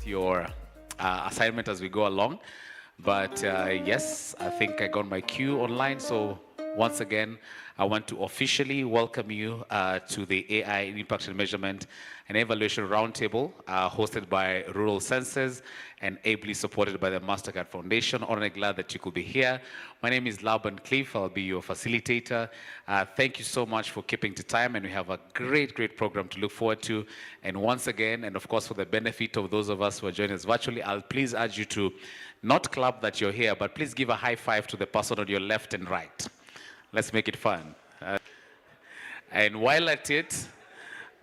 Your assignment as we go along. But yes, I think I got my cue online. So once again, I want to officially welcome you to the AI Impact and Measurement and Evaluation Roundtable hosted by Rural Census and ably supported by the Mastercard Foundation. Honestly glad that you could be here. My name is Laban Cliff. I'll be your facilitator. Thank you so much for keeping to time, and we have a great program to look forward to. And once again, and of course for the benefit of those of us who are joining us virtually, I'll please urge you to not clap that you're here, but please give a high five to the person on your left and right. Let's make it fun. And while at it,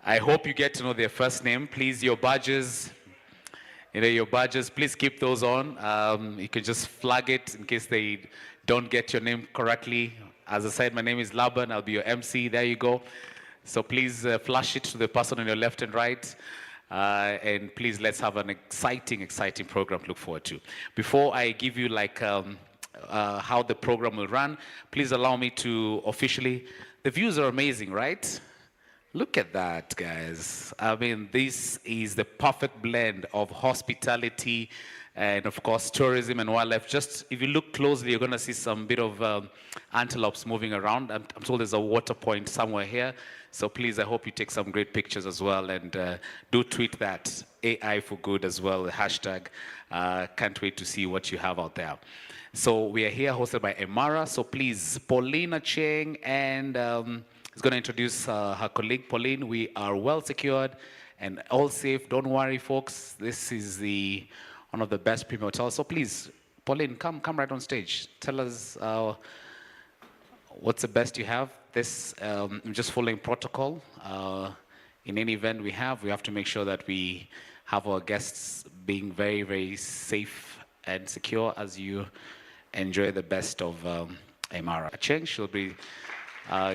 I hope you get to know their first name. Please, your badges, please keep those on. You can just flag it in case they don't get your name correctly. As I said, my name is Laban. I'll be your MC. There you go. So please flash it to the person on your left and right. And please, let's have an exciting program to look forward to. Before I give you how the program will run, please allow me to officially, the views are amazing, right? Look at that, guys. I mean, this is the perfect blend of hospitality and, of course, tourism and wildlife. Just, if you look closely, you're going to see some bit of antelopes moving around. I'm told there's a water point somewhere here. So please, I hope you take some great pictures as well. And do tweet that, AI for good as well, the hashtag. Can't wait to see what you have out there. So we are here hosted by Emara. So please, Paulina Cheng and is going to introduce her colleague, Pauline. We are well secured and all safe. Don't worry, folks. This is one of the best premium hotels. So please, Pauline, come right on stage. Tell us what's the best you have. This, just following protocol. In any event we have to make sure that we have our guests being very, very safe and secure as you enjoy the best of Emara. Acheng, she'll be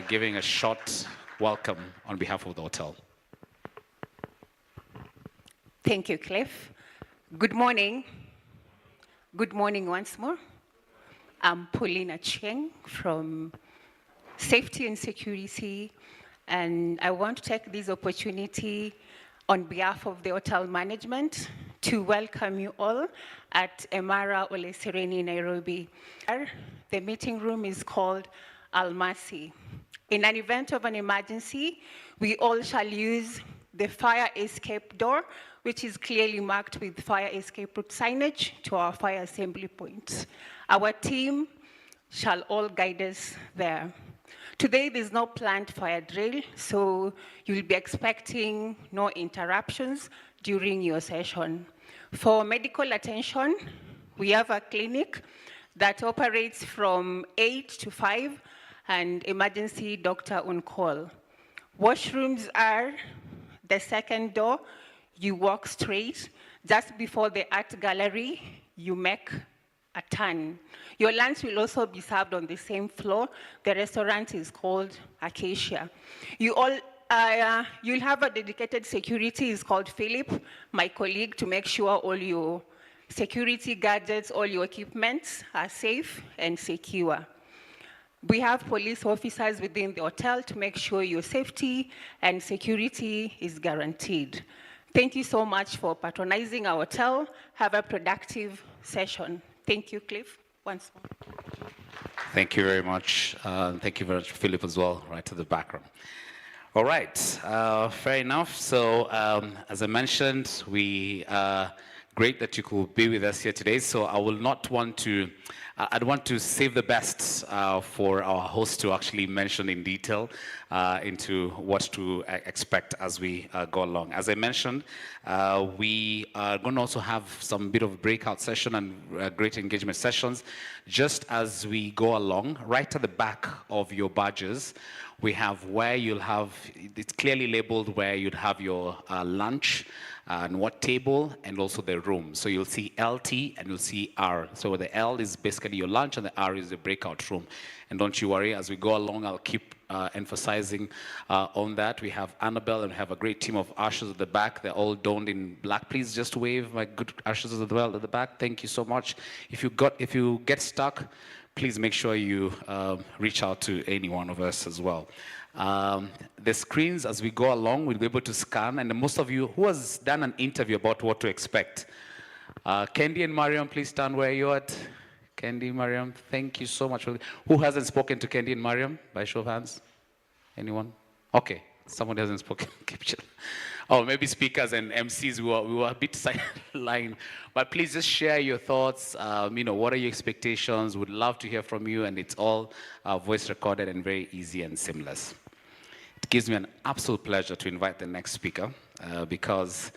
giving a short welcome on behalf of the hotel. Thank you, Cliff. Good morning. Good morning once more. I'm Pauline Acheng from Safety and Security, and I want to take this opportunity on behalf of the hotel management to welcome you all at Emara Ole Sereni, Nairobi. The meeting room is called Almasi. In an event of an emergency, we all shall use the fire escape door, which is clearly marked with fire escape route signage to our fire assembly points. Our team shall all guide us there. Today, there's no planned fire drill, so you'll be expecting no interruptions during your session. For medical attention, we have a clinic that operates from 8 to 5 and emergency doctor on call. Washrooms are the second door. You walk straight. Just before the art gallery, you make a turn. Your lunch will also be served on the same floor. The restaurant is called Acacia. You'll have a dedicated security, it's called Philip, my colleague, to make sure all your security gadgets, all your equipment are safe and secure. We have police officers within the hotel to make sure your safety and security is guaranteed. Thank you so much for patronizing our hotel. Have a productive session. Thank you, Cliff, once more. Thank you very much. Thank you very much, Philip, as well, right to the background. All right, fair enough. So, as I mentioned, we great that you could be with us here today. So I will not want to, I'd want to save the best for our host to actually mention in detail into what to expect as we go along. As I mentioned, we are going to also have some bit of breakout session and great engagement sessions just as we go along. Right at the back of your badges, we have where you'll have, it's clearly labeled where you'd have your lunch, and what table, and also the room. So you'll see LT and you'll see R. So the L is basically your lunch and the R is the breakout room. And don't you worry, as we go along, I'll keep emphasizing on that. We have Annabelle and we have a great team of ushers at the back. They're all donned in black. Please just wave, my good ushers as well at the back. Thank you so much. If you get stuck, please make sure you reach out to any one of us as well. The screens, as we go along, we'll be able to scan. And most of you, who has done an interview about what to expect? Kendi and Mariam, please stand where you're at. Kendi, Mariam, thank you so much. Who hasn't spoken to Kendi and Mariam? By show of hands. Anyone? Okay, someone hasn't spoken. Oh, maybe speakers and MCs, we were a bit sidelined. But please just share your thoughts. What are your expectations? Would love to hear from you, and it's all voice recorded and very easy and seamless. It gives me an absolute pleasure to invite the next speaker because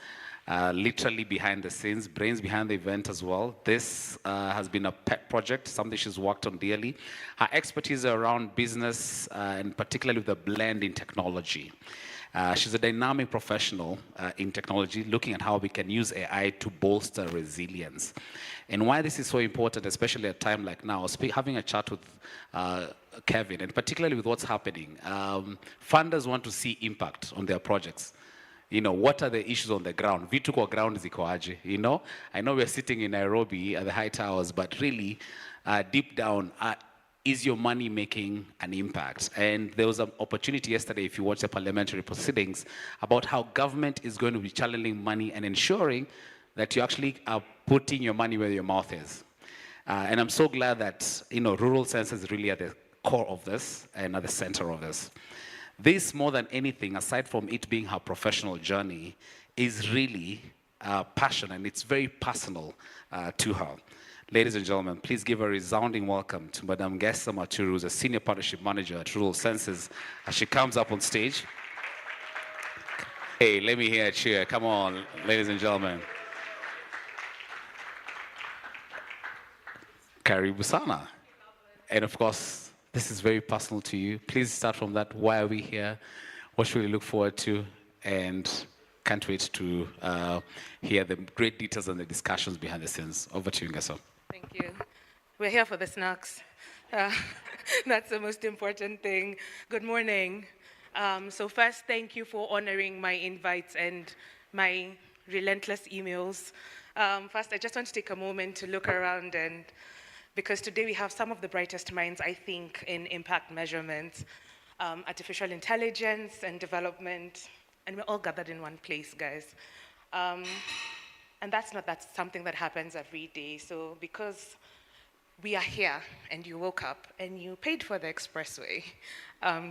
literally behind the scenes, brains behind the event as well. This has been a pet project, something she's worked on dearly. Her expertise around business and particularly with the blend in technology. She's a dynamic professional in technology, looking at how we can use AI to bolster resilience. And why this is so important, especially at a time like now, having a chat with Kevin, and particularly with what's happening. Funders want to see impact on their projects. What are the issues on the ground? Vitu kwa ground ziko aje, I know we're sitting in Nairobi at the high towers, but really, deep down, is your money making an impact? And there was an opportunity yesterday, if you watch the parliamentary proceedings, about how government is going to be channeling money and ensuring that you actually are putting your money where your mouth is. And I'm so glad that, rural sense is really at the core of this and at the center of this. This, more than anything, aside from it being her professional journey, is really passion, and it's very personal to her. Ladies and gentlemen, please give a resounding welcome to Madam Gesa Maturu, who's a Senior Partnership Manager at Rural Senses, as she comes up on stage. Hey, let me hear a cheer. Come on, ladies and gentlemen. Karibu sana. And of course, this is very personal to you. Please start from that. Why are we here? What should we look forward to? And can't wait to hear the great details and the discussions behind the scenes. Over to you, Ngaso. Thank you. We're here for the snacks. Uh, that's the most important thing. Good morning. So first, thank you for honoring my invites and my relentless emails. First, I just want to take a moment to look around and because today we have some of the brightest minds, I think, in impact measurement, artificial intelligence and development, and we're all gathered in one place, guys. And that's something that happens every day. So because we are here and you woke up and you paid for the expressway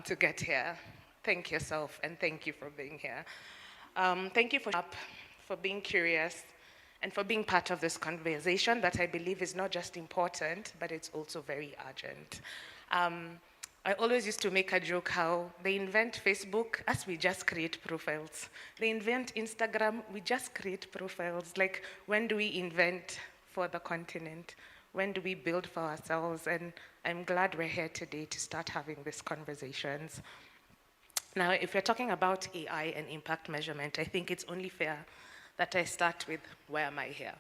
to get here, thank yourself and thank you for being here. Thank you for being curious and for being part of this conversation that I believe is not just important, but it's also very urgent. I always used to make a joke how they invent Facebook, as we just create profiles. They invent Instagram, we just create profiles. Like, when do we invent for the continent? When do we build for ourselves? And I'm glad we're here today to start having these conversations. Now, if we're talking about AI and impact measurement, I think it's only fair that I start with, why am I here?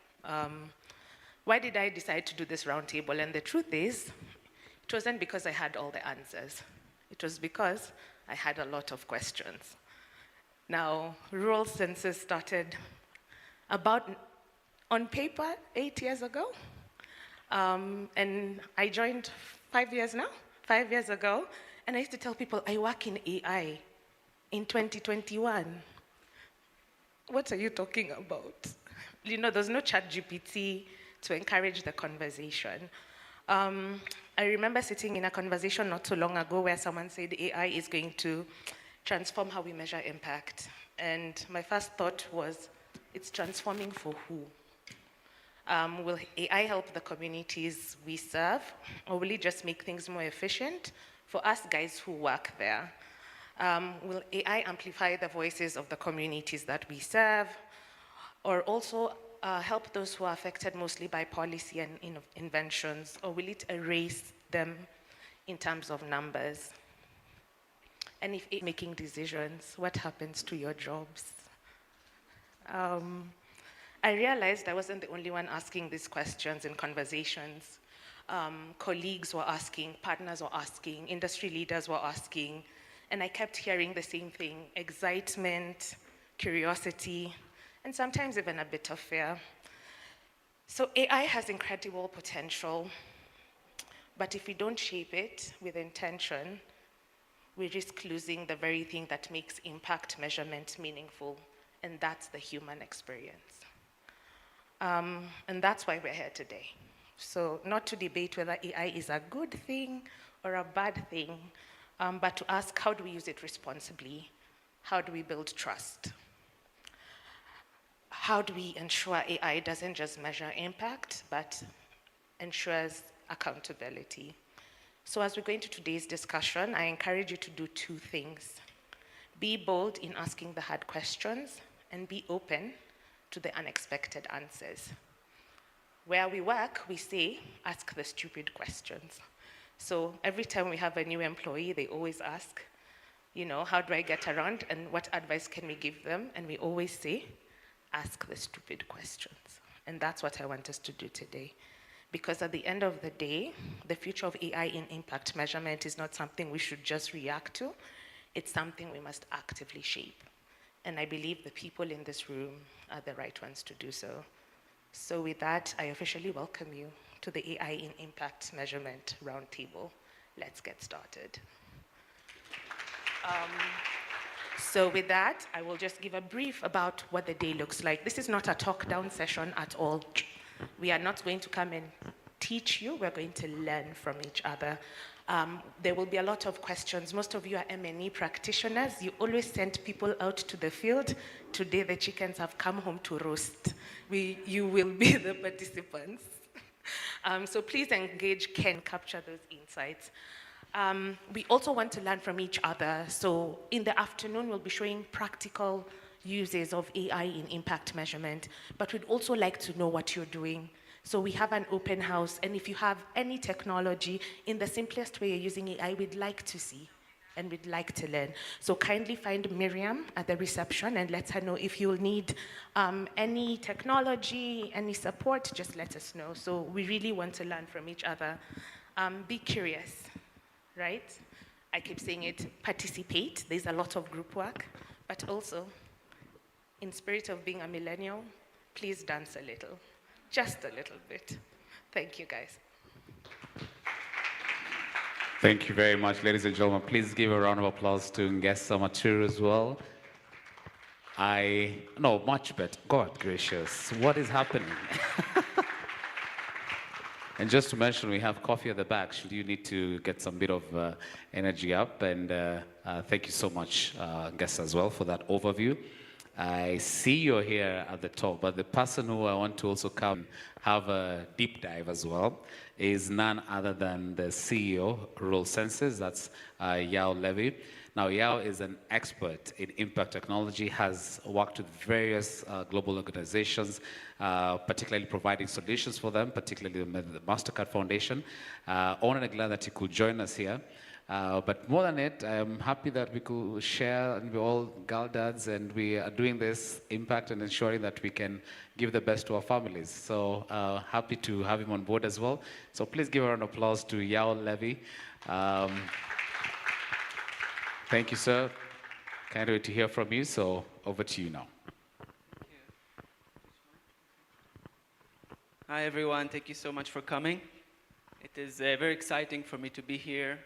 Why did I decide to do this roundtable? And the truth is, it wasn't because I had all the answers. It was because I had a lot of questions. Now, rural census started about, on paper, 8 years ago. And I joined 5 years ago. And I used to tell people, I work in AI in 2021. What are you talking about? You know, there's no ChatGPT to encourage the conversation. I remember sitting in a conversation not too long ago where someone said AI is going to transform how we measure impact. And my first thought was, it's transforming for who? Will AI help the communities we serve, or will it just make things more efficient for us guys who work there? Will AI amplify the voices of the communities that we serve, or also help those who are affected mostly by policy and inventions, or will it erase them in terms of numbers? And if it's making decisions, what happens to your jobs? I realized I wasn't the only one asking these questions in conversations. Colleagues were asking, partners were asking, industry leaders were asking, and I kept hearing the same thing: excitement, curiosity, and sometimes even a bit of fear. So AI has incredible potential, but if we don't shape it with intention, we risk losing the very thing that makes impact measurement meaningful, and that's the human experience. And that's why we're here today. So not to debate whether AI is a good thing or a bad thing, but to ask, how do we use it responsibly? How do we build trust? How do we ensure AI doesn't just measure impact, but ensures accountability? So as we go into today's discussion, I encourage you to do two things. Be bold in asking the hard questions, and be open to the unexpected answers. Where we work, we say, ask the stupid questions. So every time we have a new employee, they always ask, you know, how do I get around and what advice can we give them? And we always say, ask the stupid questions. And that's what I want us to do today. Because at the end of the day, the future of AI in impact measurement is not something we should just react to. It's something we must actively shape. And I believe the people in this room are the right ones to do so. So with that, I officially welcome you to the AI in Impact Measurement Roundtable. Let's get started. So with that, I will just give a brief about what the day looks like. This is not a talk-down session at all. We are not going to come and teach you. We're going to learn from each other. There will be a lot of questions. Most of you are M&E practitioners. You always send people out to the field. Today, the chickens have come home to roast. You will be the participants. So please engage, Ken, capture those insights. We also want to learn from each other. So in the afternoon, we'll be showing practical uses of AI in impact measurement, but we'd also like to know what you're doing. So we have an open house, and if you have any technology in the simplest way you're using AI, we'd like to see and we'd like to learn. So kindly find Miriam at the reception and let her know if you'll need any technology, any support, just let us know. So we really want to learn from each other. Be curious, right? I keep saying it, participate. There's a lot of group work, but also, in spirit of being a millennial, please dance a little, just a little bit. Thank you, guys. Thank you very much, ladies and gentlemen. Please give a round of applause to Ngesa Mature as well. No, much better. God gracious, what is happening? And just to mention, we have coffee at the back, should you need to get some bit of energy up. And thank you so much, Ngesa, as well, for that overview. I see you're here at the top, but the person who I want to also come have a deep dive as well is none other than the CEO, Rural Senses, that's Yao Levy. Now, Yao is an expert in impact technology, has worked with various global organizations, particularly providing solutions for them, particularly the MasterCard Foundation. Honored and glad that you could join us here. But more than it, I'm happy that we could share, and we're all girl dads, and we are doing this impact and ensuring that we can give the best to our families. So happy to have him on board as well. So please give a round of applause to Yao Levy. Thank you, sir. Can't wait to hear from you. So over to you now. Hi, everyone. Thank you so much for coming. It is very exciting for me to be here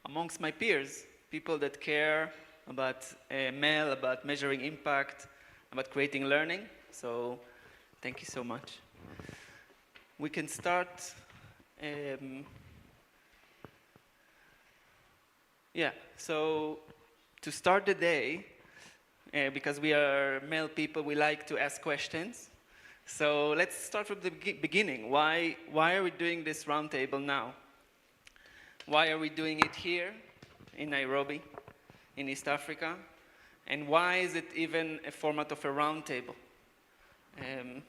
amongst my peers, people that care about MEL, about measuring impact, about creating learning. So thank you so much. We can start. So to start the day, because we are MEL people, we like to ask questions. So let's start from the beginning. Why are we doing this roundtable now? Why are we doing it here in Nairobi, in East Africa? And why is it even a format of a roundtable?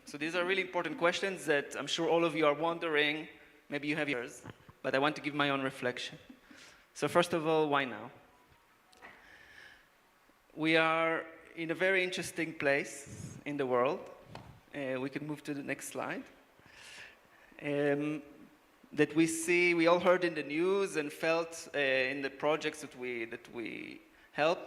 So these are really important questions that I'm sure all of you are wondering. Maybe you have yours, but I want to give my own reflection. So first of all, why now? We are in a very interesting place in the world. We can move to the next slide. That we all heard in the news and felt in the projects that we help,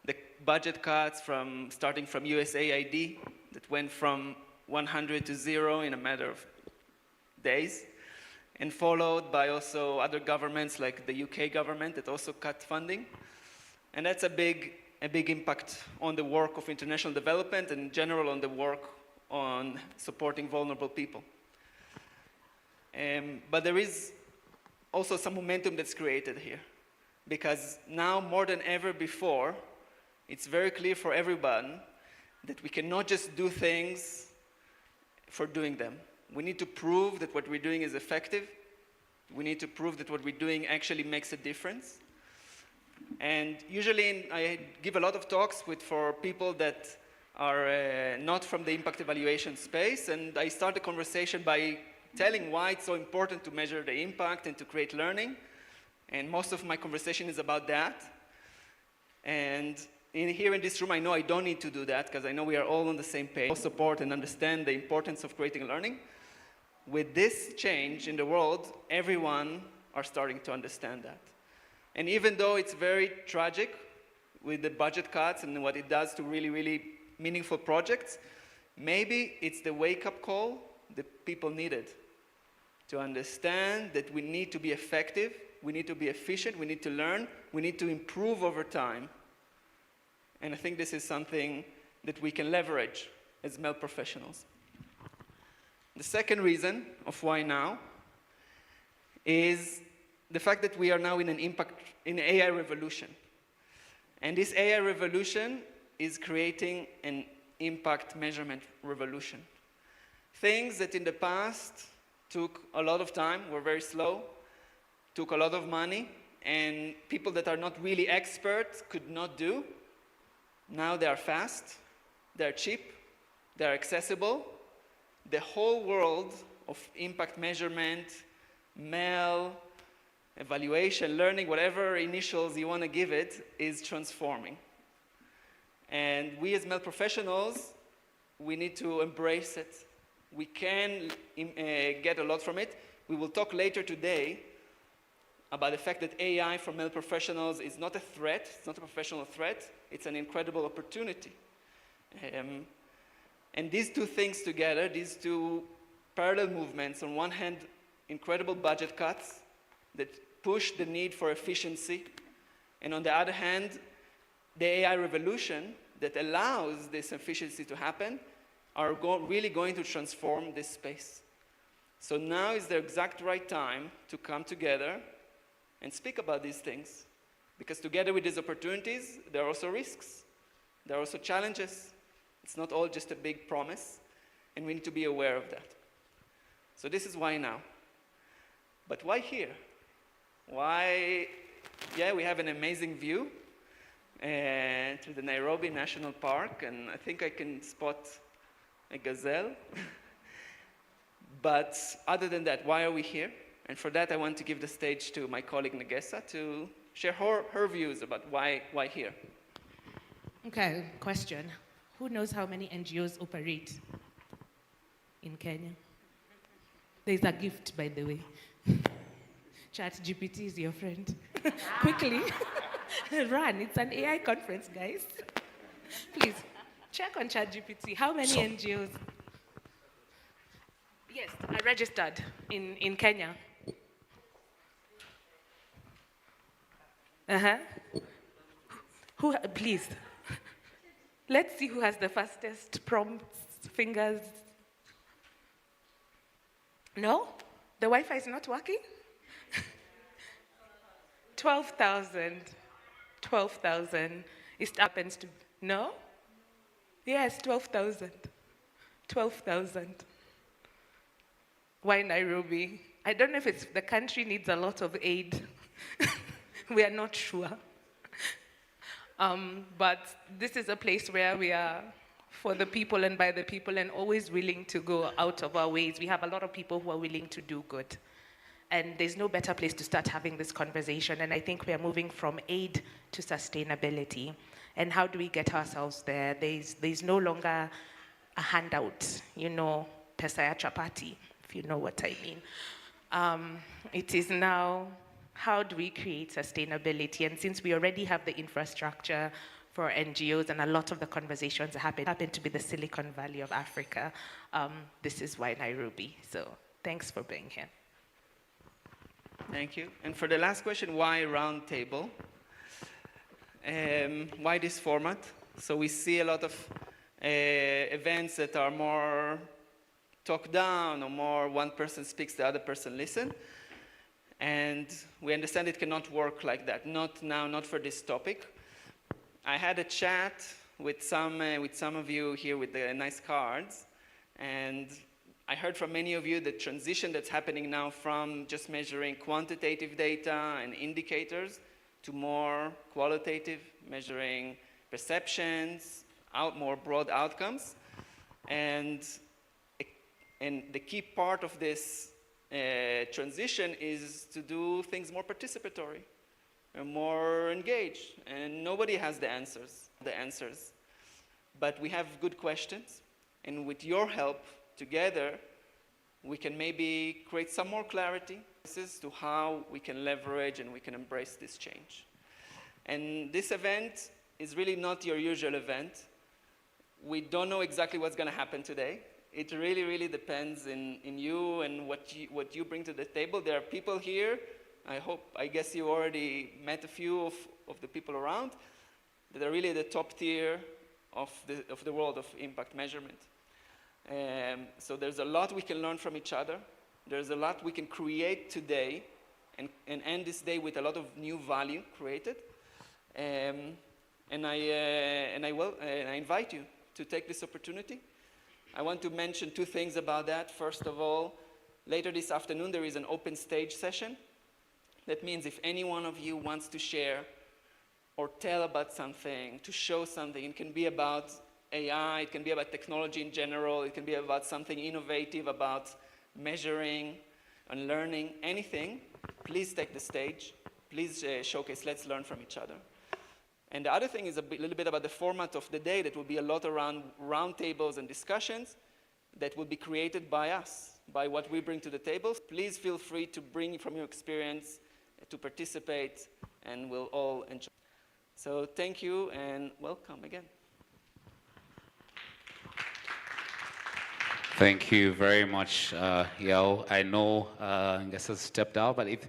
the budget cuts starting from USAID that went from 100 to 0 in a matter of days, and followed by also other governments like the UK government that also cut funding. And that's a big impact on the work of international development and in general on the work on supporting vulnerable people. But there is also some momentum that's created here, because now more than ever before, it's very clear for everyone that we cannot just do things for doing them. We need to prove that what we're doing is effective. We need to prove that what we're doing actually makes a difference. And usually I give a lot of talks for people that are not from the impact evaluation space, and I start the conversation by telling why it's so important to measure the impact and to create learning. And most of my conversation is about that. And here in this room, I know I don't need to do that, because I know we are all on the same page. All support and understand the importance of creating learning. With this change in the world, everyone are starting to understand that. And even though it's very tragic with the budget cuts and what it does to really, really meaningful projects, maybe it's the wake-up call that people needed to understand that we need to be effective, we need to be efficient, we need to learn, we need to improve over time. And I think this is something that we can leverage as MEL professionals. The second reason of why now is the fact that we are now in an AI revolution. And this AI revolution is creating an impact measurement revolution. Things that in the past took a lot of time, were very slow, took a lot of money, and people that are not really experts could not do, Now they are fast, they're cheap, they're accessible. The whole world of impact measurement, MEL, evaluation, learning, whatever initials you want to give it, is transforming. And we as MEL professionals, we need to embrace it. We can get a lot from it. We will talk later today about the fact that AI for MEL professionals is not a threat, it's not a professional threat, it's an incredible opportunity. And these two things together, these two parallel movements, on one hand, incredible budget cuts that push the need for efficiency, and on the other hand, the AI revolution that allows this efficiency to happen, are really going to transform this space. So now is the exact right time to come together and speak about these things. Because together with these opportunities, there are also risks. There are also challenges. It's not all just a big promise, and we need to be aware of that. So this is why now. But why here? Why? Yeah, we have an amazing view to the Nairobi National Park, and I think I can spot a gazelle. But other than that, why are we here? And for that, I want to give the stage to my colleague Negesa to share her views about why here. Okay, question. Who knows how many NGOs operate in Kenya? There's a gift, by the way. ChatGPT is your friend. Quickly, run. It's an AI conference, guys. Please, check on ChatGPT. How many NGOs? Yes, are registered in Kenya. Who, please. Let's see who has the fastest prompts, fingers. No? The Wi-Fi is not working? 12,000. 12,000. It happens to, no? Yes, 12,000. 12,000. Why Nairobi? I don't know if it's the country needs a lot of aid. We are not sure. But this is a place where we are for the people and by the people and always willing to go out of our ways. We have a lot of people who are willing to do good. And there's no better place to start having this conversation. And I think we are moving from aid to sustainability. And how do we get ourselves there? There's no longer a handout, you know, pesa ya chapati, if you know what I mean. It is now, how do we create sustainability? And since we already have the infrastructure for NGOs and a lot of the conversations happen to be the Silicon Valley of Africa, this is why Nairobi. So thanks for being here. Thank you. And for the last question, why roundtable? Why this format? So we see a lot of events that are more top-down or more one person speaks, the other person listen. And we understand it cannot work like that, not now, not for this topic. I had a chat with some of you here with the nice cards, and I heard from many of you the transition that's happening now from just measuring quantitative data and indicators to more qualitative, measuring perceptions, more broad outcomes. And the key part of this transition is to do things more participatory, and more engaged. And nobody has the answers. But we have good questions. And with your help, together, we can maybe create some more clarity as to how we can leverage and we can embrace this change. And this event is really not your usual event. We don't know exactly what's going to happen today. It really, really depends in you and what you bring to the table. There are people here, I guess you already met a few of the people around, that are really the top tier of the world of impact measurement. So there's a lot we can learn from each other. There's a lot we can create today and end this day with a lot of new value created. And I invite you to take this opportunity. I want to mention two things about that. First of all, later this afternoon there is an open stage session. That means if any one of you wants to share or tell about something, to show something. It can be about AI, it can be about technology in general, it can be about something innovative, about measuring and learning, anything. Please take the stage. Please showcase. Let's learn from each other. And the other thing is a little bit about the format of the day. That will be a lot around roundtables and discussions that will be created by us, by what we bring to the table. Please feel free to bring from your experience, to participate, and we'll all enjoy. So thank you and welcome again. Thank you very much, Yao. I know guests have stepped out, but if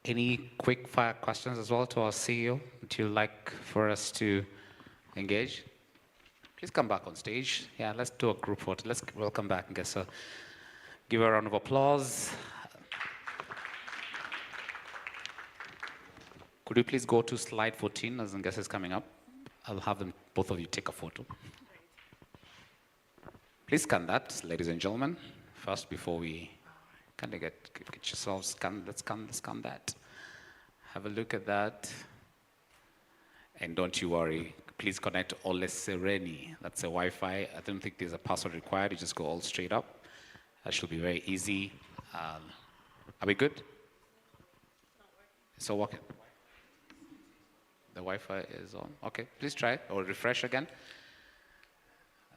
any quick fire questions as well to our CEO that you'd like for us to engage, please come back on stage. Yeah, let's do a group photo. Let's welcome back guests. Give a round of applause. Could you please go to slide 14 as the guest is coming up? I'll have them, both of you, take a photo. Please scan that, ladies and gentlemen, first before we kind of get yourselves scanned. Let's scan that. Have a look at that. And don't you worry, please connect to Ole Sereni. That's a Wi-Fi. I don't think there's a password required. You just go all straight up. That should be very easy. Are we good? It's all working. The Wi-Fi is on. Okay, please try it or refresh again.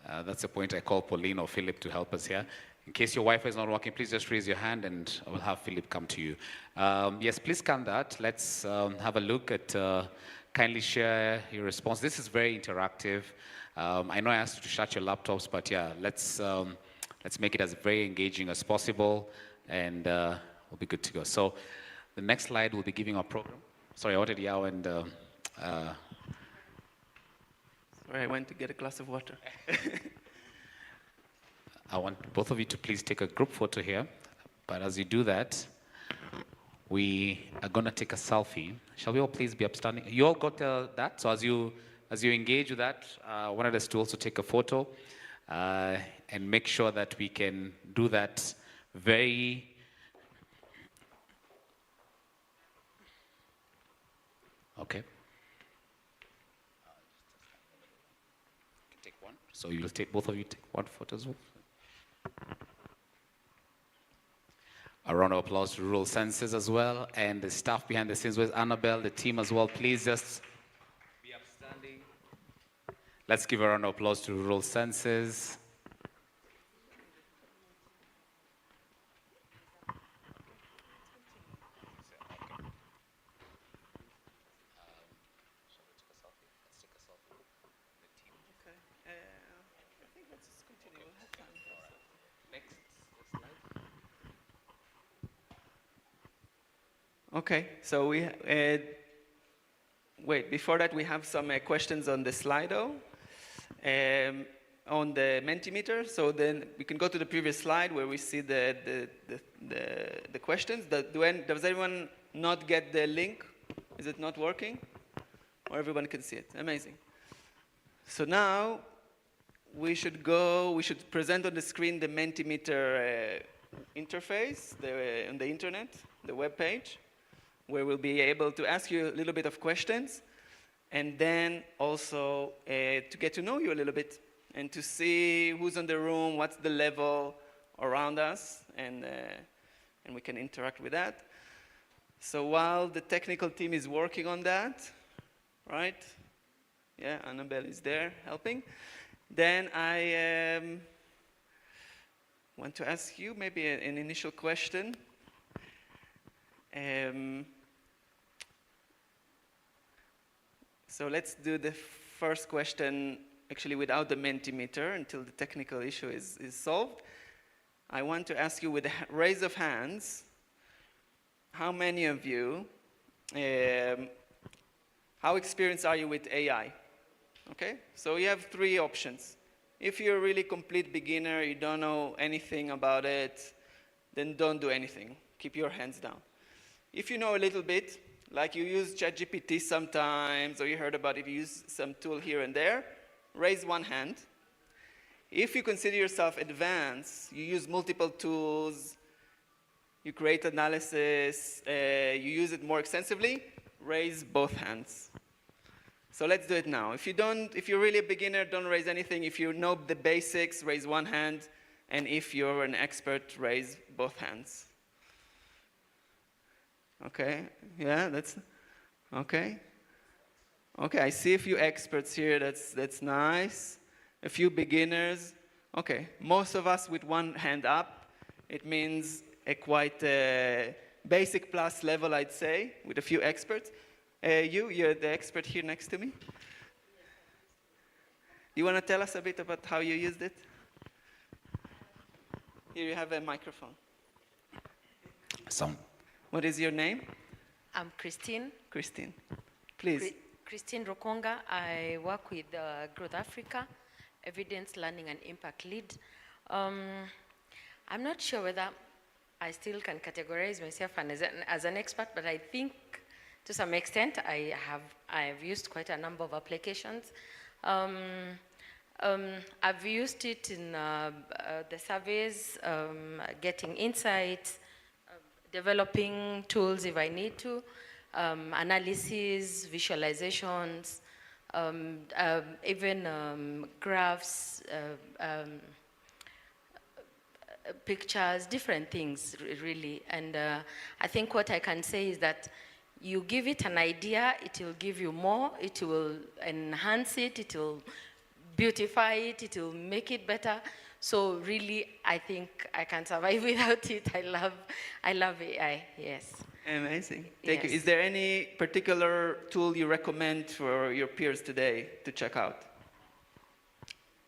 That's the point I call Pauline or Philip to help us here. In case your Wi-Fi is not working, please just raise your hand and I will have Philip come to you. Yes, please scan that. Let's have a look at, kindly share your response. This is very interactive. I know I asked you to shut your laptops, but yeah, let's make it as very engaging as possible and we'll be good to go. So the next slide will be giving our program. Sorry, I wanted Yao and Sorry, I went to get a glass of water. I want both of you to please take a group photo here. But as you do that, we are going to take a selfie. Shall we all please be upstanding? You all got that? So as you engage with that, I wanted us to also take a photo and make sure that we can do that very... Okay. Take one. So you'll take, both of you take one photo as well. A round of applause to Rural Senses as well, and the staff behind the scenes with Annabelle, the team as well. Please just be upstanding. Let's give a round of applause to Rural Senses. Okay, so we wait. Before that, we have some questions on the Slido, on the Mentimeter. So then we can go to the previous slide where we see the questions. Does everyone not get the link? Is it not working? Or everyone can see it? Amazing. So now we should present on the screen the Mentimeter interface on the internet, the web page, where we'll be able to ask you a little bit of questions and then also to get to know you a little bit and to see who's in the room, what's the level around us, and we can interact with that. So while the technical team is working on that, right? Yeah, Annabelle is there helping. Then I want to ask you maybe an initial question. So let's do the first question actually without the Mentimeter until the technical issue is solved. I want to ask you with a raise of hands, how many of you, how experienced are you with AI? Okay, so you have three options. If you're a really complete beginner, you don't know anything about it, then don't do anything. Keep your hands down. If you know a little bit, like you use ChatGPT sometimes, or you heard about it, you use some tool here and there, raise one hand. If you consider yourself advanced, you use multiple tools, you create analysis, you use it more extensively, raise both hands. So let's do it now. If you're really a beginner, don't raise anything. If you know the basics, raise one hand. And if you're an expert, raise both hands. Okay, yeah, okay. Okay, I see a few experts here, that's nice. A few beginners. Okay, most of us with one hand up. It means a quite basic plus level, I'd say, with a few experts. You're the expert here next to me. You want to tell us a bit about how you used it? Here you have a microphone. Some. What is your name? I'm Christine. Christine. Please. Christine Rokonga. I work with Growth Africa, Evidence, Learning and Impact Lead. I'm not sure whether I still can categorize myself as an expert, but I think to some extent I have used quite a number of applications. I've used it in the surveys, getting insights, developing tools if I need to, analysis, visualizations, even graphs, pictures, different things really. And I think what I can say is that you give it an idea, it will give you more, it will enhance it, it will beautify it, it will make it better. So really, I think I can survive without it. I love AI, yes. Amazing, thank you. Yes. Is there any particular tool you recommend for your peers today to check out?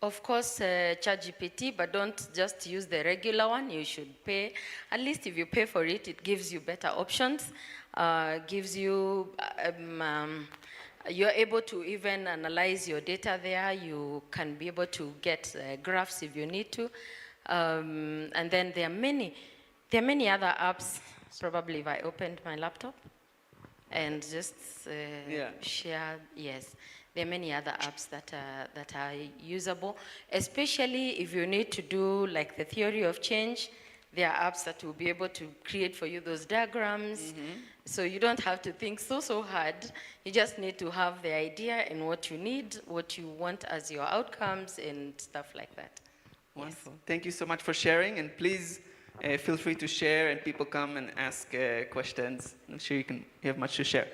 Of course, ChatGPT, but don't just use the regular one. You should pay. At least if you pay for it, it gives you better options. Gives you, you're able to even analyze your data there. You can be able to get graphs if you need to. And then there are many other apps. Probably if I opened my laptop and just share, yes. There are many other apps that are usable, especially if you need to do like the theory of change. There are apps that will be able to create for you those diagrams. Mm-hmm. So you don't have to think so hard. You just need to have the idea and what you need, what you want as your outcomes and stuff like that. Wonderful. Yes. Thank you so much for sharing, and please feel free to share and people come and ask questions. I'm sure you have much to share.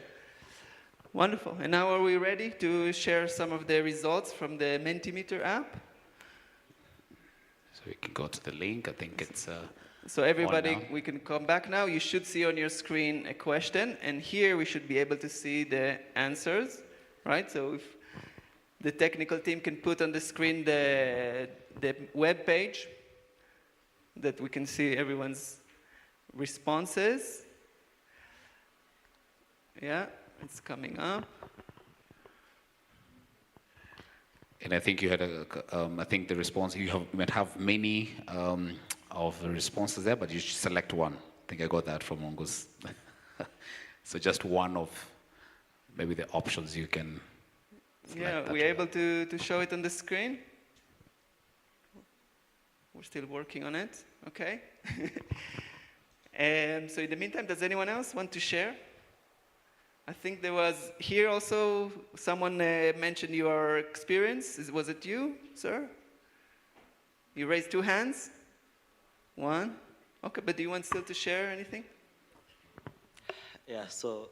Wonderful. And now are we ready to share some of the results from the Mentimeter app? So we can go to the link. I think it's so everybody, we can come back now. You should see on your screen a question, and here we should be able to see the answers, right? So if the technical team can put on the screen the web page that we can see everyone's responses. Yeah. It's coming up. And I think you had I think the response, you might have many of the responses there, but you should select one. I think I got that from Mongoose. So just one of maybe the options you can select. Yeah, we're able to show it on the screen. We're still working on it, okay. So in the meantime, does anyone else want to share? I think there was here also someone mentioned your experience. Was it you, sir? You raised 2 hands? 1? Okay, but do you want still to share anything? Yeah, so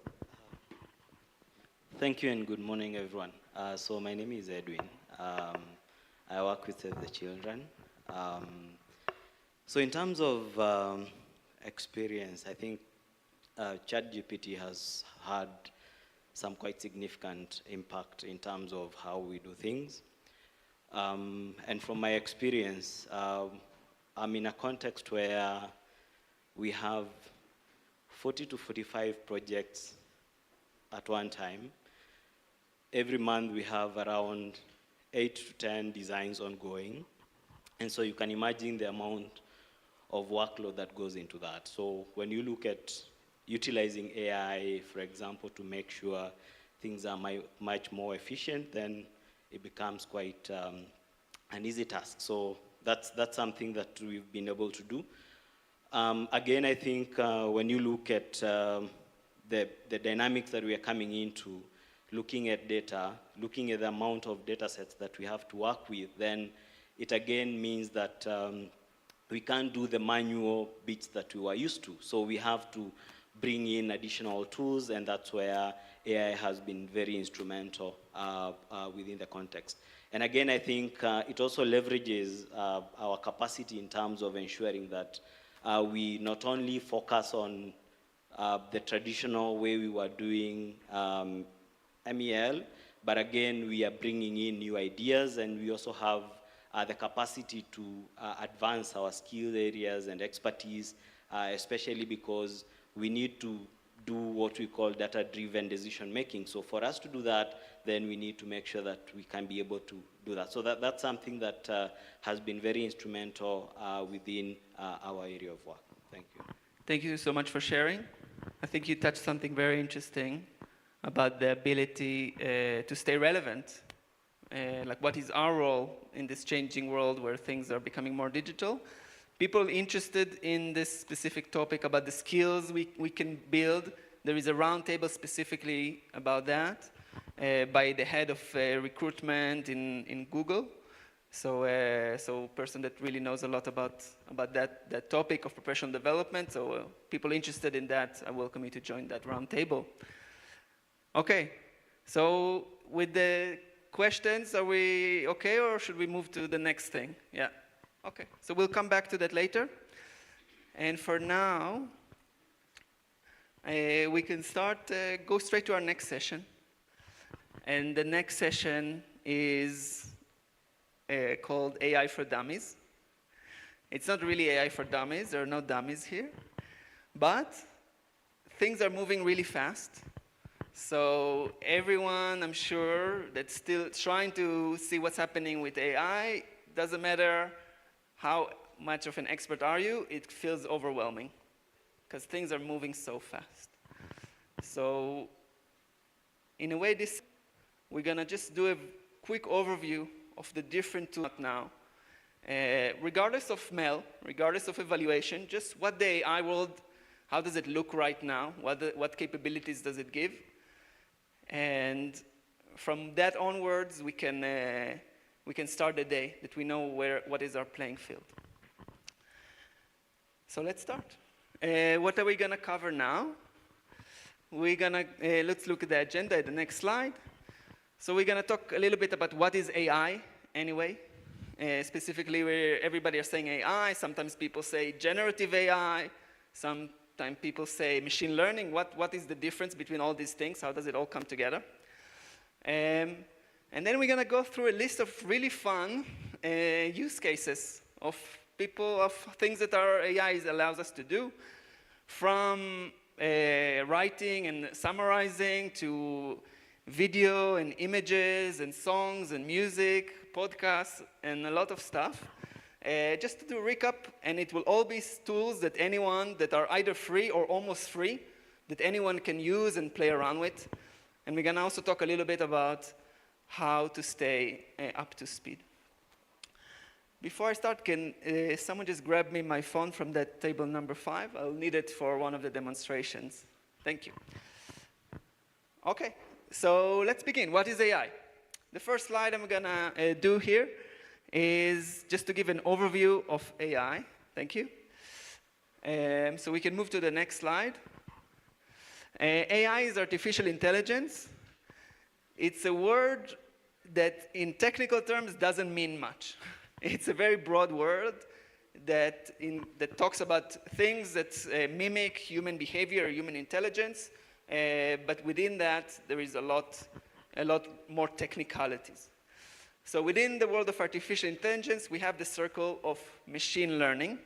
thank you and good morning, everyone. So my name is Edwin. I work with Save the Children. So in terms of experience, I think ChatGPT has had some quite significant impact in terms of how we do things. And from my experience, I'm in a context where we have 40 to 45 projects at one time. Every month we have around 8 to 10 designs ongoing. And so you can imagine the amount of workload that goes into that. So when you look at utilizing AI, for example, to make sure things are much more efficient, then it becomes quite an easy task. So that's something that we've been able to do. Again, I think when you look at the dynamics that we are coming into, looking at data, looking at the amount of data sets that we have to work with, then it again means that we can't do the manual bits that we were used to. So we have to bring in additional tools, and that's where AI has been very instrumental within the context. And again, I think it also leverages our capacity in terms of ensuring that we not only focus on the traditional way we were doing MEL, but again, we are bringing in new ideas, and we also have the capacity to advance our skill areas and expertise, especially because we need to do what we call data-driven decision making. So for us to do that, then we need to make sure that we can be able to do that. So that's something that has been very instrumental within our area of work. Thank you. Thank you so much for sharing. I think you touched something very interesting about the ability to stay relevant. Like, what is our role in this changing world where things are becoming more digital? People interested in this specific topic about the skills we can build, there is a roundtable specifically about that by the head of recruitment in Google. So person that really knows a lot about that topic of professional development. So people interested in that, I welcome you to join that roundtable. Okay, so with the questions, are we okay, or should we move to the next thing? Yeah, okay. So we'll come back to that later. And for now, we can go straight to our next session. And the next session is called AI for Dummies. It's not really AI for Dummies, there are no dummies here. But things are moving really fast. So everyone, I'm sure, that's still trying to see what's happening with AI, doesn't matter how much of an expert are you, it feels overwhelming because things are moving so fast. So in a way, we're gonna just do a quick overview of the different tools now. Regardless of MEL, regardless of evaluation, just what the AI world, how does it look right now? What capabilities does it give? And from that onwards, we can start the day that we know what is our playing field. So let's start. What are we gonna cover now? We're gonna, let's look at the agenda at the next slide. So we're gonna talk a little bit about what is AI anyway. Specifically, where everybody is saying AI, sometimes people say generative AI, sometimes people say machine learning. What is the difference between all these things? How does it all come together? And then we're gonna go through a list of really fun use cases of things that our AI allows us to do, from writing and summarizing to video and images and songs and music, podcasts, and a lot of stuff. Just to do a recap, and it will all be tools that anyone that are either free or almost free, that anyone can use and play around with. And we're gonna also talk a little bit about how to stay up to speed. Before I start, can someone just grab me my phone from that table number 5? I'll need it for one of the demonstrations. Thank you. Okay, so let's begin. What is AI? The first slide I'm gonna do here is just to give an overview of AI. Thank you. So we can move to the next slide. AI is artificial intelligence. It's a word that in technical terms doesn't mean much. It's a very broad word that talks about things that mimic human behavior, human intelligence, but within that there is a lot more technicalities. So within the world of artificial intelligence, we have the circle of machine learning.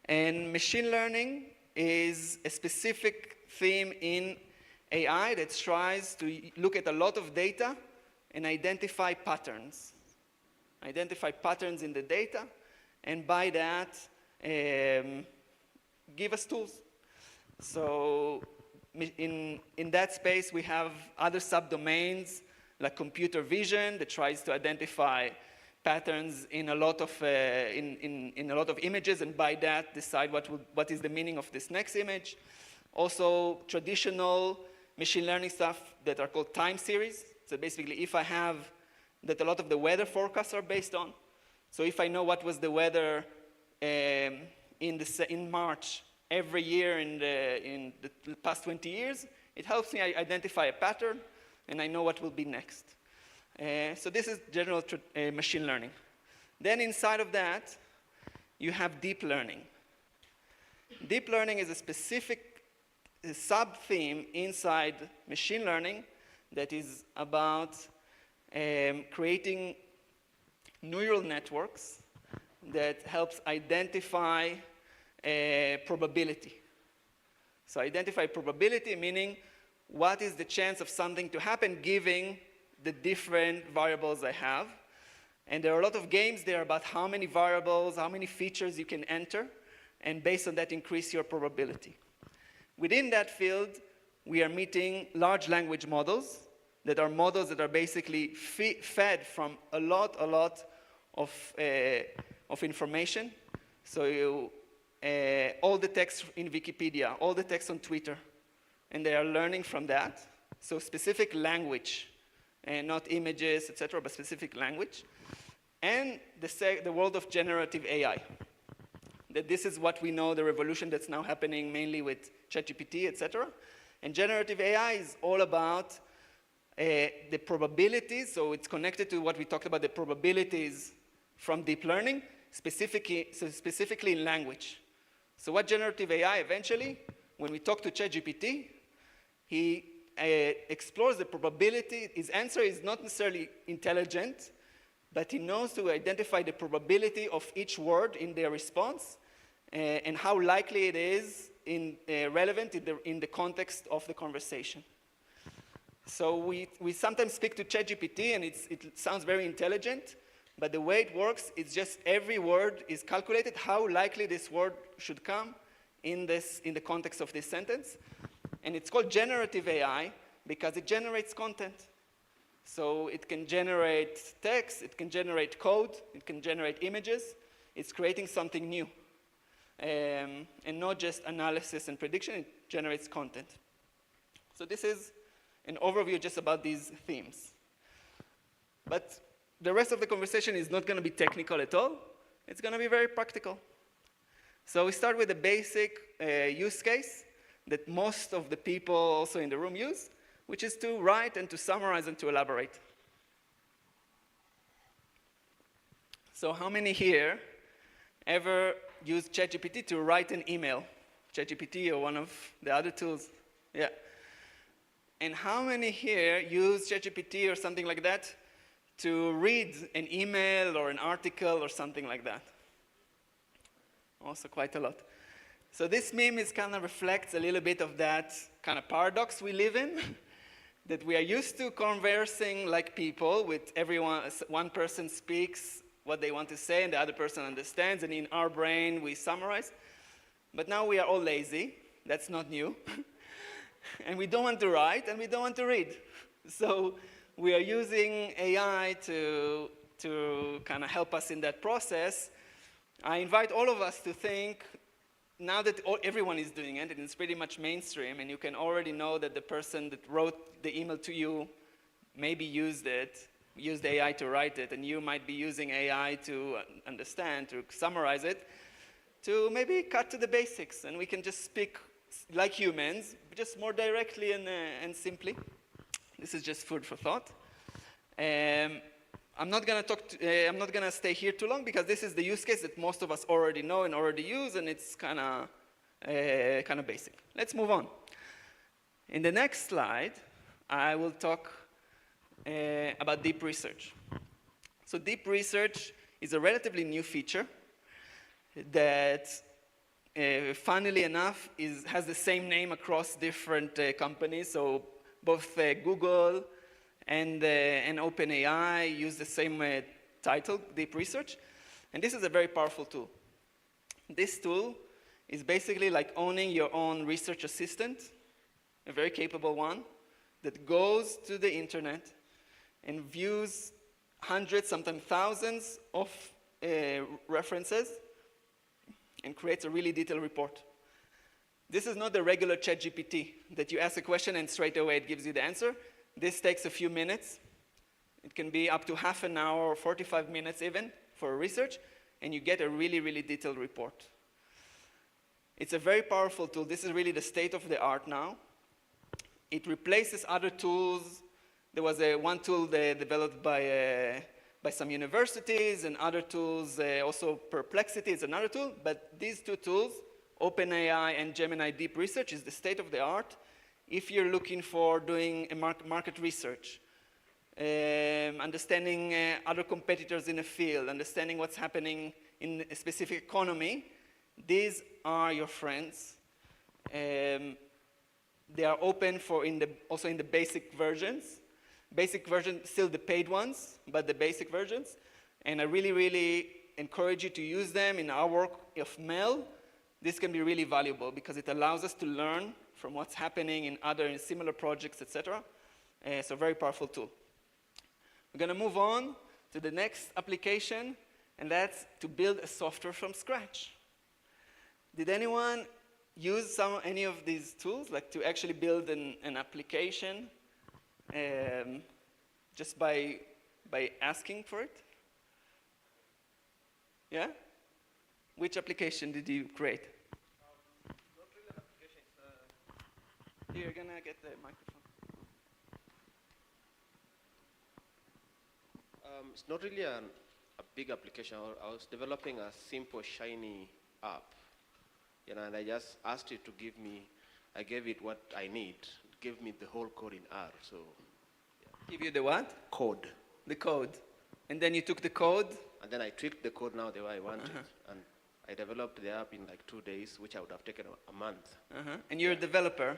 And machine learning is a specific theme in AI that tries to look at a lot of data and identify patterns. Identify patterns in the data, and by that, give us tools. So in that space, we have other subdomains like computer vision that tries to identify patterns in a lot of images, and by that decide what is the meaning of this next image. Also, traditional machine learning stuff that are called time series. So basically, if I have that a lot of the weather forecasts are based on, so if I know what was the weather in March every year in the past 20 years, it helps me identify a pattern, and I know what will be next. So this is general machine learning. Then inside of that, you have deep learning. Deep learning is a specific sub-theme inside machine learning that is about creating neural networks that helps identify probability. So identify probability, meaning what is the chance of something to happen given the different variables I have. And there are a lot of games there about how many variables, how many features you can enter, and based on that increase your probability. Within that field, we are meeting large language models that are basically fed from a lot of information. So all the text in Wikipedia, all the text on Twitter, and they are learning from that. So specific language, and not images, etc., but specific language. And the world of generative AI. That this is what we know, the revolution that's now happening mainly with ChatGPT, etc. And generative AI is all about the probabilities, so it's connected to what we talked about, the probabilities from deep learning, specifically in language. So what generative AI eventually, when we talk to ChatGPT, he explores the probability. His answer is not necessarily intelligent, but he knows to identify the probability of each word in their response and how likely it is relevant in the context of the conversation. So we sometimes speak to ChatGPT, and it sounds very intelligent, but the way it works, it's just every word is calculated how likely this word should come in the context of this sentence. And it's called generative AI because it generates content. So it can generate text, it can generate code, it can generate images. It's creating something new. And not just analysis and prediction, it generates content. So this is an overview just about these themes. But the rest of the conversation is not going to be technical at all. It's going to be very practical. So we start with a basic use case that most of the people also in the room use, which is to write and to summarize and to elaborate. So how many here ever used ChatGPT to write an email? ChatGPT or one of the other tools? Yeah. And how many here use ChatGPT or something like that to read an email or an article or something like that? Also quite a lot. So this meme kind of reflects a little bit of that kind of paradox we live in, that we are used to conversing like people with everyone. One person speaks what they want to say and the other person understands, and in our brain we summarize. But now we are all lazy. That's not new. And we don't want to write and we don't want to read. So we are using AI to kind of help us in that process. I invite all of us to think, now that everyone is doing it, and it's pretty much mainstream, and you can already know that the person that wrote the email to you maybe used AI to write it, and you might be using AI to understand, to summarize it, to maybe cut to the basics, and we can just speak like humans, just more directly and simply. This is just food for thought. I'm not going to stay here too long because this is the use case that most of us already know and already use, and it's kind of basic. Let's move on. In the next slide, I will talk about deep research. So deep research is a relatively new feature that, funnily enough, has the same name across different companies. So both Google and OpenAI use the same title, deep research. And this is a very powerful tool. This tool is basically like owning your own research assistant, a very capable one, that goes to the internet and views hundreds, sometimes thousands of references and creates a really detailed report. This is not the regular ChatGPT that you ask a question and straight away it gives you the answer. This takes a few minutes. It can be up to half an hour or 45 minutes even for research, and you get a really, really detailed report. It's a very powerful tool. This is really the state of the art now. It replaces other tools. There was one tool developed by some universities, and other tools, also Perplexity is another tool, but these two tools, OpenAI and Gemini Deep Research, is the state of the art if you're looking for doing a market research, understanding other competitors in a field, understanding what's happening in a specific economy. These are your friends. They are open for also in the basic versions. Basic version, still the paid ones, but the basic versions. And I really, really encourage you to use them in our work of Mel. This can be really valuable because it allows us to learn from what's happening in other similar projects, etc. So very powerful tool. We're going to move on to the next application, and that's to build a software from scratch. Did anyone use any of these tools, like to actually build an application just by asking for it? Yeah? Which application did you create? Not really an application. Here, you're gonna get the microphone. It's not really a big application. I was developing a simple, shiny app, and I just asked it to give me. I gave it what I need. It gave me the whole code in R. So, Give you the what? code, The code. And then you took the code. and then I tweaked the code now the way I wanted, and I developed the app in like 2 days, which I would have taken a month. And you're a developer.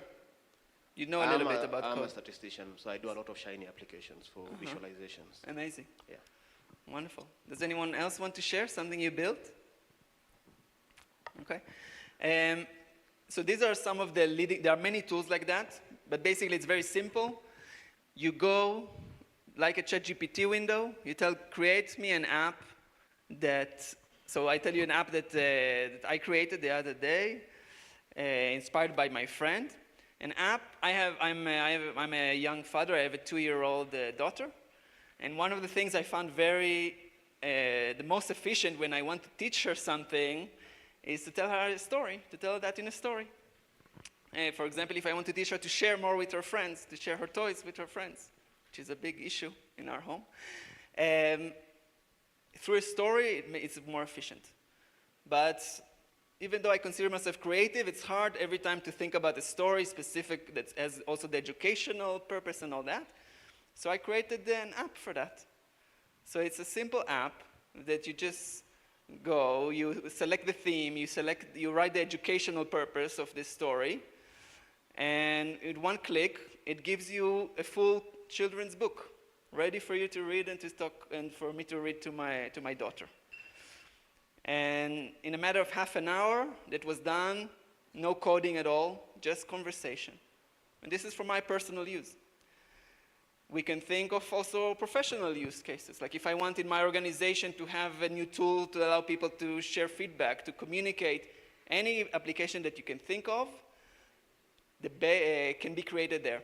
You know a little bit about I'm code. a statistician, so I do a lot of shiny applications for visualizations. Amazing. Yeah. Wonderful. Does anyone else want to share something you built? Okay. So these are some of the leading, there are many tools like that, but basically it's very simple. You go, like a ChatGPT window, you tell, create me an app so I tell you an app that I created the other day, inspired by my friend. An app, I'm a young father, I have a 2-year-old daughter, and one of the things I found the most efficient when I want to teach her something is to tell her a story, to tell her that in a story. For example, if I want to teach her to share more with her friends, to share her toys with her friends, which is a big issue in our home, through a story, it's more efficient. But even though I consider myself creative, it's hard every time to think about a story specific that has also the educational purpose and all that. So I created an app for that. So it's a simple app that you just go, you select the theme, you write the educational purpose of this story, and in one click, it gives you a full children's book, ready for you to read and to talk, and for me to read to my daughter. And in a matter of half an hour, that was done, no coding at all, just conversation. And this is for my personal use. We can think of also professional use cases. Like if I want in my organization to have a new tool to allow people to share feedback, to communicate, any application that you can think of can be created there.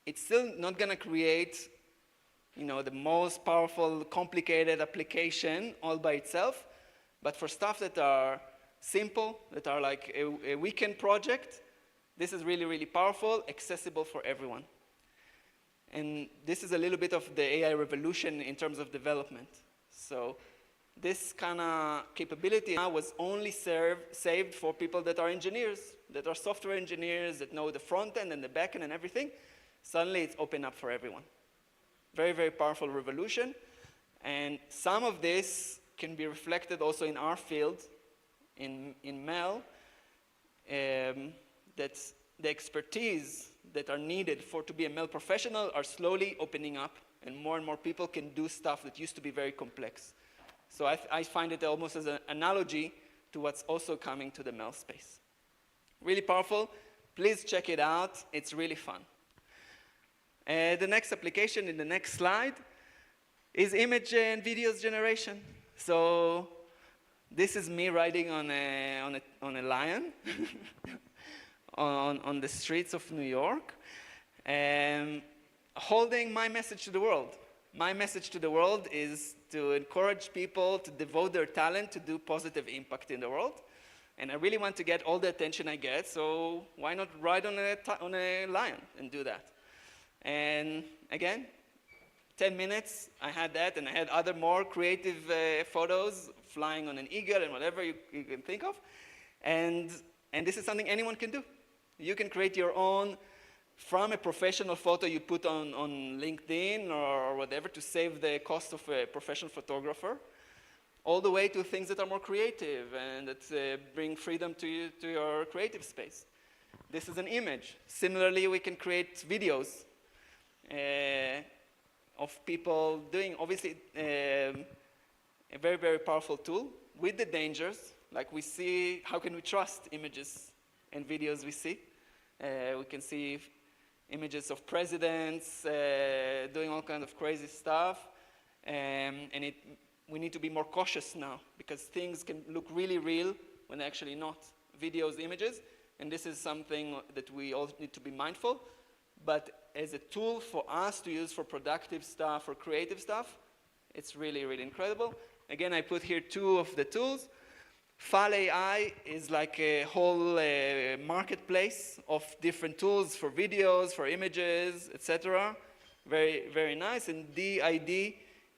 It's still not going to create, the most powerful, complicated application all by itself, but for stuff that are simple, that are like a weekend project, this is really, really powerful, accessible for everyone. And this is a little bit of the AI revolution in terms of development. So this kind of capability now was only saved for people that are engineers, that are software engineers, that know the front end and the back end and everything. Suddenly it's open up for everyone. Very, very powerful revolution. And some of this can be reflected also in our field, in Mel, that the expertise that are needed to be a Mel professional are slowly opening up, and more people can do stuff that used to be very complex. So I find it almost as an analogy to what's also coming to the Mel space. Really powerful. Please check it out. It's really fun. The next application in the next slide is image and videos generation. So this is me riding on a lion on the streets of New York. holding my message to the world. My message to the world is to encourage people to devote their talent to do positive impact in the world. And I really want to get all the attention I get, so why not ride on a lion and do that? And again, 10 minutes, I had that, and I had other more creative photos, flying on an eagle and whatever you can think of. And this is something anyone can do. You can create your own, from a professional photo you put on LinkedIn or whatever to save the cost of a professional photographer, all the way to things that are more creative and that bring freedom to your creative space. This is an image. Similarly, we can create videos of people doing, obviously, a very, very powerful tool with the dangers. Like we see, how can we trust images and videos we see? We can see images of presidents doing all kinds of crazy stuff. And we need to be more cautious now because things can look really real when they're actually not. Videos, images, and this is something that we all need to be mindful. But as a tool for us to use for productive stuff or creative stuff, it's really, really incredible. Again, I put here 2 of the tools. FAL AI is like a whole marketplace of different tools for videos, for images, etc. Very, very nice. And DID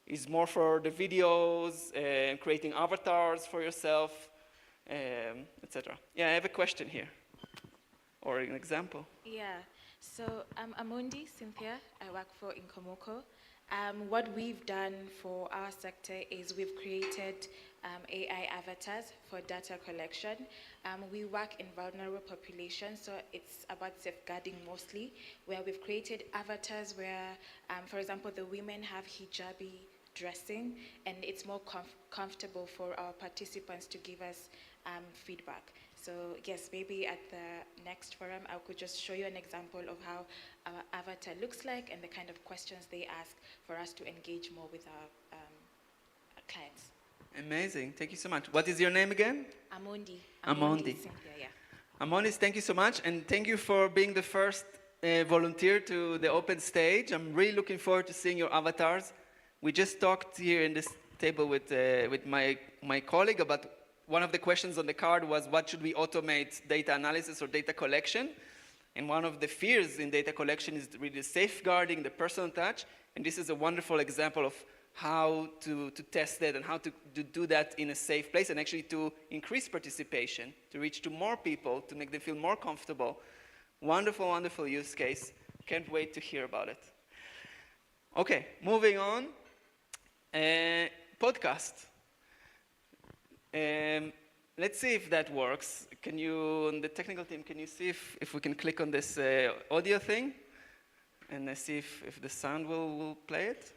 is more for the videos, creating avatars for yourself, etc. Yeah, I have a question here, or an example. Yeah, so I'm Amundi Cynthia. I work for Inkomoko. What we've done for our sector is we've created AI avatars for data collection. We work in vulnerable populations, so it's about safeguarding mostly, where we've created avatars where, for example, the women have hijabi dressing, and it's more comfortable for our participants to give us feedback. So yes, maybe at the next forum, I could just show you an example of how our avatar looks like and the kind of questions they ask for us to engage more with our clients. Amazing, thank you so much. What is your name again? Amundi. Amundi. Cynthia, yeah. Amonis, thank you so much, and thank you for being the first volunteer to the open stage. I'm really looking forward to seeing your avatars. We just talked here in this table with my colleague about one of the questions on the card was, what should we automate, data analysis or data collection? And one of the fears in data collection is really safeguarding the personal touch, and this is a wonderful example of how to test that and how to do that in a safe place and actually to increase participation, to reach to more people, to make them feel more comfortable. Wonderful, wonderful use case. Can't wait to hear about it. Okay, moving on. Podcast. Let's see if that works. Can you, on the technical team, can you see if we can click on this audio thing? And see if the sound will play it?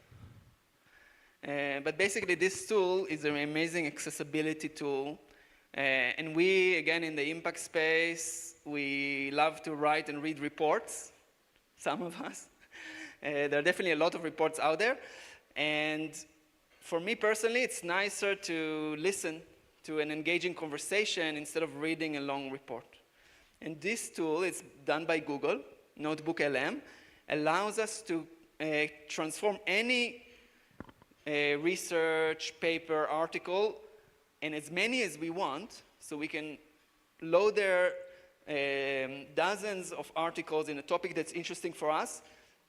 But basically, this tool is an amazing accessibility tool. And we, again, in the impact space, we love to write and read reports, some of us. There are definitely a lot of reports out there. And for me personally, it's nicer to listen to an engaging conversation instead of reading a long report. And this tool is done by Google, Notebook LM, allows us to transform any research, paper, article, and as many as we want, so we can load there dozens of articles in a topic that's interesting for us.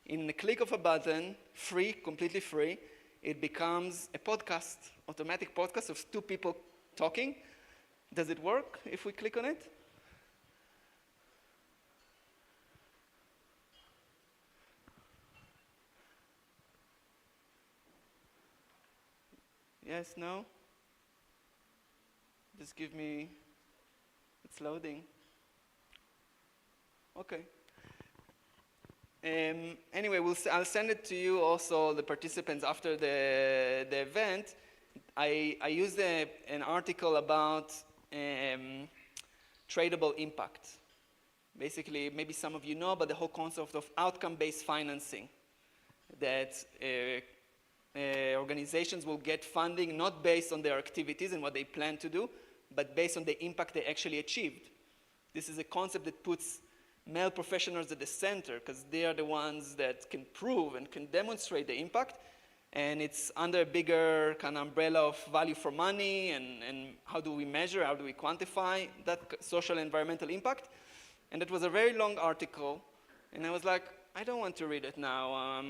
In the click of a button, free, completely free, it becomes a podcast, automatic podcast of 2 people talking. Does it work if we click on it? Yes, no? Just give me, it's loading. Okay. Anyway, I'll send it to you also, the participants, after the event. I used an article about tradable impact. Basically, maybe some of you know about the whole concept of outcome-based financing, that organizations will get funding not based on their activities and what they plan to do, but based on the impact they actually achieved. This is a concept that puts male professionals at the center, because they are the ones that can prove and can demonstrate the impact. And it's under a bigger kind of umbrella of value for money, and how do we measure, how do we quantify that social and environmental impact. And it was a very long article, and I was like, I don't want to read it now.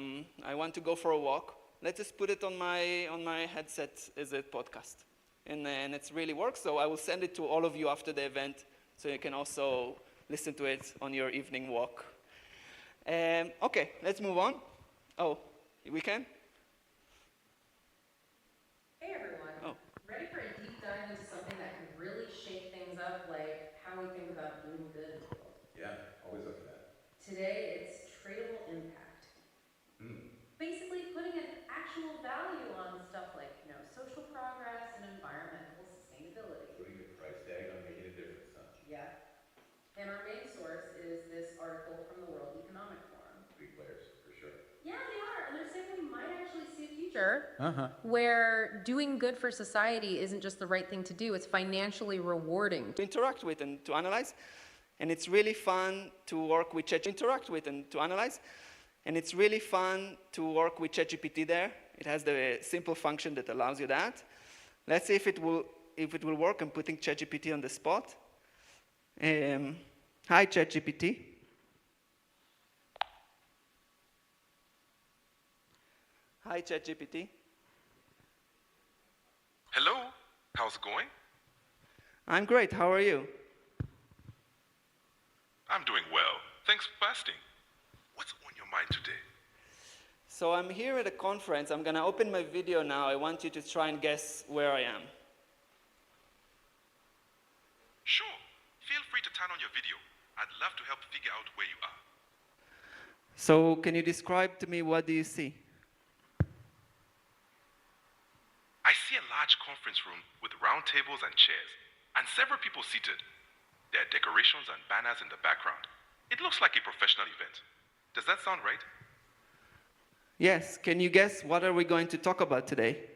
I want to go for a walk. Let's just put it on my headset as a podcast. And it's really works, so I will send it to all of you after the event, so you can also listen to it on your evening walk. Okay, let's move on. Oh, we can? Hey everyone. Oh. Ready for a deep dive into something that can really shake things up, like how we think about doing good in the world? Yeah, always up for that. Today it's tradable impact. Basically putting an actual value on stuff like, social progress and environmental sustainability. Putting a price tag on making a difference, huh? Yeah. And our main source is this article from the World Economic Forum. Big players, for sure. Yeah, they are. And they're saying we might actually see a future where doing good for society isn't just the right thing to do, it's financially rewarding. To interact with and to analyze. And it's really fun to work with ChatGPT there. It has the simple function that allows you that. Let's see if it will work. I'm putting ChatGPT on the spot. Hi, ChatGPT. Hi, ChatGPT. Hello, how's it going? I'm great. How are you? I'm doing well. Thanks for asking. What's on your mind today? So I'm here at a conference. I'm going to open my video now. I want you to try and guess where I am. Sure, feel free to turn on your video. I'd love to help figure out where you are. So can you describe to me, what do you see? I see a large conference room with round tables and chairs, and several people seated. There are decorations and banners in the background. It looks like a professional event. Does that sound right? Yes. Can you guess what are we going to talk about today?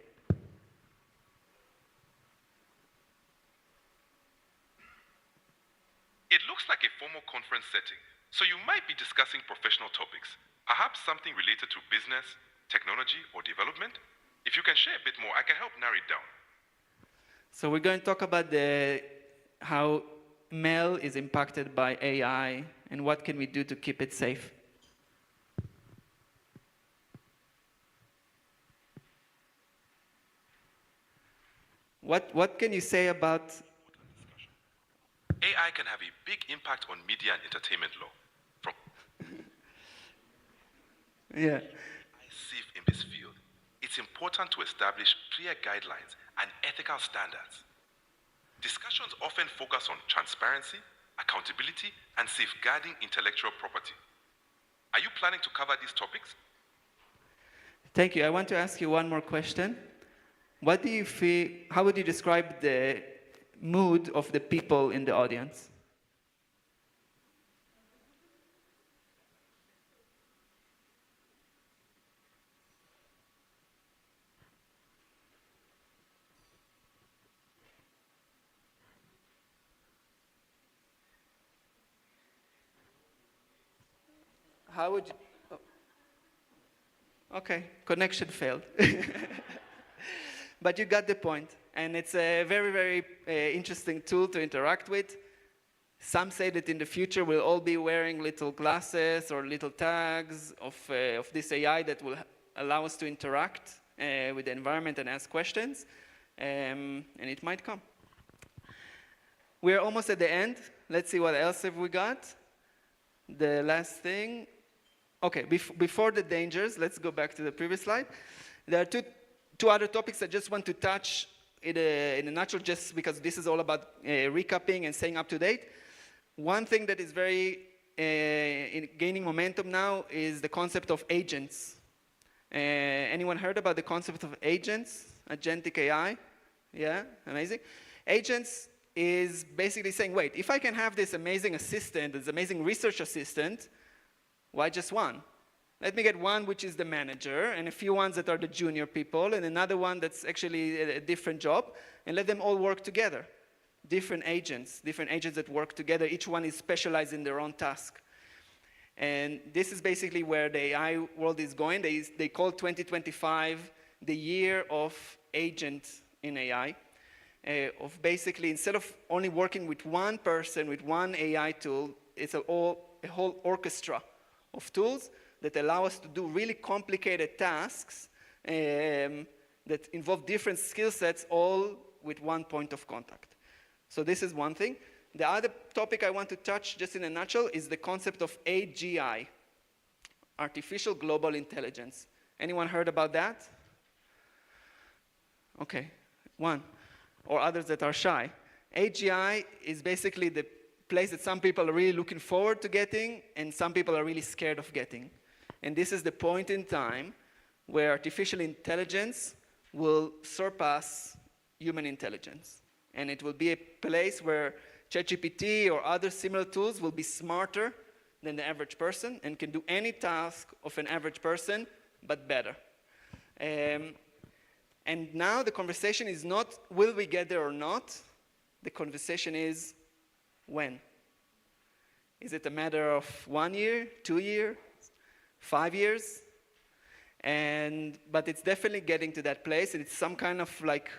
It looks like a formal conference setting, so you might be discussing professional topics, perhaps something related to business, technology, or development. If you can share a bit more, I can help narrow it down. So we're going to talk about how Mel is impacted by AI and what can we do to keep it safe. What can you say about... AI can have a big impact on media and entertainment law. From Yeah. safe in this field, it's important to establish clear guidelines and ethical standards. Discussions often focus on transparency, accountability, and safeguarding intellectual property. Are you planning to cover these topics? Thank you. I want to ask you one more question. What do you feel, how would you describe the mood of the people in the audience? How would you... oh. Okay, connection failed. But you got the point. And it's a very, very interesting tool to interact with. Some say that in the future we'll all be wearing little glasses or little tags of this AI that will allow us to interact with the environment and ask questions. And it might come. We're almost at the end. Let's see what else have we got. The last thing. Okay, before the dangers, let's go back to the previous slide. There are two other topics I just want to touch in a nutshell, just because this is all about recapping and staying up to date. One thing that is very gaining momentum now is the concept of agents. Anyone heard about the concept of agents? Agentic AI? Yeah, amazing. Agents is basically saying, wait, if I can have this amazing assistant, this amazing research assistant, why just one? Let me get one which is the manager, and a few ones that are the junior people, and another one that's actually a different job, and let them all work together. Different agents that work together. Each one is specialized in their own task. And this is basically where the AI world is going. They call 2025 the year of agent in AI. Of basically, instead of only working with one person, with one AI tool, it's a whole orchestra of tools that allow us to do really complicated tasks that involve different skill sets, all with one point of contact. So this is one thing. The other topic I want to touch, just in a nutshell, is the concept of AGI, Artificial Global Intelligence. Anyone heard about that? Okay, one. Or others that are shy. AGI is basically the place that some people are really looking forward to getting and some people are really scared of getting. And this is the point in time where artificial intelligence will surpass human intelligence. And it will be a place where ChatGPT or other similar tools will be smarter than the average person and can do any task of an average person, but better. And now the conversation is not, will we get there or not? The conversation is, when? Is it a matter of 1 year, 2 years, 5 years? But it's definitely getting to that place, and it's some kind of like,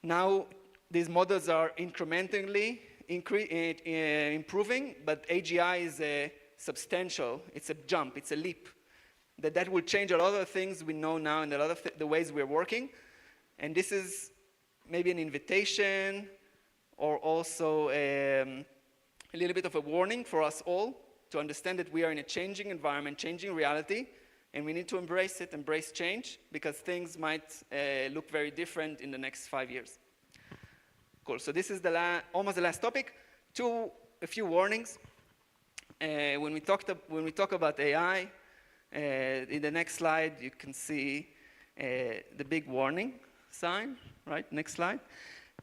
now these models are incrementally improving, but AGI is substantial. It's a jump, it's a leap. That will change a lot of things we know now and a lot of the ways we're working. And this is maybe an invitation or also a little bit of a warning for us all to understand that we are in a changing environment, changing reality, and we need to embrace it, embrace change, because things might look very different in the next 5 years. Cool, so this is almost the last topic. A few warnings. When we talk about AI, in the next slide, you can see the big warning sign, right? Next slide.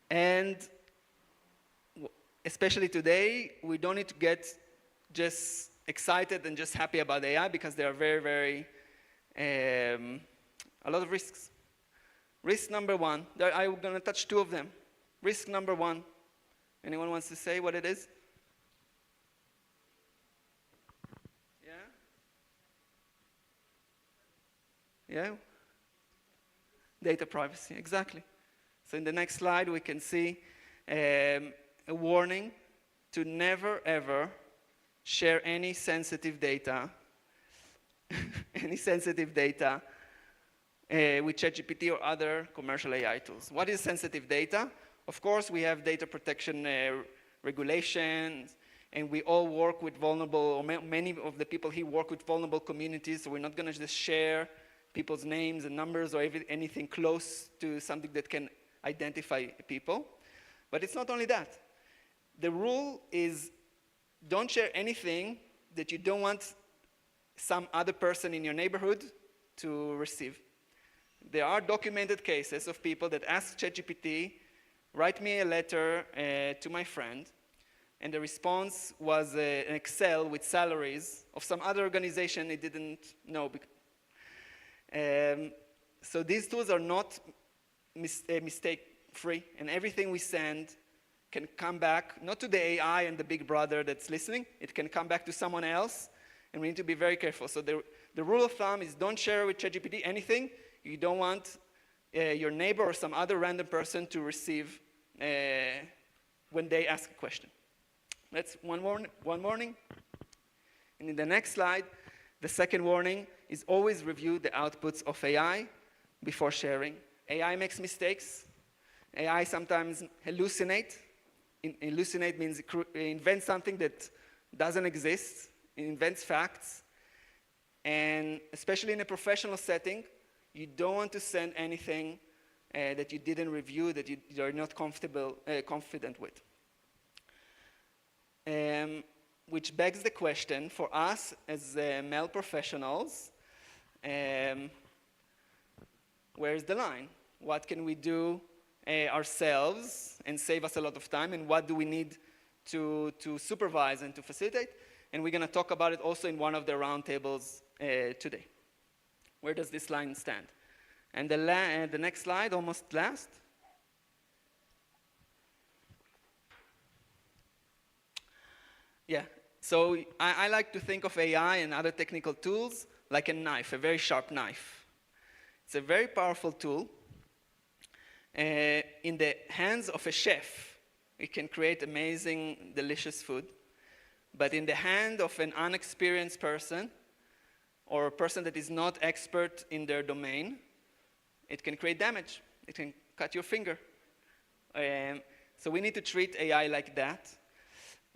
And especially today, we don't need to get just excited and just happy about AI because there are very, very, a lot of risks. Risk number one, I'm going to touch 2 of them. Risk number 1, anyone wants to say what it is? Yeah? Data privacy, exactly. So in the next slide, we can see a warning to never, ever share any sensitive data, with ChatGPT or other commercial AI tools. What is sensitive data? Of course, we have data protection regulations, and we all work with vulnerable, or many of the people here work with vulnerable communities, so we're not going to just share people's names and numbers or anything close to something that can identify people. But it's not only that. The rule is don't share anything that you don't want some other person in your neighborhood to receive. There are documented cases of people that ask ChatGPT, write me a letter to my friend, and the response was an Excel with salaries of some other organization it didn't know. So these tools are not mistake-free, and everything we send can come back, not to the AI and the big brother that's listening, it can come back to someone else, and we need to be very careful. So the rule of thumb is don't share with ChatGPT anything you don't want your neighbor or some other random person to receive when they ask a question. That's one warning. And in the next slide, the second warning is always review the outputs of AI before sharing. AI makes mistakes. AI sometimes hallucinate. Hallucinate means it invents something that doesn't exist. It invents facts. And especially in a professional setting, you don't want to send anything that you didn't review, that you're not confident with. Which begs the question for us as male professionals, where's the line? What can we do ourselves and save us a lot of time, and what do we need to supervise and to facilitate? And we're going to talk about it also in one of the roundtables today. Where does this line stand? And the next slide, almost last. Yeah, So I like to think of AI and other technical tools like a knife, a very sharp knife. It's a very powerful tool. In the hands of a chef, it can create amazing, delicious food. But in the hand of an unexperienced person, or a person that is not expert in their domain, it can create damage. It can cut your finger. So we need to treat AI like that.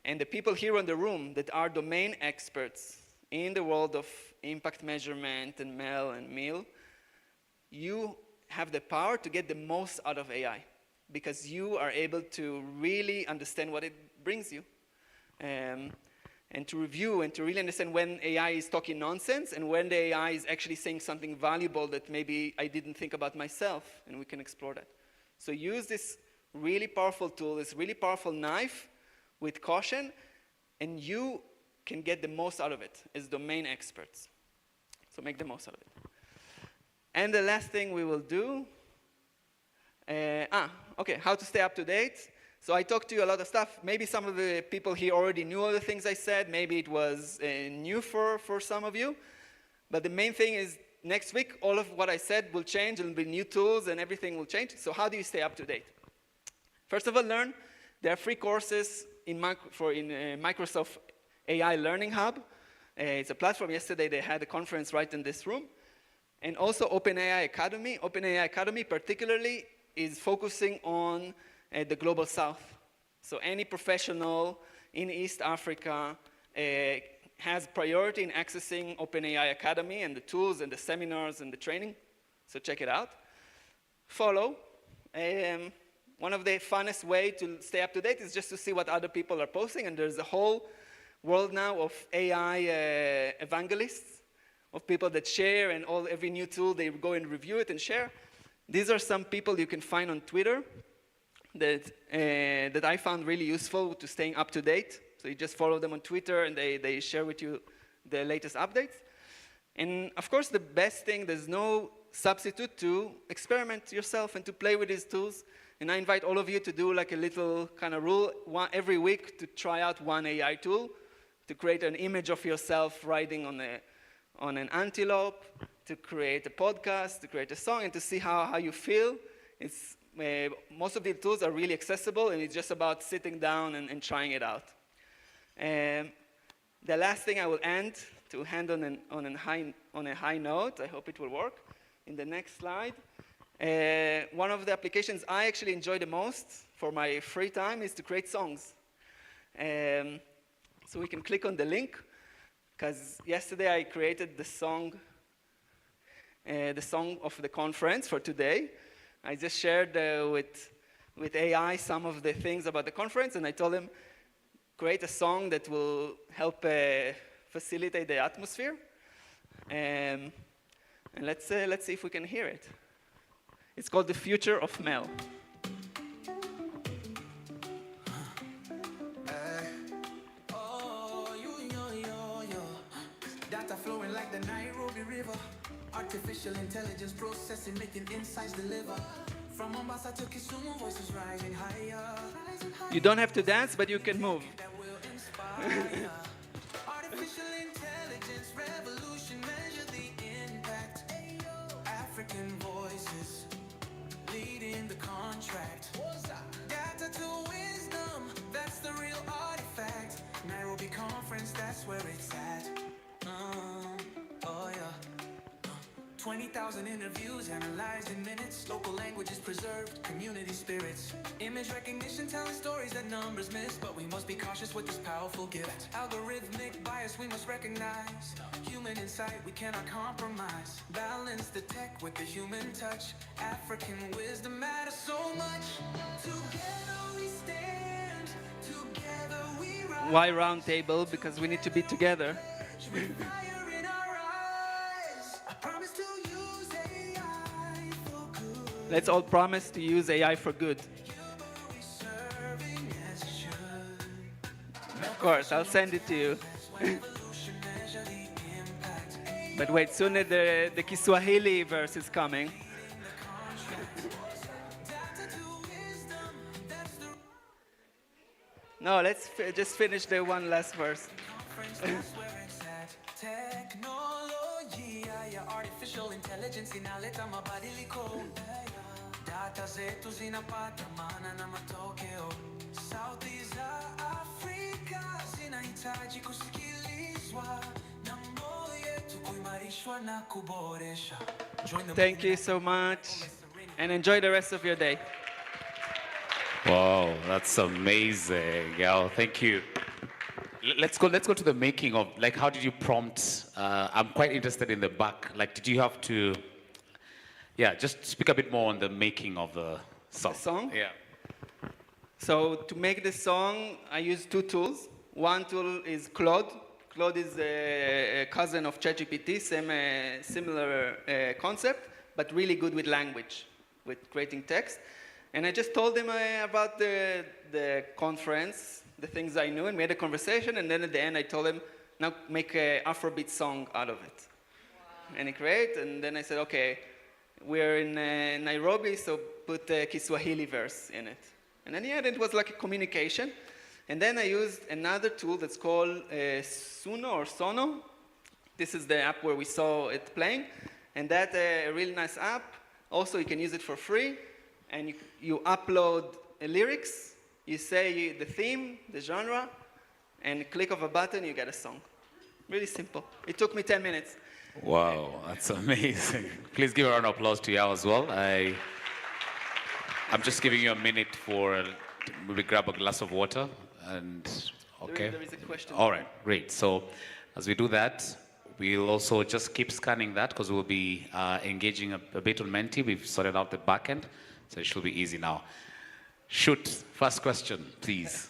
And the people here in the room that are domain experts in the world of impact measurement and MEL and meal, you have the power to get the most out of AI because you are able to really understand what it brings you. And to review and to really understand when AI is talking nonsense and when the AI is actually saying something valuable that maybe I didn't think about myself, and we can explore that. So use this really powerful tool, this really powerful knife with caution, and you can get the most out of it as domain experts. So make the most out of it. And the last thing we will do, okay, how to stay up to date. So I talked to you a lot of stuff. Maybe some of the people here already knew all the things I said. Maybe it was new for some of you. But the main thing is next week, all of what I said will change. There will be new tools and everything will change. So how do you stay up to date? First of all, learn. There are free courses in Microsoft AI Learning Hub. It's a platform. Yesterday they had a conference right in this room. And also OpenAI Academy. OpenAI Academy particularly is focusing on the Global South. So any professional in East Africa has priority in accessing OpenAI Academy and the tools and the seminars and the training. So check it out. Follow. One of the funnest way to stay up to date is just to see what other people are posting. And there's a whole world now of AI evangelists, of people that share and every new tool, they go and review it and share. These are some people you can find on Twitter that I found really useful to staying up to date. So you just follow them on Twitter and they share with you the latest updates. And of course, the best thing, there's no substitute to experiment yourself and to play with these tools. And I invite all of you to do like a little kind of rule every week to try out one AI tool, to create an image of yourself riding on an antelope, to create a podcast, to create a song, and to see how you feel. It's most of the tools are really accessible, and it's just about sitting down and trying it out. The last thing I will end on a high note. I hope it will work. In the next slide, one of the applications I actually enjoy the most for my free time is to create songs. So we can click on the link, because yesterday I created the song of the conference for today. I just shared with AI some of the things about the conference, and I told him, create a song that will help facilitate the atmosphere. And let's see if we can hear it. It's called The Future of Mel. Data flowing like the Nairobi River. Artificial intelligence processing, making insights deliver. From Mombasa to Kisumu, voices rising higher. You don't have to dance, but you can move. Artificial intelligence revolution, measure the impact. African voices leading the contract. Data to wisdom, that's the real artifact. Nairobi conference, that's where it's at. Oh yeah. 20,000 interviews analyzed in minutes. Local languages preserved, community spirits. Image recognition telling stories that numbers miss. But we must be cautious with this powerful gift. Algorithmic bias we must recognize. Human insight we cannot compromise. Balance the tech with the human touch. African wisdom matters so much. Together we stand. Together we rise. Why round table? Because we need to be together. Let's all promise to use AI for good. Of course, I'll send it to you. But wait, soon the Kiswahili verse is coming. No, let's just finish the one last verse. difference, that's where it's at. Technology, ya artificial intelligence inaleta mabadiliko. Data zetu zinapata maana na matokeo. Sauti za Afrika zinahitaji kusikilizwa na moyo yetu kuimarishwa na kuboresha. Thank you so much, and enjoy the rest of your day. Wow, that's amazing. Yeah, thank you. Let's go to the making of, like, how did you prompt? I'm quite interested in the back. Like, did you have to, yeah, just speak a bit more on the making of the song. The song? Yeah. So to make the song, I use two tools. One tool is Claude. Claude is a cousin of ChatGPT, similar concept, but really good with language, with creating text. And I just told him about the conference, the things I knew, and we had a conversation. And then at the end, I told him, now make an Afrobeat song out of it. Wow. And he created, and then I said, okay, we're in Nairobi, so put a Kiswahili verse in it. And then, yeah, it was like a communication. And then I used another tool that's called Suno or Sono. This is the app where we saw it playing. And that's a really nice app. Also, you can use it for free. And you upload lyrics, you say the theme, the genre, and click of a button, you get a song. Really simple. It took me 10 minutes. Wow, that's amazing. Please give a round of applause to Yao as well. I'm just giving you a minute for maybe grab a glass of water and okay. There is a question. All right, great. So as we do that, we'll also just keep scanning that because we'll be engaging a bit on Menti. We've sorted out the back end, so it should be easy now. Shoot, first question, please.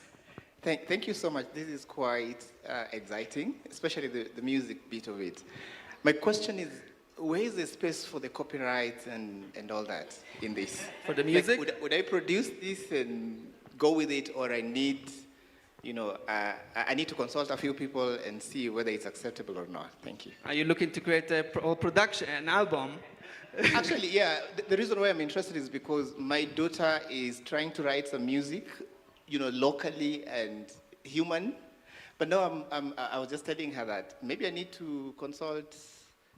Thank you so much. This is quite exciting, especially the music bit of it. My question is, where is the space for the copyright and all that in this? For the music? Like, would I produce this and go with it, or I need, I need to consult a few people and see whether it's acceptable or not? Thank you. Are you looking to create a production, an album? Actually, yeah. The reason why I'm interested is because my daughter is trying to write some music, locally and human. But now I was just telling her that maybe I need to consult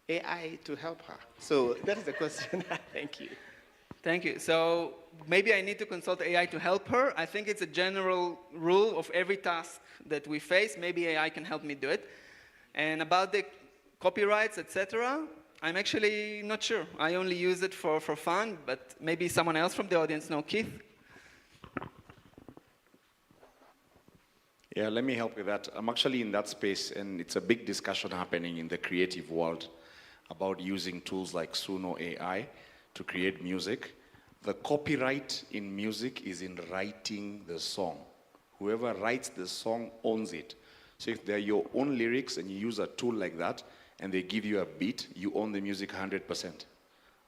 AI to help her. So that is the question. Thank you. Thank you. So maybe I need to consult AI to help her. I think it's a general rule of every task that we face. Maybe AI can help me do it. And about the copyrights, etc., I'm actually not sure. I only use it for fun, but maybe someone else from the audience knows. Keith? Yeah, let me help with that. I'm actually in that space, and it's a big discussion happening in the creative world about using tools like Suno AI to create music. The copyright in music is in writing the song. Whoever writes the song owns it. So if they're your own lyrics and you use a tool like that, and they give you a beat, you own the music 100%.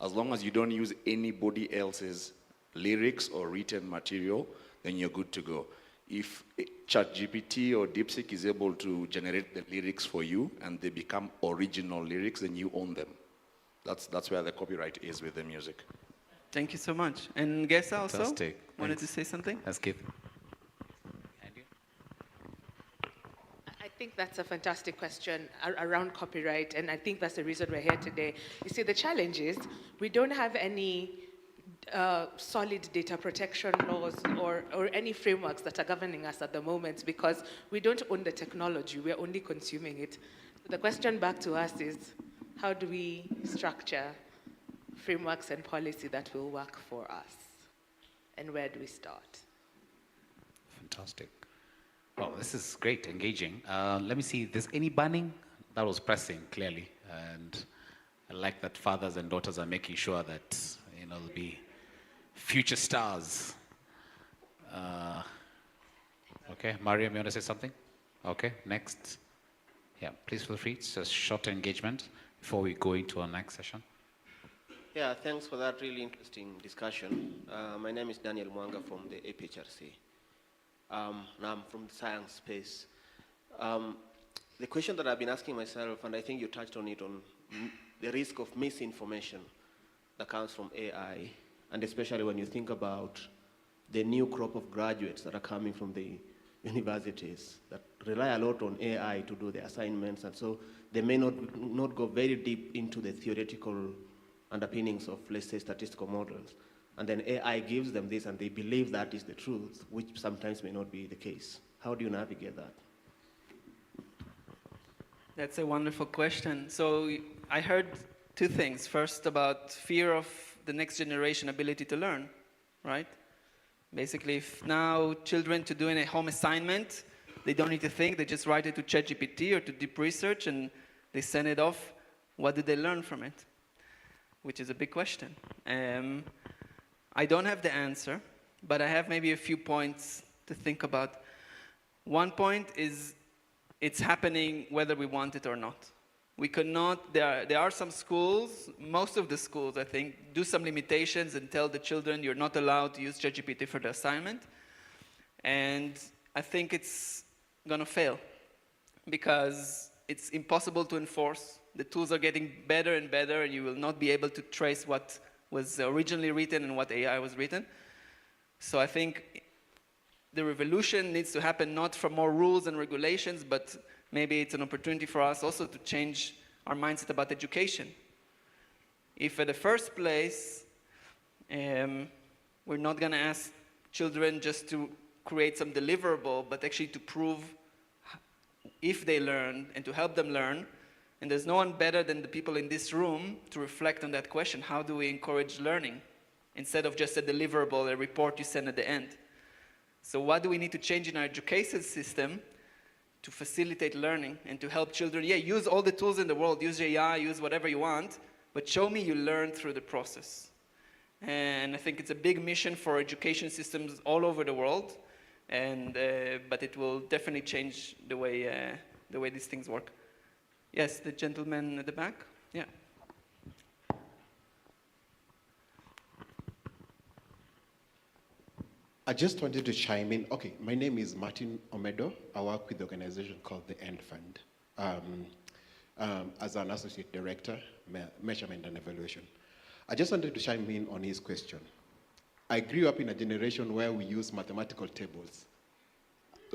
As long as you don't use anybody else's lyrics or written material, then you're good to go. If ChatGPT or DeepSeek is able to generate the lyrics for you and they become original lyrics, then you own them. That's where the copyright is with the music. Thank you so much. And Gesa also Fantastic. wanted to say something? That's Keith. I think that's a fantastic question around copyright, and I think that's the reason we're here today. You see, the challenge is we don't have any solid data protection laws or any frameworks that are governing us at the moment because we don't own the technology, we're only consuming it. So the question back to us is, how do we structure frameworks and policy that will work for us? And where do we start? Fantastic. Well, this is great, engaging. Let me see if there's any burning. That was pressing, clearly. And I like that fathers and daughters are making sure that, there'll be future stars. Okay, Mariam, you want to say something? Okay, next. Yeah, please feel free. It's a short engagement before we go into our next session. Yeah, thanks for that really interesting discussion. My name is Daniel Mwanga from the APHRC. And I'm from the science space. The question that I've been asking myself, and I think you touched on it, on the risk of misinformation that comes from AI, and especially when you think about the new crop of graduates that are coming from the universities that rely a lot on AI to do the assignments, and so they may not go very deep into the theoretical underpinnings of, let's say, statistical models. And then AI gives them this, and they believe that is the truth, which sometimes may not be the case. How do you navigate that? That's a wonderful question. So I heard two things. First, about fear of the next generation ability to learn, right? Basically, if now children to doing a home assignment, they don't need to think, they just write it to ChatGPT or to deep research and they send it off. What did they learn from it? Which is a big question. I don't have the answer, but I have maybe a few points to think about. One point is it's happening whether we want it or not. We cannot, there are some schools, most of the schools, I think, do some limitations and tell the children you're not allowed to use ChatGPT for the assignment. And I think it's gonna fail because it's impossible to enforce. The tools are getting better and better, and you will not be able to trace what was originally written and what AI was written. So I think the revolution needs to happen not from more rules and regulations, but maybe it's an opportunity for us also to change our mindset about education. If at the first place, we're not gonna ask children just to create some deliverable, but actually to prove if they learn and to help them learn, and there's no one better than the people in this room to reflect on that question. How do we encourage learning instead of just a deliverable, a report you send at the end? So what do we need to change in our education system to facilitate learning and to help children? Yeah, use all the tools in the world, use AI, use whatever you want, but show me you learn through the process. And I think it's a big mission for education systems all over the world, and, but it will definitely change the way these things work. Yes, the gentleman at the back, yeah. I just wanted to chime in. Okay, my name is Martin Omedo. I work with the organization called the End Fund as an associate director, measurement and evaluation. I just wanted to chime in on his question. I grew up in a generation where we use mathematical tables.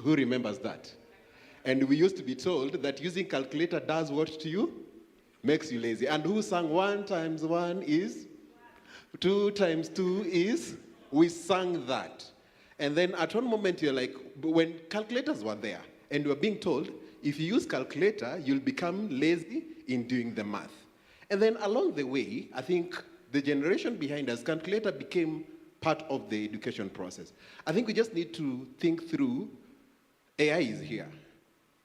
Who remembers that? And we used to be told that using calculator does what to you? Makes you lazy. And who sang 1 times 1 is? 2 times 2 is? We sang that. And then at one moment you're like, when calculators were there, and you were being told, if you use calculator, you'll become lazy in doing the math. And then along the way, I think the generation behind us, calculator became part of the education process. I think we just need to think through, AI is here.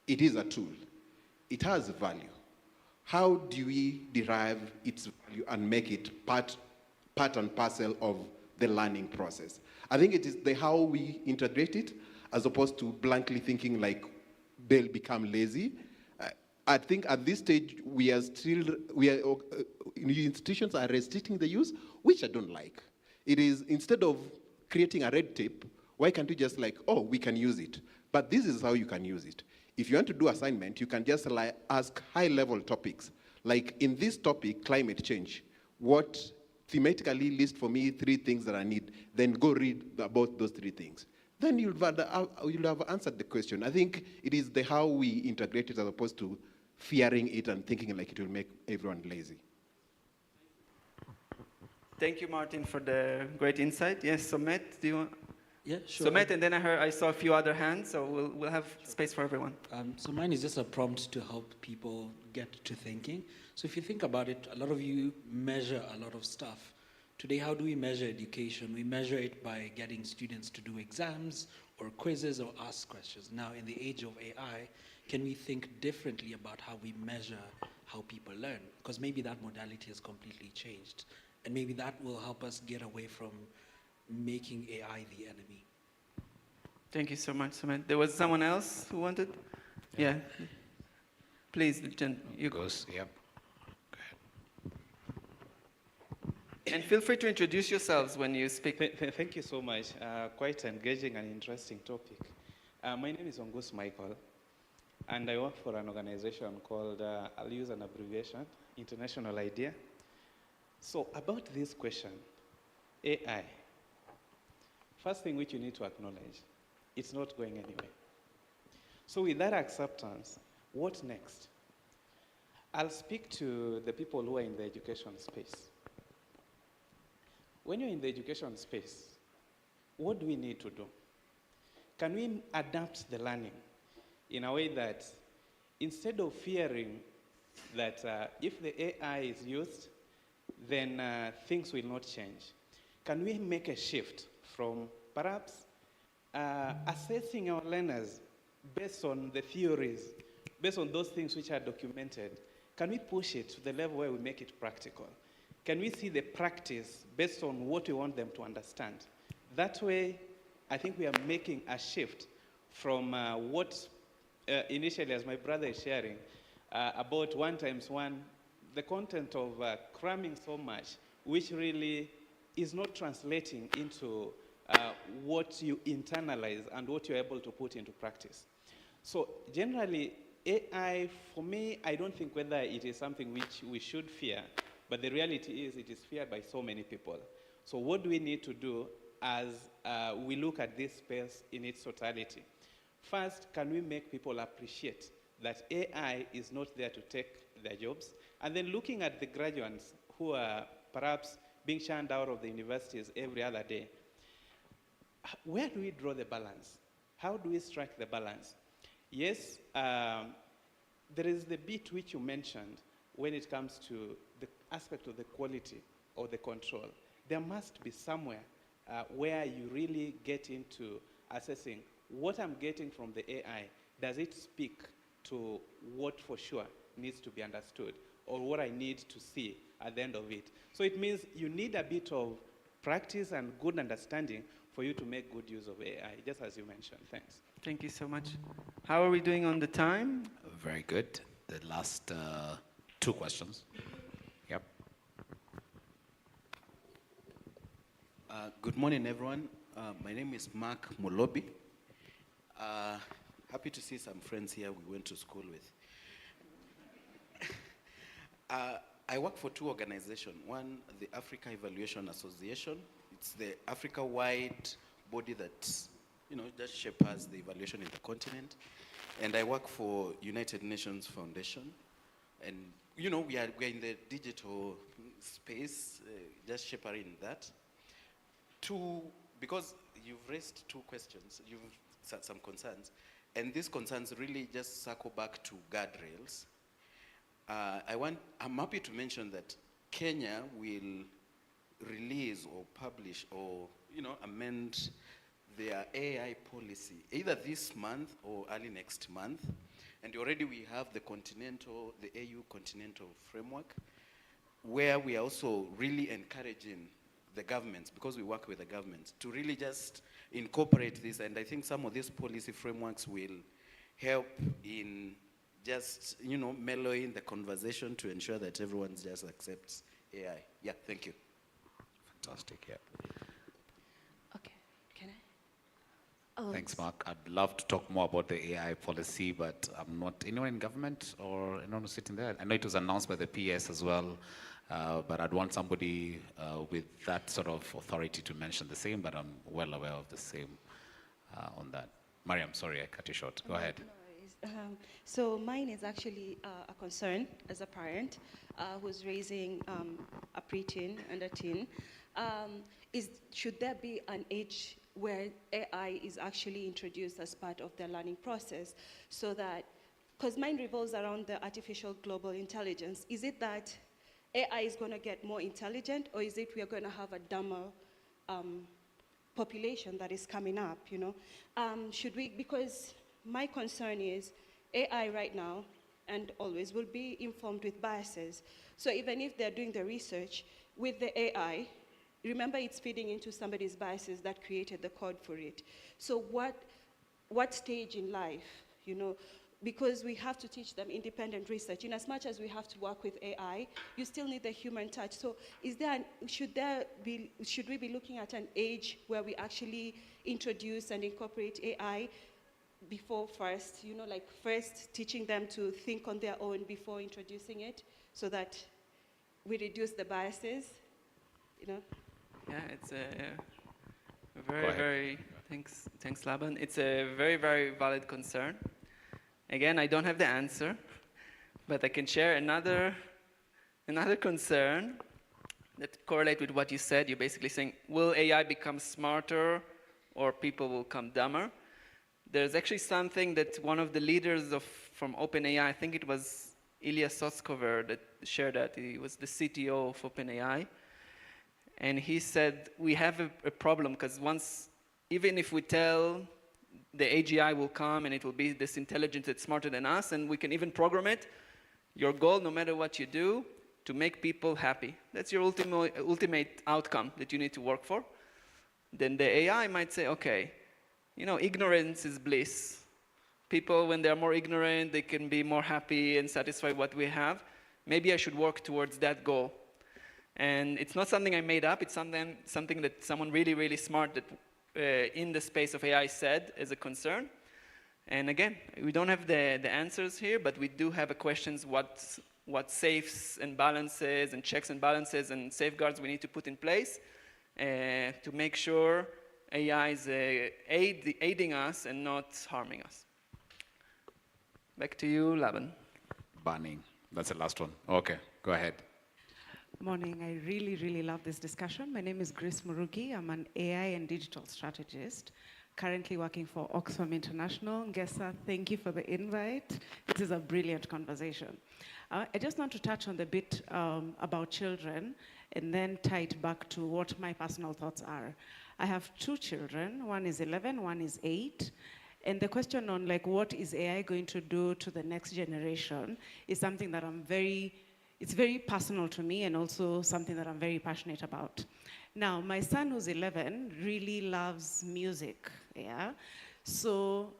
It is a tool. It has value. How do we derive its value and make it part and parcel of the learning process? I think it is the how we integrate it as opposed to blankly thinking like they'll become lazy. I think at this stage, institutions are restricting the use, which I don't like. It is, instead of creating a red tape, why can't you just like, oh, we can use it. But this is how you can use it. If you want to do assignment, you can just ask high-level topics. Like in this topic, climate change, what thematically list for me 3 things that I need, then go read about those 3 things. Then you'll have answered the question. I think it is the how we integrate it as opposed to fearing it and thinking like it will make everyone lazy. Thank you, Martin, for the great insight. Yes, Somet, do you want? Yeah, sure. Somet, and then I saw a few other hands, so we'll have space for everyone. So mine is just a prompt to help people get to thinking. So if you think about it, a lot of you measure a lot of stuff. Today, how do we measure education? We measure it by getting students to do exams or quizzes or ask questions. Now, in the age of AI, can we think differently about how we measure how people learn? Because maybe that modality has completely changed. And maybe that will help us get away from making AI the enemy. Thank you so much, Somet. There was someone else who wanted? Yeah. Please, you go. Yep. And feel free to introduce yourselves when you speak. Thank you so much. Quite engaging and interesting topic. My name is Ongus Michael, and I work for an organization called, I'll use an abbreviation, International IDEA. So about this question, AI, first thing which you need to acknowledge, it's not going anywhere. So with that acceptance, what next? I'll speak to the people who are in the education space. When you're in the education space, what do we need to do? Can we adapt the learning in a way that instead of fearing that if the AI is used, then things will not change? Can we make a shift from perhaps assessing our learners based on the theories, based on those things which are documented? Can we push it to the level where we make it practical? Can we see the practice based on what we want them to understand? That way, I think we are making a shift from what initially, as my brother is sharing, about 1 times 1, the content of cramming so much, which really is not translating into what you internalize and what you're able to put into practice. So generally, AI, for me, I don't think whether it is something which we should fear, but the reality is it is feared by so many people. So what do we need to do as we look at this space in its totality? First, can we make people appreciate that AI is not there to take their jobs? And then looking at the graduates who are perhaps being shunned out of the universities every other day, where do we draw the balance? How do we strike the balance? Yes, there is the bit which you mentioned when it comes to the aspect of the quality or the control. There must be somewhere where you really get into assessing what I'm getting from the AI. Does it speak to what for sure needs to be understood or what I need to see at the end of it? So it means you need a bit of practice and good understanding for you to make good use of AI, just as you mentioned. Thanks. Thank you so much. How are we doing on the time? Very good. The last 2 questions. Yep. Good morning, everyone. My name is Mark Molobi. Happy to see some friends here we went to school with. I work for 2 organizations. One, the Africa Evaluation Association. It's the Africa-wide body that, just shapes the evaluation in the continent. And I work for United Nations Foundation. And, we are in the digital space, just shepherding that. 2, because you've raised 2 questions, you've said some concerns, and these concerns really just circle back to guardrails. I'm happy to mention that Kenya will release or publish or amend their AI policy either this month or early next month, and already we have the AU Continental Framework, where we are also really encouraging the governments, because we work with the governments, to really just incorporate this. And I think some of these policy frameworks will help in just, mellowing the conversation to ensure that everyone just accepts AI. Yeah, thank you. Fantastic, yeah. Okay, can I? Oh, Thanks, Mark. I'd love to talk more about the AI policy, but I'm not anyone in government or anyone who's sitting there. I know it was announced by the PS as well, but I'd want somebody with that sort of authority to mention the same, but I'm well aware of the same on that. Mariam, sorry, I cut you short. Go ahead. No worries. So mine is actually a concern as a parent who's raising a preteen and a teen. Should there be an age where AI is actually introduced as part of their learning process, so that, because mine revolves around the artificial global intelligence, is it that AI is going to get more intelligent, or is it we are going to have a dumber population that is coming up, Should we, because my concern is AI right now and always will be informed with biases. So even if they're doing the research with the AI, remember it's feeding into somebody's biases that created the code for it. So what stage in life, because we have to teach them independent research. In as much as we have to work with AI, you still need the human touch. So should we be looking at an age where we actually introduce and incorporate AI before first, first teaching them to think on their own before introducing it, so that we reduce the biases, Yeah, it's a very, thanks, Laban. It's a very, very valid concern. Again, I don't have the answer, but I can share another concern that correlate with what you said. You're basically saying, will AI become smarter or people will become dumber? There's actually something that one of the leaders from OpenAI, I think it was Ilya Sutskever that shared that. He was the CTO of OpenAI. And he said, we have a problem because even if we tell the AGI will come and it will be this intelligence that's smarter than us, and we can even program it, your goal, no matter what you do, to make people happy. That's your ultimate outcome that you need to work for. Then the AI might say, okay, ignorance is bliss. People, when they're more ignorant, they can be more happy and satisfied with what we have. Maybe I should work towards that goal. And it's not something I made up. It's something that someone really, really smart that in the space of AI said as a concern. And again, we don't have the answers here, but we do have questions what safes and balances and checks and balances and safeguards we need to put in place to make sure AI is aiding us and not harming us. Back to you, Laban. Banning. That's the last one. Okay, go ahead. Morning. I really, really love this discussion. My name is Grace Murugi. I'm an AI and digital strategist, currently working for Oxfam International. Ngesa, thank you for the invite. This is a brilliant conversation. I just want to touch on the bit about children and then tie it back to what my personal thoughts are. I have 2 children. One is 11, one is 8. And the question on what is AI going to do to the next generation is something that it's very personal to me and also something that I'm very passionate about. Now, my son who's 11 really loves music, yeah? So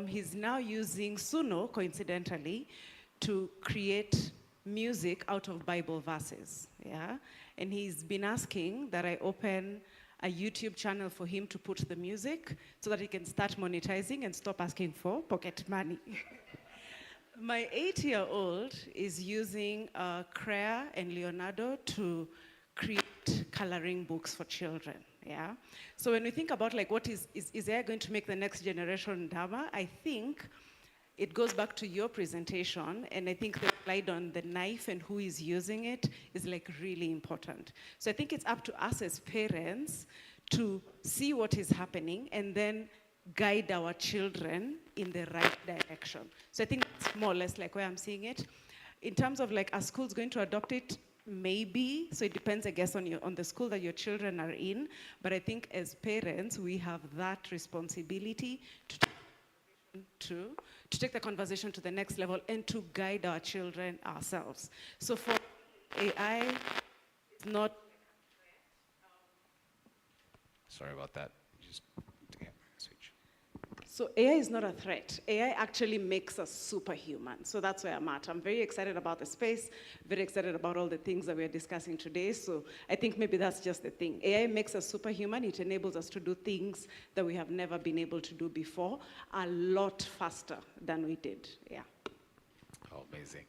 he's now using Suno, coincidentally, to create music out of Bible verses, yeah? And he's been asking that I open a YouTube channel for him to put the music so that he can start monetizing and stop asking for pocket money. My 8-year-old is using Crea and Leonardo to create coloring books for children, yeah? So when we think about what is AI going to make the next generation dumber, I think it goes back to your presentation, and I think the slide on the knife and who is using it is really important. So I think it's up to us as parents to see what is happening and then guide our children in the right direction. So I think that's more or less where I'm seeing it. In terms of are schools going to adopt it? Maybe. So it depends, I guess, on the school that your children are in. But I think as parents, we have that responsibility to take the conversation to the next level and to guide our children ourselves. So for AI, it's not... Sorry about that. Just switch. So AI is not a threat. AI actually makes us superhuman. So that's where I'm at. I'm very excited about the space, very excited about all the things that we're discussing today. So I think maybe that's just the thing. AI makes us superhuman. It enables us to do things that we have never been able to do before a lot faster than we did, yeah. Oh, amazing.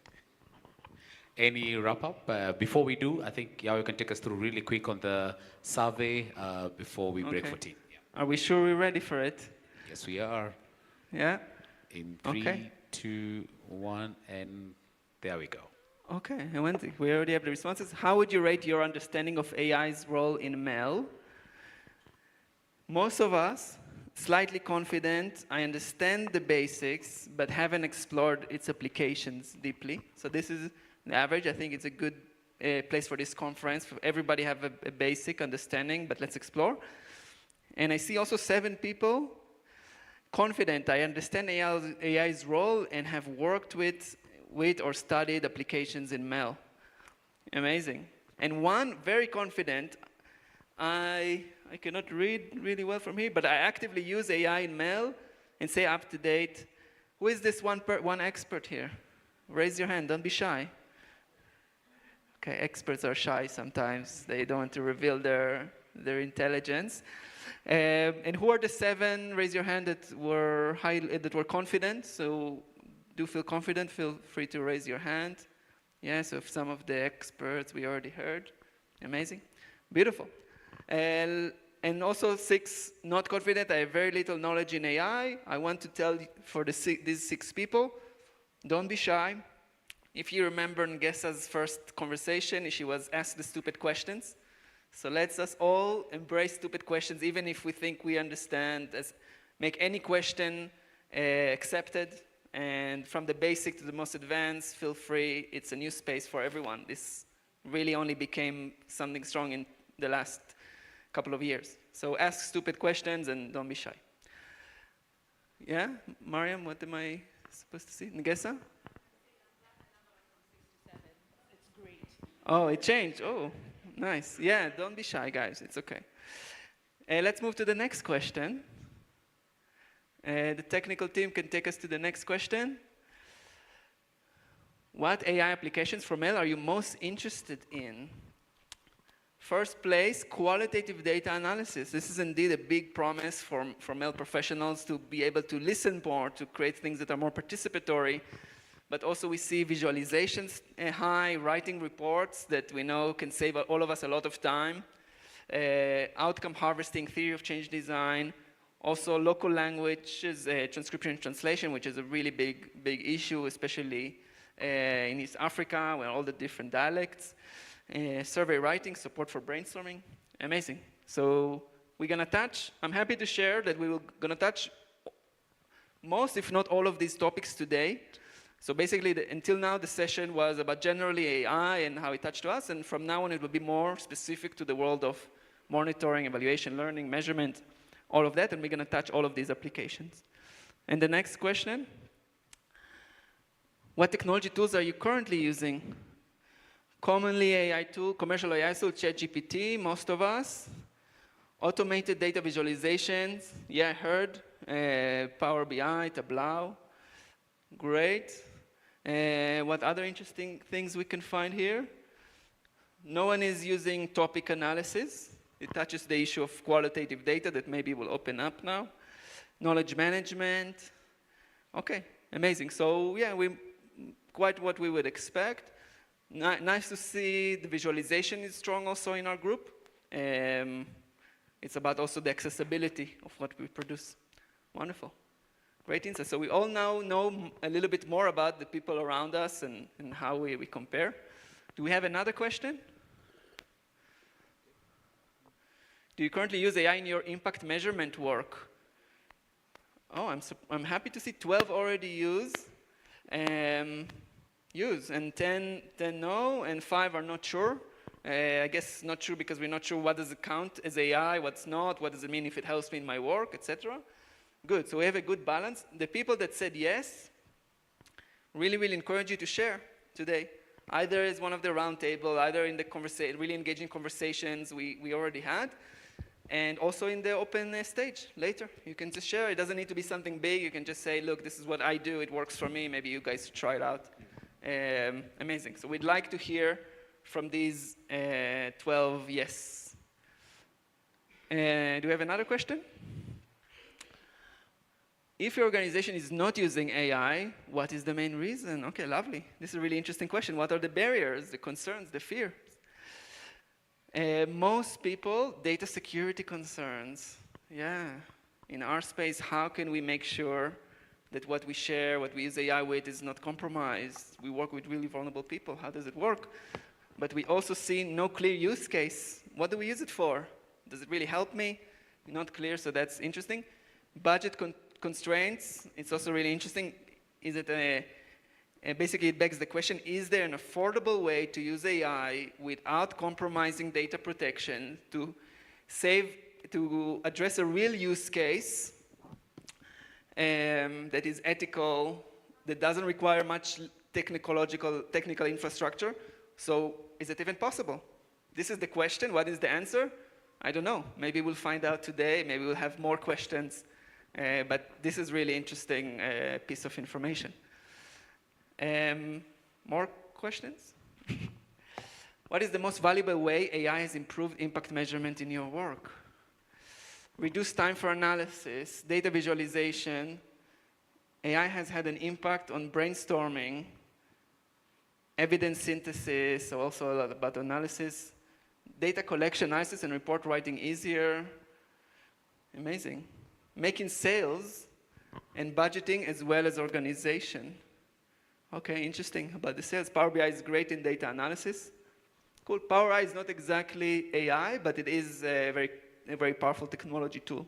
Any wrap-up? Before we do, I think Yao can take us through really quick on the survey before we break for tea. Yeah. Are we sure we're ready for it? Yes, we are. Yeah? In 3, 2, 1, and there we go. Okay, we already have the responses. How would you rate your understanding of AI's role in ML? Most of us, slightly confident, I understand the basics, but haven't explored its applications deeply. So this is the average. I think it's a good place for this conference. For everybody have a basic understanding, but let's explore. And I see also 7 people confident. I understand AI's role and have worked with or studied applications in ML. Amazing. And 1 very confident. I cannot read really well from here, but I actively use AI in ML and say up to date. Who is this one expert here? Raise your hand. Don't be shy. Okay, experts are shy sometimes. They don't want to reveal their intelligence. And who are the 7? Raise your hand that were confident. So do feel confident. Feel free to raise your hand. Yeah, so if some of the experts we already heard. Amazing. Beautiful. And also 6, not confident, I have very little knowledge in AI. I want to tell you for these 6 people, don't be shy. If you remember Ngesa's first conversation, she was asked the stupid questions. So let's us all embrace stupid questions, even if we think we understand. Make any question accepted. And from the basic to the most advanced, feel free. It's a new space for everyone. This really only became something strong in the last couple of years. So ask stupid questions and don't be shy. Yeah, Mariam, what am I supposed to see? Ngesa? It's great. Oh, it changed. Oh, nice. Yeah, don't be shy, guys. It's okay. Let's move to the next question. The technical team can take us to the next question. What AI applications for Mel are you most interested in? First place, qualitative data analysis. This is indeed a big promise for Mel professionals to be able to listen more, to create things that are more participatory. But also we see visualizations high, writing reports that we know can save all of us a lot of time. Outcome harvesting, theory of change design. Also local languages, transcription and translation, which is a really big issue, especially in East Africa, where all the different dialects. Survey writing, support for brainstorming. Amazing. So we're going to touch, I'm happy to share that we will going to touch most, if not all of these topics today. So basically, until now, the session was about generally AI and how it touched to us, and from now on, it will be more specific to the world of monitoring, evaluation, learning, measurement, all of that, and we're going to touch all of these applications. And the next question, what technology tools are you currently using? Commonly AI tool, commercial AI tool, ChatGPT, most of us. Automated data visualizations, yeah, I heard. Power BI, Tableau, great. What other interesting things we can find here? No one is using topic analysis. It touches the issue of qualitative data that maybe will open up now. Knowledge management. Okay, amazing. So yeah, quite what we would expect. Nice to see the visualization is strong also in our group. It's about also the accessibility of what we produce. Wonderful. Great insight. So we all now know a little bit more about the people around us and how we compare. Do we have another question? Do you currently use AI in your impact measurement work? Oh, I'm happy to see 12 already use, and 10 no, and 5 are not sure. I guess not sure because we're not sure what does it count as AI, what's not, what does it mean if it helps me in my work, etc. Good, so we have a good balance. The people that said yes, really encourage you to share today. Either as one of the roundtable, either in the really engaging conversations we already had, and also in the open stage later. You can just share. It doesn't need to be something big. You can just say, look, this is what I do. It works for me. Maybe you guys should try it out. Amazing. So we'd like to hear from these 12 yes. Do we have another question? If your organization is not using AI, what is the main reason? Okay, lovely. This is a really interesting question. What are the barriers, the concerns, the fears? Most people, data security concerns. Yeah. In our space, how can we make sure that what we share, what we use AI with is not compromised? We work with really vulnerable people. How does it work? But we also see no clear use case. What do we use it for? Does it really help me? Not clear, so that's interesting. Budget constraints, it's also really interesting. Is it basically it begs the question, is there an affordable way to use AI without compromising data protection to address a real use case that is ethical, that doesn't require much technical infrastructure? So is it even possible? This is the question. What is the answer? I don't know. Maybe we'll find out today. Maybe we'll have more questions. But this is really interesting piece of information. More questions? What is the most valuable way AI has improved impact measurement in your work? Reduce time for analysis, data visualization. AI has had an impact on brainstorming, evidence synthesis, also a lot about analysis, data collection, analysis, and report writing easier, Amazing. Making sales and budgeting as well as organization. Okay, interesting about the sales. Power BI is great in data analysis. Cool. Power BI is not exactly AI, but it is a very powerful technology tool.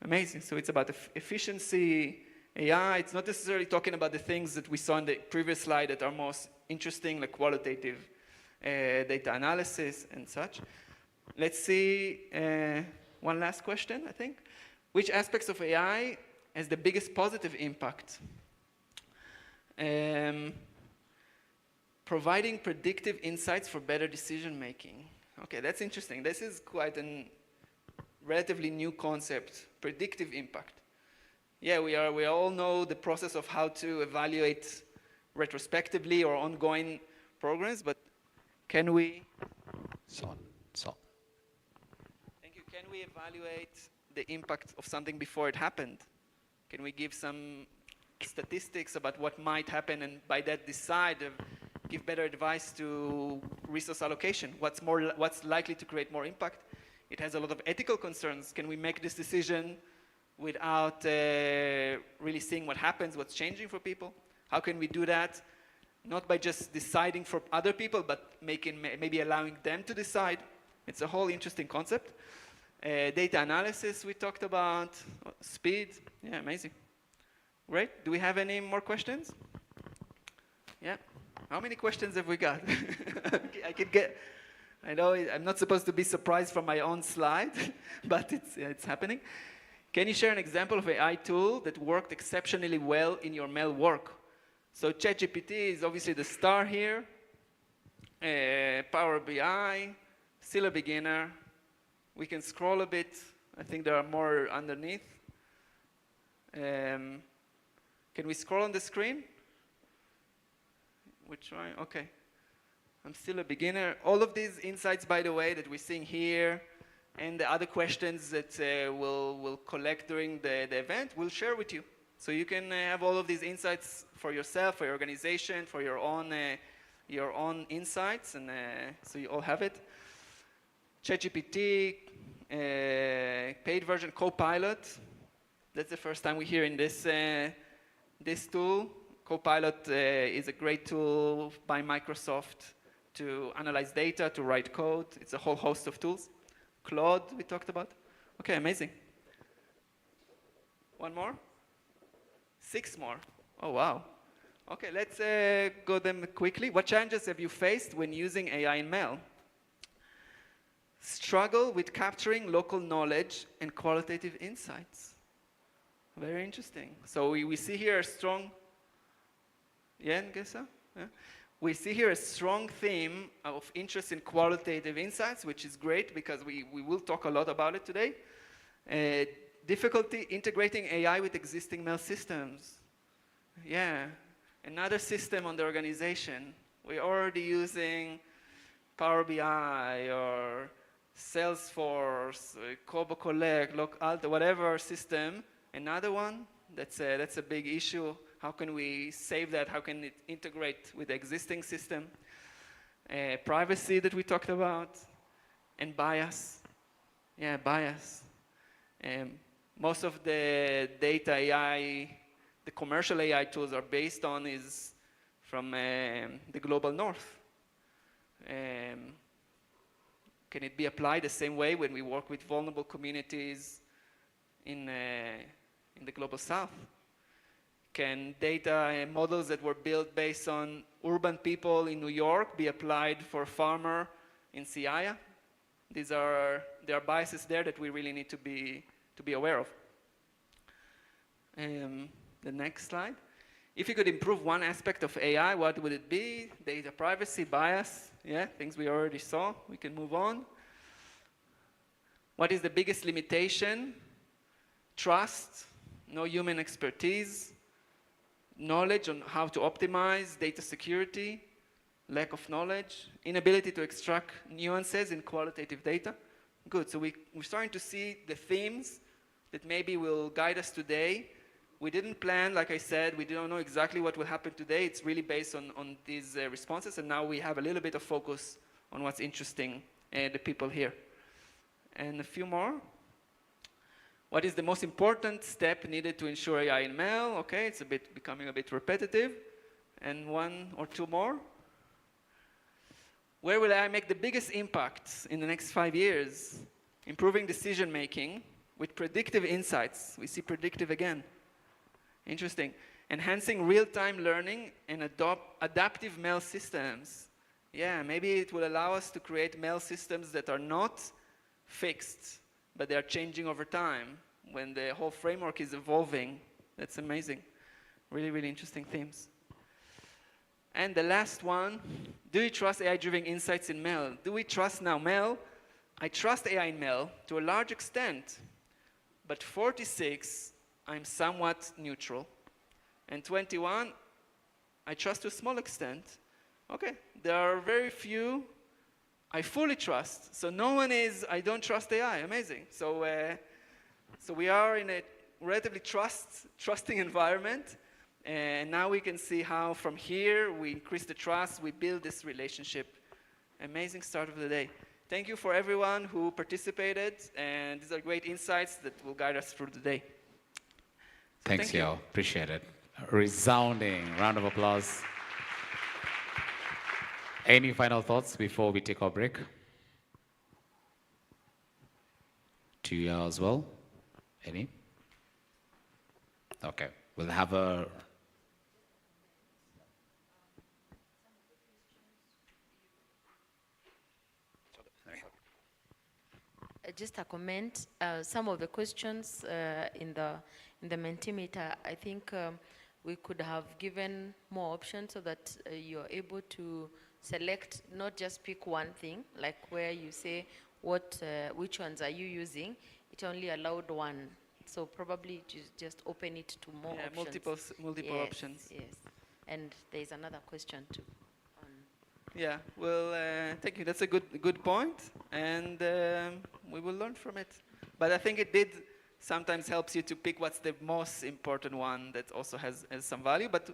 Amazing. So it's about efficiency, AI. It's not necessarily talking about the things that we saw in the previous slide that are most interesting, like qualitative data analysis and such. Let's see one last question, I think. Which aspects of AI has the biggest positive impact? Providing predictive insights for better decision making. Okay, that's interesting. This is quite a relatively new concept, predictive impact. Yeah, we all know the process of how to evaluate retrospectively or ongoing programs, but can we? Thank you. Can we evaluate the impact of something before it happened? Can we give some statistics about what might happen, and by that decide, give better advice to resource allocation? What's likely to create more impact? It has a lot of ethical concerns. Can we make this decision without really seeing what happens, what's changing for people? How can we do that? Not by just deciding for other people, but maybe allowing them to decide. It's a whole interesting concept. Data analysis we talked about, speed, yeah, amazing. Great, do we have any more questions? Yeah, how many questions have we got? I know I'm not supposed to be surprised from my own slide, but it's happening. Can you share an example of an AI tool that worked exceptionally well in your mail work? So ChatGPT is obviously the star here. Power BI, still a beginner. We can scroll a bit. I think there are more underneath. Can we scroll on the screen? We're trying, okay. I'm still a beginner. All of these insights, by the way, that we're seeing here, and the other questions that we'll collect during the event, we'll share with you. So you can have all of these insights for yourself, for your organization, for your own insights, and so you all have it. ChatGPT, paid version Copilot. That's the first time we're hearing this tool. Copilot is a great tool by Microsoft to analyze data, to write code. It's a whole host of tools. Claude, we talked about. Okay, amazing. One more? 6 more. Oh, wow. Okay, let's go them quickly. What challenges have you faced when using AI in mail? Struggle with capturing local knowledge and qualitative insights. Very interesting. So we see here a strong, yeah, Gesa? Yeah. We see here a strong theme of interest in qualitative insights, which is great because we will talk a lot about it today. Difficulty integrating AI with existing mail systems. Yeah, another system on the organization. We're already using Power BI or Salesforce, Kobo Collect, Alta, whatever system. Another one, that's a big issue. How can we save that? How can it integrate with the existing system? Privacy that we talked about, and bias. Yeah, bias. Most of the data AI, the commercial AI tools are based on is from the global north. Can it be applied the same way when we work with vulnerable communities in the global south? Can data models that were built based on urban people in New York be applied for a farmer in Seattle? There are biases there that we really need to be aware of. The next slide. If you could improve one aspect of AI, what would it be? Data privacy, bias, yeah, things we already saw. We can move on. What is the biggest limitation? Trust, no human expertise, knowledge on how to optimize, data security, lack of knowledge, inability to extract nuances in qualitative data. Good, so we're starting to see the themes that maybe will guide us today. We didn't plan, like I said, we don't know exactly what will happen today. It's really based on these responses, and now we have a little bit of focus on what's interesting the people here. And a few more. What is the most important step needed to ensure AI in Mel? Okay, it's becoming a bit repetitive. And one or two more. Where will AI make the biggest impact in the next 5 years? Improving decision making with predictive insights. We see predictive again. Interesting. Enhancing real-time learning and adaptive mail systems. Yeah, maybe it will allow us to create mail systems that are not fixed, but they are changing over time when the whole framework is evolving. That's amazing. Really, really interesting themes. And the last one, do you trust AI-driven insights in mail? Do we trust now mail? I trust AI in mail to a large extent, but 46, I'm somewhat neutral. And 21, I trust to a small extent. Okay, there are very few I fully trust. So no one is, I don't trust AI, amazing. So, so we are in a relatively trusting environment. And now we can see how from here we increase the trust, we build this relationship. Amazing start of the day. Thank you for everyone who participated, and these are great insights that will guide us through the day. So Thanks, Yo. Appreciate it. A resounding round of applause. Any final thoughts before we take our break? To you as well? Any? Okay, we'll have a... Just a comment. Some of the questions in the Mentimeter, I think we could have given more options so that you're able to select, not just pick one thing, like where you say which ones are you using. It only allowed one, so probably just open it to more options. Multiple options. Yes, and there's another question too. Yeah, well, thank you. That's a good point, and we will learn from it. But I think it did sometimes helps you to pick what's the most important one that also has some value. But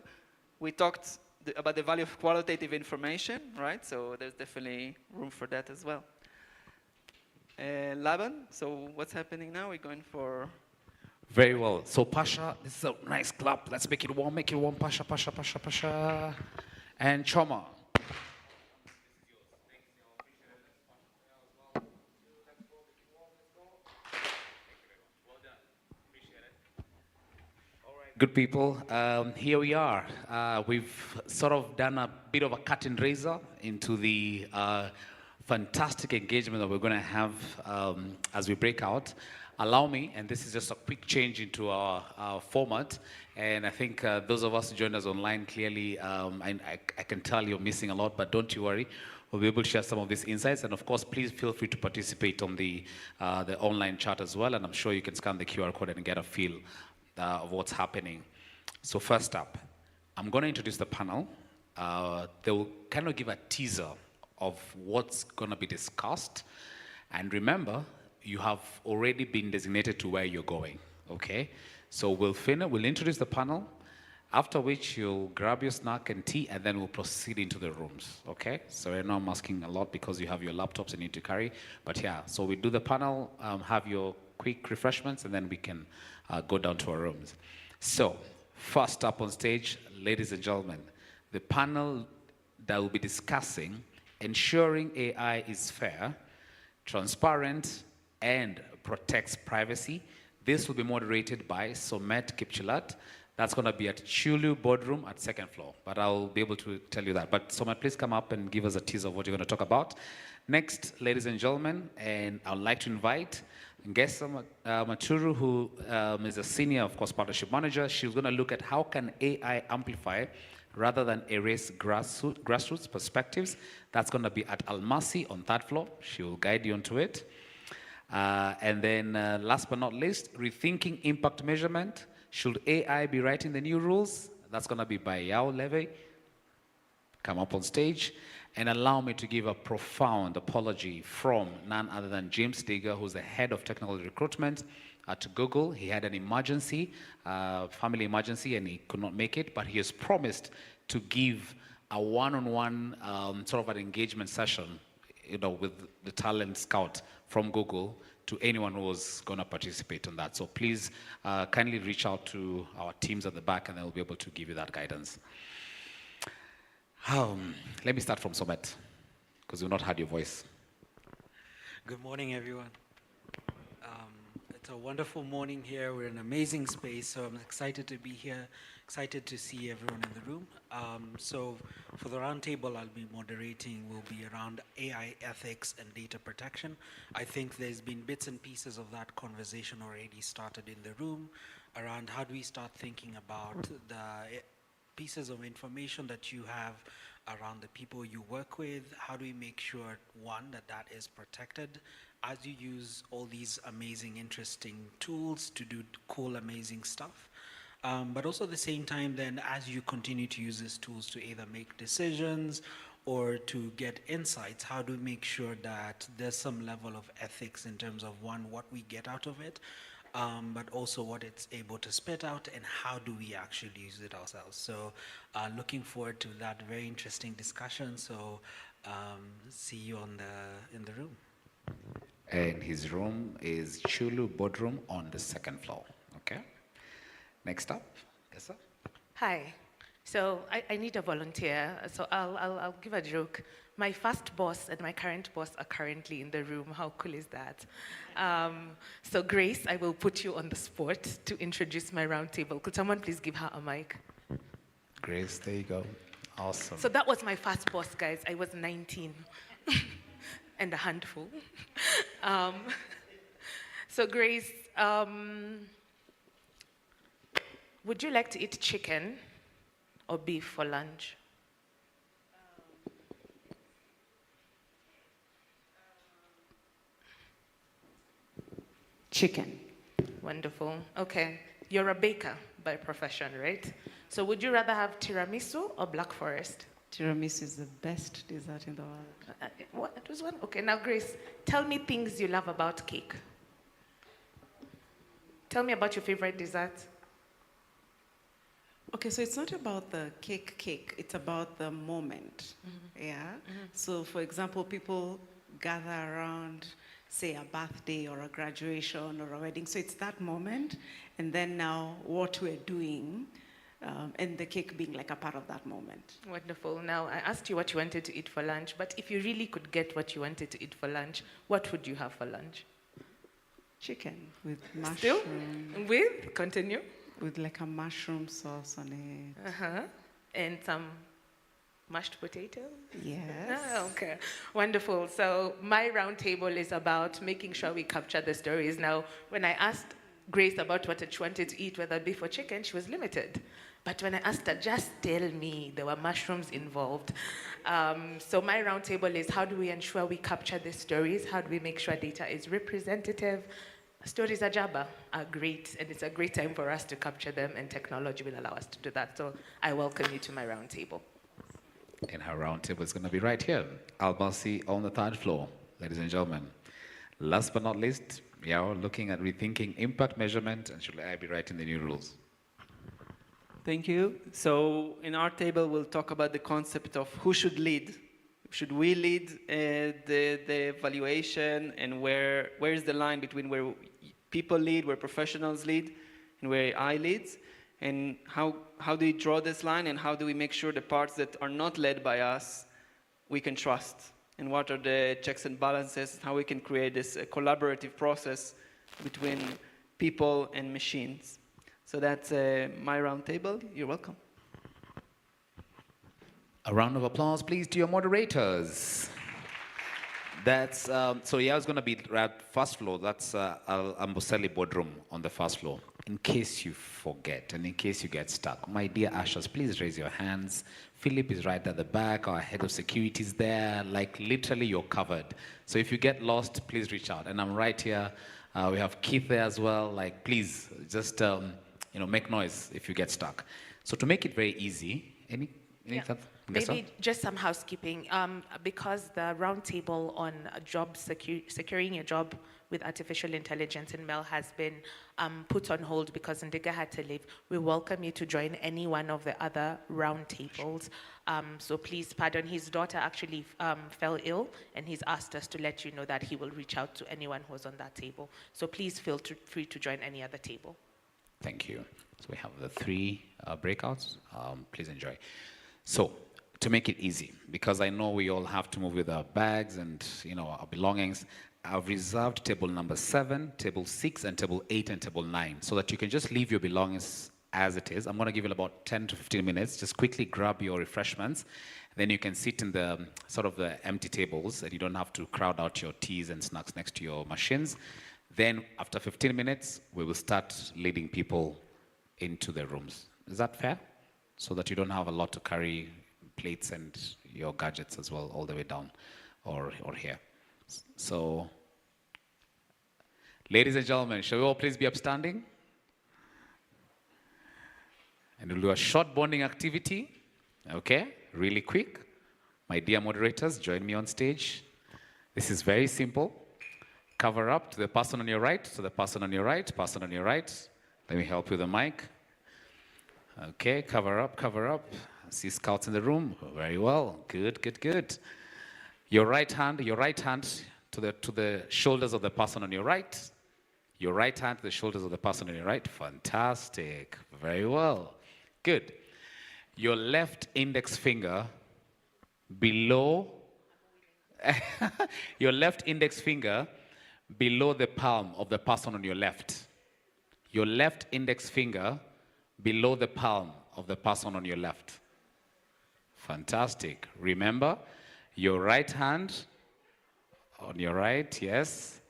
we talked about the value of qualitative information, right? So there's definitely room for that as well. Laban, so what's happening now? We're going for... Very well. So Pasha, this is a nice clap. Let's make it warm, Pasha, Pasha, Pasha, Pasha. And Choma. Good people, here we are. We've sort of done a bit of a cut and razor into the fantastic engagement that we're going to have as we break out. Allow me, and this is just a quick change into our format, and I think those of us who joined us online, clearly, I can tell you're missing a lot, but don't you worry. We'll be able to share some of these insights, and of course, please feel free to participate on the online chat as well, and I'm sure you can scan the QR code and get a feel of what's happening. So first up, I'm going to introduce the panel. They will kind of give a teaser of what's going to be discussed. And remember, you have already been designated to where you're going, okay? So we'll introduce the panel, after which you'll grab your snack and tea, and then we'll proceed into the rooms, okay? So I know I'm asking a lot because you have your laptops you need to carry, but yeah, so we do the panel, have your quick refreshments, and then we can go down to our rooms. So, first up on stage, ladies and gentlemen, the panel that will be discussing ensuring AI is fair, transparent, and protects privacy. This will be moderated by Somet Kipchilat. That's going to be at Chulu Boardroom at second floor, but I'll be able to tell you that. But Somet, please come up and give us a teaser of what you're going to talk about. Next, ladies and gentlemen, and I'd like to invite Ngesa Maturu, who is a senior, of course, partnership manager. She's going to look at how can AI amplify rather than erase grassroots perspectives. That's going to be at Almasi on third floor. She will guide you onto it. And then last but not least, rethinking impact measurement. Should AI be writing the new rules? That's going to be by Yao Levy. Come up on stage. And allow me to give a profound apology from none other than James Digger, who's the head of technical recruitment at Google. He had an emergency, family emergency, and he could not make it, but he has promised to give a one-on-one sort of an engagement session, with the talent scout from Google to anyone who was going to participate in that. So please kindly reach out to our teams at the back and they'll be able to give you that guidance. Let me start from Somet, because we've not heard your voice. Good morning, everyone. It's a wonderful morning here. We're in an amazing space, so I'm excited to be here, excited to see everyone in the room. So for the roundtable I'll be moderating will be around AI ethics and data protection. I think there's been bits and pieces of that conversation already started in the room around how do we start thinking about the pieces of information that you have around the people you work with. How do we make sure, one, that is protected as you use all these amazing, interesting tools to do cool, amazing stuff. But also at the same time, then, as you continue to use these tools to either make decisions or to get insights, how do we make sure that there's some level of ethics in terms of, one, what we get out of it, but also what it's able to spit out and how do we actually use it ourselves. So looking forward to that very interesting discussion. So see you in the room. And his room is Chulu Boardroom on the 2nd floor. Okay. Next up, yes, sir. Hi. So I need a volunteer. So I'll give a joke. My first boss and my current boss are currently in the room. How cool is that? So Grace, I will put you on the spot to introduce my roundtable. Could someone please give her a mic? Grace, there you go. Awesome. So that was my first boss, guys. I was 19 and a handful. So Grace, would you like to eat chicken or beef for lunch? Chicken. Wonderful. Okay. You're a baker by profession, right? So would you rather have tiramisu or Black Forest? Tiramisu is the best dessert in the world. What? It was one? Okay, now Grace, tell me things you love about cake. Tell me about your favorite dessert. Okay, so it's not about the cake, it's about the moment, yeah? So for example, people gather around, say a birthday or a graduation or a wedding, so it's that moment, and then now what we're doing, and the cake being like a part of that moment. Wonderful. Now, I asked you what you wanted to eat for lunch, but if you really could get what you wanted to eat for lunch, what would you have for lunch? Chicken with mushroom. Still? With? Continue. With like a mushroom sauce on it. Uh-huh. And some mashed potatoes? Yes. Ah, okay. Wonderful. So my roundtable is about making sure we capture the stories. Now, when I asked Grace about what she wanted to eat, whether beef or chicken, she was limited. But when I asked her, just tell me, there were mushrooms involved. So my roundtable is how do we ensure we capture the stories? How do we make sure data is representative? Stories at Jabba are great, and it's a great time for us to capture them, and technology will allow us to do that. So I welcome you to my roundtable. And her roundtable is going to be right here. Albasi on the 3rd floor, ladies and gentlemen. Last but not least, we are looking at rethinking impact measurement, and should I be writing the new rules? Thank you. So in our table, we'll talk about the concept of who should lead. Should we lead the evaluation, and where is the line between where people lead, where professionals lead, and where AI leads? And how do we draw this line, and how do we make sure the parts that are not led by us, we can trust? And what are the checks and balances, how we can create this collaborative process between people and machines. So that's my roundtable. You're welcome. A round of applause, please, to your moderators. That's, so yeah, it's going to be at 1st floor. That's Amboseli Boardroom on the 1st floor. In case you forget and in case you get stuck, my dear ushers, please raise your hands. Philip is right at the back. Our head of security is there. Like, literally, you're covered. So if you get lost, please reach out. And I'm right here. We have Keith there as well. Like, please, just, make noise if you get stuck. So to make it very easy, Maybe just some housekeeping. Because the roundtable on job securing your job with artificial intelligence in Mel has been put on hold because Ndiga had to leave. We welcome you to join any one of the other round tables. So please pardon, his daughter actually fell ill, and he's asked us to let you know that he will reach out to anyone who's on that table. So please feel free to join any other table. Thank you. So we have the 3 breakouts. Please enjoy. So to make it easy, because I know we all have to move with our bags and our belongings, I've reserved table number 7, table 6, and table 8 and table 9, so that you can just leave your belongings as it is. I'm going to give you about 10 to 15 minutes. Just quickly grab your refreshments. Then you can sit in the sort of the empty tables, and you don't have to crowd out your teas and snacks next to your machines. Then after 15 minutes, we will start leading people into their rooms. Is that fair? So that you don't have a lot to carry, plates and your gadgets as well, all the way down or here. So, ladies and gentlemen, shall we all please be upstanding? And we'll do a short bonding activity. Okay, really quick. My dear moderators, join me on stage. This is very simple. Cover up to the person on your right, to the person on your right, person on your right. Let me help you with the mic. Okay, cover up, cover up. I see scouts in the room. Very well. Good, good, good. Your right hand to the shoulders of the person on your right. Your right hand to the shoulders of the person on your right. Fantastic. Very well. Good. Your left index finger below your left index finger below the palm of the person on your left. Your left index finger below the palm of the person on your left. Fantastic. Remember, your right hand on your right, yes.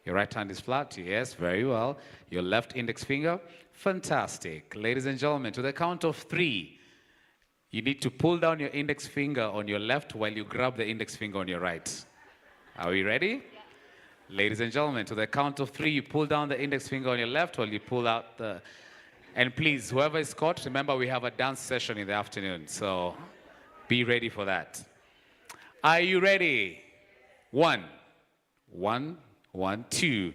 Your right hand is flat, yes, very well. Your left index finger, fantastic. Ladies and gentlemen, to the count of 3, you need to pull down your index finger on your left while you grab the index finger on your right. Are we ready? Yeah. Ladies and gentlemen, to the count of 3, you pull down the index finger on your left while you pull out the... And please, whoever is caught, remember we have a dance session in the afternoon, so be ready for that. Are you ready? 1, 1, 1, 2.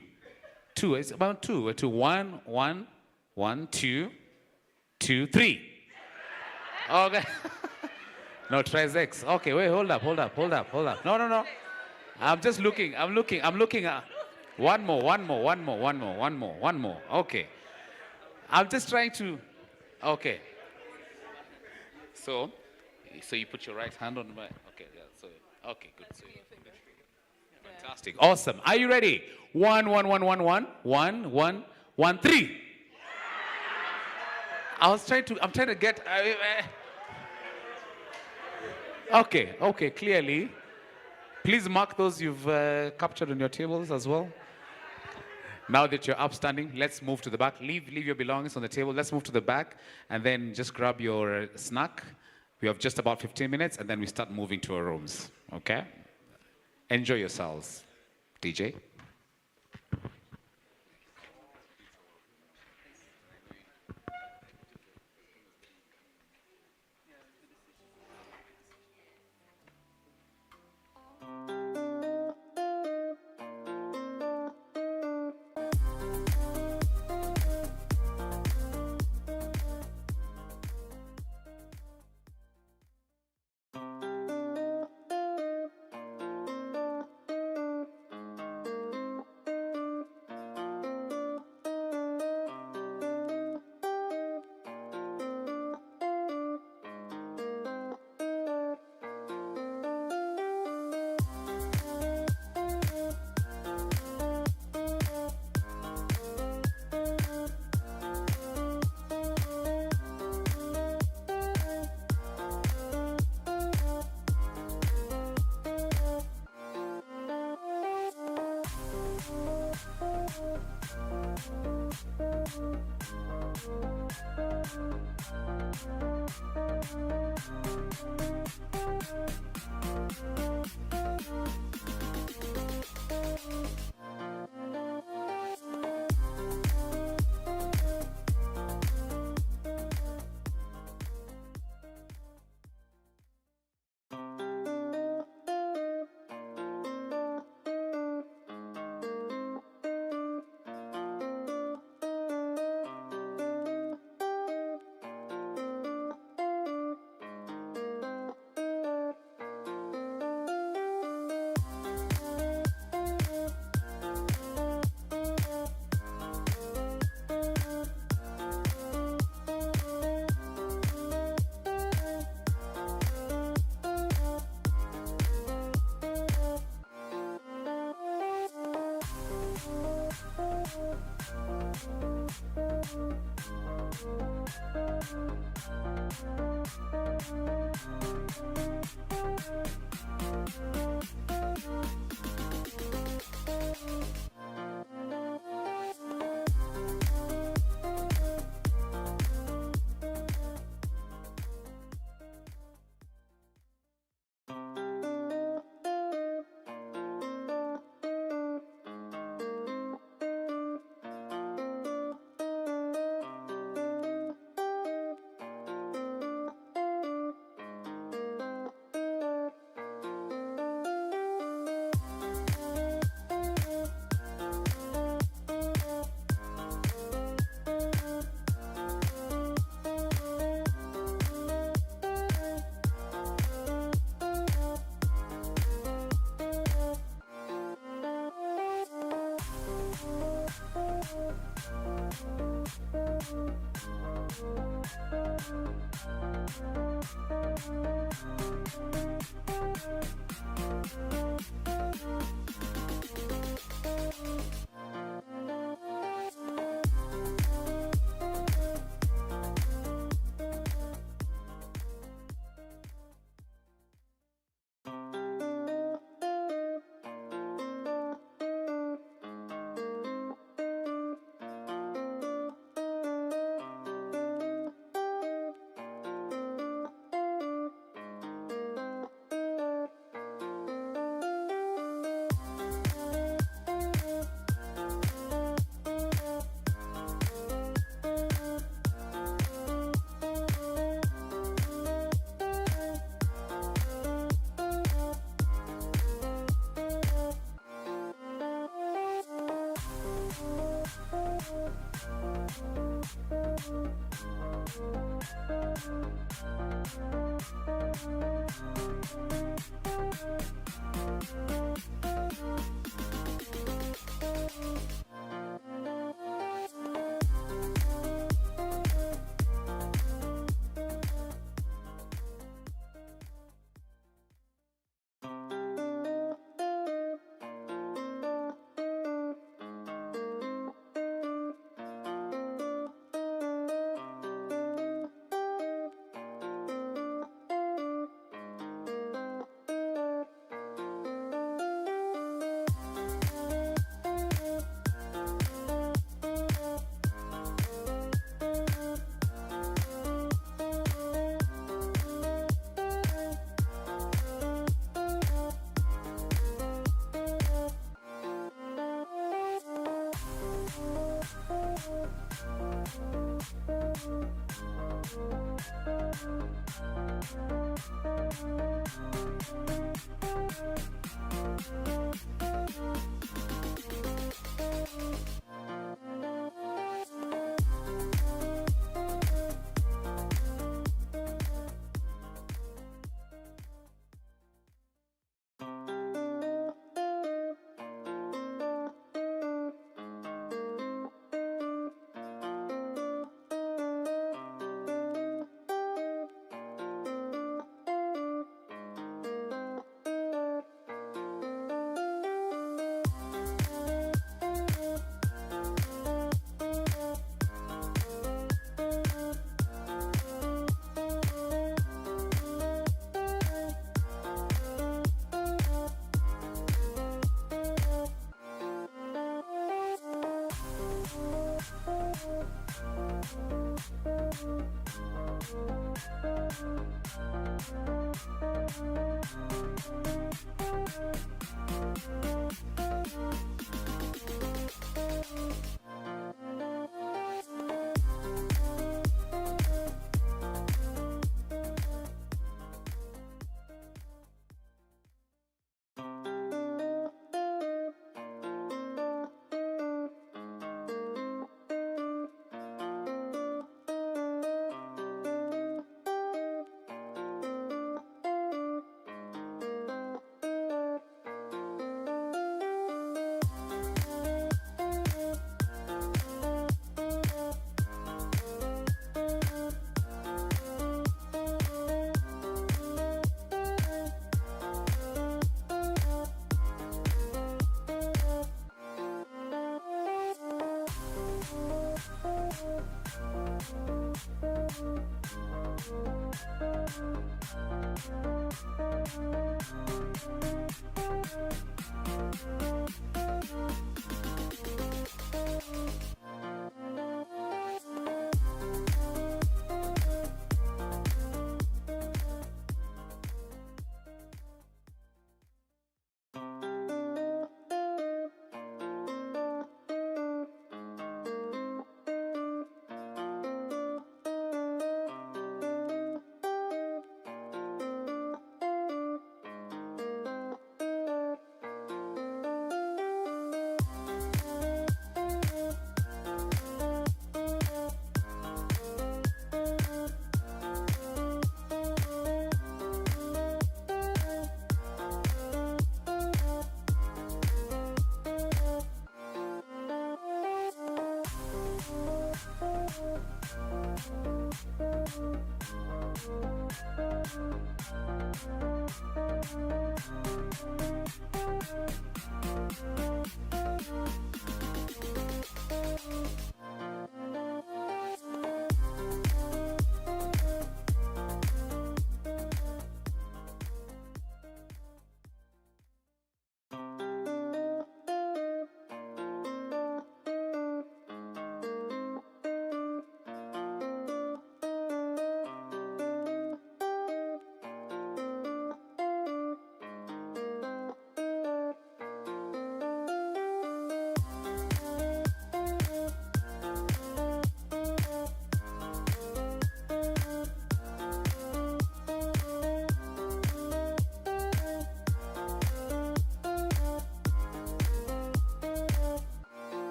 2, it's about 2. 2, 1, 1, 1, 2, 2, 3. Okay. No, try 6. Okay, wait, hold up. No. I'm just looking. I'm looking at one more. Okay. I'm just trying to. Okay. So you put your right hand on my. Okay, yeah. So okay, good. So, fantastic. Awesome. Are you ready? 1, 1, 1, 1, 1, 1, 1, 1, 3. I'm trying to get. Okay, clearly. Please mark those you've captured on your tables as well. Now that you're upstanding, let's move to the back. Leave your belongings on the table. Let's move to the back and then just grab your snack. We have just about 15 minutes and then we start moving to our rooms. Okay? Enjoy yourselves. DJ?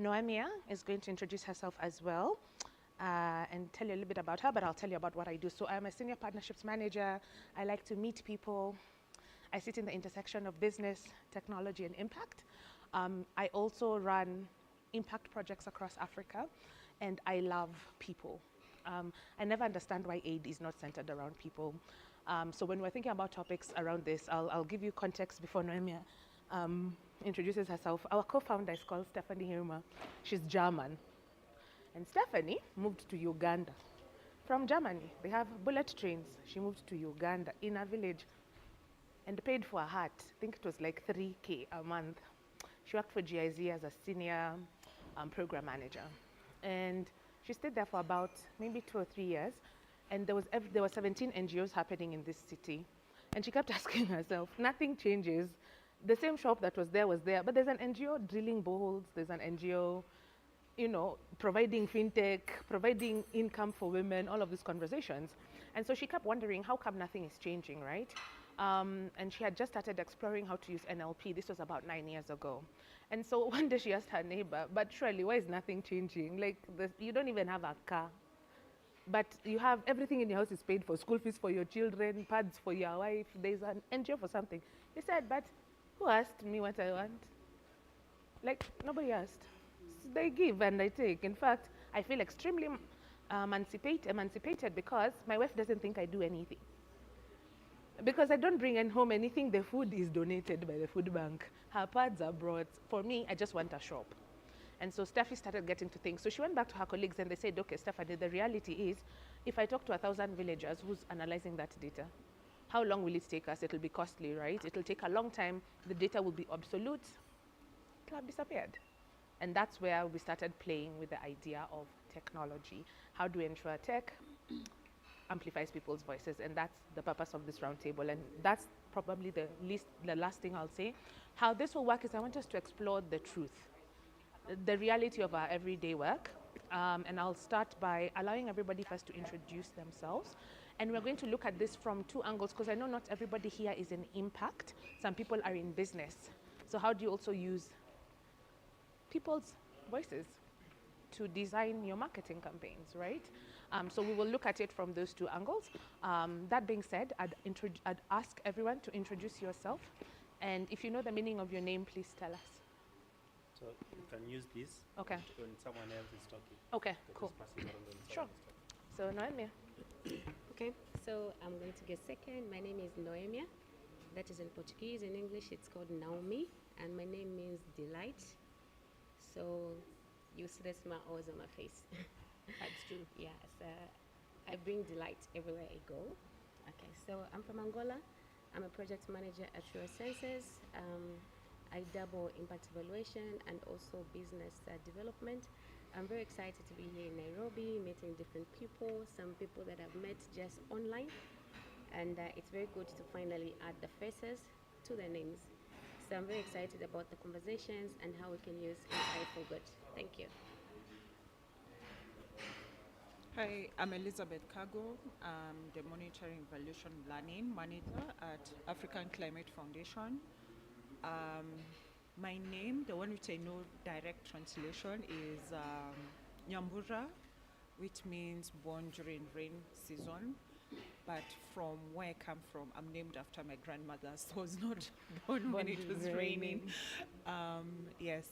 Noemia is going to introduce herself as well and tell you a little bit about her, but I'll tell you about what I do. So I'm a senior partnerships manager. I like to meet people. I sit in the intersection of business, technology, and impact. I also run impact projects across Africa, and I love people. I never understand why aid is not centered around people. So when we're thinking about topics around this, I'll give you context before Noemia introduces herself. Our co-founder is called Stephanie Hirma. She's German. And Stephanie moved to Uganda from Germany. They have bullet trains. She moved to Uganda in a village and paid for a hut. I think it was like 3K a month. She worked for GIZ as a senior program manager. And she stayed there for about maybe 2 or 3 years. And there were 17 NGOs happening in this city. And she kept asking herself, nothing changes. The same shop that was there, but there's an NGO drilling boreholes, there's an NGO, providing fintech, providing income for women, all of these conversations. And so she kept wondering, how come nothing is changing, right? And she had just started exploring how to use NLP. This was about 9 years ago. And so one day she asked her neighbor, but surely, why is nothing changing? Like, you don't even have a car. But you have everything in your house is paid for, school fees for your children, pads for your wife, there's an NGO for something. He said, but who asked me what I want? Like, nobody asked. So they give and I take. In fact, I feel extremely emancipated because my wife doesn't think I do anything. Because I don't bring home anything, the food is donated by the food bank. Her pads are brought. For me, I just want a shop. And so Steffi started getting to think. So she went back to her colleagues and they said, okay, Stephanie, the reality is, if I talk to 1,000 villagers, who's analyzing that data? How long will it take us? It'll be costly, right? It'll take a long time. The data will be obsolete. It'll have disappeared. And that's where we started playing with the idea of technology. How do we ensure tech amplifies people's voices? And that's the purpose of this roundtable. And that's probably the last thing I'll say. How this will work is I want us to explore the truth, the reality of our everyday work. And I'll start by allowing everybody first to introduce themselves. And we're going to look at this from 2 angles, because I know not everybody here is in impact. Some people are in business. So how do you also use people's voices to design your marketing campaigns, right? So we will look at it from those 2 angles. That being said, I'd ask everyone to introduce yourself. And if you know the meaning of your name, please tell us. So you can use this when someone else is talking. Okay, cool. Sure. So Noemia. Okay, so I'm going to get second. My name is Noemia. That is in Portuguese. In English, it's called Naomi. And my name means delight. So you see the smile always on my face. That's true. Yes, I bring delight everywhere I go. Okay, so I'm from Angola. I'm a project manager at Sure Senses. I dabble impact evaluation and also business development. I'm very excited to be here in Nairobi, meeting different people, some people that I've met just online. And it's very good to finally add the faces to their names. So I'm very excited about the conversations and how we can use AI for good. Thank you. Hi, I'm Elizabeth Kago. I'm the Monitoring Evaluation Learning Manager at African Climate Foundation. My name, the one which I know direct translation, is Nyambura, which means born during rain season. But from where I come from, I'm named after my grandmother, so I was not born when it was raining. Yes,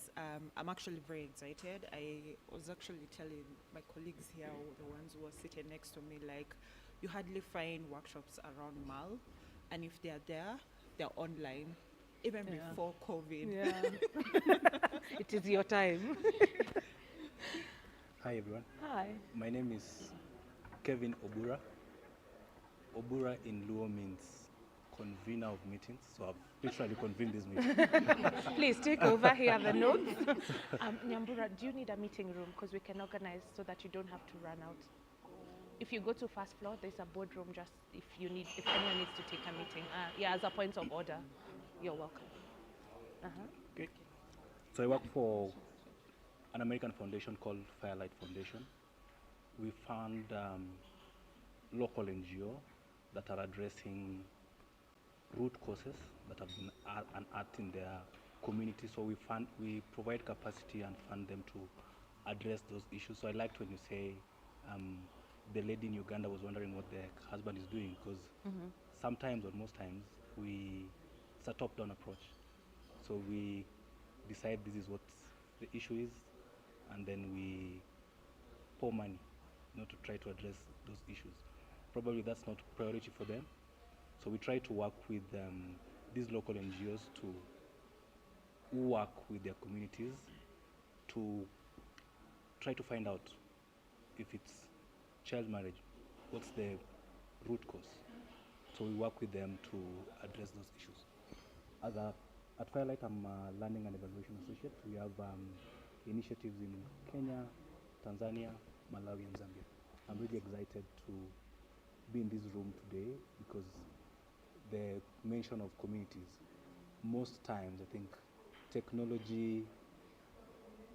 I'm actually very excited. I was actually telling my colleagues here, the ones who are sitting next to me, like, you hardly find workshops around MAL, and if they're there, they're online, even before COVID. Yeah. It is your time. Hi, everyone. Hi. My name is Kevin Obura. Obura in Luo means convener of meetings, so I've literally convened this meeting. Please take over here the notes. Nyambura, do you need a meeting room? Because we can organize so that you don't have to run out. If you go to first floor, there's a boardroom just if anyone needs to take a meeting. Yeah, as a point of order, you're welcome. Okay. So I work for an American foundation called Firelight Foundation. We fund local NGO that are addressing root causes that have been unearthed in their community, so we provide capacity and fund them to address those issues. So I liked when you say the lady in Uganda was wondering what the husband is doing, because sometimes, or most times, it's a top-down approach. So we decide this is what the issue is, and then we pour money, to try to address those issues. Probably that's not priority for them. So we try to work with these local NGOs who work with their communities to try to find out if it's child marriage, what's the root cause. So we work with them to address those issues. At Firelight, I'm a learning and evaluation associate. We have initiatives in Kenya, Tanzania, Malawi, and Zambia. I'm really excited to be in this room today because the mention of communities, most times I think technology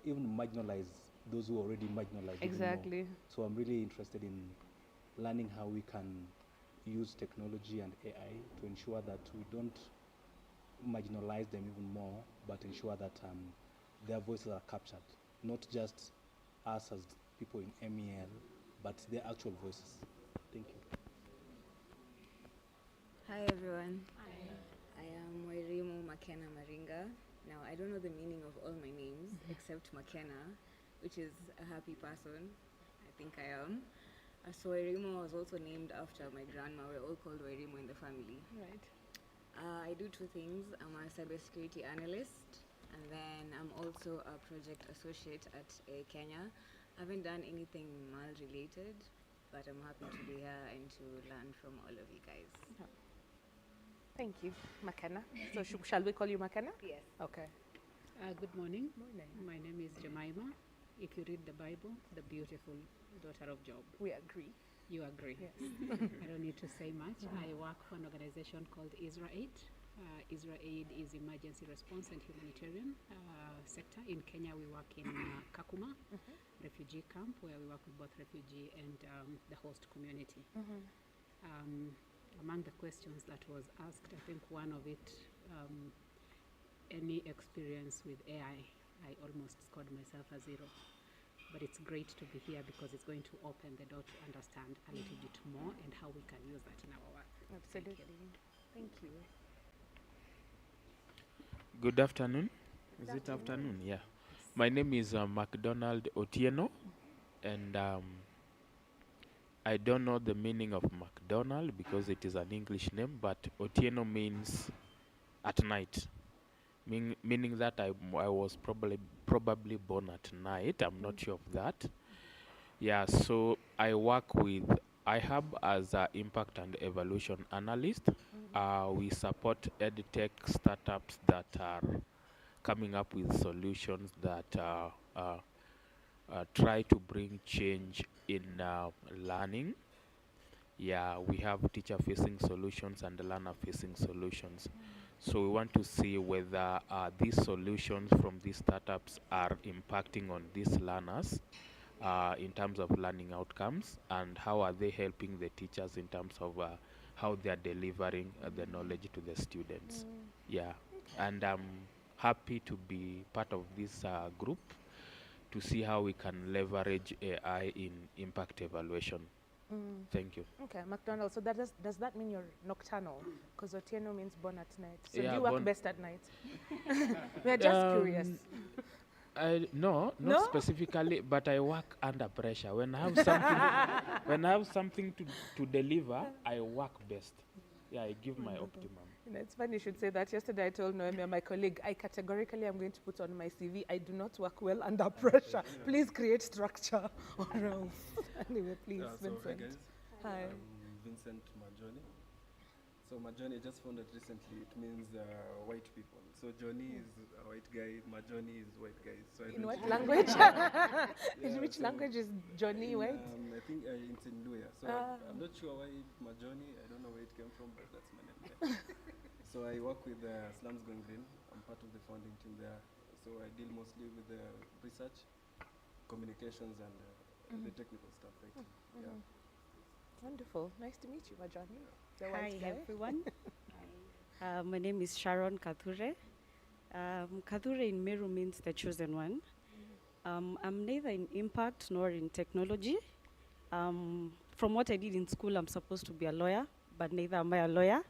even marginalize those who are already marginalized. Exactly. Even more. So I'm really interested in learning how we can use technology and AI to ensure that we don't marginalize them even more, but ensure that their voices are captured, not just us as people in MEL, but their actual voices. Thank you. Hi everyone. Hi. I am Wairimu Makena Maringa. Now I don't know the meaning of all my names except Makena, which is a happy person. I think I am. So Wairimu was also named after my grandma. We're all called Wairimu in the family. Right. I do two things. I'm a cybersecurity analyst, and then I'm also a project associate at Kenya. I haven't done anything MAL related, but I'm happy to be here and to learn from all of you guys. Thank you, Makena. So shall we call you Makena? Yes. Okay. Good morning. Morning. My name is Jemima. If you read the Bible, the beautiful daughter of Job. We agree. You agree? Yes. I don't need to say much. I work for an organization called IsraAid. IsraAid is emergency response and humanitarian sector. In Kenya, we work in Kakuma refugee camp, where we work with both refugee and the host community. Among the questions that was asked, I think one of it, any experience with AI, I almost scored myself a 0. But it's great to be here because it's going to open the door to understand a little bit more and how we can use that in our work. Absolutely. Thank you. Good afternoon. Is it afternoon? Yeah. My name is MacDonald Otieno, and I don't know the meaning of MacDonald because it is an English name, but Otieno means at night. Meaning that I was probably born at night. I'm not sure of that. Yeah, so I work with iHub as an impact and evaluation analyst. We support edtech startups that are coming up with solutions that try to bring change in learning. Yeah, we have teacher-facing solutions and learner-facing solutions. So we want to see whether these solutions from these startups are impacting on these learners in terms of learning outcomes, and how are they helping the teachers in terms of how they are delivering the knowledge to the students. Yeah, and I'm happy to be part of this group to see how we can leverage AI in impact evaluation. Thank you. Okay, McDonald. So does that mean you're nocturnal? Because Otieno means born at night. So Yeah, do you work born- best at night? We're just curious. No, not No? specifically, but I work under pressure. When I have something, when I have something to deliver, I work best. Yeah, I give my optimum. You know, it's funny you should say that. Yesterday I told Noemi, my colleague, I categorically am going to put on my CV, I do not work well under pressure. Please create structure or else. Anyway, please, So hi Vincent. guys. Hi. I'm Vincent Majoni. So Majoni, I just found out recently, it means white people. So Johnny is a white guy, Majoni is white guys. So I In don't what know. language? In Yeah, which so language is Johnny in, white? I think it's in Luya. So I'm not sure why Majoni, I don't know where it came from, but that's my name. Yeah. So I work with Slums Going Green. I'm part of the founding team there. So I deal mostly with the research, communications, and the technical stuff. Right? Yeah. Wonderful. Nice to meet you, Majani. The Hi white guy. everyone. My name is Sharon Kathure. Kadhure in Meru means the chosen one. I'm neither in impact nor in technology. From what I did in school, I'm supposed to be a lawyer, but neither am I a lawyer.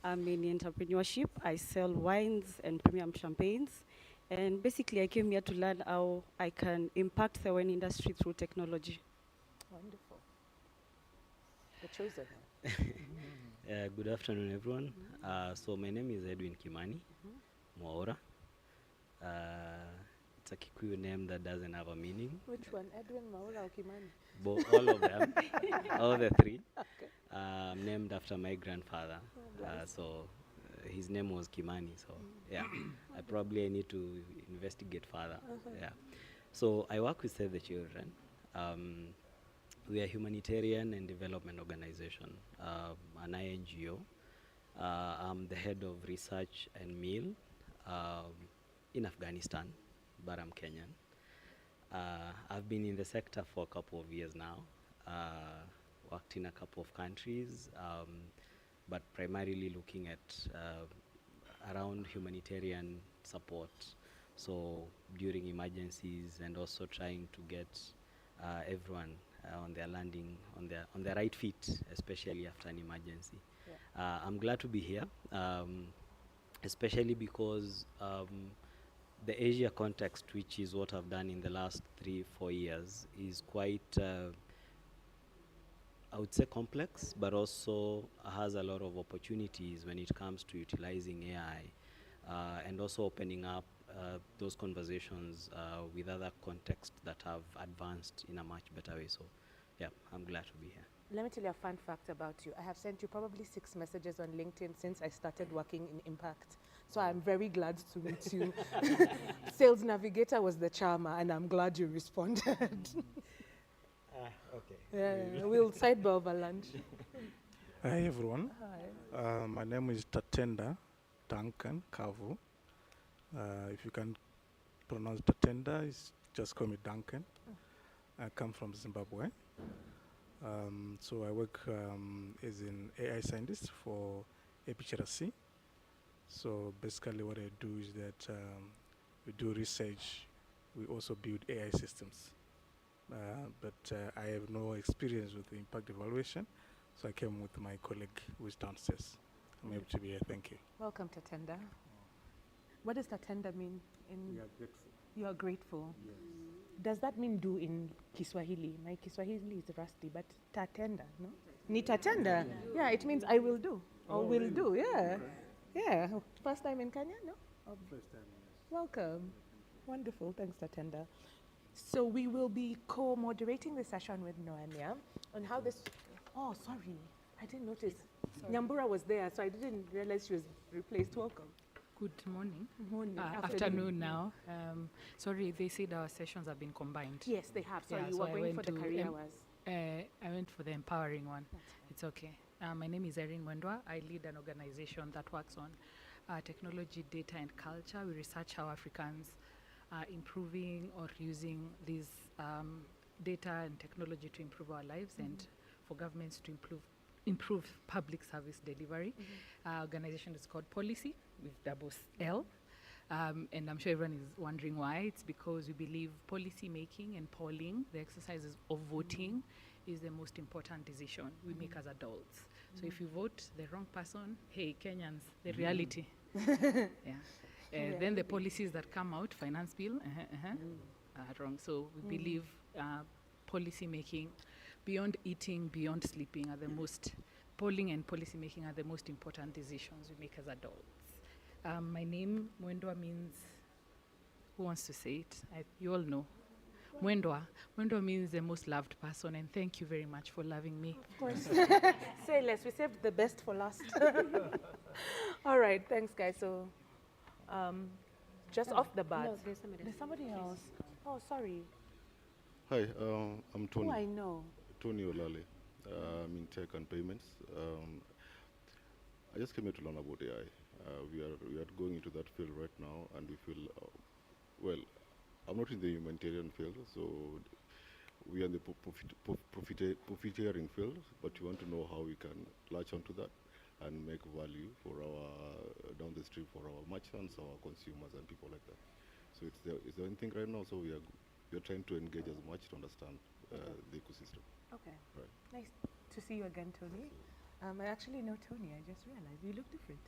I'm in entrepreneurship. I sell wines and premium champagnes. And basically, I came here to learn how I can impact the wine industry through technology. Wonderful. The chosen one. Good afternoon, everyone. So my name is Edwin Kimani Mwaura. It's a Kikuyu name that doesn't have a meaning. Which one? Edwin, Maura, or Kimani? All of them, all the three. Okay. Named after my grandfather. His name was Kimani. So yeah, I probably need to investigate further. Yeah. So I work with Save the Children. We are a humanitarian and development organization, an INGO. I'm the head of research and meal in Afghanistan, but I'm Kenyan. I've been in the sector for a couple of years now, worked in a couple of countries, but primarily looking at around humanitarian support. So during emergencies and also trying to get everyone on their landing, on their right feet, especially after an emergency. Yeah. I'm glad to be here, especially because the Asia context, which is what I've done in the last 3-4 years, is quite, I would say, complex, but also has a lot of opportunities when it comes to utilizing AI and also opening up those conversations with other contexts that have advanced in a much better way. So, yeah, I'm glad to be here. Let me tell you a fun fact about you. I have sent you probably 6 messages on LinkedIn since I started working in Impact. So I'm very glad to meet you. Sales Navigator was the charmer, and I'm glad you responded. Okay. Yeah, we'll sidebar over lunch. Hi, everyone. Hi. My name is Tatenda Duncan Kavu. If you can pronounce Tatenda, just call me Duncan. I come from Zimbabwe. So I work as an AI scientist for APHRC. So basically what I do is that we do research, we also build AI systems. But I have no experience with impact evaluation, so I came with my colleague who is downstairs. I'm happy to be here, thank you. Welcome, Tatenda. What does Tatenda mean? We are grateful. You are grateful? Yes. Does that mean do in Kiswahili? My Kiswahili is rusty, but Tatenda, no? Ni Tatenda? Yeah, it means I will do, or will really? Do, yeah. Okay. Yeah, first time in Kenya, no? First time, yes. Welcome. Wonderful, thanks Tatenda. So we will be co-moderating the session with Noemia on how this, oh, sorry, I didn't notice. Sorry. Nyambura was there, so I didn't realize she was replaced. Welcome. Good morning. Morning. Afternoon now. Sorry, they said our sessions have been combined. Yes, they have. So you were going for the career hours. I went for the empowering one. It's okay. My name is Erin Mwendwa. I lead an organization that works on technology, data, and culture. We research how Africans are improving or using these data and technology to improve our lives and for governments to improve public service delivery. Our organization is called Policy with double L. And I'm sure everyone is wondering why. It's because we believe policy making and polling, the exercises of voting, is the most important decision we make as adults. So if you vote the wrong person, hey, Kenyans, the reality. Then the policies that come out, finance bill, are wrong. So we believe policy making, beyond eating, beyond sleeping, are the most, polling and policy making are the most important decisions we make as adults. My name, Mwendwa, means, who wants to say it? You all know. Mwendwa. Mwendwa means the most loved person, and thank you very much for loving me. Of course. Say less, we saved the best for last. All right, thanks guys. So, just off the bat. No, there's somebody else. Oh, sorry. Hi, I'm Tony. Who I know? Tony Olale. I'm in tech and payments. I just came here to learn about AI. We are going into that field right now, and we feel, well, I'm not in the humanitarian field, so we are in the profiteering field, but we want to know how we can latch onto that. and make value for our down the street for our merchants, our consumers, and people like that. So it's the only thing right now. So we are trying to engage as much to understand the ecosystem. Okay. Right. Nice to see you again, Tony. I actually know Tony. I just realized you look different.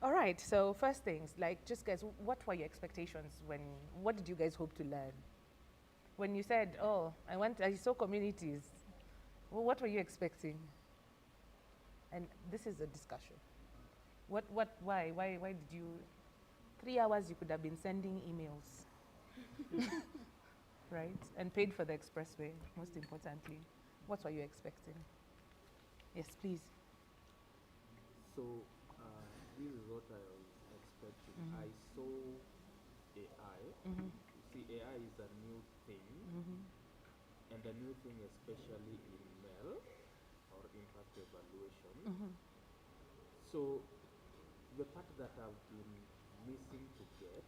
All right. So first things, like, just guys, what were your expectations what did you guys hope to learn? When you said, "Oh, I saw communities," well, what were you expecting? And this is a discussion. Why did you? 3 hours you could have been sending emails, right? And paid for the expressway. Most importantly, what were you expecting? Yes, please. So this is what I was expecting. Mhm. I saw AI. Mhm. You see, AI is a new thing, and a new thing especially in MEL, or impact evaluation. So the part that I've been missing to get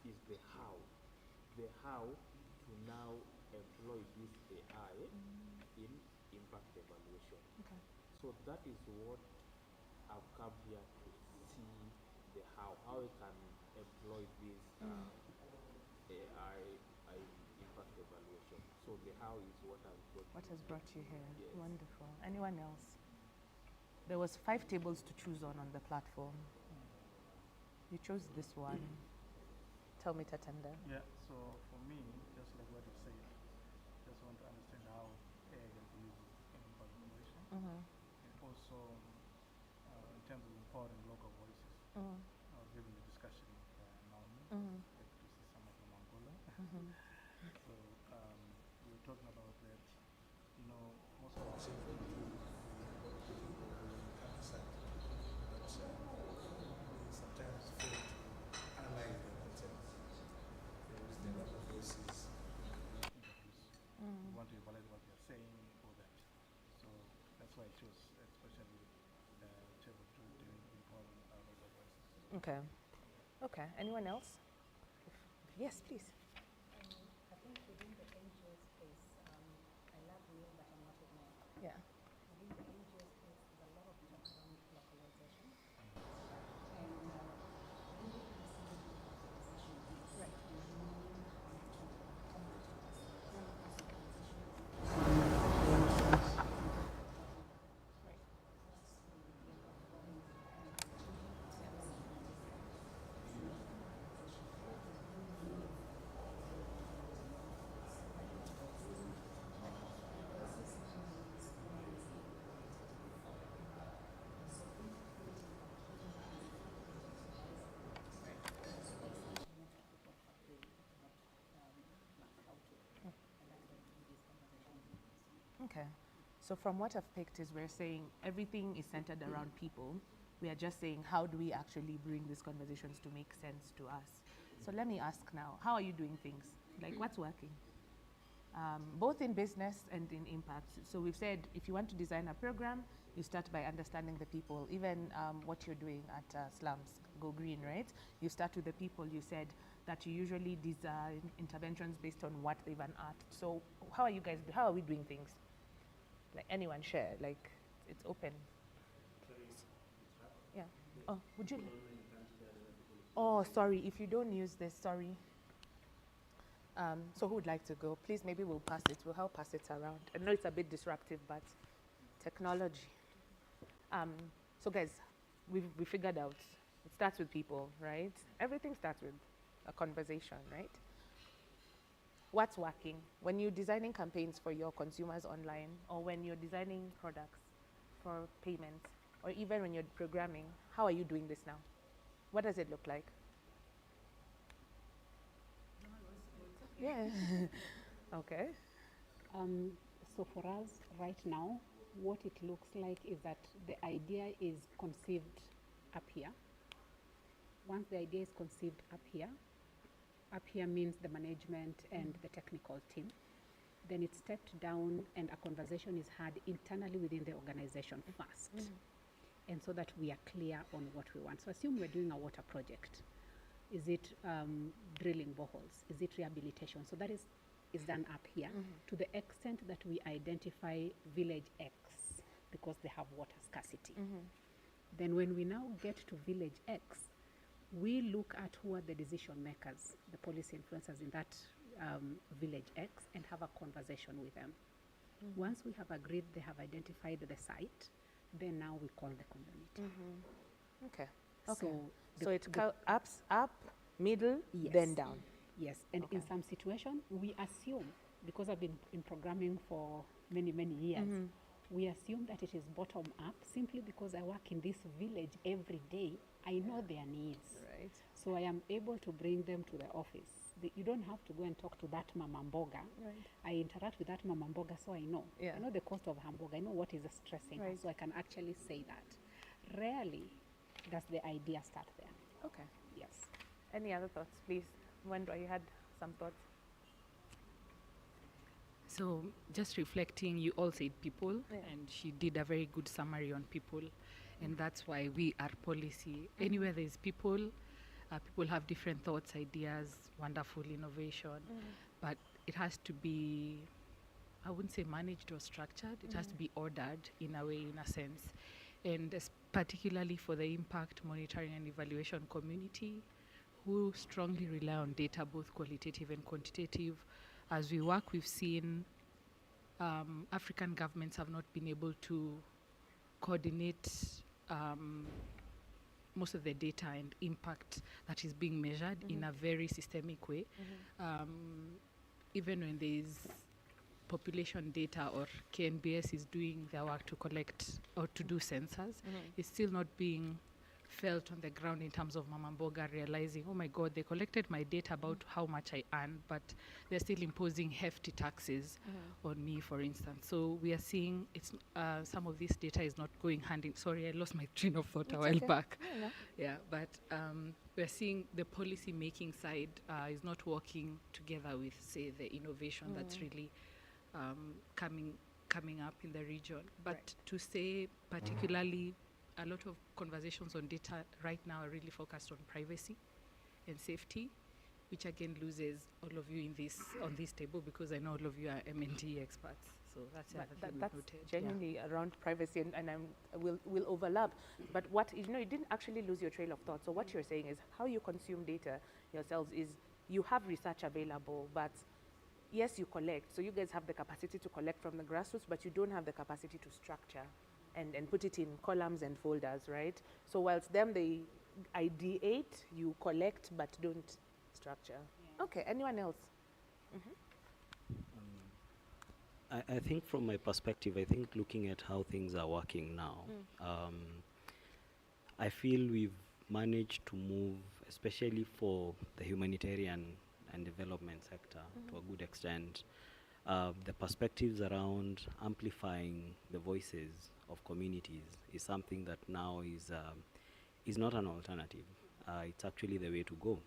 is the how to now employ this AI in impact evaluation. Okay. So that is what I've come here to see, the how I can employ this AI in impact evaluation. So the how is what I've got. What has brought you here? Yes. Wonderful. Anyone else? There was 5 tables to choose on the platform. You chose this one. Tell me, Tatenda. Yeah, so for me, just like what you said, just want to understand how AI can be used in evaluation. And also, in terms of empowering local voices, I was having a discussion with Naomi, like to see someone from Angola. So we were talking about that, most of our people in the countryside, but they sometimes fail to analyze their concerns. They use their local voices interviews. We want to evaluate what they're saying, all that. So that's why I chose, especially table to doing empowering local voices. Okay. Okay. Anyone else? Yes, please. I think within the NGO space, I love Neil, but I'm not with Neil. Yeah. Within the NGO space, there's a lot of talk around localization. And really understanding what localization is. Right. And knowing how to combat it. Because localization is Okay. So from what I've picked is we're saying everything is centered around people. We are just saying, how do we actually bring these conversations to make sense to us? So let me ask now, how are you doing things? Like, what's working? Both in business and in impact. So we've said, if you want to design a program, you start by understanding the people. Even what you're doing at Slums Go Green, right? You start with the people. You said that you usually design interventions based on what they've unearthed. So how are you guys, how are we doing things? Like, anyone share, like, it's open. Yeah. Oh, would you? Oh, sorry, if you don't use this, sorry. So who would like to go? Please, maybe we'll pass it. We'll help pass it around. I know it's a bit disruptive, but technology. So guys, we figured out. It starts with people, right? Everything starts with a conversation, right? What's working? When you're designing campaigns for your consumers online, or when you're designing products for payments, or even when you're programming, how are you doing this now? What does it look like? Yeah. Okay. So for us right now, what it looks like is that the idea is conceived up here. Once the idea is conceived up here means the management and the technical team. Then it's stepped down and a conversation is had internally within the organization first. And so that we are clear on what we want. So assume we're doing a water project. Is it drilling boreholes? Is it rehabilitation? So that is done up here to the extent that we identify village X because they have water scarcity. Then when we now get to village X, we look at who are the decision makers, the policy influencers in that village X, and have a conversation with them. Once we have agreed they have identified the site, then now we call the community. Okay. So So it up, middle, yes, then down. Yes, and in some situation, we assume, because I've been in programming for many, many years, we assume that it is bottom up simply because I work in this village every day. I know their needs. Right. So I am able to bring them to the office. You don't have to go and talk to that mama mboga. Right. I interact with that mama mboga, so I know. Yeah. I know the cost of hamburger. I know what is stressing her, Right. so I can actually say that. Rarely does the idea start there. Okay. Yes. Any other thoughts, please? Wendra, you had some thoughts. So just reflecting, you all said people, Yeah. and she did a very good summary on people, and that's why we are policy. Anywhere there's people, people have different thoughts, ideas, wonderful innovation, but it has to be, I wouldn't say managed or structured, it has to be ordered in a way, in a sense. And particularly for the impact monitoring and evaluation community, who strongly rely on data, both qualitative and quantitative. As we work, we've seen African governments have not been able to coordinate most of the data and impact that is being measured in a very systemic way. Even when there's population data or KNBS is doing their work to collect or to do sensors, it's still not being felt on the ground in terms of Mama Mboga realizing, oh my God, they collected my data about how much I earn, but they're still imposing hefty taxes on me, for instance. So we are seeing it's some of this data is not going hand in. Sorry, I lost my train of thought a while back. Yeah, but we're seeing the policy making side is not working together with, say, the innovation that's really coming up in the region. But to say particularly, a lot of conversations on data right now are really focused on privacy and safety, which again loses all of you in this on this table, because I know all of you are M&D experts. So that's the other thing we've That's noted. genuinely around privacy, and we'll overlap. But what you didn't actually lose your trail of thought. So what you're saying is how you consume data yourselves is you have research available, but yes, you collect. So you guys have the capacity to collect from the grassroots, but you don't have the capacity to structure and put it in columns and folders, right? So whilst them, they ideate, you collect, but don't structure. Okay, anyone else? I think from my perspective, I think looking at how things are working now, I feel we've managed to move, especially for the humanitarian and development sector to a good extent, the perspectives around amplifying the voices of communities is something that now is not an alternative. It's actually the way to go.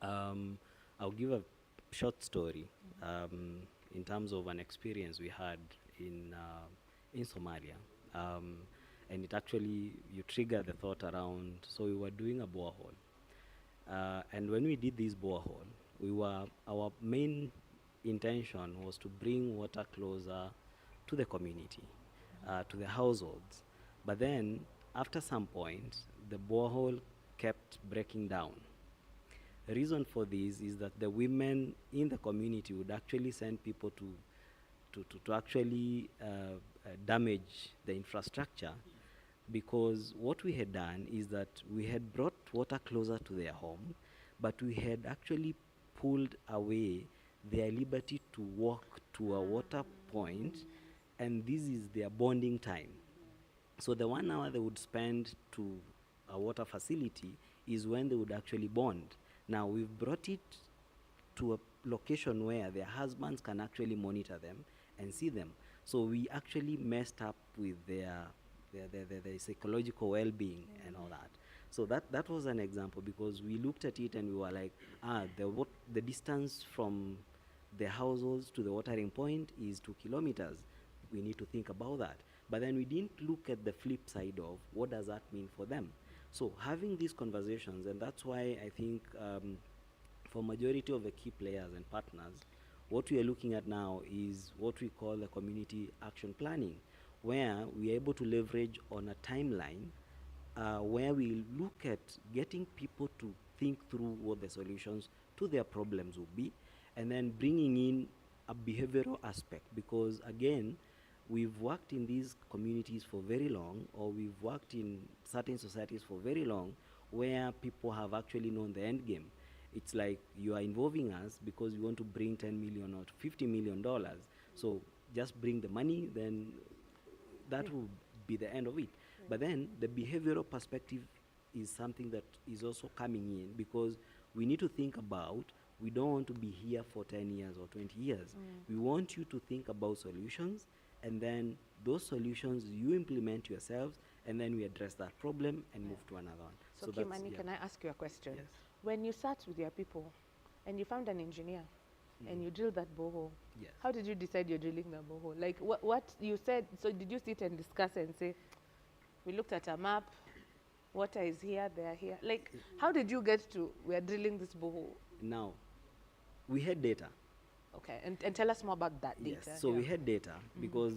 I'll give a short story in terms of an experience we had in Somalia. And it actually, you trigger the thought around, so we were doing a borehole. And when we did this borehole, our main intention was to bring water closer to the community, to the households. But then, after some point, the borehole kept breaking down. The reason for this is that the women in the community would actually send people to actually damage the infrastructure, because what we had done is that we had brought water closer to their home, but we had actually pulled away their liberty to walk to a water point, and this is their bonding time. So the 1 hour they would spend to a water facility is when they would actually bond. Now we've brought it to a location where their husbands can actually monitor them and see them. So we actually messed up with their psychological well-being and all that. So that was an example, because we looked at it and we were like, the distance from the households to the watering point is 2 kilometers. We need to think about that. But then we didn't look at the flip side of what does that mean for them. So having these conversations, and that's why I think for majority of the key players and partners, what we are looking at now is what we call the community action planning, where we are able to leverage on a timeline where we look at getting people to think through what the solutions to their problems will be, and then bringing in a behavioral aspect, because again, we've worked in these communities for very long, or we've worked in certain societies for very long, where people have actually known the end game. It's like you are involving us because you want to bring 10 million or $50 million. So just bring the money, then that will be the end of it. But then the behavioral perspective is something that is also coming in, because we need to think about, we don't want to be here for 10 years or 20 years. We want you to think about solutions, and then those solutions you implement yourselves, and then we address that problem and move to another one. So, that's- Kimani, yeah. can I ask you a question? Yes. When you sat with your people and you found an engineer and you drilled that borehole, Yes. how did you decide you're drilling the borehole? Like what you said, so did you sit and discuss and say, we looked at a map, water is here, they are here. Like, how did you get to, we are drilling this borehole? Now, we had data. Okay, and tell us more about that data. Yes, so we had data because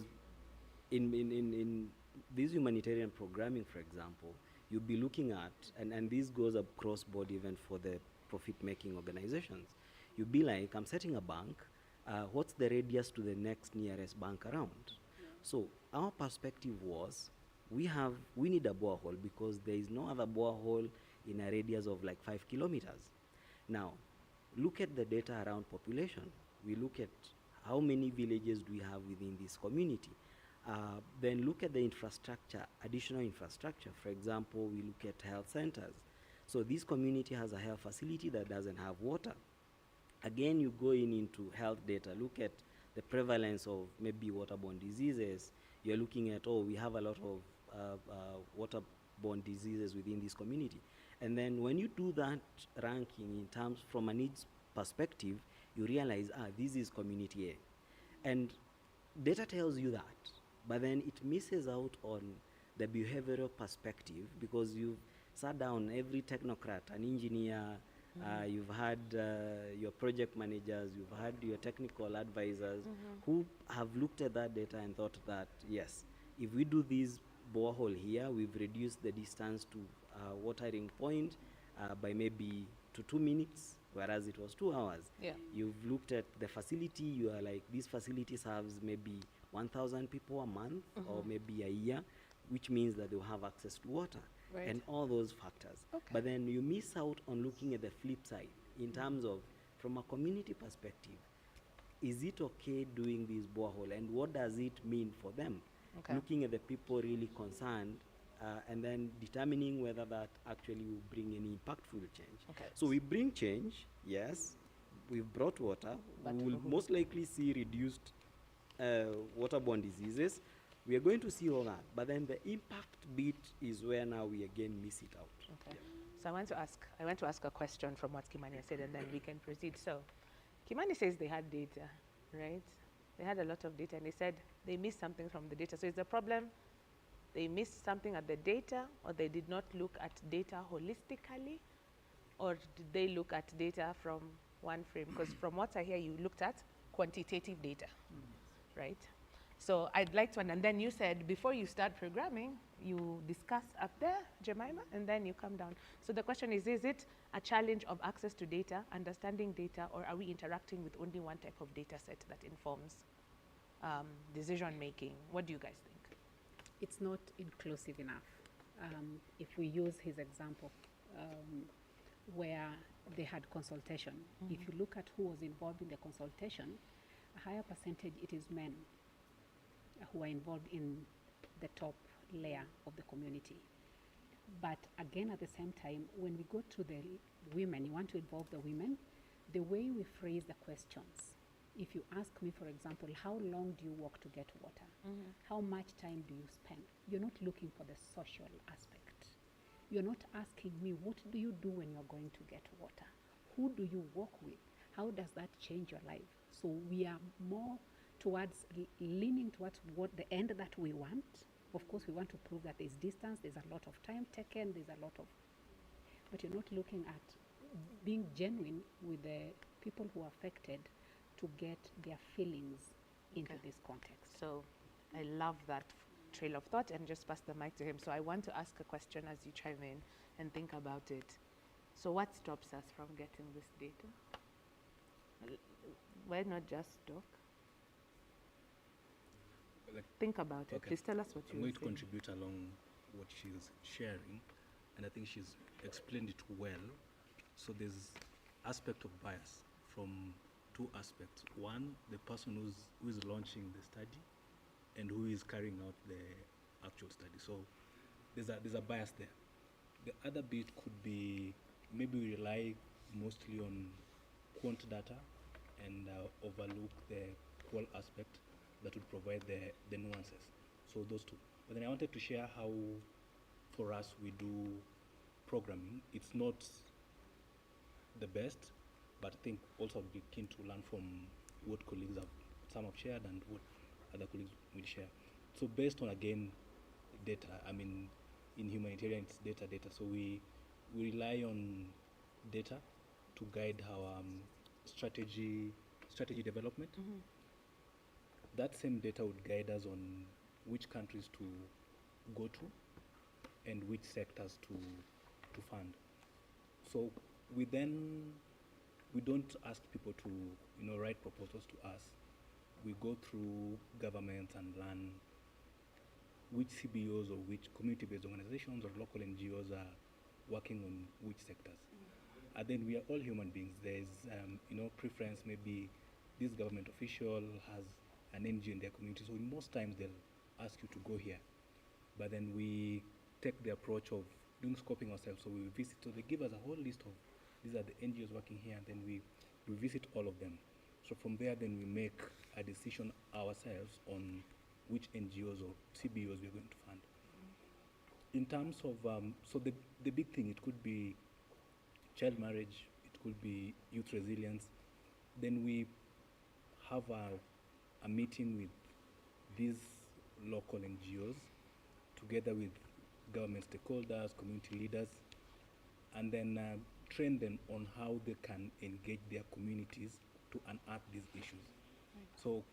in this humanitarian programming, for example, you'll be looking at, and this goes across board even for the profit-making organizations. You'll be like, I'm setting a bank, what's the radius to the next nearest bank around? So our perspective was, we need a borehole because there is no other borehole in a radius of like 5 kilometers. Now, look at the data around population. We look at how many villages do we have within this community. Then look at the infrastructure, additional infrastructure. For example, we look at health centers. So this community has a health facility that doesn't have water. Again, you go into health data, look at the prevalence of maybe waterborne diseases. You're looking at, oh, we have a lot of waterborne diseases within this community. And then when you do that ranking in terms from a needs perspective, you realize, this is community A. And data tells you that, but then it misses out on the behavioral perspective, because you've sat down, every technocrat, an engineer, you've had your project managers, you've had your technical advisors who have looked at that data and thought that, yes, if we do this borehole here, we've reduced the distance to watering point by maybe to 2 minutes, whereas it was 2 hours. Yeah. You've looked at the facility, you are like, this facility serves maybe 1,000 people a month or maybe a year, which means that they'll have access to water. Right. And all those factors. Okay. But then you miss out on looking at the flip side in terms of, from a community perspective, is it okay doing this borehole, and what does it mean for them? Okay. Looking at the people really concerned, and then determining whether that actually will bring any impactful change. Okay. So we bring change, yes, we've brought water, But we will for who? most likely see reduced waterborne diseases. We are going to see all that, but then the impact bit is where now we again miss it out. Okay. So I want to ask a question from what Kimani said, and then we can proceed. So Kimani says they had data, right? They had a lot of data, and they said they missed something from the data. So is the problem they missed something at the data, or they did not look at data holistically, or did they look at data from one frame? Because from what I hear, you looked at quantitative data, right? So I'd like to, and then you said before you start programming, you discuss up there, Jemima, and then you come down. So the question is it a challenge of access to data, understanding data, or are we interacting with only one type of data set that informs decision making? What do you guys think? It's not inclusive enough. If we use his example, where they had consultation, if you look at who was involved in the consultation, a higher percentage, it is men who are involved in the top layer of the community. But again, at the same time, when we go to the women, you want to involve the women, the way we phrase the questions. If you ask me, for example, how long do you walk to get water? How much time do you spend? You're not looking for the social aspect. You're not asking me, what do you do when you're going to get water? Who do you walk with? How does that change your life? So we are more towards leaning towards what the end that we want. Of course, we want to prove that there's distance, there's a lot of time taken, there's a lot of, but you're not looking at being genuine with the people who are affected to get their feelings into this context. So I love that trail of thought and just pass the mic to him. So I want to ask a question as you chime in and think about it. So what stops us from getting this data? Why not just talk? Think about it. Please tell us what I'm you going to contribute along what she's sharing, and I think she's explained it well. So there's aspect of bias from two aspects. One, the person who is launching the study and who is carrying out the actual study. So there's a bias there. The other bit could be maybe we rely mostly on quant data and overlook the qual aspect that would provide the nuances. So those two. But then I wanted to share how, for us, we do programming. It's not the best, but I think also I'd be keen to learn from what colleagues some have shared and what other colleagues will share. So based on, again, data, I mean, in humanitarian it's data. So we rely on data to guide our strategy development. Mm-hmm. That same data would guide us on which countries to go to and which sectors to fund. So we don't ask people to write proposals to us. We go through governments and learn which CBOs or which community-based organizations or local NGOs are working on which sectors. And then we are all human beings. There's preference. Maybe this government official has an NGO in their community, so most times they'll ask you to go here. But then we take the approach of doing scoping ourselves. So we visit. So they give us a whole list of these are the NGOs working here, and then we visit all of them. So from there, then we make a decision ourselves on which NGOs or CBOs we're going to fund. In terms of, so the big thing, it could be child marriage, it could be youth resilience. Then we have a meeting with these local NGOs together with government stakeholders, community leaders, and then train them on how they can engage their communities to unearth these issues. Right. So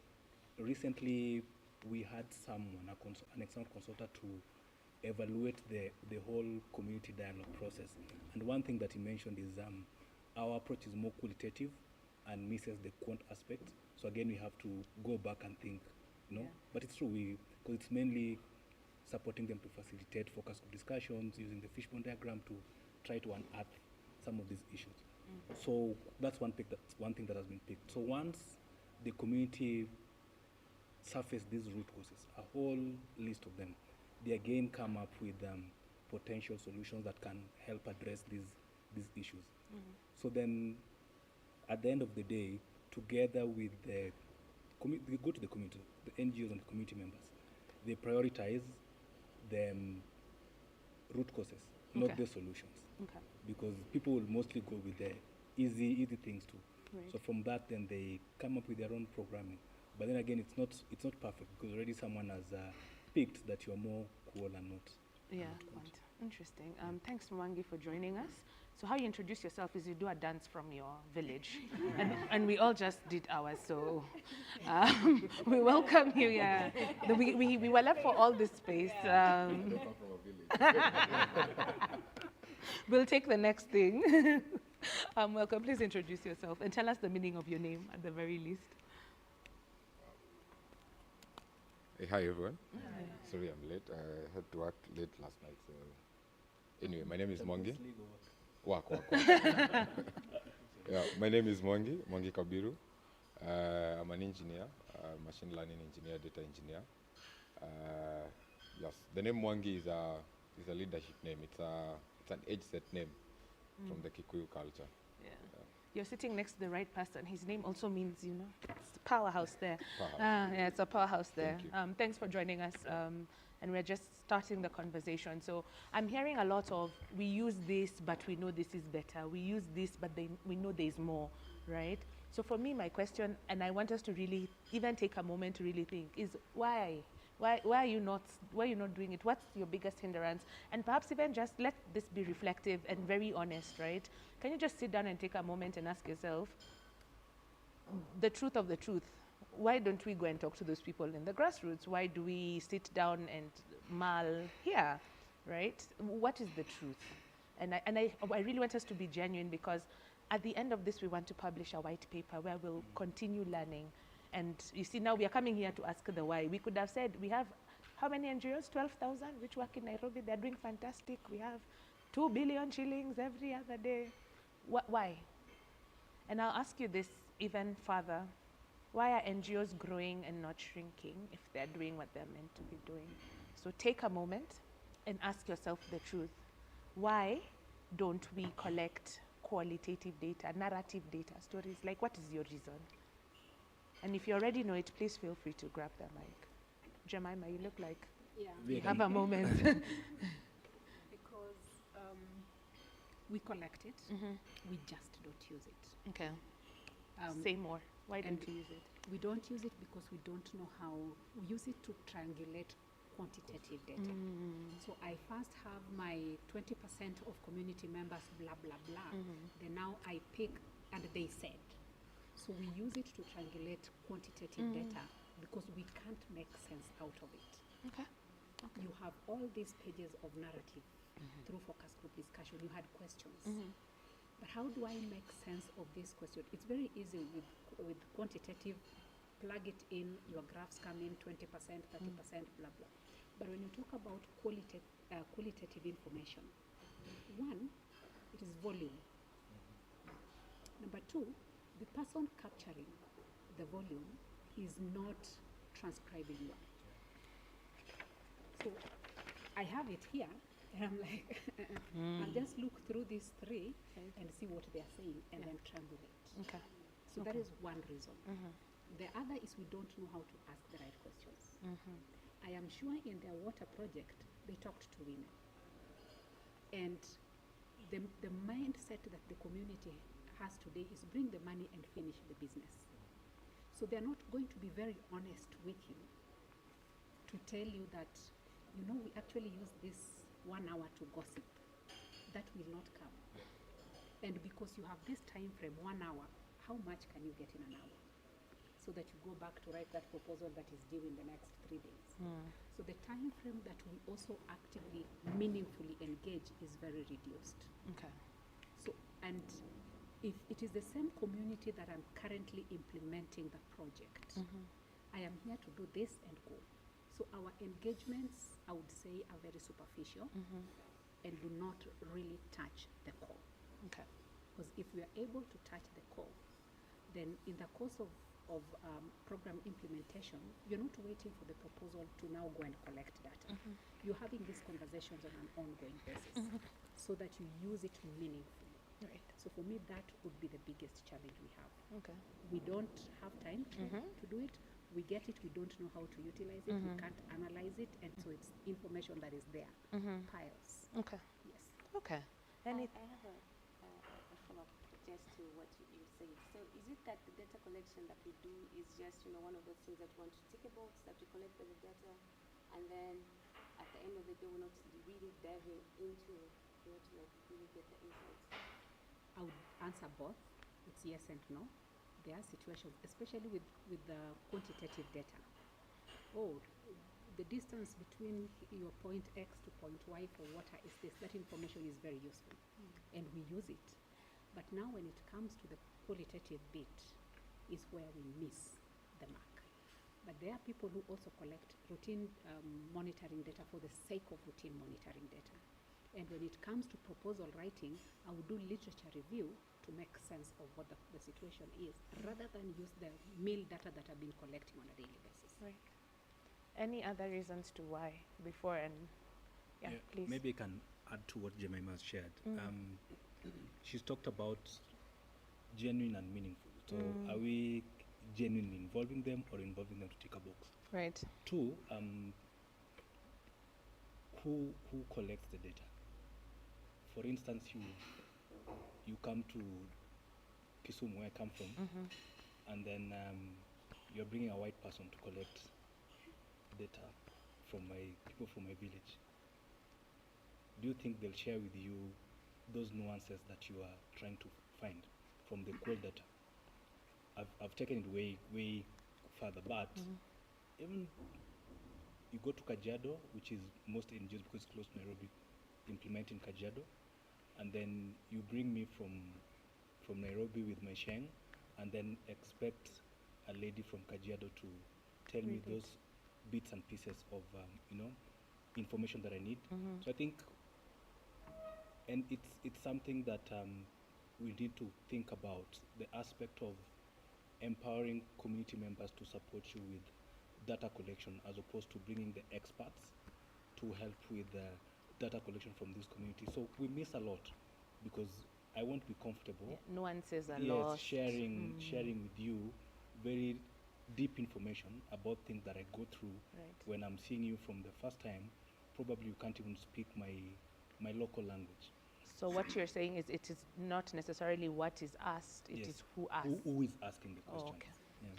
recently we had someone, an external consultant, to evaluate the whole community dialogue process. And one thing that he mentioned is our approach is more qualitative and misses the quant aspect. So again, we have to go back and think, Yeah. But it's true, because it's mainly supporting them to facilitate focus group discussions, using the fishbone diagram to try to unearth some of these issues. So that's one thing that has been picked. So once the community surface these root causes, a whole list of them, they again come up with potential solutions that can help address these issues. Mm-hmm. So then, at the end of the day, together with they go to the community, the NGOs and the community members, they prioritize the root causes, not Okay. the solutions. Okay. Because people will mostly go with the easy things too. Right. So from that, then they come up with their own programming. But then again, it's not perfect, because already someone has picked that you're more cool and not. Yeah, quite interesting. Thanks, Mwangi, for joining us. So how you introduce yourself is you do a dance from your village. and we all just did ours, so we welcome you. Yeah. We were left for all this space. We'll take the next thing. Welcome. Please introduce yourself and tell us the meaning of your name at the very least. Hey, hi everyone. Hi. Sorry I'm late. I had to work late last night. So anyway, my name is Mwangi. Work. Yeah, my name is Mwangi Kabiru. I'm an engineer, machine learning engineer, data engineer. Yes, the name Mwangi is a leadership name. It's an age set name from the Kikuyu culture. Yeah. You're sitting next to the right person. His name also means, it's a powerhouse there. Powerhouse. Yeah, it's a powerhouse there. Thank you. Thanks for joining us. And we're just starting the conversation. So I'm hearing a lot of, we use this, but we know this is better. We use this, but we know there's more, right? So for me, my question, and I want us to really even take a moment to really think, is why? Why are you not doing it? What's your biggest hindrance? And perhaps even just let this be reflective and very honest, right? Can you just sit down and take a moment and ask yourself the truth of the truth? why don't we go and talk to those people in the grassroots? Why do we sit down and mull here, right? What is the truth? And I really want us to be genuine, because at the end of this, we want to publish a white paper where we'll continue learning. And you see, now we are coming here to ask the why. We could have said, we have how many NGOs? 12,000, which work in Nairobi. They're doing fantastic. We have 2 billion shillings every other day. Why? And I'll ask you this even further. Why are NGOs growing and not shrinking if they're doing what they're meant to be doing? So take a moment and ask yourself the truth. Why don't we collect qualitative data, narrative data, stories? Like, what is your reason? And if you already know it, please feel free to grab the mic. Jemima, you look like you have a moment. Because we collect it, we just don't use it. Okay. Say more. Why don't you use it? We don't use it because we don't know how. We use it to triangulate quantitative data. So I first have my 20% of community members, blah, blah, blah. Then now I pick, and they said. So we use it to triangulate quantitative data because we can't make sense out of it. Okay. You have all these pages of narrative through focus group discussion. You had questions. But how do I make sense of this question? It's very easy with quantitative. Plug it in, your graphs come in 20%, 30%, blah, blah. But when you talk about qualitative information, one, it is volume. Number two, the person capturing the volume is not transcribing well. So I have it here, and I'm like, I'll just look through these three and see what they're saying, and then triangulate. Okay. So that is one reason. The other is we don't know how to ask the right questions. I am sure in their water project, they talked to women. And the mindset that the community has today is bring the money and finish the business. So they're not going to be very honest with you to tell you that, you know, we actually use this 1 hour to gossip. That will not come. And because you have this time frame, 1 hour, how much can you get in an hour? So that you go back to write that proposal that is due in the next 3 days. So the time frame that we also actively, meaningfully engage is very reduced. Okay. So, and if it is the same community that I'm currently implementing the project, I am here to do this and go. So our engagements, I would say, are very superficial and do not really touch the core. Okay. Because if we are able to touch the core, then in the course of program implementation, you're not waiting for the proposal to now go and collect data. You're having these conversations on an ongoing basis so that you use it meaningfully. Right. So for me, that would be the biggest challenge we have. Okay. We don't have time to do it. We get it, we don't know how to utilize it, we can't analyze it, and so it's information that is there, piles. Okay. Yes. Okay. I have a follow-up just to what you said. So is it that the data collection that we do is just, you know, one of those things that we want to tick a box, that we collect the data, and then at the end of the day, we're not really diving into, you know, to like really get the insights? I would answer both. It's yes and no. There are situations, especially with the quantitative data. Oh, the distance between your point X to point Y for water is this. That information is very useful, and we use it. But now when it comes to the qualitative bit is where we miss the mark. But there are people who also collect routine monitoring data for the sake of routine monitoring data. And when it comes to proposal writing, I would do literature review to make sense of what the situation is, rather than use the mill data that I've been collecting on a daily basis. Right. Any other reasons to why before and please. Maybe I can add to what Jemima has shared. She's talked about genuine and meaningful. So are we genuinely involving them or involving them to tick a box? Right. Two, who collects the data? For instance, you come to Kisumu, where I come from, and then you're bringing a white person to collect data from people from my village. Do you think they'll share with you those nuances that you are trying to find from the cold data? I've taken it way further, but even you go to Kajiado, which is most NGOs because it's close to Nairobi, implement in Kajiado, and then you bring me from Nairobi with my Sheng, and then expect a lady from Kajiado to tell me those bits and pieces of information that I need. So I think, and it's something that we need to think about, the aspect of empowering community members to support you with data collection as opposed to bringing the experts to help with data collection from this community. So we miss a lot because I won't be comfortable. Nuances are yes, lost. sharing with you very deep information about things that I go through when I'm seeing you from the first time. Probably you can't even speak my local language. So what you're saying is it is not necessarily what is asked, it is who asks. Who is asking the questions. Oh, okay. Yes.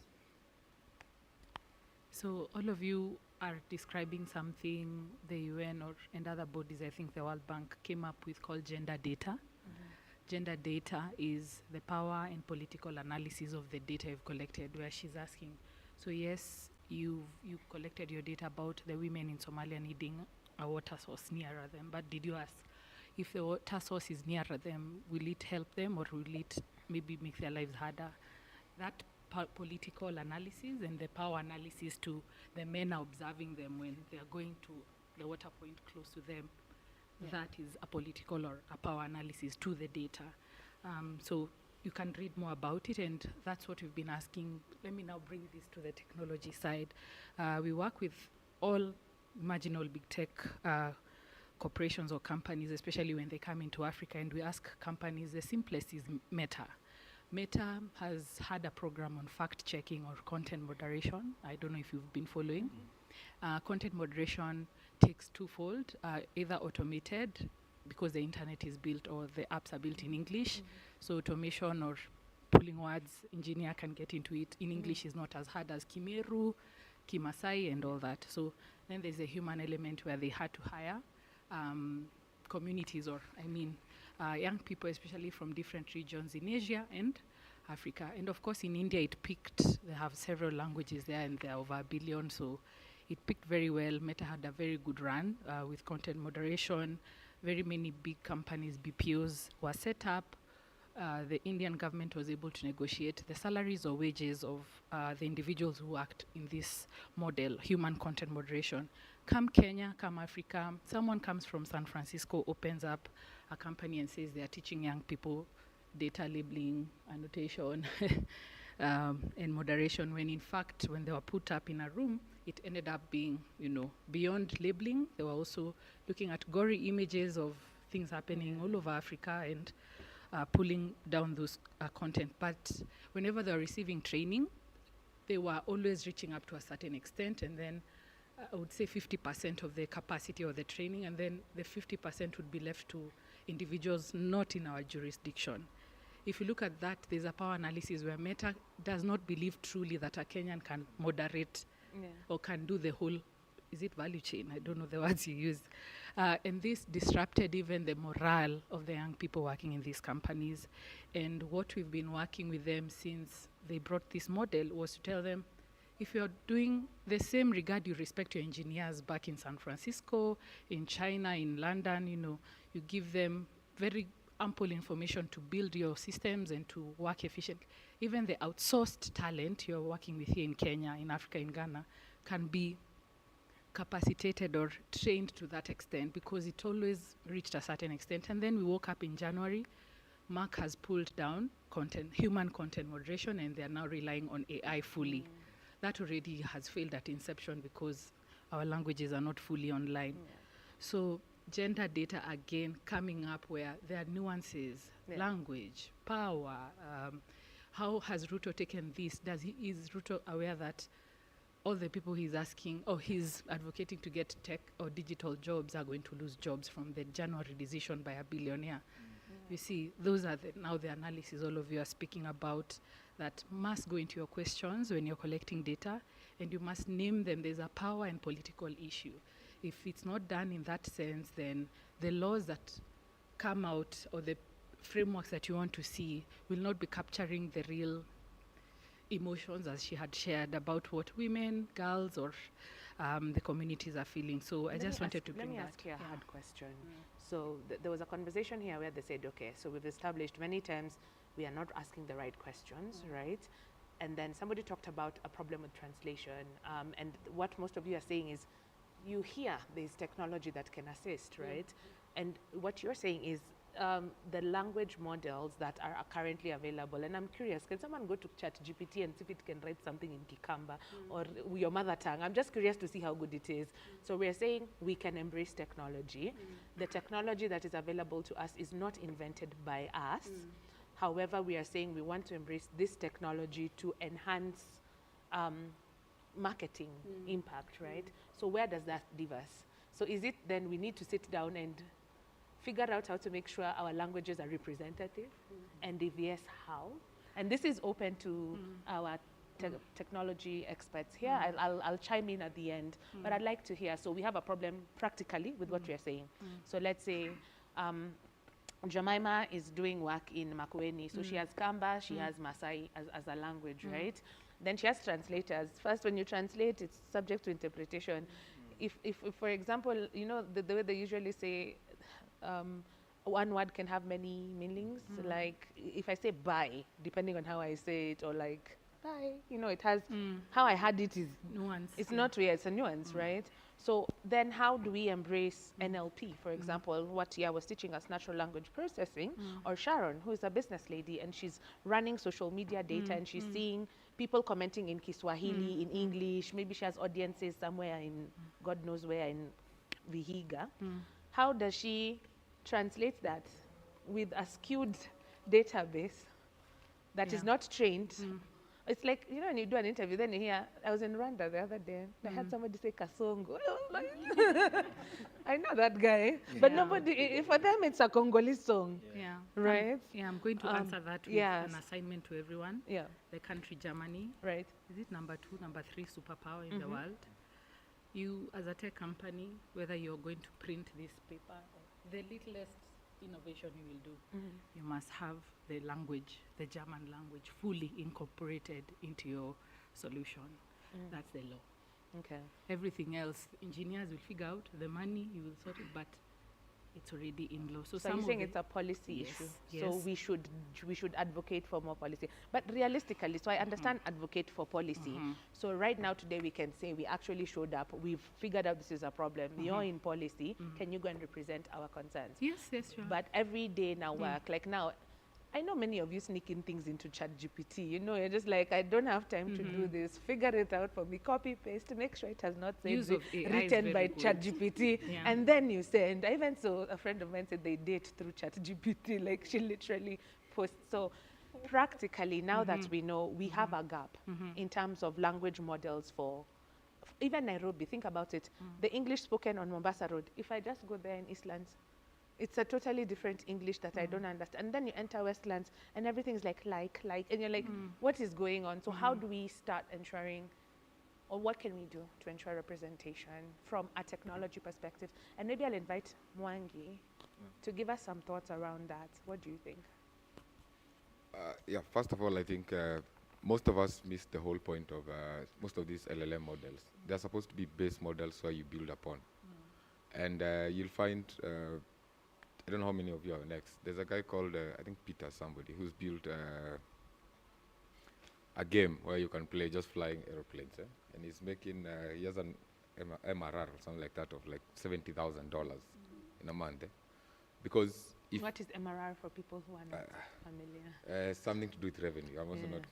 So all of you are describing something the UN and other bodies, I think the World Bank came up with, called gender data. Gender data is the power and political analysis of the data you've collected, where she's asking, so yes, you collected your data about the women in Somalia needing a water source nearer them, but did you ask if the water source is nearer them, will it help them or will it maybe make their lives harder? That political analysis and the power analysis to the men observing them when they are going to the water point close to them, that is a political or a power analysis to the data. So you can read more about it, and that's what we've been asking. Let me now bring this to the technology side. We work with all marginal big tech corporations or companies, especially when they come into Africa, and we ask companies, the simplest is Meta. Meta has had a program on fact-checking or content moderation. I don't know if you've been following. Content moderation takes twofold, either automated, because the internet is built or the apps are built in English. So automation or pulling words, engineer can get into it. In English is not as hard as Kimeru, Kimasai and all that. So then there's a human element where they had to hire communities, or young people, especially from different regions in Asia and Africa. And of course in India it picked, they have several languages there and there are over 1 billion, so it picked very well. Meta had a very good run with content moderation. Very many big companies, BPOs, were set up. The Indian government was able to negotiate the salaries or wages of the individuals who worked in this model, human content moderation. Come Kenya, come Africa, someone comes from San Francisco, opens up a company and says they are teaching young people data labeling, annotation, and moderation, when in fact, when they were put up in a room, it ended up being, beyond labeling. They were also looking at gory images of things happening all over Africa and pulling down those content. But whenever they were receiving training, they were always reaching up to a certain extent, and then I would say 50% of the capacity of the training, and then the 50% would be left to individuals not in our jurisdiction. If you look at that, there's a power analysis where Meta does not believe truly that a Kenyan can moderate or can do the whole, is it value chain? I don't know the words you use. And this disrupted even the morale of the young people working in these companies. And what we've been working with them since they brought this model was to tell them, if you're doing the same regard you respect your engineers back in San Francisco, in China, in London, you give them very ample information to build your systems and to work efficiently. Even the outsourced talent you're working with here in Kenya, in Africa, in Ghana, can be capacitated or trained to that extent because it always reached a certain extent. And then we woke up in January, Mark has pulled down human content moderation, and they're now relying on AI fully. That already has failed at inception because our languages are not fully online. So gender data, again, coming up where there are nuances, language, power. How has Ruto taken this? Is Ruto aware that all the people he's asking or he's advocating to get tech or digital jobs are going to lose jobs from the January decision by a billionaire? You see, those are now the analysis all of you are speaking about that must go into your questions when you're collecting data, and you must name them. There's a power and political issue. If it's not done in that sense, then the laws that come out or the frameworks that you want to see will not be capturing the real emotions, as she had shared, about what women, girls, or the communities are feeling. So I just wanted to bring that. Let me ask you a hard question. So there was a conversation here where they said, okay, so we've established many times we are not asking the right questions, right? And then somebody talked about a problem with translation. And what most of you are saying is, you hear there's technology that can assist, right? And what you're saying is the language models that are currently available. And I'm curious, can someone go to ChatGPT and see if it can write something in Kikamba or your mother tongue? I'm just curious to see how good it is. So we're saying we can embrace technology. The technology that is available to us is not invented by us. However, we are saying we want to embrace this technology to enhance marketing impact, right? So where does that leave us? So is it then we need to sit down and figure out how to make sure our languages are representative? And if yes, how? And this is open to our technology experts here. I'll chime in at the end, but I'd like to hear. So we have a problem practically with what you're saying. So let's say Jemima is doing work in Makueni. So she has Kamba, she has Masai as a language, right? Then she has translators. First, when you translate, it's subject to interpretation. If for example, you know, the way they usually say one word can have many meanings. Like if I say bye, depending on how I say it, or like bye, you know, it has, how I had it is, nuance. It's not weird, it's a nuance, right? So then how do we embrace NLP, for example, what Tia was teaching us, natural language processing, or Sharon, who is a business lady, and she's running social media data, and she's seeing people commenting in Kiswahili, in English, maybe she has audiences somewhere in, God knows where, in Vihiga. How does she translate that with a skewed database that is not trained? It's like, you know, when you do an interview, then you hear, I was in Rwanda the other day, I had somebody say Kasongo. I know that guy, but nobody, for them it's a Congolese song. Yeah. Right? I'm going to answer that with an assignment to everyone. Yeah. The country Germany. Right. Is it number 2, number 3 superpower in the world? You, as a tech company, whether you're going to print this paper, the littlest innovation you will do, you must have the language, the German language, fully incorporated into your solution. That's the law. Okay. Everything else, engineers will figure out the money, you will sort it, but it's already in law. So you're saying it's a policy issue. So we should advocate for more policy. But realistically, so I understand advocate for policy. So right now today we can say we actually showed up. We've figured out this is a problem. You're in policy. Can you go and represent our concerns? Yes, sure. But every day now work, like now, I know many of you sneaking things into ChatGPT. You know, you're just like, I don't have time to do this. Figure it out for me. Copy, paste, to make sure it has not said written by ChatGPT. And then you send. I even saw a friend of mine said they date through ChatGPT. Like she literally posts. So practically, now that we know, we have a gap in terms of language models for even Nairobi. Think about it. The English spoken on Mombasa Road. If I just go there in Eastlands, it's a totally different English that I don't understand. And then you enter Westlands and everything's like, and you're like, what is going on? So how do we start ensuring, or what can we do to ensure representation from a technology perspective? And maybe I'll invite Mwangi to give us some thoughts around that. What do you think? Yeah, first of all, I think most of us miss the whole point of most of these LLM models. They're supposed to be base models where you build upon. And you'll find, I don't know how many of you are next. There's a guy called, I think Peter somebody, who's built a game where you can play just flying aeroplanes. And he's making, he has an MRR or something like that of like $70,000 in a month. Because if what is MRR for people who are not familiar? Something to do with revenue. I'm also not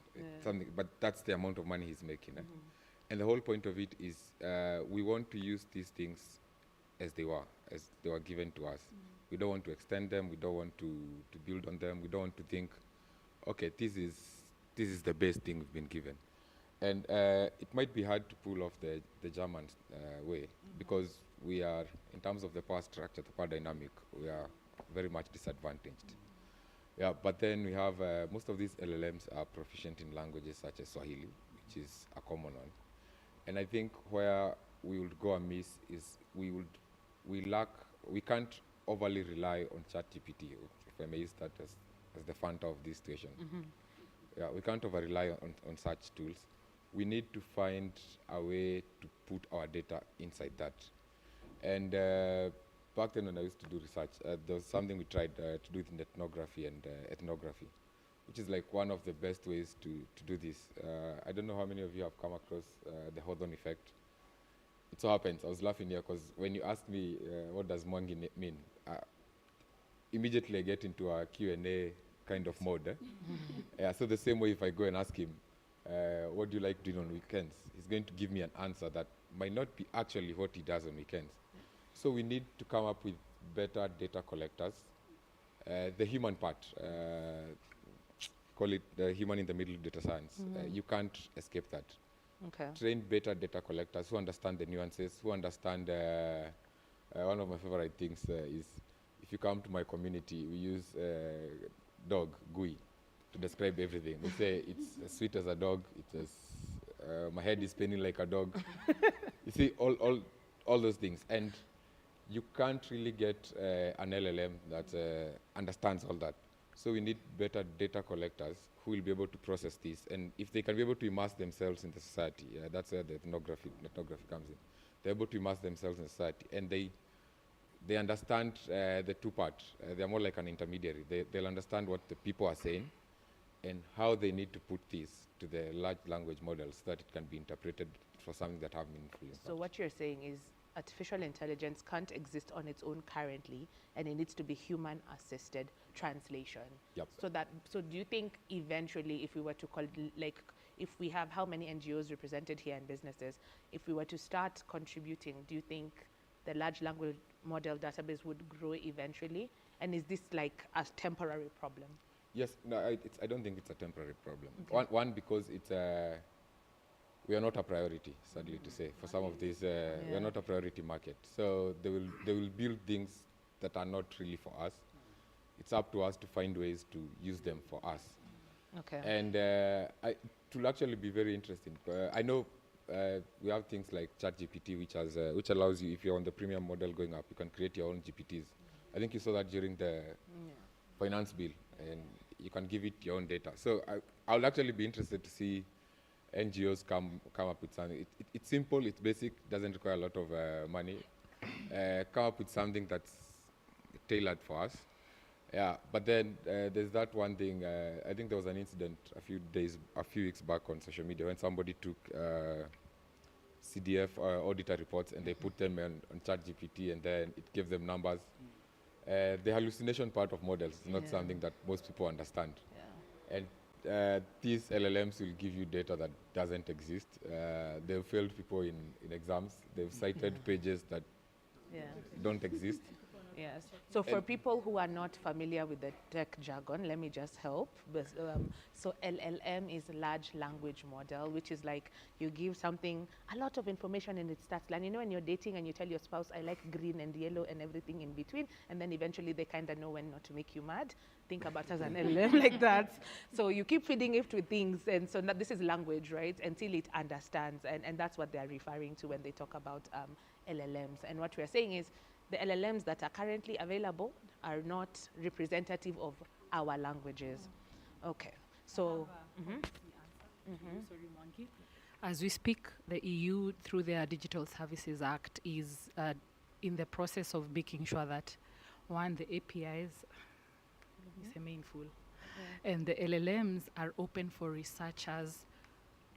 something, but that's the amount of money he's making. And the whole point of it is we want to use these things as they were given to us. We don't want to extend them. We don't want to build on them. We don't want to think, okay, this is the best thing we've been given. And it might be hard to pull off the German way because we are, in terms of the power structure, the power dynamic, we are very much disadvantaged. Yeah, but then we have, most of these LLMs are proficient in languages such as Swahili, which is a common one. And I think where we would go amiss is we can't overly rely on ChatGPT, if I may use that as the Fanta of this situation. Yeah, we can't over rely on such tools. We need to find a way to put our data inside that. And back then when I used to do research, there was something we tried to do with ethnography and ethnography, which is like one of the best ways to do this. I don't know how many of you have come across the Hawthorne effect. It so happens, I was laughing here because when you asked me what does Mwangi mean, immediately I get into a Q&A kind of mode. Yeah, so the same way if I go and ask him, what do you like doing on weekends? He's going to give me an answer that might not be actually what he does on weekends. So we need to come up with better data collectors. The human part, call it the human in the middle of data science. You can't escape that. Okay. Train better data collectors who understand the nuances, who understand, one of my favorite things is, if you come to my community, we use dog, Gui, to describe everything. We say it's as sweet as a dog, it's as, my head is spinning like a dog. You see, all those things. And you can't really get an LLM that understands all that. So we need better data collectors who will be able to process this. And if they can be able to immerse themselves in the society, that's where the ethnography comes in. They're able to immerse themselves in society. And they understand the two parts. They're more like an intermediary. They'll understand what the people are saying and how they need to put this to the large language models so that it can be interpreted for something that have meaningful impact. So what you're saying is artificial intelligence can't exist on its own currently, and it needs to be human-assisted translation. Yep. So do you think eventually, if we were to call, like, if we have how many NGOs represented here and businesses, if we were to start contributing, do you think the large language model database would grow eventually? And is this like a temporary problem? Yes, no, I don't think it's a temporary problem. Okay. One, because it's we are not a priority, sadly to say. For some of these, we are not a priority market. So they will build things that are not really for us. It's up to us to find ways to use them for us. Okay. And it will actually be very interesting. I know we have things like ChatGPT, which allows you, if you're on the premium model going up, you can create your own GPTs. I think you saw that during the finance bill, and you can give it your own data. So I'll actually be interested to see NGOs come up with something. It's simple, it's basic, doesn't require a lot of money. Come up with something that's tailored for us. Yeah, but then there's that one thing. I think there was an incident a few weeks back on social media when somebody took CDF auditor reports and they put them on ChatGPT, and then it gave them numbers. The hallucination part of models is not something that most people understand. Yeah. And these LLMs will give you data that doesn't exist. They've failed people in exams. They've cited pages that don't exist. Yes. So for people who are not familiar with the tech jargon, let me just help. So LLM is large language model, which is like you give something a lot of information and it starts. And you know when you're dating and you tell your spouse, I like green and yellow and everything in between, and then eventually they kind of know when not to make you mad. Think about it as an LLM like that. So you keep feeding it with things, and so this is language, right? Until it understands, and that's what they're referring to when they talk about LLMs. And what we're saying is, the LLMs that are currently available are not representative of our languages. Okay, so. Sorry, Mwangi. As we speak, the EU, through their Digital Services Act, is in the process of making sure that, one, the APIs is a mainful, and the LLMs are open for researchers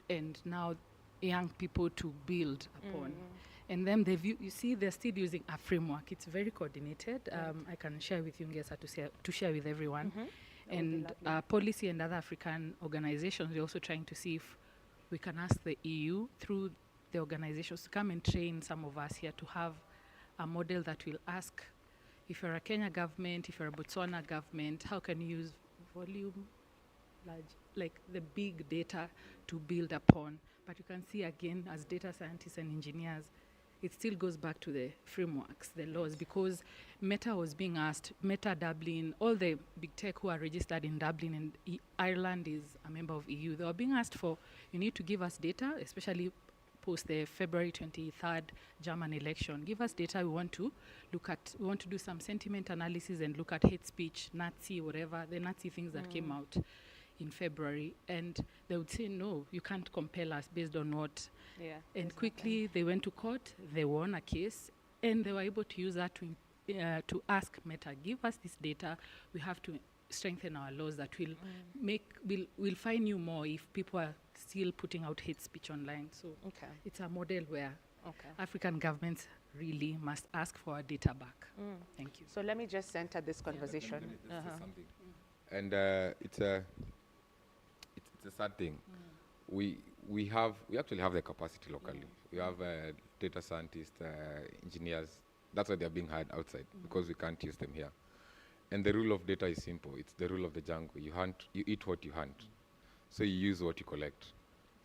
and now young people to build upon. And then you see, they're still using a framework. It's very coordinated. I can share with you, Ngesa, to share with everyone. And policy and other African organizations, we're also trying to see if we can ask the EU through the organizations to come and train some of us here to have a model that will ask, if you're a Kenya government, if you're a Botswana government, how can you use volume, large, like the big data to build upon? But you can see again, as data scientists and engineers, it still goes back to the frameworks, the laws, because Meta was being asked, Meta, Dublin, all the big tech who are registered in Dublin, and Ireland is a member of EU, they were being asked for, you need to give us data, especially post the February 23rd German election. Give us data. We want to do some sentiment analysis and look at hate speech, Nazi, whatever, the Nazi things that came out. in February, and they would say, no, you can't compel us based on what. Yeah. And quickly they went to court, they won a case, and they were able to use that to ask Meta, give us this data. We have to strengthen our laws that will fine you more if people are still putting out hate speech online. So it's a model where African governments really must ask for our data back. Thank you. So let me just center this conversation. And it's a sad thing. We actually have the capacity locally. We have data scientists, engineers. That's why they're being hired outside, because we can't use them here. And the rule of data is simple. It's the rule of the jungle. You eat what you hunt. So you use what you collect.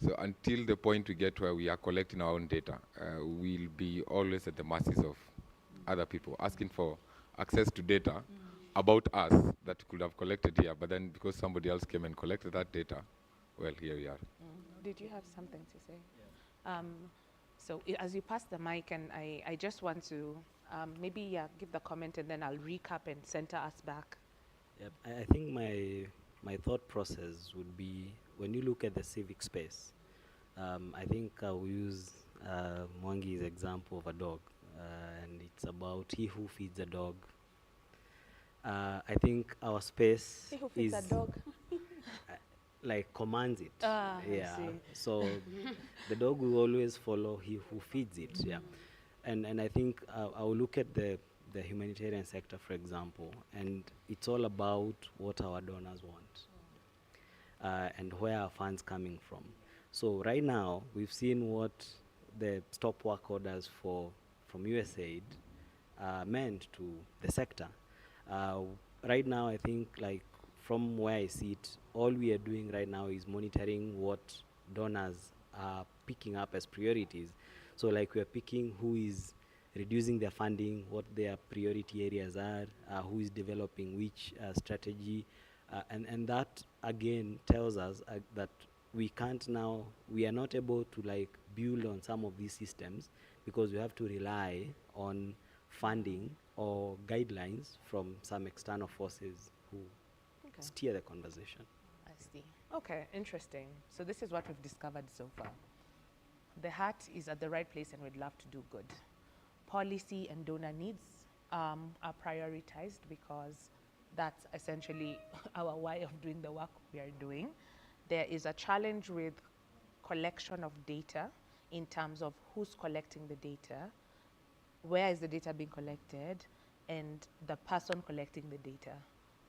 So until the point we get where we are collecting our own data, we'll be always at the mercies of other people, asking for access to data about us that could have collected here, but then because somebody else came and collected that data, well, here we are. Did you have something to say? So as you pass the mic, and I just want to maybe give the comment, and then I'll recap and center us back. Yep. I think my thought process would be, when you look at the civic space, I think we use Mwangi's example of a dog, and it's about he who feeds a dog. I think our space He who feeds is a dog. like commands it. I Yeah. see. So the dog will always follow he who feeds it. Yeah. And I think I will look at the humanitarian sector, for example, and it's all about what our donors want and where our funds coming from. So right now, we've seen what the stop work orders from USAID meant to the sector. Right now, I think, like, from where I sit, all we are doing right now is monitoring what donors are picking up as priorities. So, like, we are picking who is reducing their funding, what their priority areas are, who is developing which strategy, and that again tells us that we are not able to, like, build on some of these systems because we have to rely on funding or guidelines from some external forces who steer the conversation. I see. Okay, interesting. So this is what we've discovered so far. The heart is at the right place, and we'd love to do good. Policy and donor needs are prioritized because that's essentially our way of doing the work we are doing. There is a challenge with collection of data in terms of who's collecting the data, where is the data being collected, and the person collecting the data,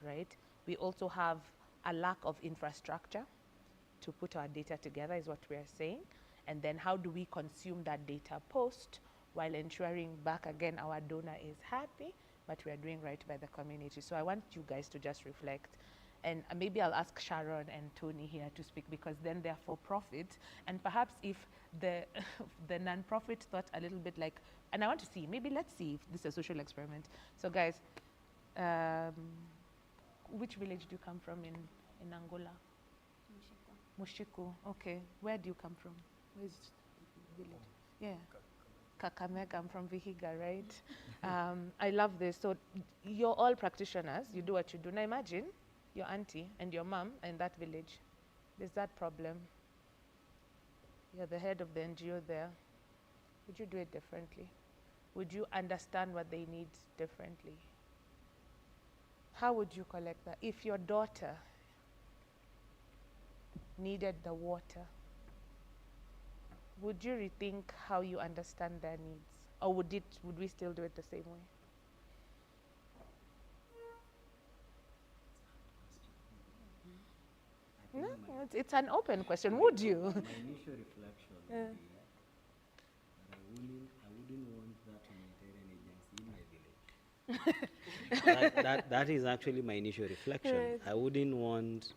right? We also have a lack of infrastructure to put our data together, is what we are saying. And then how do we consume that data post while ensuring back again our donor is happy, but we are doing right by the community. So I want you guys to just reflect. And maybe I'll ask Sharon and Tony here to speak, because then they're for profit. And perhaps if the non-profit thought a little bit like, and I want to see, maybe let's see if this is a social experiment. So guys, which village do you come from in Angola? Mushiku. Okay. Where do you come from? Where's the village? Yeah. Kakamega. I'm from Vihiga, right? I love this. So you're all practitioners. You do what you do. Now imagine your auntie and your mom in that village. There's that problem. You're the head of the NGO there. Would you do it differently? Would you understand what they need differently? How would you collect that? If your daughter needed the water, would you rethink how you understand their needs? Or would we still do it the same way? No, it's an open question. Would you? My initial reflection would be that I wouldn't want that humanitarian agency in my village. that is actually my initial reflection. Right. I wouldn't want...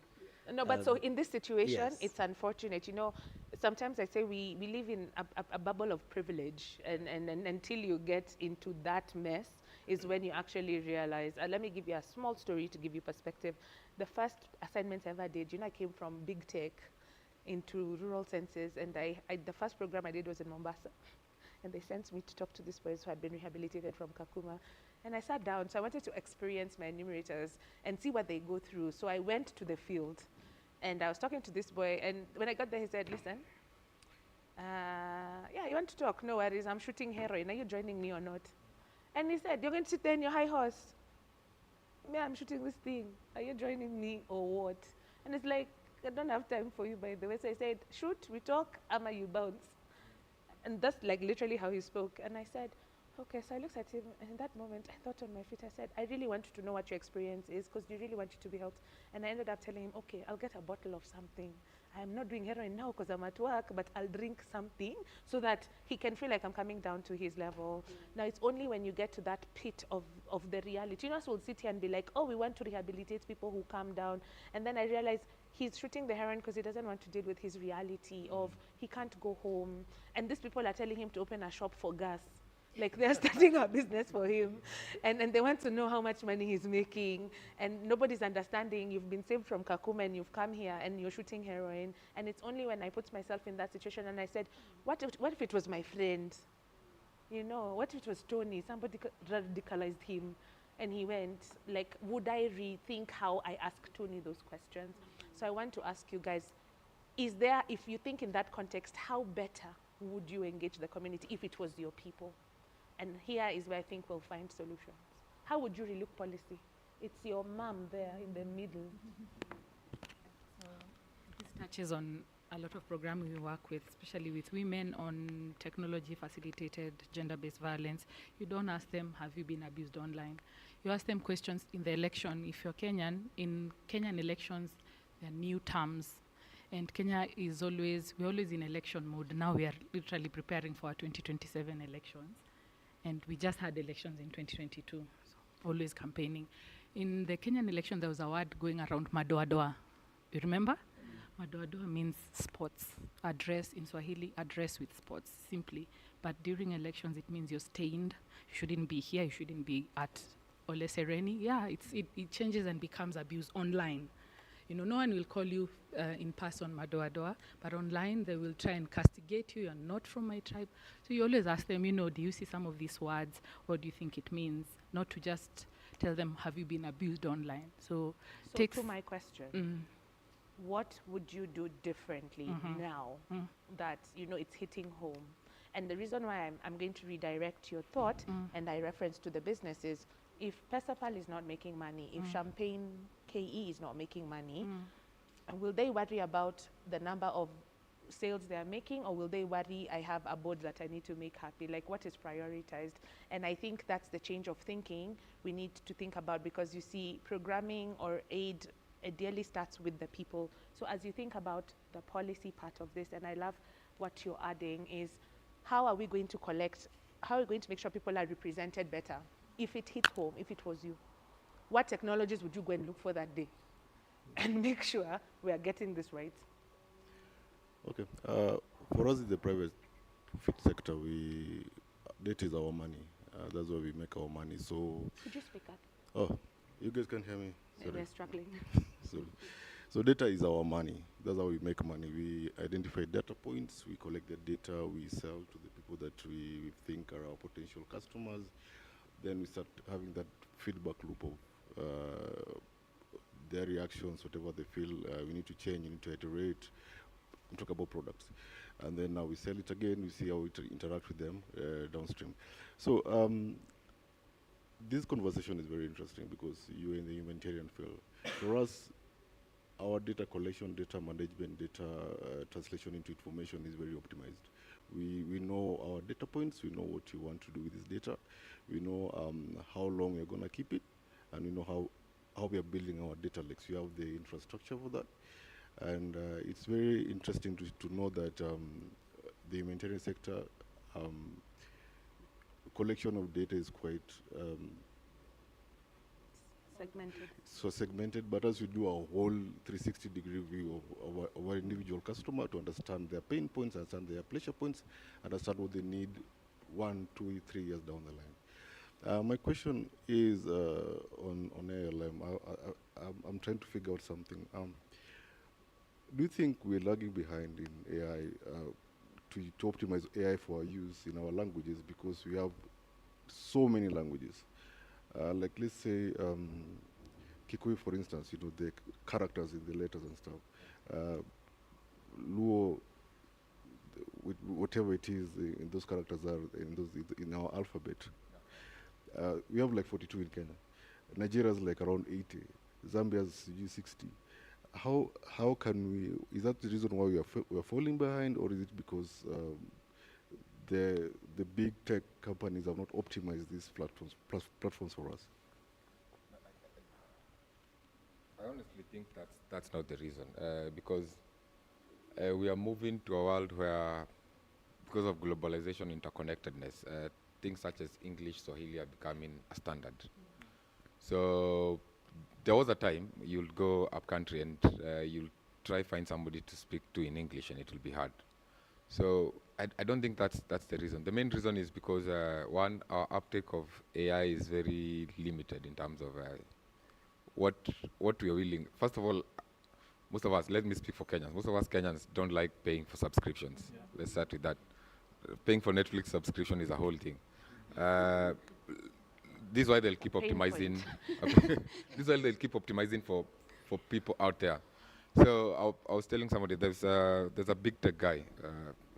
No, but so in this situation, yes. it's unfortunate. You know, sometimes I say we live in a bubble of privilege, and until you get into that mess is when you actually realize. Let me give you a small story to give you perspective. The first assignments I ever did, I came from big tech into rural census, and the first program I did was in Mombasa. And they sent me to talk to these boys who had been rehabilitated from Kakuma. And I sat down, so I wanted to experience my enumerators and see what they go through. So I went to the field, And I was talking to this boy, and when I got there, he said, listen, yeah, you want to talk? No worries, I'm shooting heroin. Are you joining me or not? And he said, you're going to sit there in your high horse. Yeah, I'm shooting this thing. Are you joining me or what? And it's like, I don't have time for you, by the way. So I said, shoot, we talk, ama you bounce. And that's like literally how he spoke. And I said, okay. So I looked at him, and in that moment, I thought on my feet. I said, I really want you to know what your experience is, because you really want you to be helped. And I ended up telling him, okay, I'll get a bottle of something. I'm not doing heroin now because I'm at work, but I'll drink something so that he can feel like I'm coming down to his level. Now, it's only when you get to that pit of the reality. You know, us will sit here and be like, oh, we want to rehabilitate people who come down. And then I realized he's shooting the heroin because he doesn't want to deal with his reality of he can't go home. And these people are telling him to open a shop for gas. Like they're starting a business for him, and they want to know how much money he's making, and nobody's understanding. You've been saved from Kakuma and you've come here and you're shooting heroin. And it's only when I put myself in that situation and I said, what if it was my friend? You know, what if it was Tony? Somebody radicalized him and he went, like, would I rethink how I ask Tony those questions? So I want to ask you guys, is there, if you think in that context, how better would you engage the community if it was your people? And here is where I think we'll find solutions. How would you relook policy? It's your mom there in the middle. So this touches on a lot of programming we work with, especially with women on technology-facilitated gender-based violence. You don't ask them, have you been abused online? You ask them questions in the election. If you're Kenyan, in Kenyan elections, there are new terms. And Kenya is we're always in election mode. Now we are literally preparing for our 2027 elections. And we just had elections in 2022, so always campaigning. In the Kenyan election, there was a word going around madoadoa. You remember? Madoadoa means sports. Address in Swahili, address with sports, simply. But during elections, it means you're stained. You shouldn't be here. You shouldn't be at Ole Sereni. Yeah, it changes and becomes abuse online. You know, no one will call you in person madoadoa, but online they will try and castigate you. You're not from my tribe. So you always ask them, you know, do you see some of these words? What do you think it means? Not to just tell them, have you been abused online? So to my question, what would you do differently now that, you know, it's hitting home? And the reason why I'm going to redirect your thought and I reference to the business is, if Pesapal is not making money, if Champagne KE is not making money, will they worry about the number of sales they are making, or will they worry, I have a board that I need to make happy? Like, what is prioritized? And I think that's the change of thinking we need to think about, because you see, programming or aid ideally starts with the people. So as you think about the policy part of this, and I love what you're adding, is how are we going to how are we going to make sure people are represented better? If it hit home, if it was you, what technologies would you go and look for that day and make sure we are getting this right? Okay. For us in the private sector, data is our money. That's where we make our money. So. Could you speak up? Oh, you guys can hear me? Sorry. We're struggling. So data is our money. That's how we make money. We identify data points. We collect the data. We sell to the people that we think are our potential customers. Then we start having that feedback loop of their reactions, whatever they feel we need to change, we need to iterate, we talk about products. And then now we sell it again, we see how we interact with them downstream. So this conversation is very interesting because you're in the humanitarian field. For us, our data collection, data management, data translation into information is very optimized. We know our data points, we know what you want to do with this data, we know how long we're going to keep it, and we know how we are building our data lakes. We have the infrastructure for that. And it's very interesting to know that the humanitarian sector collection of data is quite segmented. So segmented, but as we do our whole 360-degree view of our individual customer to understand their pain points, understand their pleasure points, understand what they need 1, 2, 3 years down the line. My question is on ALM. I'm trying to figure out something. Do you think we're lagging behind in AI to optimize AI for our use in our languages, because we have so many languages? Like let's say Kikuyu, for instance, you know, the characters in the letters and stuff. Luo, whatever it is, in those characters are in our alphabet. We have like 42 in Kenya. Nigeria's like around 80. Zambia's 60. How can we? Is that the reason why we are falling behind, or is it because the big tech companies have not optimized these platforms for us? I honestly think that's not the reason, because we are moving to a world where, because of globalization, interconnectedness, things such as English, Swahili are becoming a standard. So there was a time you'll go up country and you'll try find somebody to speak to in English, and it will be hard. So I don't think that's the reason. The main reason is because one, our uptake of AI is very limited in terms of what we are willing. First of all, most of us, let me speak for Kenyans. Most of us Kenyans don't like paying for subscriptions. Yeah. Let's start with that. Paying for Netflix subscription is a whole thing. This is why they'll keep optimizing. This is why they'll keep optimizing for people out there. So I was telling somebody there's a big tech guy.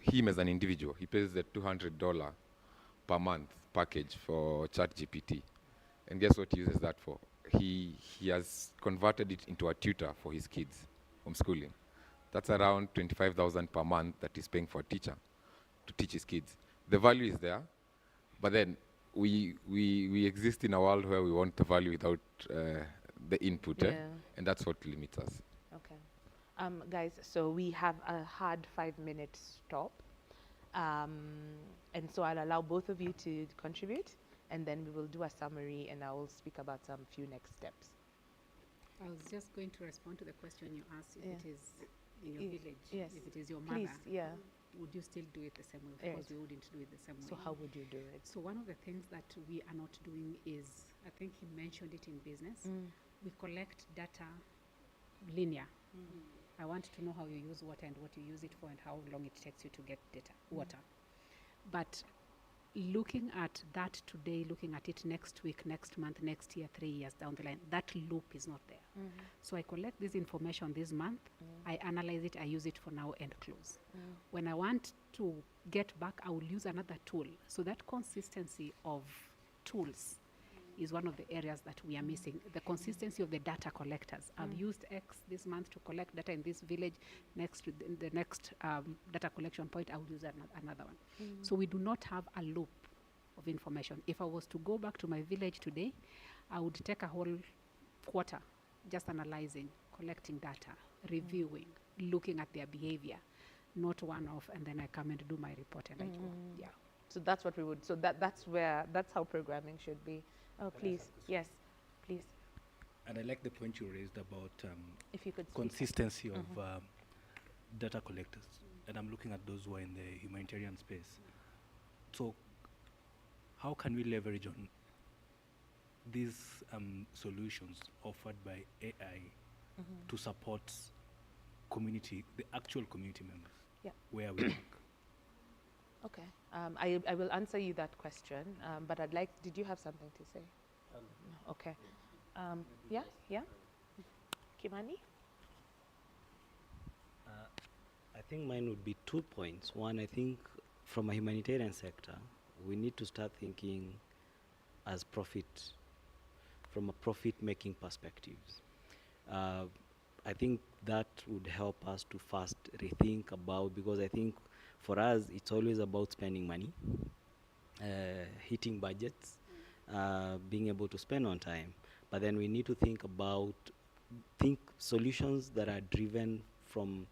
Him as an individual, he pays the $200 per month package for ChatGPT, and guess what he uses that for? He has converted it into a tutor for his kids, homeschooling. That's around 25,000 per month that he's paying for a teacher to teach his kids. The value is there, but then we exist in a world where we want the value without the input, and that's what limits us. Okay. Guys, so we have a hard 5-minute stop. And so I'll allow both of you to contribute, and then we will do a summary, and I will speak about some few next steps. I was just going to respond to the question you asked, if it is in your village, yes. if it is your mother, would you still do it the same way? Of course, we wouldn't do it the same way. So how would you do it? So one of the things that we are not doing is, I think he mentioned it in business, we collect data linear. I want to know how you use water and what you use it for and how long it takes you to get water. But looking at that today, looking at it next week, next month, next year, 3 years down the line, that loop is not there. So I collect this information this month, I analyze it, I use it for now and close. When I want to get back, I will use another tool. So that consistency of tools is one of the areas that we are missing. The consistency of the data collectors. I've used X this month to collect data in this village. Next to the next data collection point, I will use another one. So we do not have a loop of information. If I was to go back to my village today, I would take a whole quarter just analyzing, collecting data, reviewing, looking at their behavior, not one off, and then I come and do my report and I go. Yeah. So that's what we would. So that's how programming should be. Oh, please. Yes, please. And I like the point you raised about if you could consistency of data collectors. And I'm looking at those who are in the humanitarian space. So how can we leverage on these solutions offered by AI to support community, the actual community members where we work? Okay. I will answer you that question, but did you have something to say? No. Okay. Yeah? Kimani? I think mine would be 2 points. One, I think from a humanitarian sector, we need to start thinking as from a profit-making perspective. I think that would help us to first rethink about, because I think for us, it's always about spending money, hitting budgets, being able to spend on time. But then we need to think solutions that are driven from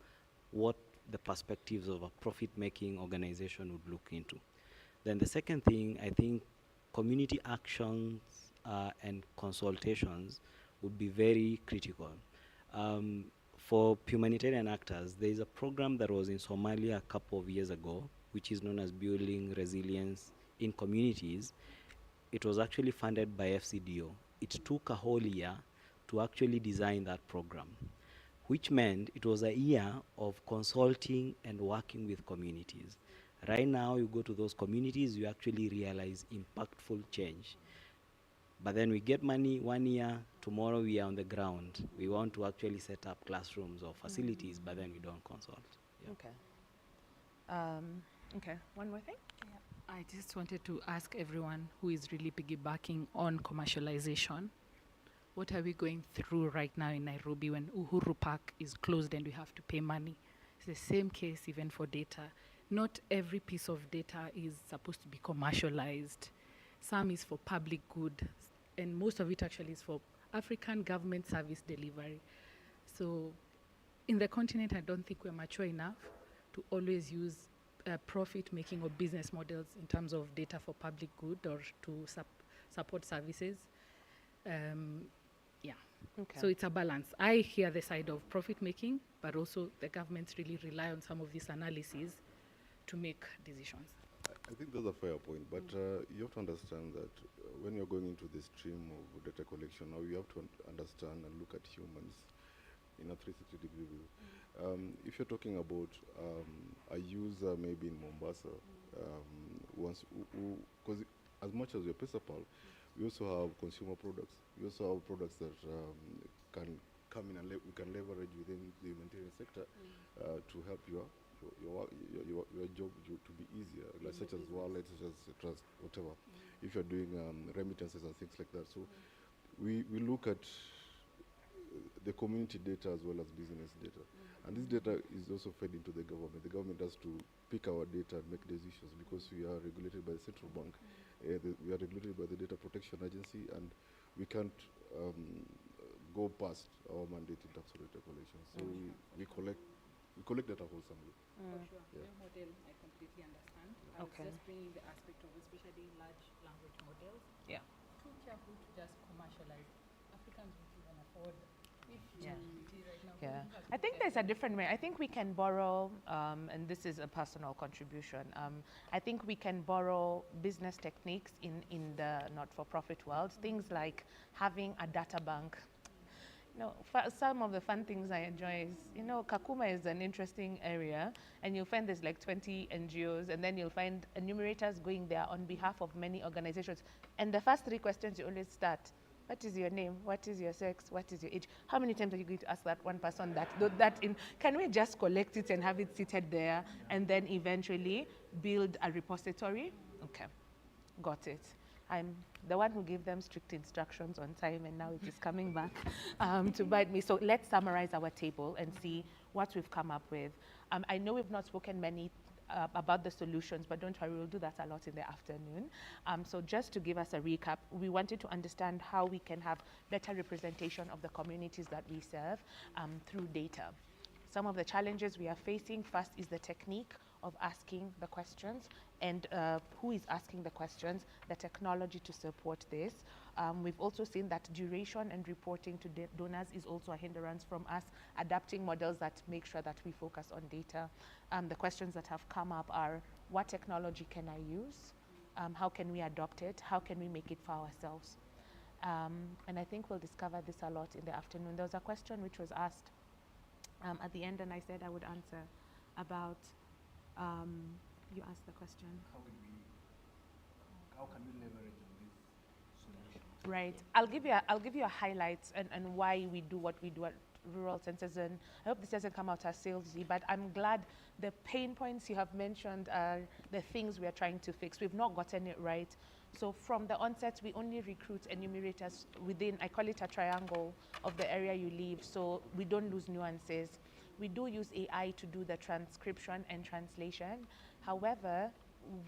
what the perspectives of a profit-making organization would look into. Then the second thing, I think community actions and consultations would be very critical. For humanitarian actors, there is a program that was in Somalia a couple of years ago, which is known as Building Resilience in Communities. It was actually funded by FCDO. It took a whole year to actually design that program, which meant it was a year of consulting and working with communities. Right now, you go to those communities, you actually realize impactful change. But then we get money 1 year, tomorrow we are on the ground. We want to actually set up classrooms or facilities, but then we don't consult. Yeah. Okay, one more thing? I just wanted to ask everyone who is really piggybacking on commercialization, what are we going through right now in Nairobi when Uhuru Park is closed and we have to pay money? It's the same case even for data. Not every piece of data is supposed to be commercialized. Some is for public good, and most of it actually is for African government service delivery. So in the continent, I don't think we're mature enough to always use profit-making or business models in terms of data for public good or to support services. Yeah. Okay. So it's a balance. I hear the side of profit-making, but also the governments really rely on some of these analyses to make decisions. I think that's a fair point, but you have to understand that when you're going into the stream of data collection, now you have to understand and look at humans in a 360-degree view. If you're talking about a user maybe in Mombasa, because as much as we're PesaPal, we also have consumer products. We also have products that can come in and we can leverage within the humanitarian sector to help your job to be easier, like such as wallets, such as trust, whatever. If you're doing remittances and things like that. So we look at the community data as well as business data. And this data is also fed into the government. The government has to pick our data and make decisions because we are regulated by the central bank. We are regulated by the Data Protection Agency, and we can't go past our mandate in terms of data collection. So we collect data wholesomely. For sure. Yeah. Your model, I completely understand. I was just bringing the aspect of especially large language models. Yeah. Too careful to just commercialize. Africans won't even afford right now. Yeah, I think there's a different way. I think we can borrow, and this is a personal contribution. I think we can borrow business techniques in the not-for-profit world. Things like having a data bank. Some of the fun things I enjoy is, Kakuma is an interesting area, and you'll find there's like 20 NGOs, and then you'll find enumerators going there on behalf of many organizations. And the first 3 questions you always start: what is your name? What is your sex? What is your age? How many times are you going to ask that one person can we just collect it and have it seated there and then eventually build a repository? Okay, got it. I'm the one who gave them strict instructions on time, and now it is coming back to bite me. So let's summarize our table and see what we've come up with. I know we've not spoken many about the solutions, but don't worry, we'll do that a lot in the afternoon. So just to give us a recap, we wanted to understand how we can have better representation of the communities that we serve through data. Some of the challenges we are facing, first is the technique of asking the questions and who is asking the questions, the technology to support this. We've also seen that duration and reporting to donors is also a hindrance from us adapting models that make sure that we focus on data. The questions that have come up are, what technology can I use? How can we adopt it? How can we make it for ourselves? And I think we'll discover this a lot in the afternoon. There was a question which was asked at the end, and I said I would answer about, you asked the question. How can we leverage on this solution? Right. I'll give you a highlight and why we do what we do at Rural Centers. And I hope this doesn't come out as salesy, but I'm glad the pain points you have mentioned are the things we are trying to fix. We've not gotten it right. So from the onset, we only recruit enumerators within, I call it a triangle of the area you live, so we don't lose nuances. We do use AI to do the transcription and translation. However,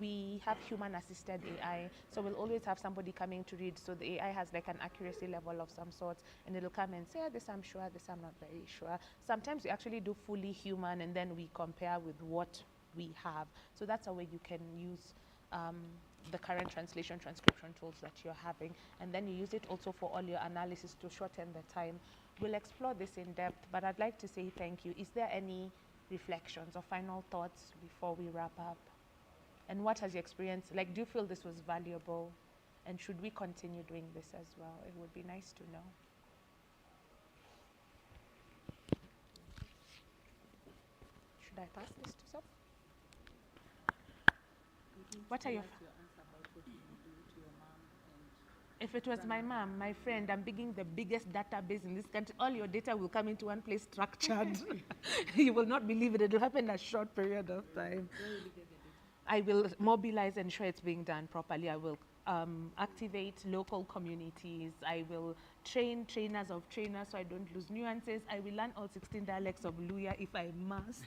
we have human-assisted AI, so we'll always have somebody coming to read. So the AI has like an accuracy level of some sort, and it'll come and say, this I'm sure, this I'm not very sure. Sometimes we actually do fully human, and then we compare with what we have. So that's a way you can use the current translation transcription tools that you're having, and then you use it also for all your analysis to shorten the time. We'll explore this in depth, but I'd like to say thank you. Is there any reflections or final thoughts before we wrap up? And what has your experience, like, do you feel this was valuable? And should we continue doing this as well? It would be nice to know. Should I pass this to some? What are your... answer about what you do to your mom and If it was my mom, my friend, I'm building the biggest database in this country, all your data will come into one place structured. You will not believe it. It will happen in a short period of time. I will mobilize, ensure it's being done properly. I will activate local communities. I will train trainers of trainers so I don't lose nuances. I will learn all 16 dialects of Luya if I must.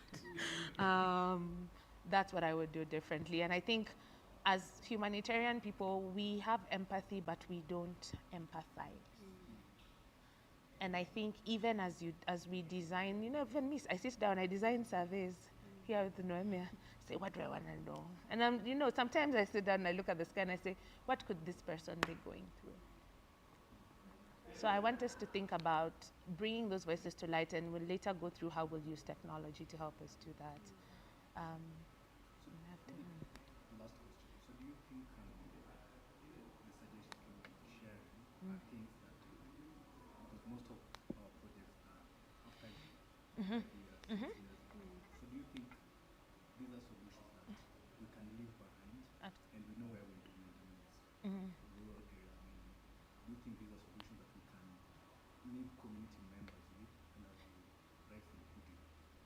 That's what I would do differently. And I think as humanitarian people, we have empathy, but we don't empathize. And I think even as we design, even me, I sit down, I design surveys here with Noemia, say, what do I want to know? And sometimes I sit down and I look at the sky and I say, what could this person be going through? So I want us to think about bringing those voices to light, and we'll later go through how we'll use technology to help us do that. Last question. So do you think the suggestions you sharing are things that, because most of our projects are after Mhm. 5 years, 6 Mhm. years. So do you think these are solutions that we can leave behind and we know where we're implementing this rural area? I mean, do you think these are solutions that we can leave community members with? And as you rightfully put it,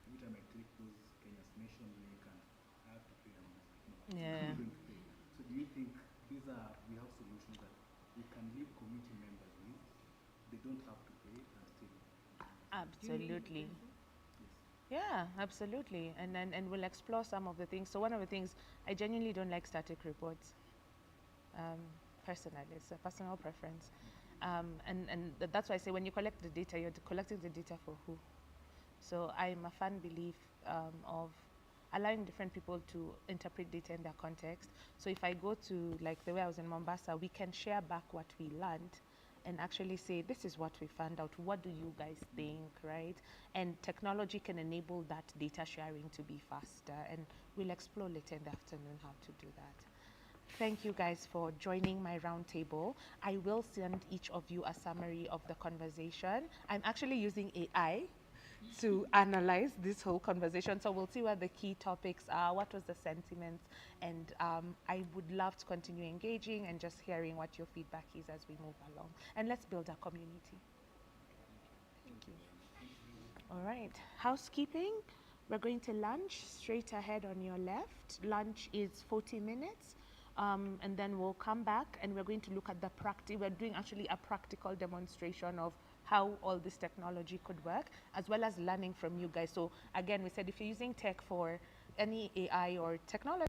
every time I click those Kenya's Nation link and I have to pay, I'm just like, no, Yeah. I'm going to pay. So do you think we have solutions that we can leave community members with? They don't have to pay and still. Absolutely. Yeah, absolutely. And we'll explore some of the things. So one of the things, I genuinely don't like static reports. Personally, it's a personal preference. That's why I say when you collect the data, you're collecting the data for who? So I'm a firm belief of allowing different people to interpret data in their context. So if I go to, like the way I was in Mombasa, we can share back what we learned and actually say, this is what we found out. What do you guys think, right? And technology can enable that data sharing to be faster. And we'll explore later in the afternoon how to do that. Thank you guys for joining my roundtable. I will send each of you a summary of the conversation. I'm actually using AI to analyze this whole conversation. So we'll see what the key topics are, what was the sentiment, and I would love to continue engaging and just hearing what your feedback is as we move along. And let's build a community. Thank you. All right, housekeeping. We're going to lunch straight ahead on your left. Lunch is 40 minutes. And then we'll come back and we're going to look at the we're doing actually a practical demonstration of how all this technology could work, as well as learning from you guys. So again, we said if you're using tech for any AI or technology,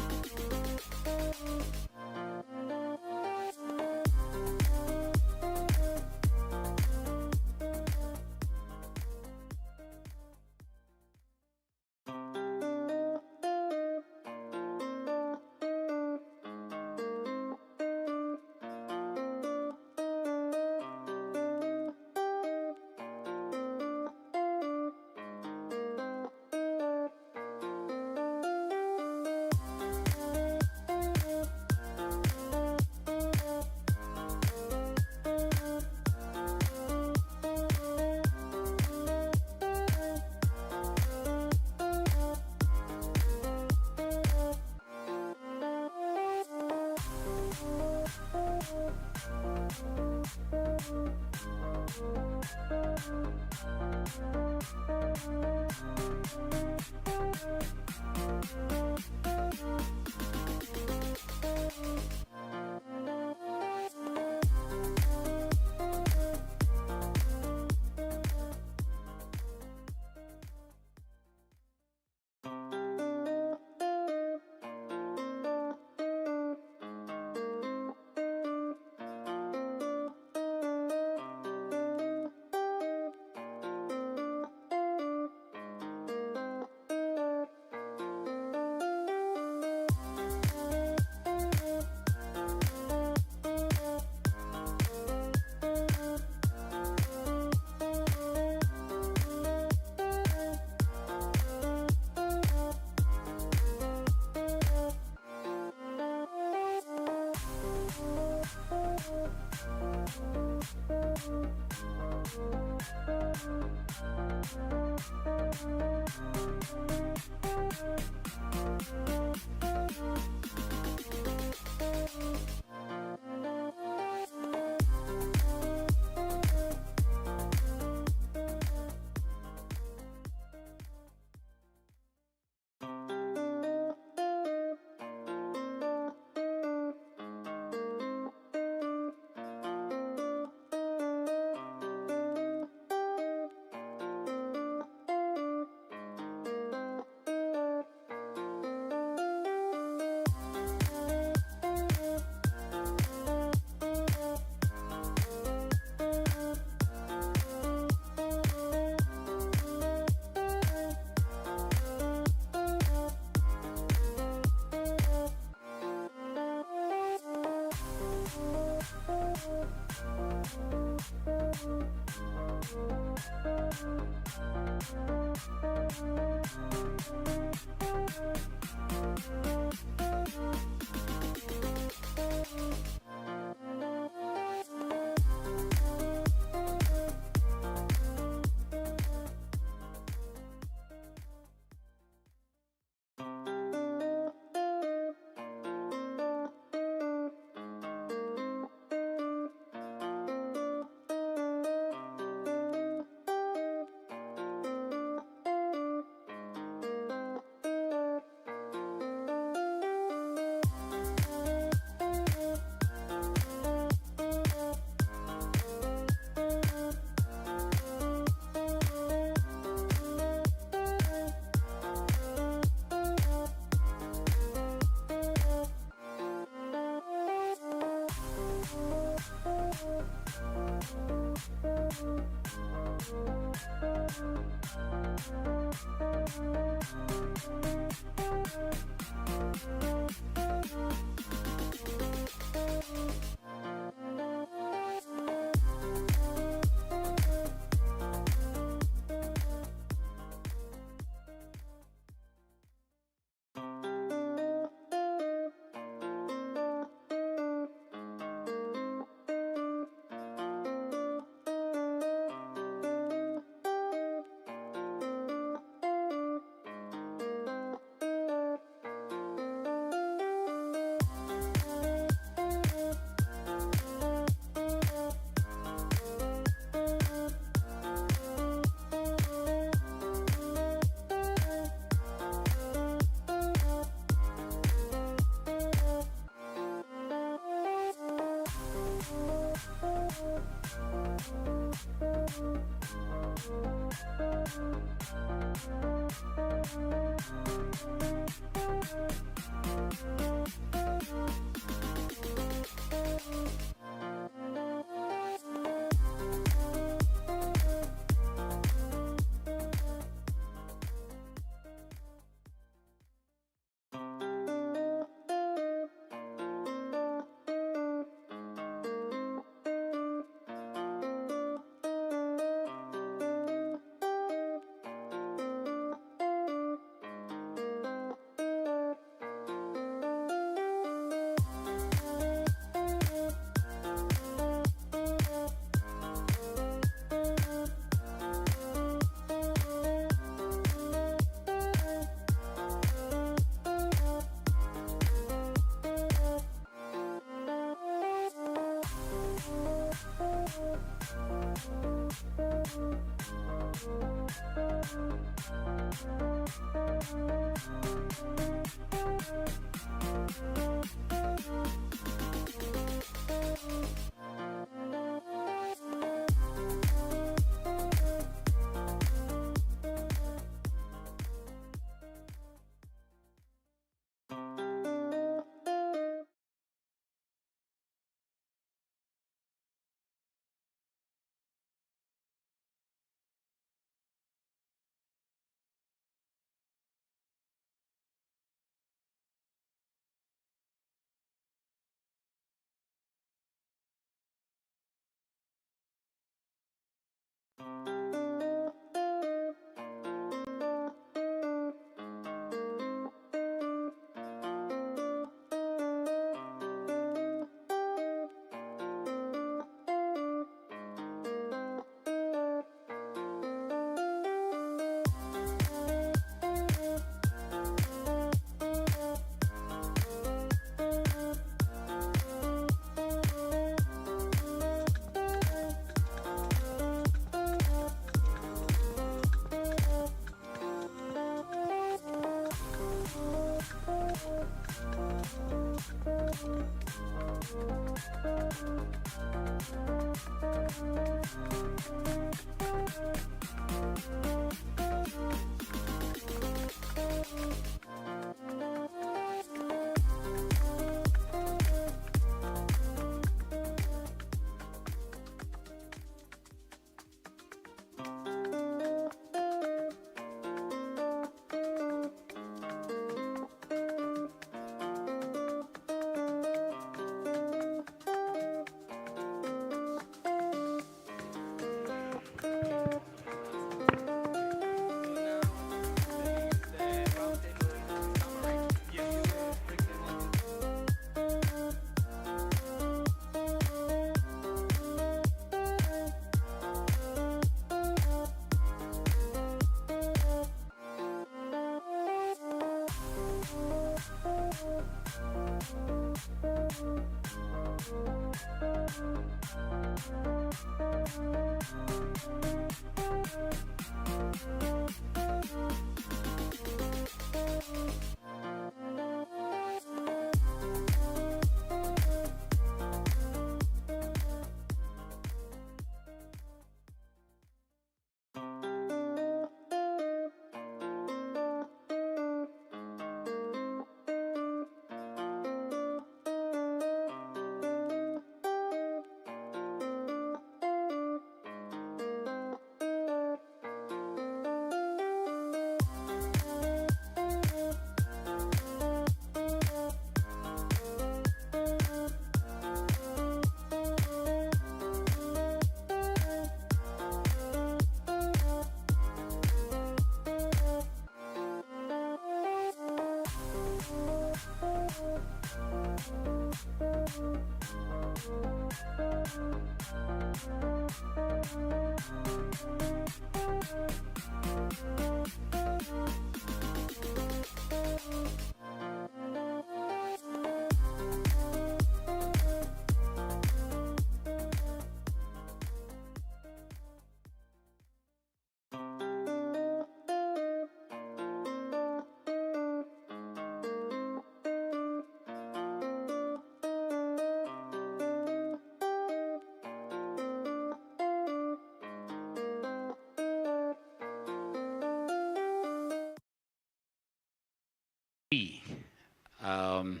um,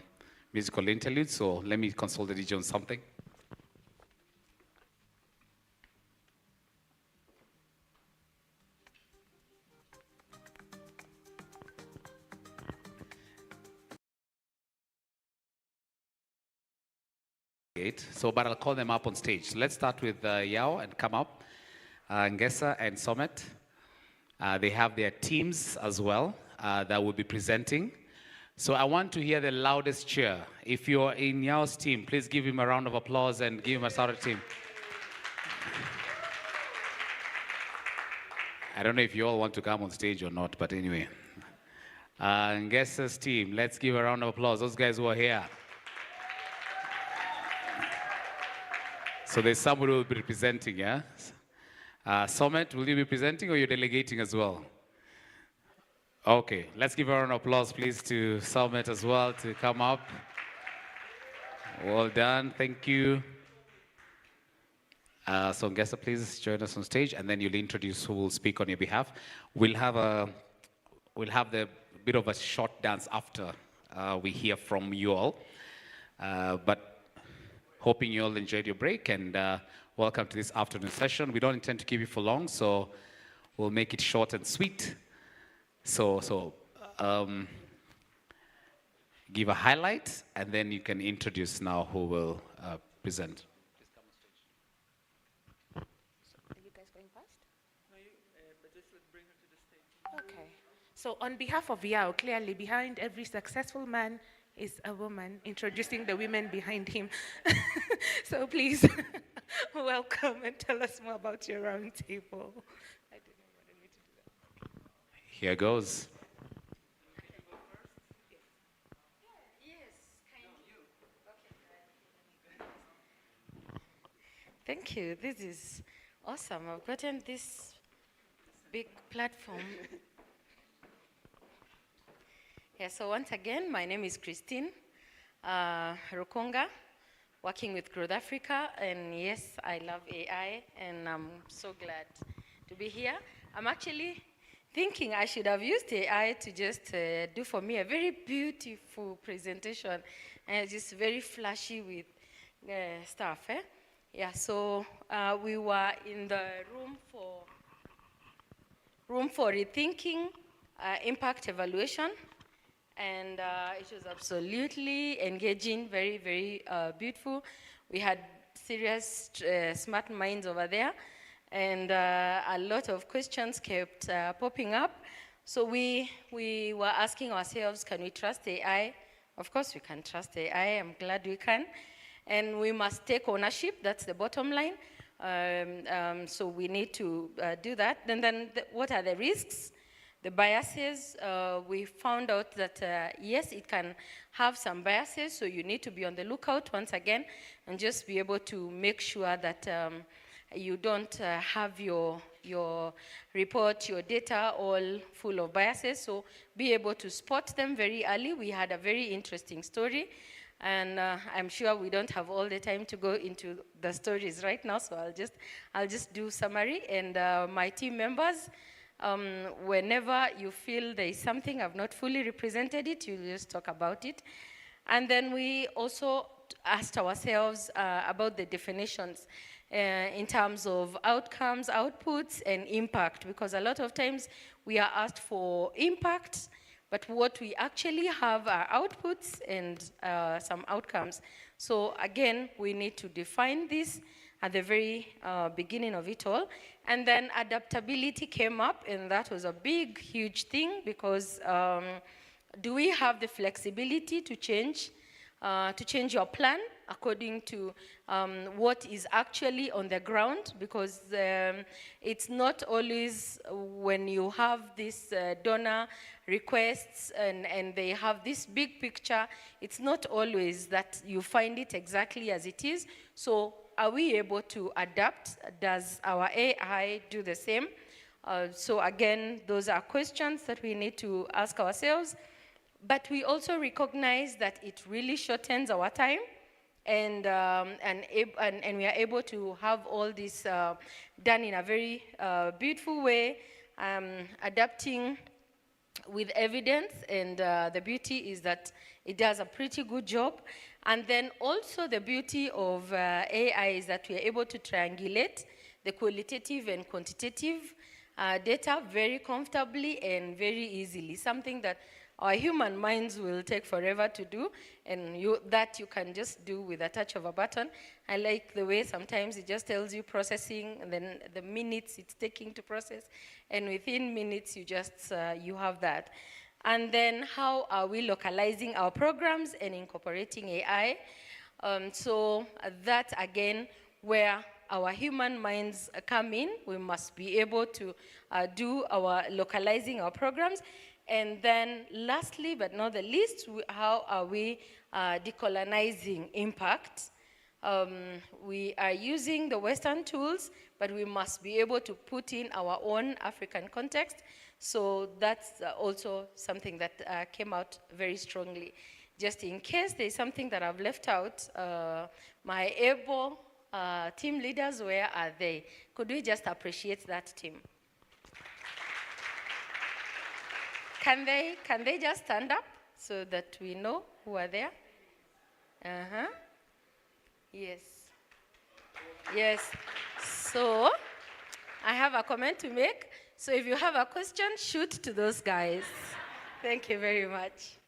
musical interlude, so let me consult the DJ on something. So, but I'll call them up on stage. So let's start with Yao and come up, Ngesa and Somet. They have their teams as well that will be presenting. So I want to hear the loudest cheer. If you're in Yao's team, please give him a round of applause and give him a shout out team. I don't know if you all want to come on stage or not, but anyway. Ngesa's team, let's give a round of applause. Those guys who are here. So there's somebody who will be representing, yeah? Somet, will you be presenting or you're delegating as well? Okay, let's give her an applause, please, to Summit as well to come up. Well done, thank you. So Ngesa, please join us on stage, and then you'll introduce who will speak on your behalf. We'll have the bit of a short dance after we hear from you all. But hoping you all enjoyed your break, and welcome to this afternoon session. We don't intend to keep you for long, so we'll make it short and sweet. So give a highlight, and then you can introduce now who will present. Are you guys going first? Okay. So on behalf of Yao, clearly behind every successful man is a woman, introducing the women behind him. So please, welcome and tell us more about your round table. Here goes. Thank you. This is awesome. I've gotten this big platform. Yeah, so once again, my name is Christine Rukonga, working with Growth Africa, and yes, I love AI, and I'm so glad to be here. I'm actually thinking I should have used AI to just do for me a very beautiful presentation, and just very flashy with stuff. Yeah, so we were in the room for rethinking impact evaluation, and it was absolutely engaging, very, very beautiful. We had serious smart minds over there, and a lot of questions kept popping up. So we were asking ourselves, can we trust AI? Of course we can trust AI, I'm glad we can. And we must take ownership, that's the bottom line. So we need to do that. And then what are the risks? The biases, we found out that yes, it can have some biases, so you need to be on the lookout once again and just be able to make sure that you don't have your report, your data all full of biases, so be able to spot them very early. We had a very interesting story, and I'm sure we don't have all the time to go into the stories right now, so I'll just do summary, and my team members, whenever you feel there is something I've not fully represented it, you just talk about it. And then we also asked ourselves about the definitions in terms of outcomes, outputs, and impact, because a lot of times we are asked for impact, but what we actually have are outputs and some outcomes. So again, we need to define this at the very beginning of it all. And then adaptability came up, and that was a big, huge thing, because do we have the flexibility to change your plan according to what is actually on the ground? Because it's not always when you have these donor requests and they have this big picture, it's not always that you find it exactly as it is. So are we able to adapt? Does our AI do the same? So again, those are questions that we need to ask ourselves. But we also recognize that it really shortens our time, and we are able to have all this done in a very beautiful way, adapting with evidence, and the beauty is that it does a pretty good job. And then also the beauty of AI is that we are able to triangulate the qualitative and quantitative data very comfortably and very easily, something that our human minds will take forever to do, and that you can just do with a touch of a button. I like the way sometimes it just tells you processing, and then the minutes it's taking to process, and within minutes you have that. And then how are we localizing our programs and incorporating AI? So that again, where our human minds come in, we must be able to do our localizing our programs. And then lastly, but not the least, how are we decolonizing impact? We are using the Western tools, but we must be able to put in our own African context. So that's also something that came out very strongly. Just in case there's something that I've left out, my able team leaders, where are they? Could we just appreciate that team? Can they just stand up so that we know who are there? Uh-huh. Yes. Yes. So I have a comment to make. So if you have a question, shoot to those guys. Thank you very much.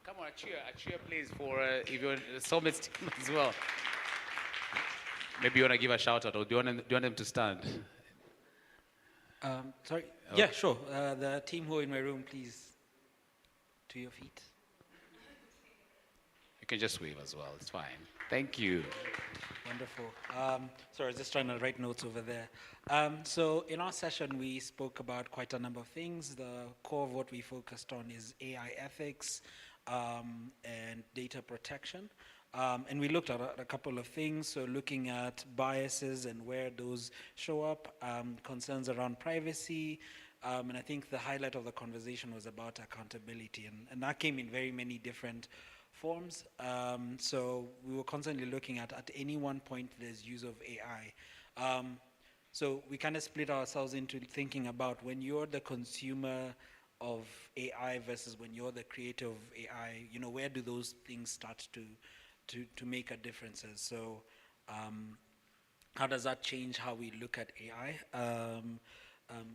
Come on, a cheer please for if you're in the Summit team as well. Maybe you want to give a shout out, or do you want them to stand? Sorry. Oh. Yeah, sure. The team who are in my room, please, to your feet. You can just wave as well. It's fine. Thank you. Wonderful. Sorry, I was just trying to write notes over there. So in our session, we spoke about quite a number of things. The core of what we focused on is AI ethics and data protection. And we looked at a couple of things, so looking at biases and where those show up, concerns around privacy, and I think the highlight of the conversation was about accountability, and that came in very many different forms. So we were constantly looking at any one point there's use of AI. So we kind of split ourselves into thinking about when you're the consumer of AI versus when you're the creator of AI, you know, where do those things start to make a difference? So how does that change how we look at AI?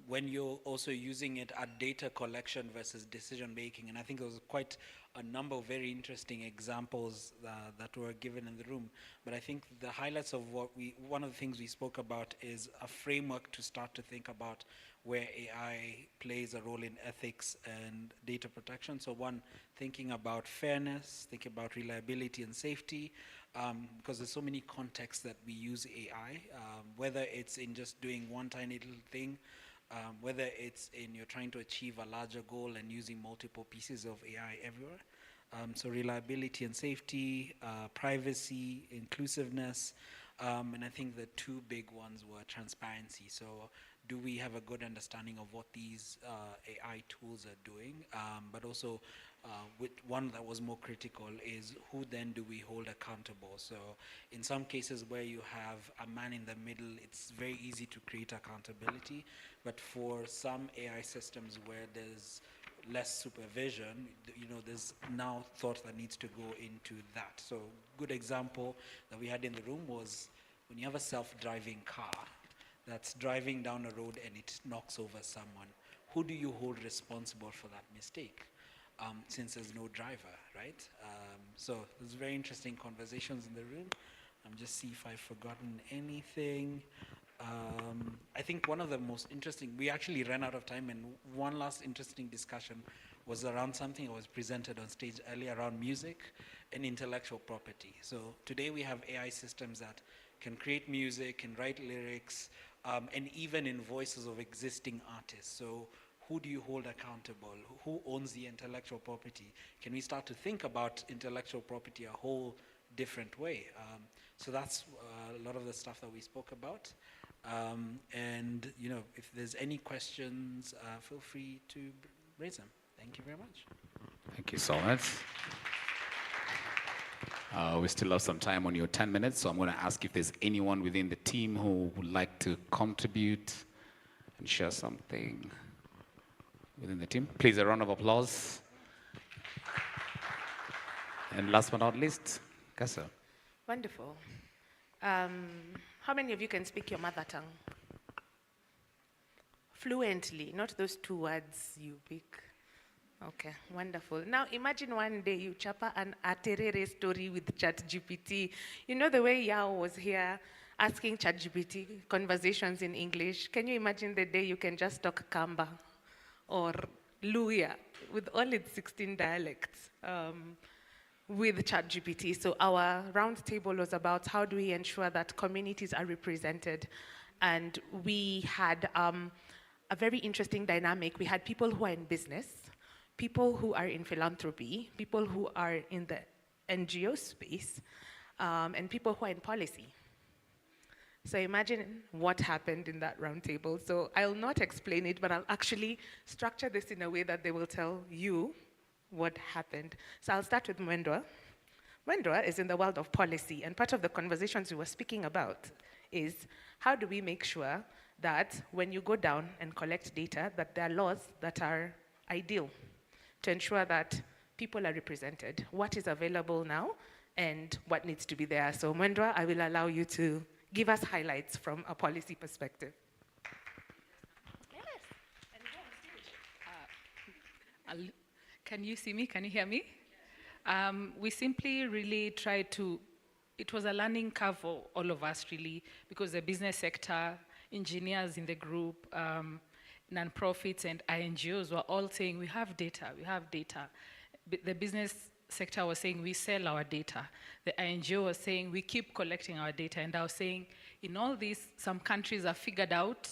When you're also using it at data collection versus decision making, and I think there was quite a number of very interesting examples that were given in the room. But I think the highlights of one of the things we spoke about is a framework to start to think about where AI plays a role in ethics and data protection. So one, thinking about fairness, thinking about reliability and safety, because there's so many contexts that we use AI, whether it's in just doing one tiny little thing, whether it's in you're trying to achieve a larger goal and using multiple pieces of AI everywhere. So reliability and safety, privacy, inclusiveness, and I think the two big ones were transparency. So do we have a good understanding of what these AI tools are doing? But also, with one that was more critical is who then do we hold accountable? So in some cases where you have a man in the middle, it's very easy to create accountability. But for some AI systems where there's less supervision, you know, there's now thought that needs to go into that. So good example that we had in the room was when you have a self-driving car that's driving down a road and it knocks over someone, who do you hold responsible for that mistake? Since there's no driver, right? So there's very interesting conversations in the room. Just see if I've forgotten anything. I think one of the most interesting, we actually ran out of time, and one last interesting discussion was around something that was presented on stage earlier around music and intellectual property. So today we have AI systems that can create music, can write lyrics, and even in voices of existing artists. So who do you hold accountable? Who owns the intellectual property? Can we start to think about intellectual property a whole different way? So that's a lot of the stuff that we spoke about. And you know, if there's any questions, feel free to raise them. Thank you very much. Thank you so much. We still have some time on your 10 minutes, so I'm going to ask if there's anyone within the team who would like to contribute and share something within the team. Please, a round of applause. And last but not least, Kasa. Wonderful. How many of you can speak your mother tongue? Fluently, not those two words you pick. Okay, wonderful. Now imagine one day you chapa an aterere story with ChatGPT. You know the way Yao was here asking ChatGPT conversations in English. Can you imagine the day you can just talk Kamba or Luya with all its 16 dialects with ChatGPT? So our roundtable was about how do we ensure that communities are represented. And we had a very interesting dynamic. We had people who are in business, people who are in philanthropy, people who are in the NGO space, and people who are in policy. So imagine what happened in that roundtable. So I'll not explain it, but I'll actually structure this in a way that they will tell you what happened. So I'll start with Mwendwa. Mwendwa is in the world of policy, and part of the conversations we were speaking about is how do we make sure that when you go down and collect data, that there are laws that are ideal to ensure that people are represented, what is available now, and what needs to be there. So Mwendwa, I will allow you to give us highlights from a policy perspective. Can you see me? Can you hear me? We simply really tried to, it was a learning curve for all of us really, because the business sector, engineers in the group, non-profits and INGOs were all saying, we have data, we have data. The business sector was saying, we sell our data. The INGO was saying, we keep collecting our data. And I was saying, in all this, some countries have figured out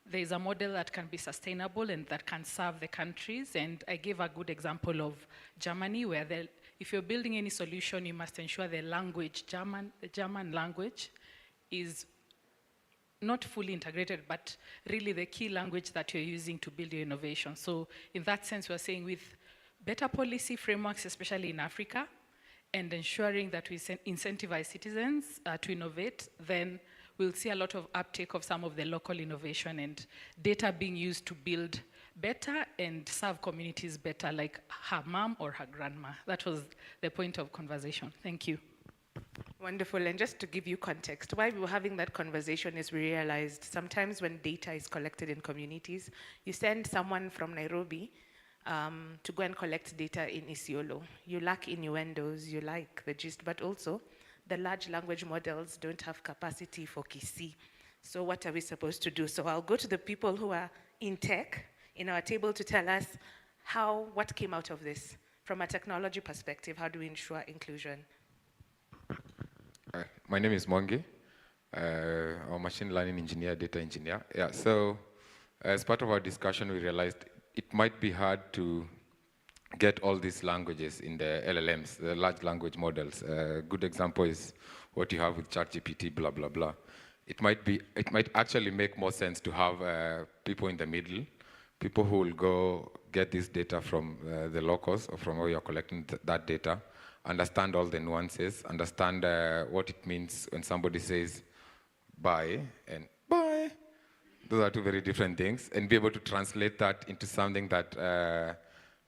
there's a model that can be sustainable and that can serve the countries. And I gave a good example of Germany, where if you're building any solution, you must ensure the language, the German language, is not fully integrated, but really the key language that you're using to build your innovation. So in that sense, we're saying with better policy frameworks, especially in Africa, and ensuring that we incentivize citizens to innovate, then we'll see a lot of uptake of some of the local innovation and data being used to build better and serve communities better, like her mom or her grandma. That was the point of conversation. Thank you. Wonderful, and just to give you context, why we were having that conversation is we realized sometimes when data is collected in communities, you send someone from Nairobi to go and collect data in Isiolo. You lack innuendos, you like the gist, but also the large language models don't have capacity for Kisii. So what are we supposed to do? So I'll go to the people who are in tech in our table to tell us what came out of this. From a technology perspective, how do we ensure inclusion? My name is Mwangi. I'm a machine learning engineer, data engineer. Yeah, so as part of our discussion, we realized it might be hard to get all these languages in the LLMs, the large language models. A good example is what you have with ChatGPT, blah, blah, blah. It might actually make more sense to have people in the middle, people who will go get this data from the locals or from where you're collecting that data, understand all the nuances, understand what it means when somebody says bye and bye. Those are two very different things, and be able to translate that into something that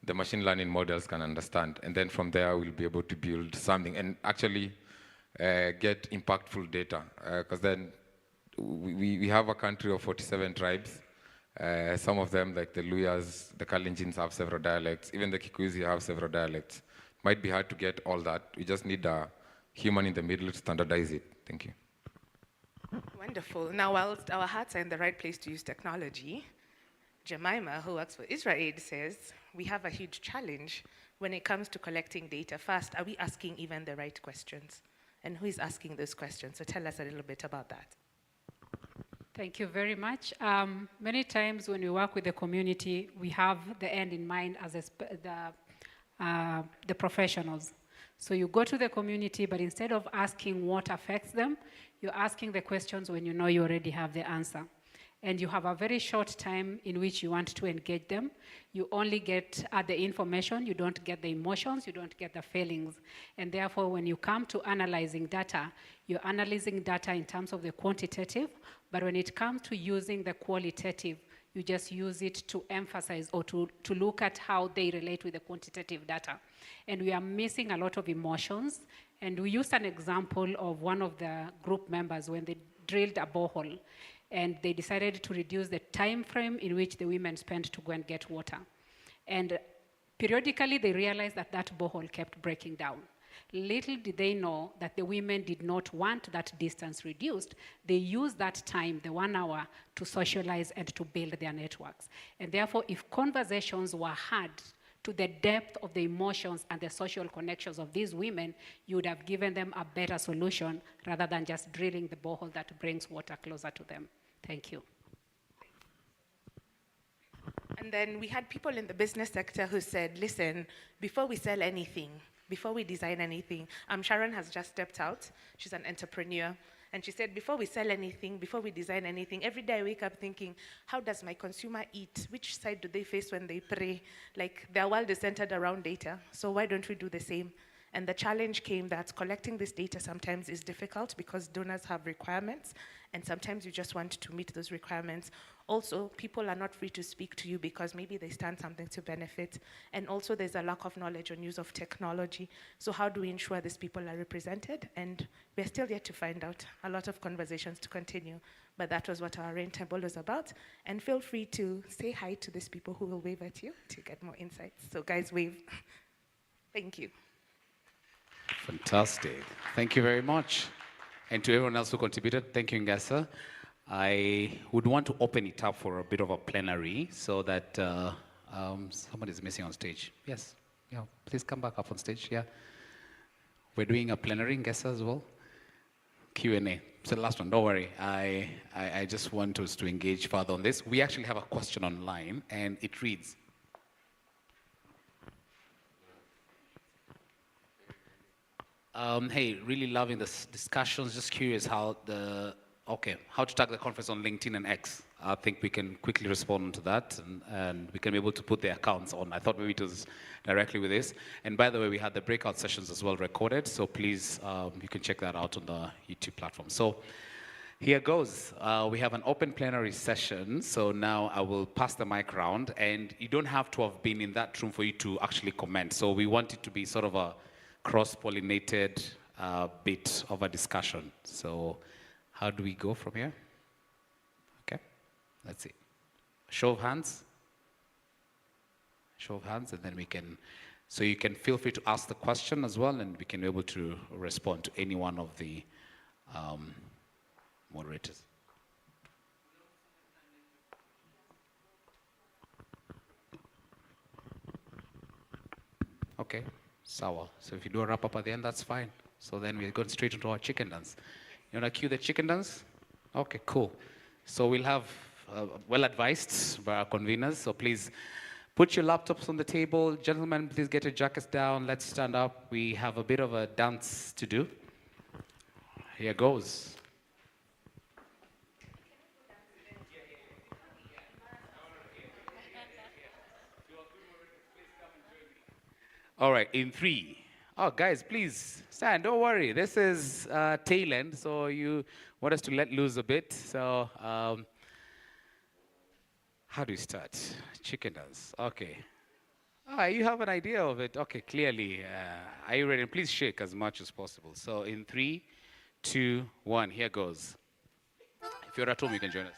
the machine learning models can understand. And then from there, we'll be able to build something and actually get impactful data. Because then we have a country of 47 tribes. Some of them, like the Luyas, the Kalenjins, have several dialects. Even the Kikuyus have several dialects. It might be hard to get all that. We just need a human in the middle to standardize it. Thank you. Wonderful. Now, whilst our hearts are in the right place to use technology, Jemima, who works for IsraAid, says we have a huge challenge when it comes to collecting data. First, are we asking even the right questions? And who is asking those questions? So tell us a little bit about that. Thank you very much. Many times when we work with the community, we have the end in mind as the professionals. So you go to the community, but instead of asking what affects them, you're asking the questions when you know you already have the answer. And you have a very short time in which you want to engage them. You only get the information, you don't get the emotions, you don't get the feelings. And therefore, when you come to analyzing data, you're analyzing data in terms of the quantitative, but when it comes to using the qualitative, you just use it to emphasize or to look at how they relate with the quantitative data. And we are missing a lot of emotions. And we used an example of one of the group members when they drilled a borehole, and they decided to reduce the time frame in which the women spent to go and get water. And periodically, they realized that that borehole kept breaking down. Little did they know that the women did not want that distance reduced. They used that time, the 1 hour, to socialize and to build their networks. And therefore, if conversations were had to the depth of the emotions and the social connections of these women, you would have given them a better solution rather than just drilling the borehole that brings water closer to them. Thank you. And then we had people in the business sector who said, listen, before we sell anything, before we design anything, Sharon has just stepped out. She's an entrepreneur. And she said, before we sell anything, before we design anything, every day I wake up thinking, how does my consumer eat? Which side do they face when they pray? Like, their world is centered around data. So why don't we do the same? And the challenge came that collecting this data sometimes is difficult because donors have requirements, and sometimes you just want to meet those requirements. Also, people are not free to speak to you because maybe they stand something to benefit. And also, there's a lack of knowledge on use of technology. So how do we ensure these people are represented? And we're still yet to find out. A lot of conversations to continue. But that was what our roundtable was about. And feel free to say hi to these people who will wave at you to get more insights. So guys, wave. Thank you. Fantastic. Thank you very much. And to everyone else who contributed, thank you, Ngasa. I would want to open it up for a bit of a plenary so that somebody's missing on stage. Yes. Yeah. Please come back up on stage. Yeah. We're doing a plenary, Ngasa, as well. Q&A. So the last one, don't worry. I just want us to engage further on this. We actually have a question online, and it reads, hey, really loving the discussions. Just curious how to tag the conference on LinkedIn and X. I think we can quickly respond to that, and we can be able to put the accounts on. I thought maybe it was directly with this. And by the way, we had the breakout sessions as well recorded, so please, you can check that out on the YouTube platform. So here goes. We have an open plenary session, so now I will pass the mic around, and you don't have to have been in that room for you to actually comment. So we want it to be sort of a cross-pollinated bit of a discussion. So how do we go from here? Okay, let's see. Show of hands. Show of hands, and then we can, so you can feel free to ask the question as well, and we can be able to respond to any one of the moderators. Okay. Sawa. So if you do a wrap up at the end, that's fine. So then we're going straight into our chicken dance. You want to cue the chicken dance? Okay, cool. So we'll have well advised by our conveners. So please put your laptops on the table. Gentlemen, please get your jackets down. Let's stand up. We have a bit of a dance to do. Here goes. All right, in 3. Oh, guys, please stand. Don't worry. This is tail end, so you want us to let loose a bit. So, how do you start? Chicken dance. Okay. You have an idea of it. Okay, clearly. Are you ready? Please shake as much as possible. So, in 3, 2, 1, here goes. If you're at home, you can join us.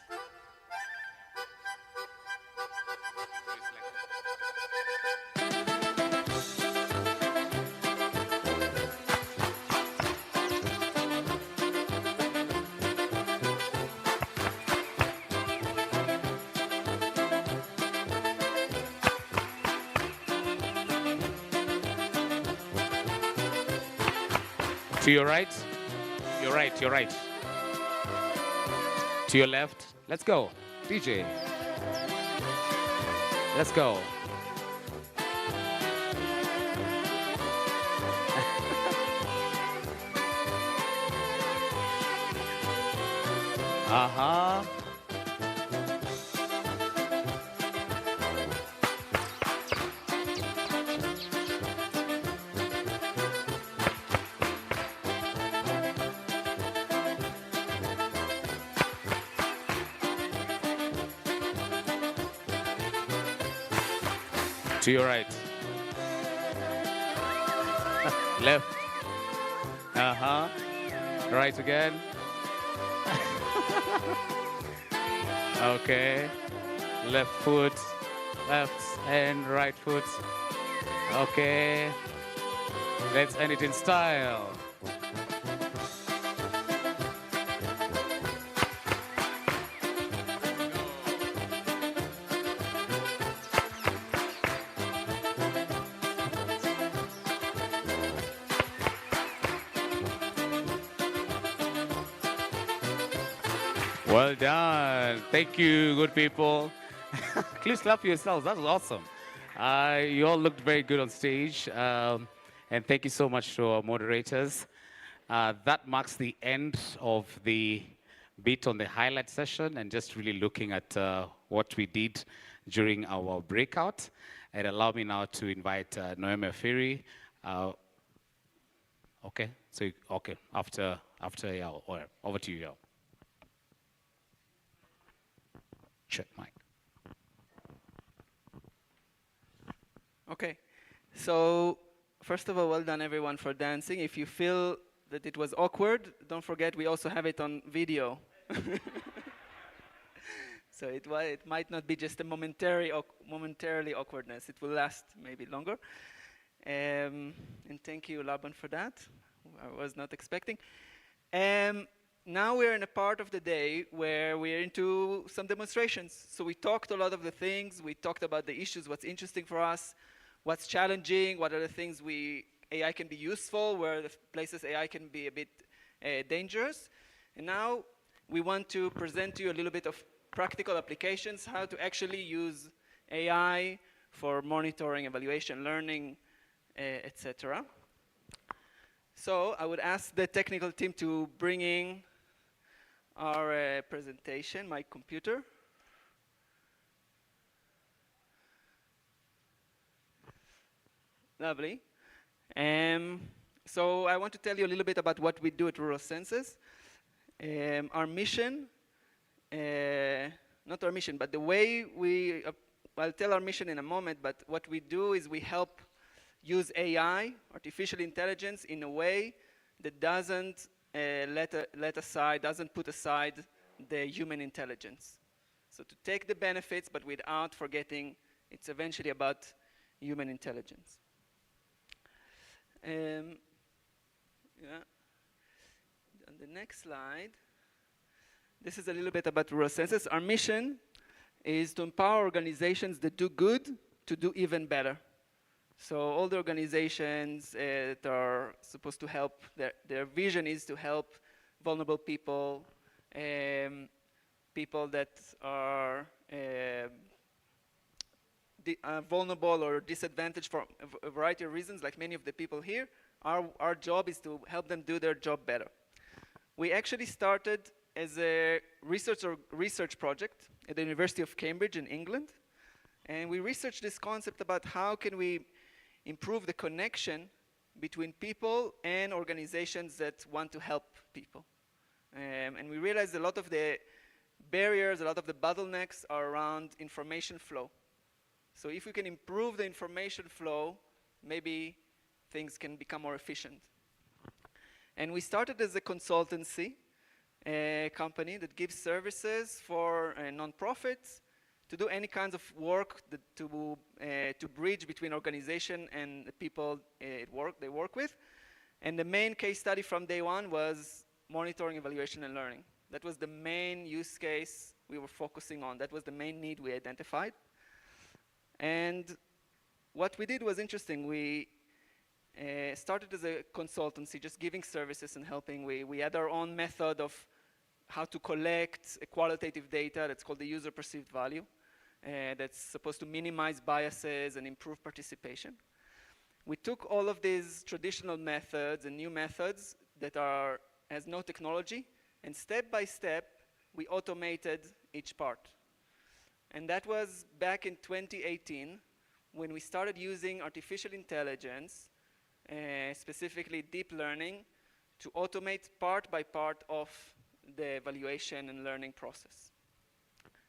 To your right, your right, your right. To your left, let's go. DJ. Let's go. Uh-huh. To your right. Left. Uh-huh. Right again. Okay. Left foot. Left and right foot. Okay. Let's end it in style. Well done. Thank you, good people. Please clap for yourselves. That was awesome. You all looked very good on stage. And thank you so much to our moderators. That marks the end of the bit on the highlight session and just really looking at what we did during our breakout. And allow me now to invite Noemi Afiri. Okay, so okay, after Yao, or over to you, Yao. Check mic. Okay, so first of all, well done everyone for dancing. If you feel that it was awkward, don't forget we also have it on video. So it might not be just a momentarily awkwardness. It will last maybe longer. And thank you, Laban, for that. I was not expecting. Now we're in a part of the day where we're into some demonstrations. So we talked a lot of the things. We talked about the issues, what's interesting for us, what's challenging, what are the things AI can be useful, where the places AI can be a bit dangerous. And now we want to present to you a little bit of practical applications, how to actually use AI for monitoring, evaluation, learning, etc. So I would ask the technical team to bring in our presentation, my computer. Lovely. So I want to tell you a little bit about what we do at Rural Census. Our mission, not our mission, but the way we, I'll tell our mission in a moment, but what we do is we help use AI, artificial intelligence, in a way that doesn't doesn't put aside the human intelligence. So to take the benefits, but without forgetting it's eventually about human intelligence. Yeah. On the next slide, this is a little bit about Rural Census. Our mission is to empower organizations that do good to do even better. So all the organizations that are supposed to help, their vision is to help vulnerable people, people that are vulnerable or disadvantaged for a variety of reasons, like many of the people here. Our job is to help them do their job better. We actually started as a research project at the University of Cambridge in England. And we researched this concept about how can we improve the connection between people and organizations that want to help people. And we realized a lot of the barriers, a lot of the bottlenecks are around information flow. So if we can improve the information flow, maybe things can become more efficient. And we started as a consultancy company that gives services for nonprofits to do any kinds of work to bridge between organization and the people they work with. And the main case study from day one was monitoring, evaluation, and learning. That was the main use case we were focusing on. That was the main need we identified. And what we did was interesting. We started as a consultancy, just giving services and helping. We had our own method of how to collect qualitative data that's called the user perceived value. That's supposed to minimize biases and improve participation. We took all of these traditional methods and new methods that has no technology, and step by step, we automated each part. And that was back in 2018, when we started using artificial intelligence, specifically deep learning, to automate part by part of the evaluation and learning process.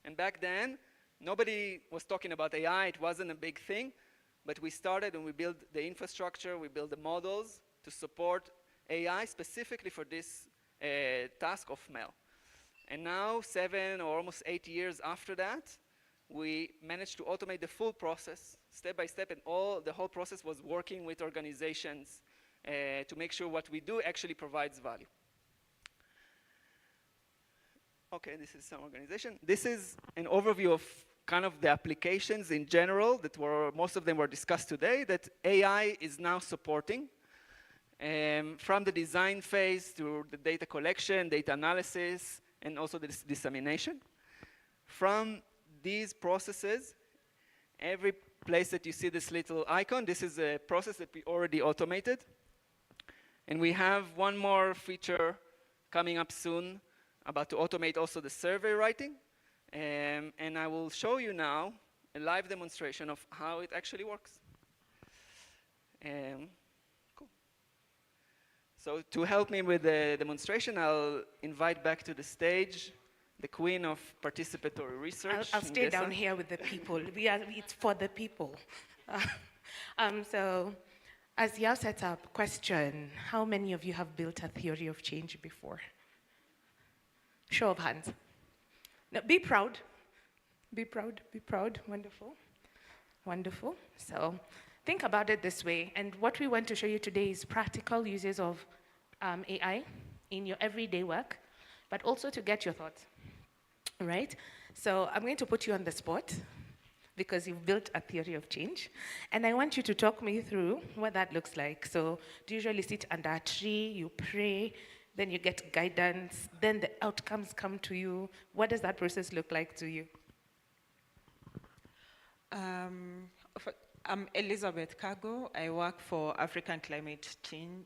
And back then, nobody was talking about AI. It wasn't a big thing. But we started and we built the infrastructure, we built the models to support AI specifically for this task of MEL. And now, 7 or almost 8 years after that, we managed to automate the full process, step by step, and the whole process was working with organizations to make sure what we do actually provides value. Okay, this is some organization. This is an overview of kind of the applications in general that most of them were discussed today that AI is now supporting. From the design phase to the data collection, data analysis, and also the dissemination. From these processes, every place that you see this little icon, this is a process that we already automated. And we have one more feature coming up soon about to automate also the survey writing. And I will show you now a live demonstration of how it actually works. Cool. So to help me with the demonstration, I'll invite back to the stage the queen of participatory research. I'll stay down here with the people. It's for the people. So, as Yao set up, question, how many of you have built a theory of change before? Show of hands. Now, be proud. Be proud, be proud. Wonderful. Wonderful. So, think about it this way. And what we want to show you today is practical uses of AI in your everyday work, but also to get your thoughts. Right? So I'm going to put you on the spot because you've built a theory of change. And I want you to talk me through what that looks like. So do you usually sit under a tree, you pray, then you get guidance, then the outcomes come to you? What does that process look like to you? I'm Elizabeth Kago. I work for African Climate Change,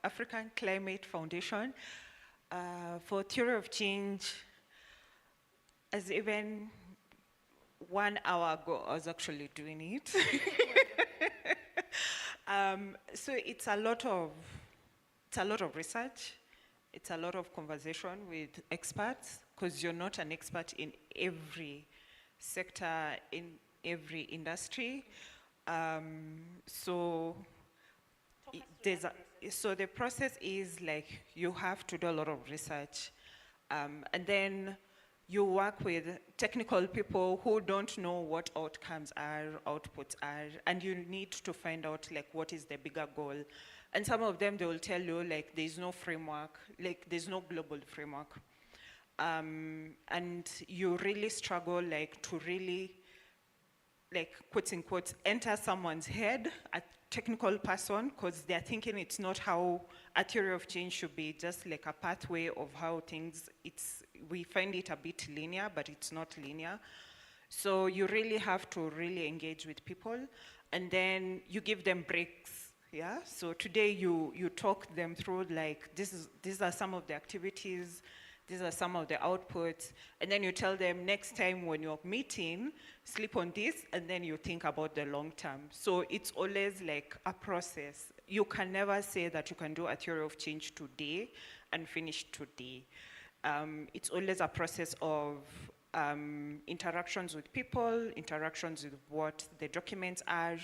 African Climate Foundation. For theory of change, as even 1 hour ago, I was actually doing it. So it's a lot of research. It's a lot of conversation with experts, because you're not an expert in every sector, in every industry. So the process is like you have to do a lot of research, and then you work with technical people who don't know what outcomes are, outputs are, and you need to find out like what is the bigger goal. And some of them, they will tell you like there's no framework, like there's no global framework. And you really struggle like to really, like quotes in quotes, enter someone's head, a technical person, because they're thinking it's not how a theory of change should be, just like a pathway of how things, we find it a bit linear, but it's not linear. So you really have to really engage with people, and then you give them breaks, yeah? So today you talk them through like, these are some of the activities, these are some of the outputs, and then you tell them next time when you're meeting, sleep on this, and then you think about the long term. So it's always like a process. You can never say that you can do a theory of change today and finish today. It's always a process of interactions with people, interactions with what the documents are,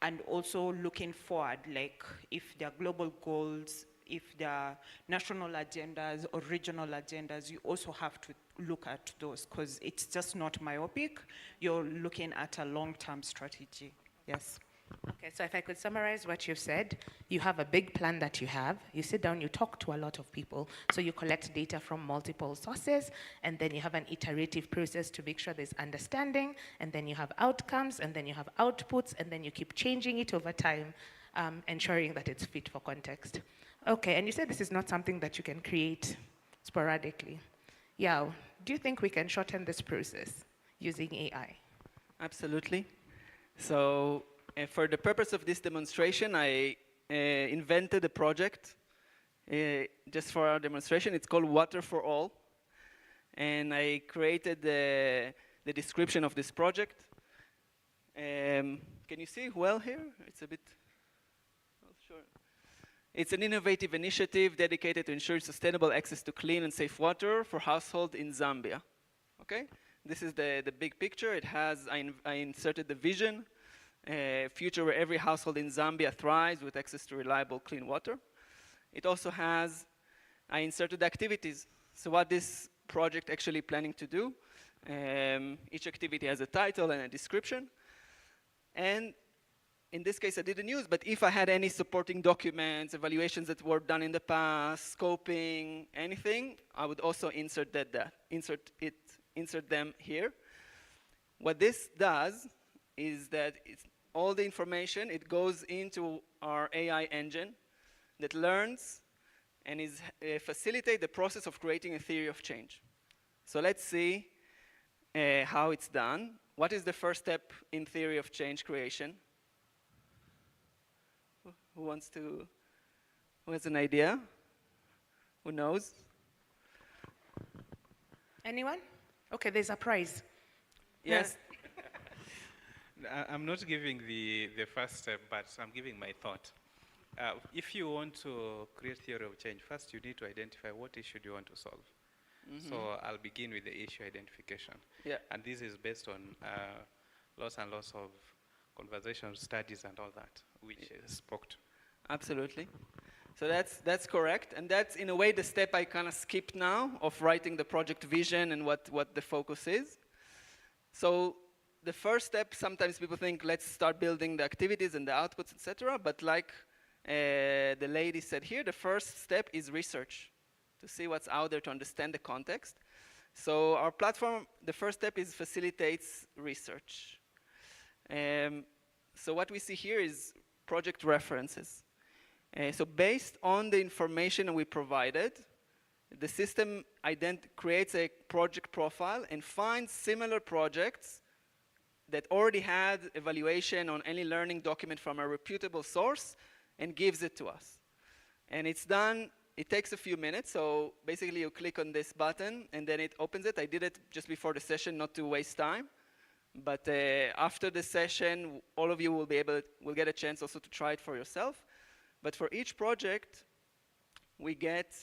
and also looking forward, like if there are global goals, if there are national agendas or regional agendas, you also have to look at those, because it's just not myopic. You're looking at a long-term strategy. Yes. Okay, so if I could summarize what you've said, you have a big plan that you have, you sit down, you talk to a lot of people, so you collect data from multiple sources, and then you have an iterative process to make sure there's understanding, and then you have outcomes, and then you have outputs, and then you keep changing it over time, ensuring that it's fit for context. Okay, and you said this is not something that you can create sporadically. Yao, do you think we can shorten this process using AI? Absolutely. So for the purpose of this demonstration, I invented a project just for our demonstration. It's called Water for All. And I created the description of this project. Can you see well here? It's a bit, oh, sure. It's an innovative initiative dedicated to ensure sustainable access to clean and safe water for households in Zambia. Okay? This is the big picture. It has, I inserted the vision, a future where every household in Zambia thrives with access to reliable, clean water. It also has, I inserted activities. So what this project actually planning to do. Each activity has a title and a description. And in this case, I didn't use, but if I had any supporting documents, evaluations that were done in the past, scoping, anything, I would also insert them here. What this does is that it's all the information, it goes into our AI engine that learns and is facilitate the process of creating a theory of change. So let's see how it's done. What is the first step in theory of change creation? Who wants to, who has an idea? Who knows? Anyone? Okay, there's a prize. Yes. I'm not giving the first step, but I'm giving my thought. If you want to create theory of change, first you need to identify what issue do you want to solve. So I'll begin with the issue identification. Yeah. And this is based on lots and lots of conversation studies and all that, which is spoke to. Absolutely. So that's correct. And that's, in a way, the step I kind of skipped now of writing the project vision and what the focus is. So the first step, sometimes people think, let's start building the activities and the outputs, etc. But like the lady said here, the first step is research, to see what's out there, to understand the context. So our platform, the first step is facilitates research. So what we see here is project references. So based on the information we provided, the system creates a project profile and finds similar projects that already had evaluation on any learning document from a reputable source and gives it to us. And it's done, it takes a few minutes, so basically you click on this button and then it opens it. I did it just before the session not to waste time. But after the session, all of you will get a chance also to try it for yourself. But for each project, we get,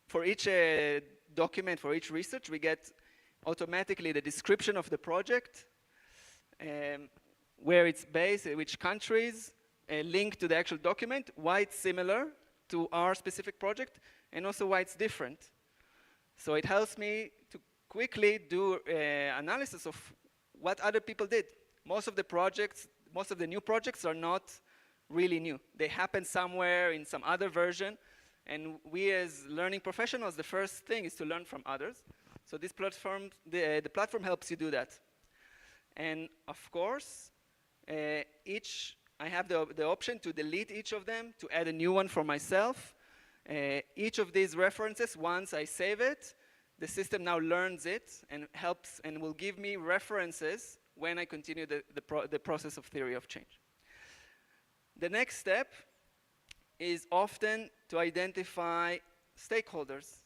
for each document, for each research, we get automatically the description of the project, where it's based, which countries, a link to the actual document, why it's similar to our specific project, and also why it's different. So it helps me to quickly do analysis of what other people did. Most of the new projects are not really new. They happen somewhere in some other version, and we as learning professionals, the first thing is to learn from others. So this platform, the platform helps you do that. And of course, I have the option to delete each of them, to add a new one for myself. Each of these references, once I save it, the system now learns it and helps and will give me references when I continue the process of theory of change. The next step is often to identify stakeholders.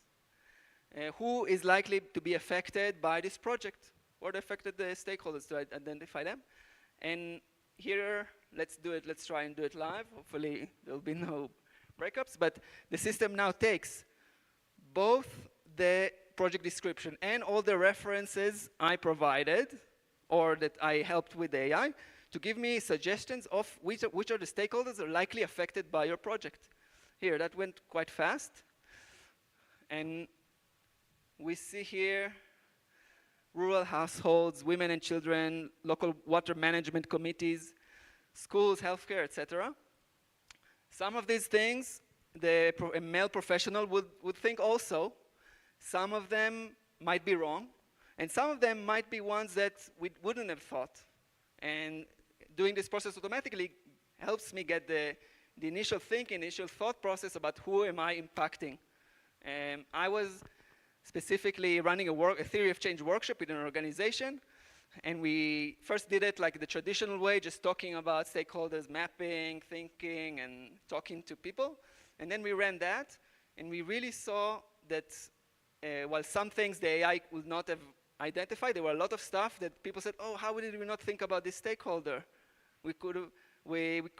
Who is likely to be affected by this project? What affected the stakeholders, to identify them? And here, let's try and do it live. Hopefully there'll be no breakups, but the system now takes both the project description and all the references I provided or that I helped with the AI to give me suggestions of which are the stakeholders that are likely affected by your project. Here, that went quite fast. And we see here rural households, women and children, local water management committees, schools, healthcare, etc. Some of these things, a male professional would think also. Some of them might be wrong, and some of them might be ones that we wouldn't have thought. And doing this process automatically helps me get the initial thinking, initial thought process about who am I impacting. I was specifically running a theory of change workshop in an organization, and we first did it like the traditional way, just talking about stakeholders, mapping, thinking, and talking to people. And then we ran that, and we really saw that while some things the AI would not have identified, there were a lot of stuff that people said, oh, how did we not think about this stakeholder? We could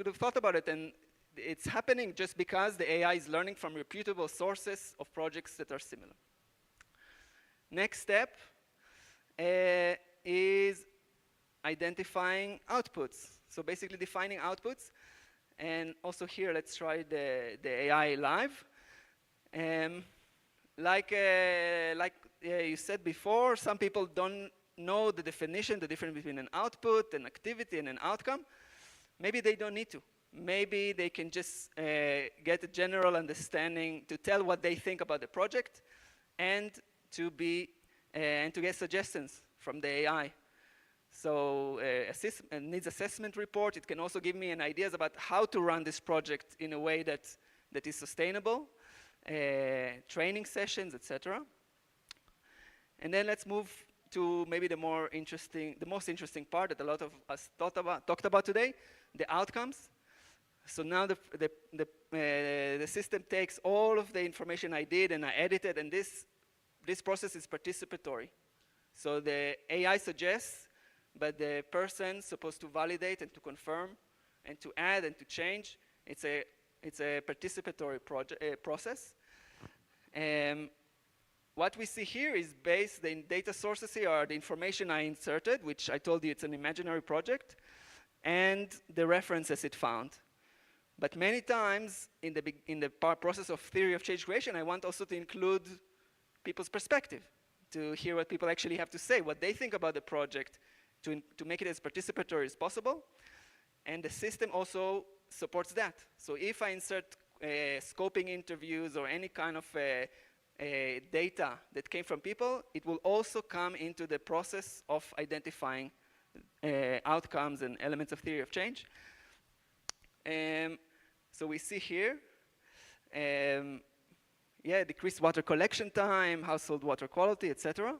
have thought about it, and it's happening just because the AI is learning from reputable sources of projects that are similar. Next step is identifying outputs. So basically defining outputs. And also here, let's try the AI live. Like you said before, some people don't know the definition, the difference between an output, an activity, and an outcome. Maybe they don't need to. Maybe they can just get a general understanding to tell what they think about the project and to get suggestions from the AI. So needs assessment report. It can also give me an ideas about how to run this project in a way that is sustainable, training sessions, etc. And then let's move to maybe the most interesting part that a lot of us talked about today, the outcomes. So now the system takes all of the information I did and I edited, and this process is participatory. So the AI suggests, but the person's supposed to validate and to confirm and to add and to change. It's a participatory process. What we see here is the data sources here are the information I inserted, which I told you it's an imaginary project, and the references it found. But many times in the process of theory of change creation, I want also to include people's perspective, to hear what people actually have to say, what they think about the project, to make it as participatory as possible. And the system also supports that. So if I insert scoping interviews or any kind of data that came from people, it will also come into the process of identifying outcomes and elements of theory of change. So we see here, decreased water collection time, household water quality, etc.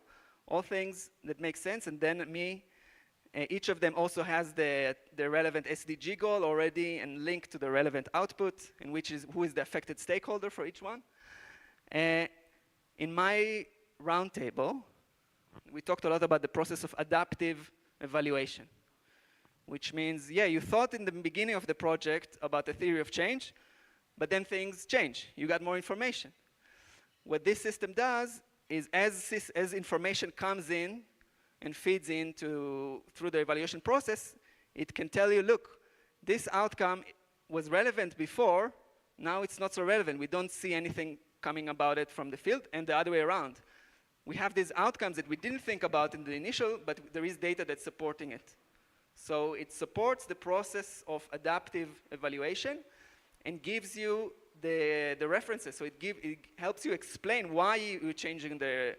All things that make sense. And then each of them also has the relevant SDG goal already and linked to the relevant output, and who is the affected stakeholder for each one. In my roundtable, we talked a lot about the process of adaptive evaluation, which means, you thought in the beginning of the project about the theory of change, but then things change. You got more information. What this system does is as information comes in and feeds in through the evaluation process, it can tell you, look, this outcome was relevant before, now it's not so relevant. We don't see anything coming about it from the field, and the other way around. We have these outcomes that we didn't think about in the initial, but there is data that's supporting it. So it supports the process of adaptive evaluation and gives you the references. So it helps you explain why you're changing the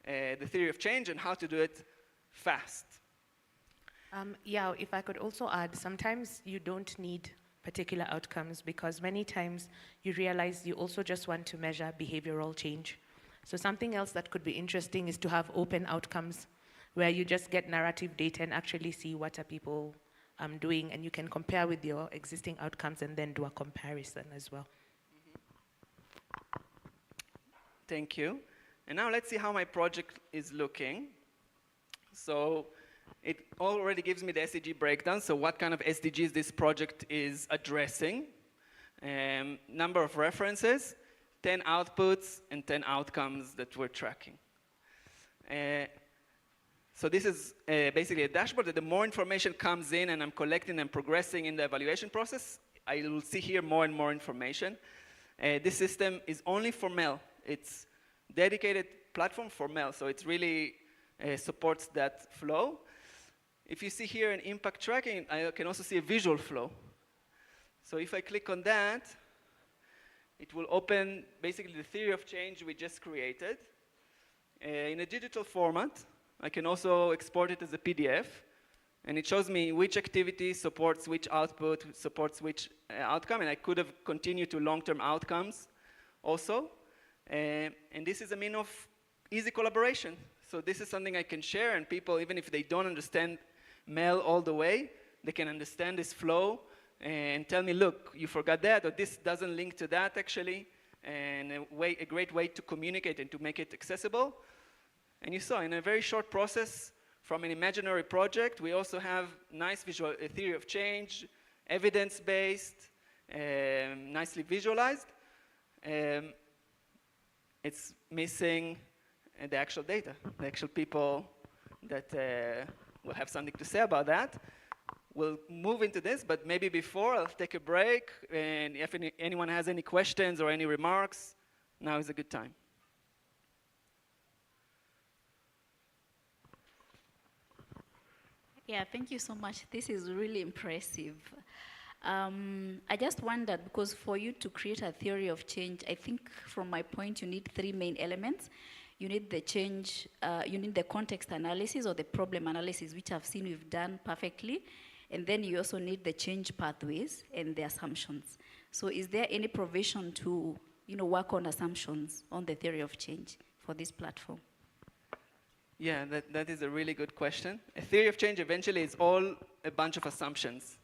theory of change and how to do it fast. If I could also add, sometimes you don't need particular outcomes because many times you realize you also just want to measure behavioral change. So something else that could be interesting is to have open outcomes where you just get narrative data and actually see what are people doing, and you can compare with your existing outcomes and then do a comparison as well. Thank you. And now let's see how my project is looking. So it already gives me the SDG breakdown, so what kind of SDGs this project is addressing. Number of references, 10 outputs, and 10 outcomes that we're tracking. So this is basically a dashboard that the more information comes in and I'm collecting and progressing in the evaluation process, I will see here more and more information. This system is only for MEL. It's dedicated platform for MEL, so it really supports that flow. If you see here an impact tracking, I can also see a visual flow. So if I click on that, it will open basically the theory of change we just created in a digital format. I can also export it as a PDF, and it shows me which activity supports which output, supports which outcome, and I could have continued to long-term outcomes also. And this is a mean of easy collaboration. So this is something I can share, and people, even if they don't understand MEL all the way, they can understand this flow and tell me, look, you forgot that, or this doesn't link to that actually, and a great way to communicate and to make it accessible. And you saw in a very short process from an imaginary project, we also have nice visual theory of change, evidence-based, nicely visualized. It's missing the actual data, the actual people that will have something to say about that. We'll move into this, but maybe before I'll take a break, and if anyone has any questions or any remarks, now is a good time. Yeah, thank you so much. This is really impressive. I just wondered, because for you to create a theory of change, I think from my point, you need three main elements. You need the change, you need the context analysis or the problem analysis, which I've seen we've done perfectly. And then you also need the change pathways and the assumptions. So is there any provision to work on assumptions on the theory of change for this platform? Yeah, that is a really good question. A theory of change eventually is all a bunch of assumptions,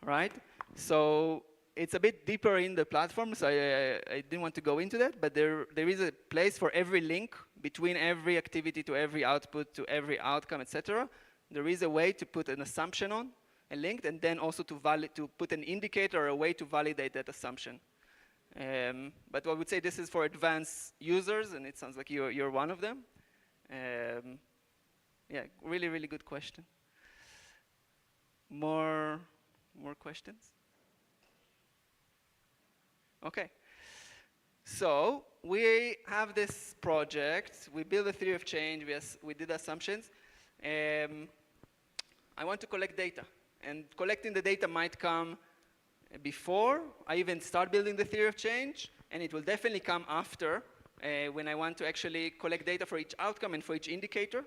right? So it's a bit deeper in the platform, so I didn't want to go into that, but there is a place for every link between every activity to every output to every outcome, etc. There is a way to put an assumption on a link, and then also to put an indicator or a way to validate that assumption. But I would say this is for advanced users, and it sounds like you're one of them. Yeah, really, really good question. More questions? Okay. So we have this project. We build a theory of change. We did assumptions. I want to collect data. And collecting the data might come before I even start building the theory of change, and it will definitely come after when I want to actually collect data for each outcome and for each indicator.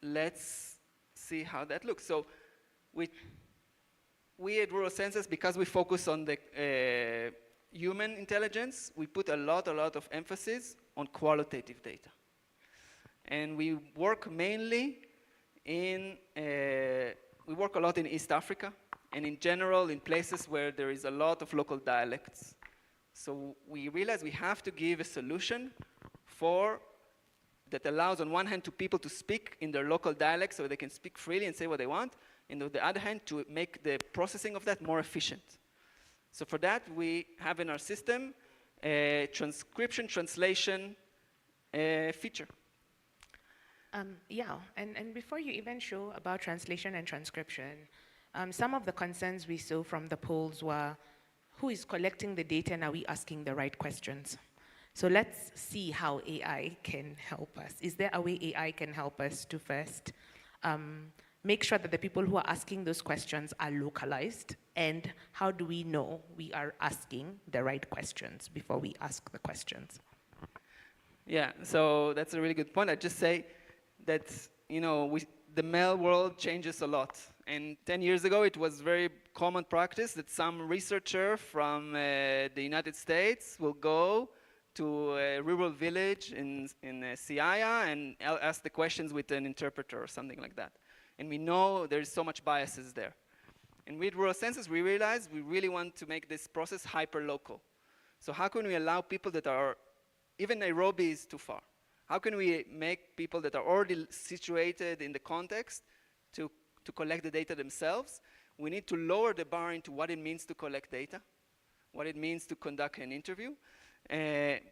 Let's see how that looks. So we at Rural Census, because we focus on the human intelligence, we put a lot of emphasis on qualitative data. And we work mainly we work a lot in East Africa, and in general in places where there is a lot of local dialects. So we realize we have to give a solution that allows on one hand to people to speak in their local dialect so they can speak freely and say what they want, and on the other hand to make the processing of that more efficient. So for that we have in our system a transcription translation feature. Yeah, and before you even show about translation and transcription, some of the concerns we saw from the polls were, who is collecting the data and are we asking the right questions? So let's see how AI can help us. Is there a way AI can help us to first make sure that the people who are asking those questions are localized? And how do we know we are asking the right questions before we ask the questions? Yeah, so that's a really good point. I'd just say that, the mail world changes a lot. And 10 years ago, it was very common practice that some researcher from the United States will go to a rural village in Siaya and ask the questions with an interpreter or something like that. And we know there's so much biases there. And with Rural Census, we realized we really want to make this process hyper-local. So how can we allow people that are, even Nairobi is too far. How can we make people that are already situated in the context to collect the data themselves? We need to lower the bar into what it means to collect data, what it means to conduct an interview,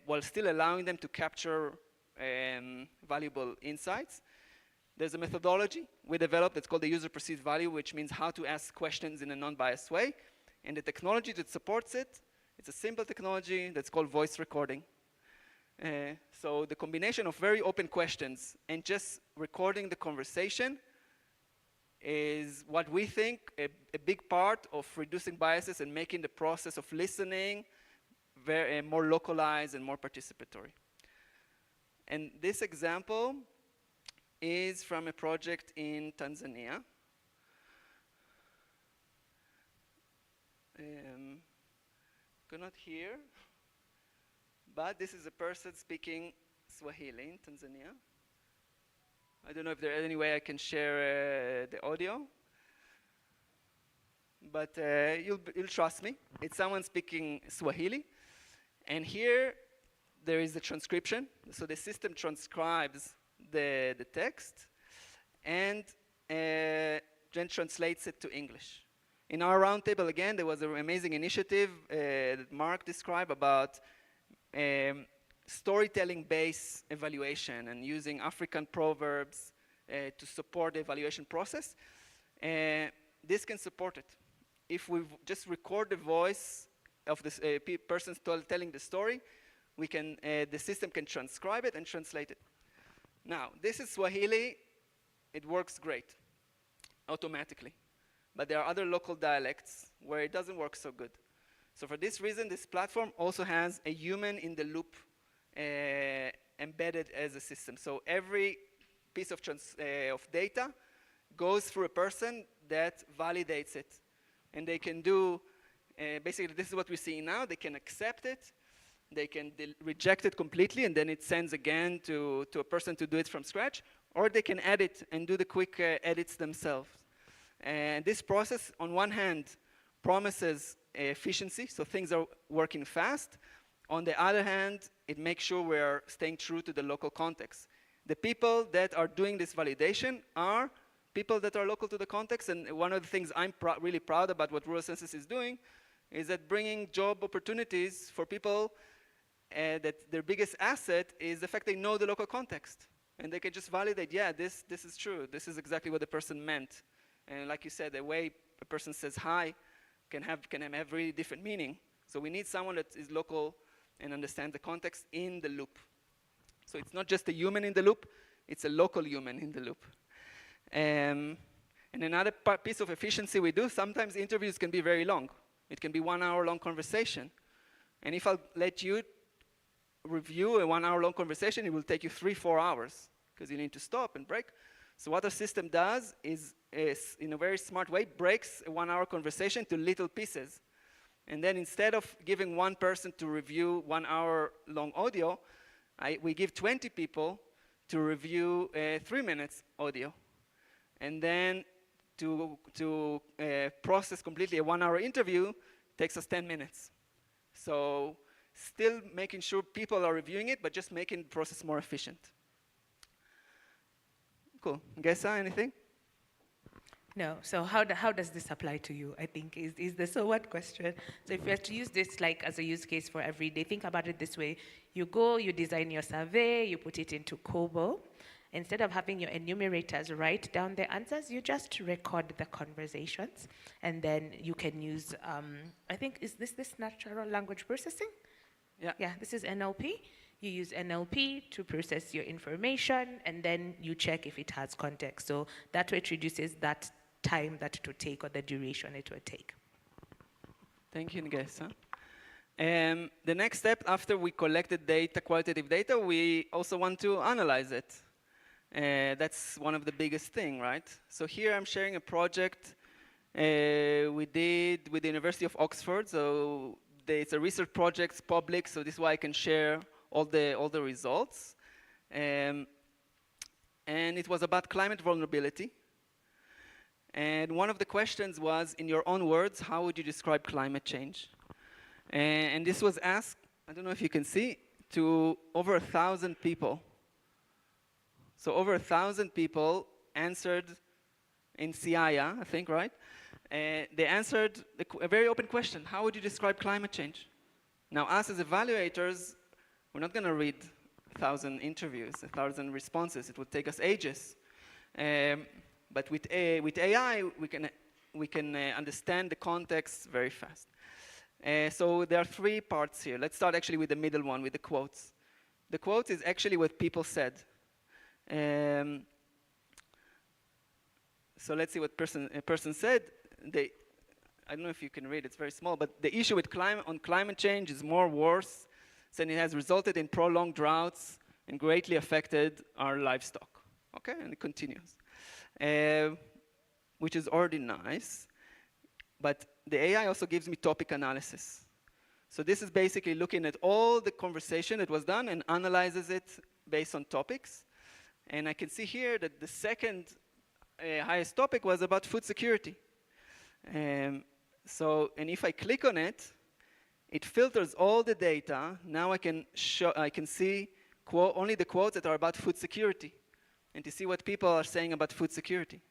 while still allowing them to capture valuable insights. There's a methodology we developed that's called the user perceived value, which means how to ask questions in a non-biased way. And the technology that supports it, it's a simple technology that's called voice recording. So the combination of very open questions and just recording the conversation is what we think a big part of reducing biases and making the process of listening more localized and more participatory. And this example is from a project in Tanzania. Cannot hear. But this is a person speaking Swahili in Tanzania. I don't know if there's any way I can share the audio. But you'll trust me. It's someone speaking Swahili. And here there is a transcription. So the system transcribes the text and then translates it to English. In our roundtable, again, there was an amazing initiative that Mark described about storytelling-based evaluation and using African proverbs to support the evaluation process. This can support it. If we just record the voice of this person telling the story, the system can transcribe it and translate it. Now, this is Swahili. It works great, automatically. But there are other local dialects where it doesn't work so good. So for this reason, this platform also has a human in the loop embedded as a system. So every piece of data goes through a person that validates it. And they can do, basically this is what we're seeing now. They can accept it, they can reject it completely, and then it sends again to a person to do it from scratch, or they can edit and do the quick edits themselves. And this process, on one hand, promises efficiency, so things are working fast. On the other hand, it makes sure we're staying true to the local context. The people that are doing this validation are people that are local to the context, and one of the things I'm really proud about what Rural Census is doing is that bringing job opportunities for people that their biggest asset is the fact they know the local context. And they can just validate, yeah, this is true. This is exactly what the person meant. And like you said, the way a person says hi can have really different meaning. So we need someone that is local and understands the context in the loop. So it's not just a human in the loop, it's a local human in the loop. And another piece of efficiency we do, sometimes interviews can be very long. It can be 1 hour long conversation. And if I'll let you review a 1 hour long conversation, it will take you 3-4 hours because you need to stop and break. So what our system does is in a very smart way, breaks a 1 hour conversation to little pieces. And then instead of giving one person to review 1 hour long audio, we give 20 people to review 3 minutes audio. And then to process completely a 1 hour interview takes us 10 minutes. So still making sure people are reviewing it, but just making the process more efficient. Cool. Gesa, anything? No. So how does this apply to you, I think, is the so what question. So if you have to use this like as a use case for every day, think about it this way. You go, you design your survey, you put it into Kobo. Instead of having your enumerators write down the answers, you just record the conversations. And then you can use, I think, is this natural language processing? Yeah. Yeah, this is NLP. You use NLP to process your information, and then you check if it has context. So that way it reduces that time that it would take or the duration it would take. Thank you, Ngesa. The next step after we collected data, qualitative data, we also want to analyze it. That's one of the biggest things, right? So here I'm sharing a project we did with the University of Oxford. So it's a research project, it's public, so this is why I can share all the results. And it was about climate vulnerability. And one of the questions was, in your own words, how would you describe climate change? And this was asked, I don't know if you can see, to over 1,000 people. So over 1,000 people answered in CIA, I think, right? They answered a very open question. How would you describe climate change? Now, us as evaluators, we're not going to read 1,000 interviews, 1,000 responses. It would take us ages. But with AI, we can understand the context very fast. So there are 3 parts here. Let's start actually with the middle one, with the quotes. The quotes is actually what people said. So let's see what a person said. I don't know if you can read, it's very small, but the issue with climate change is more worse, and it has resulted in prolonged droughts and greatly affected our livestock. Okay, and it continues. Which is already nice, but the AI also gives me topic analysis. So this is basically looking at all the conversation that was done and analyzes it based on topics. And I can see here that the second highest topic was about food security. And if I click on it, it filters all the data. Now I can see only the quotes that are about food security, and to see what people are saying about food security.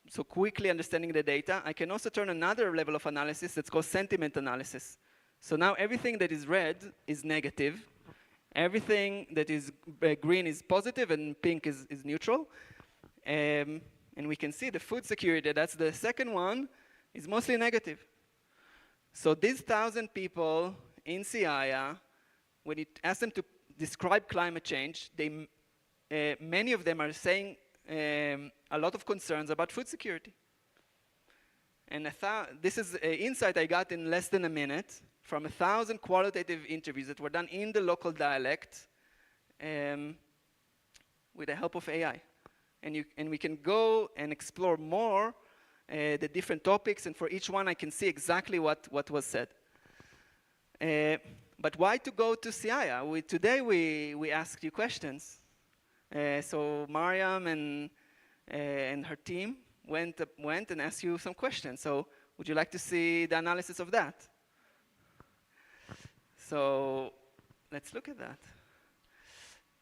So quickly understanding the data, I can also turn another level of analysis that's called sentiment analysis. So now everything that is red is negative. Everything that is green is positive, and pink is neutral. And we can see the food security, that's the second one, is mostly negative. So these 1,000 people in CIA, when you ask them to describe climate change, many of them are saying a lot of concerns about food security. And this is an insight I got in less than a minute from 1,000 qualitative interviews that were done in the local dialect with the help of AI. And we can go and explore more the different topics, and for each one I can see exactly what was said. But why to go to CIA? Today we asked you questions. So Mariam and her team went and asked you some questions. So would you like to see the analysis of that? So let's look at that.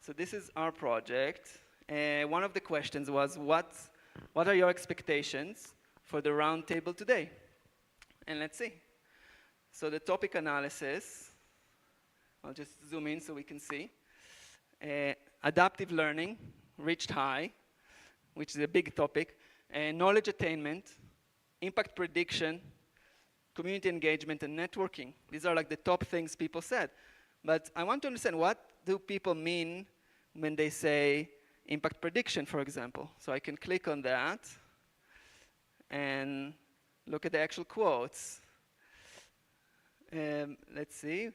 So this is our project. One of the questions was, what are your expectations for the roundtable today? And let's see. So the topic analysis, I'll just zoom in so we can see. Adaptive learning reached high, which is a big topic. Knowledge attainment, impact prediction, community engagement, and networking. These are like the top things people said. But I want to understand, what do people mean when they say impact prediction, for example? So I can click on that and look at the actual quotes. Let's see.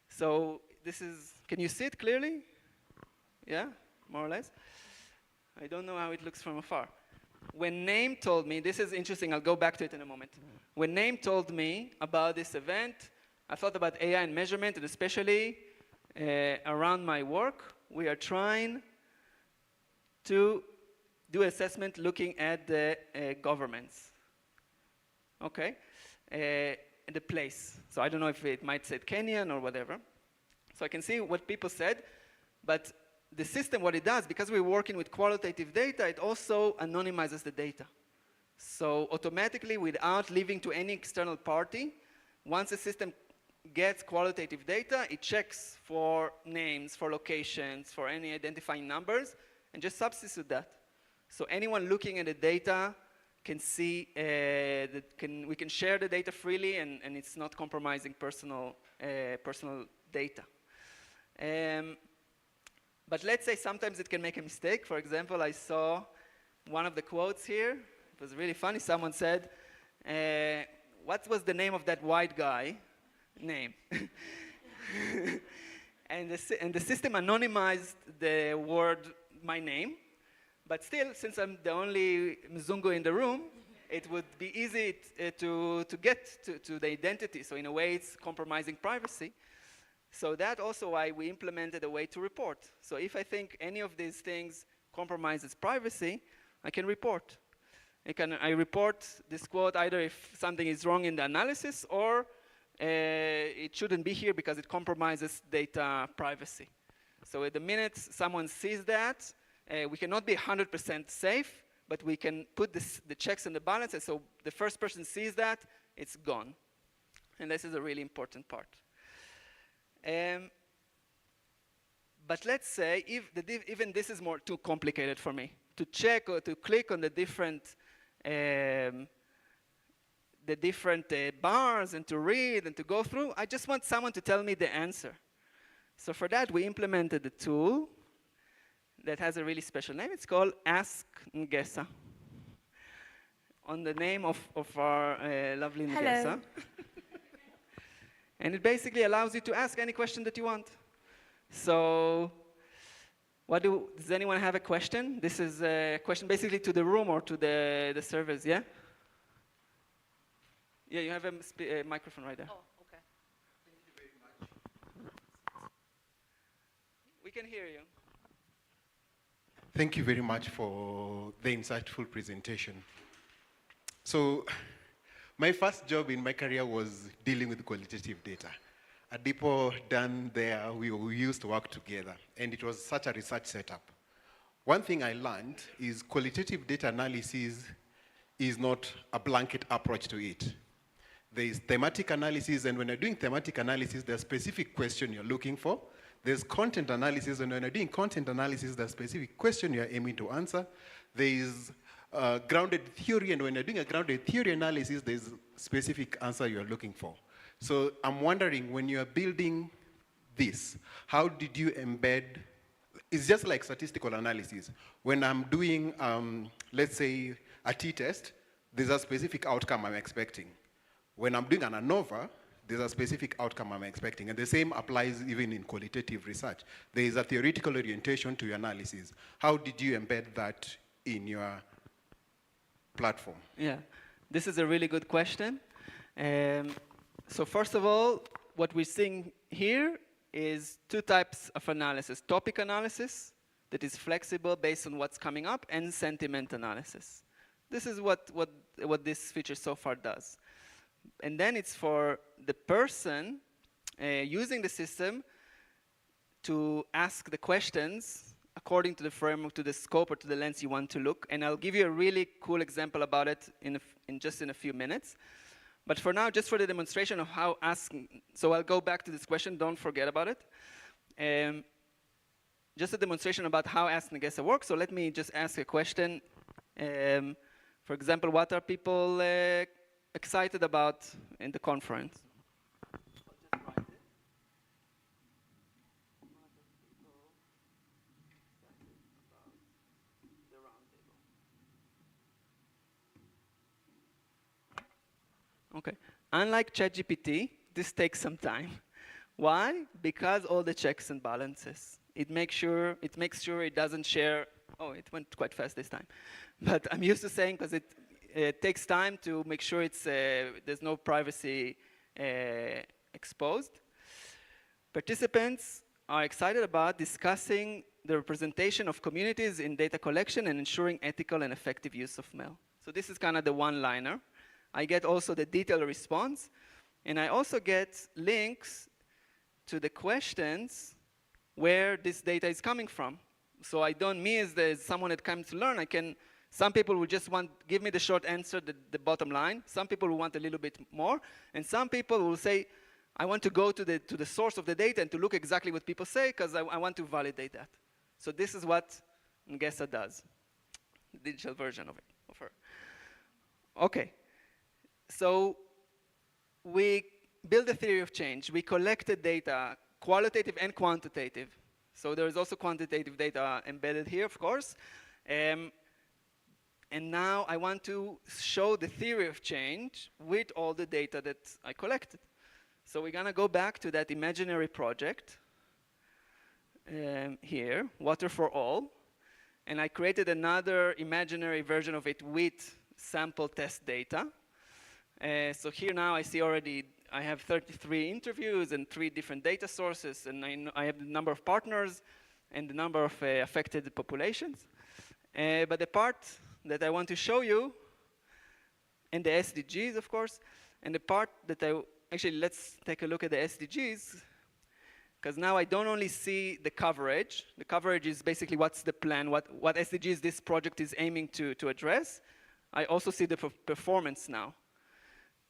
So this is, can you see it clearly? Yeah, more or less. I don't know how it looks from afar. When Name told me, this is interesting, I'll go back to it in a moment. When Name told me about this event, I thought about AI and measurement, and especially around my work, we are trying to do assessment looking at the governments. Okay? The place. So I don't know if it might say Kenyan or whatever. So I can see what people said, but the system, what it does, because we're working with qualitative data, it also anonymizes the data. So automatically, without leaving to any external party, once the system gets qualitative data, it checks for names, for locations, for any identifying numbers, and just substitute that. So anyone looking at the data can see, we can share the data freely, and it's not compromising personal data. But let's say sometimes it can make a mistake. For example, I saw one of the quotes here. It was really funny. Someone said, what was the name of that white guy? Name. and the system anonymized the word, my name. But still, since I'm the only Mzungu in the room, it would be easy to get to the identity. So in a way, it's compromising privacy. So that's also why we implemented a way to report. So if I think any of these things compromises privacy, I can report. I report this quote either if something is wrong in the analysis, or it shouldn't be here because it compromises data privacy. So at the minute someone sees that, we cannot be 100% safe, but we can put the checks and the balances. So the first person sees that, it's gone. And this is a really important part. But let's say even this is too complicated for me to check or to click on the different bars and to read and to go through. I just want someone to tell me the answer. So for that, we implemented a tool that has a really special name. It's called Ask Ngesa, on the name of our lovely Ngesa. And it basically allows you to ask any question that you want. So does anyone have a question? This is a question basically to the room or to the servers, yeah? Yeah, you have a microphone right there. Oh, okay. Thank you very much. We can hear you. Thank you very much for the insightful presentation. So, my first job in my career was dealing with qualitative data. At Depot down there, we used to work together, and it was such a research setup. One thing I learned is qualitative data analysis is not a blanket approach to it. There is thematic analysis, and when you're doing thematic analysis, there's a specific question you're looking for. There's content analysis, and when you're doing content analysis, there's a specific question you're aiming to answer. There is grounded theory, and when you're doing a grounded theory analysis, there's a specific answer you're looking for. So I'm wondering, when you're building this, how did you embed, it's just like statistical analysis. When I'm doing, let's say, a t-test, there's a specific outcome I'm expecting. When I'm doing an ANOVA, there's a specific outcome I'm expecting. And the same applies even in qualitative research. There is a theoretical orientation to your analysis. How did you embed that in your platform? Yeah, this is a really good question. So first of all, what we're seeing here is two types of analysis: topic analysis, that is flexible based on what's coming up, and sentiment analysis. This is what this feature so far does. And then it's for the person using the system to ask the questions according to the framework, to the scope, or to the lens you want to look. And I'll give you a really cool example about it in just a few minutes. But for now, just for the demonstration of how asking, so I'll go back to this question, don't forget about it. Just a demonstration about how Ask Negesa works. So let me just ask a question. For example, what are people excited about in the conference? Okay. Unlike ChatGPT, this takes some time. Why? Because all the checks and balances. It makes sure it doesn't share. Oh, it went quite fast this time. But I'm used to saying because it takes time to make sure there's no privacy exposed. Participants are excited about discussing the representation of communities in data collection and ensuring ethical and effective use of mail. So this is kind of the one-liner. I get also the detailed response, and I also get links to the questions where this data is coming from. So I don't, me as someone that comes to learn, some people will just give me the short answer, the bottom line. Some people will want a little bit more, and some people will say, I want to go to the source of the data and to look exactly what people say, because I want to validate that. So this is what Negesa does, the digital version of her. Okay. So we built a theory of change. We collected data, qualitative and quantitative. So there is also quantitative data embedded here, of course. And now I want to show the theory of change with all the data that I collected. So we're going to go back to that imaginary project here, Water for All. And I created another imaginary version of it with sample test data. So here now I see already I have 33 interviews and 3 different data sources, and I have the number of partners and the number of affected populations. But the part that I want to show you, and the SDGs, of course, and the part that actually, let's take a look at the SDGs, because now I don't only see the coverage. The coverage is basically what's the plan, what SDGs this project is aiming to address. I also see the performance now.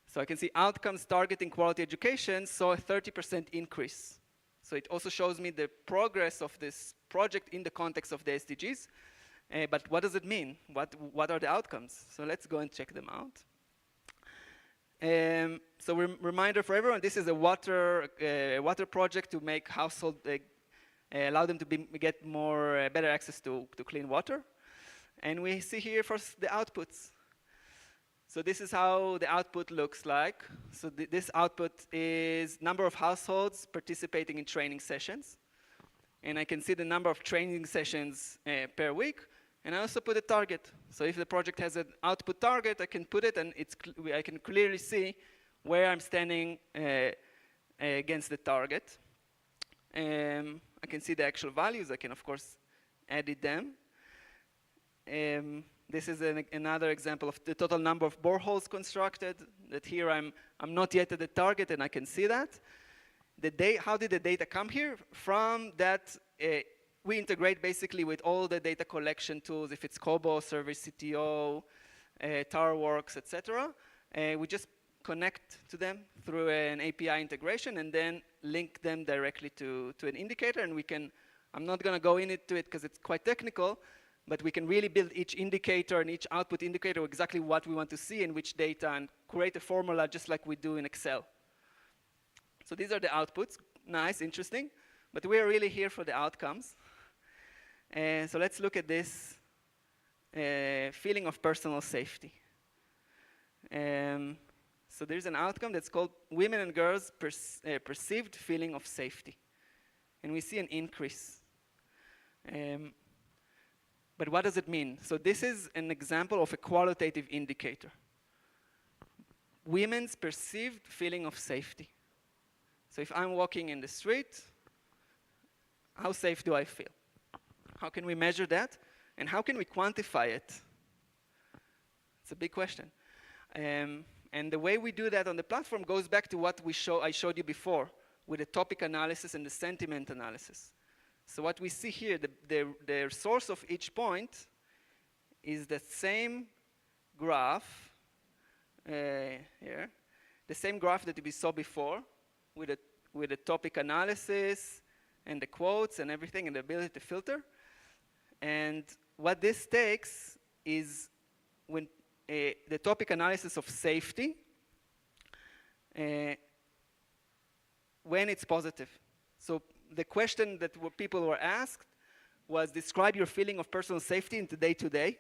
So I can see outcomes targeting quality education saw a 30% increase. So it also shows me the progress of this project in the context of the SDGs. But what does it mean? What are the outcomes? So let's go and check them out. So reminder for everyone, this is a water project to make household, allow them to get better access to clean water. And we see here first the outputs. So this is how the output looks like. So this output is number of households participating in training sessions. And I can see the number of training sessions per week. And I also put a target. So if the project has an output target, I can put it, and I can clearly see where I'm standing against the target. I can see the actual values. I can, of course, edit them. This is another example of the total number of boreholes constructed, that here I'm not yet at the target, and I can see that. How did the data come here? From that, we integrate basically with all the data collection tools, if it's Kobo, Service CTO, TowerWorks, etc. We just connect to them through an API integration and then link them directly to an indicator, and we can, I'm not going to go into it because it's quite technical, but we can really build each indicator and each output indicator exactly what we want to see in which data, and create a formula just like we do in Excel. So these are the outputs. Nice, interesting. But we are really here for the outcomes. So let's look at this feeling of personal safety. So there's an outcome that's called women and girls perceived feeling of safety. And we see an increase. But what does it mean? So this is an example of a qualitative indicator. Women's perceived feeling of safety. So if I'm walking in the street, how safe do I feel? How can we measure that? And how can we quantify it? It's a big question. And the way we do that on the platform goes back to what I showed you before with the topic analysis and the sentiment analysis. So what we see here, the source of each point is the same graph here, the same graph that we saw before with the topic analysis and the quotes and everything and the ability to filter. And what this takes is when the topic analysis of safety when it's positive. So the question that people were asked was, describe your feeling of personal safety in the day-to-day.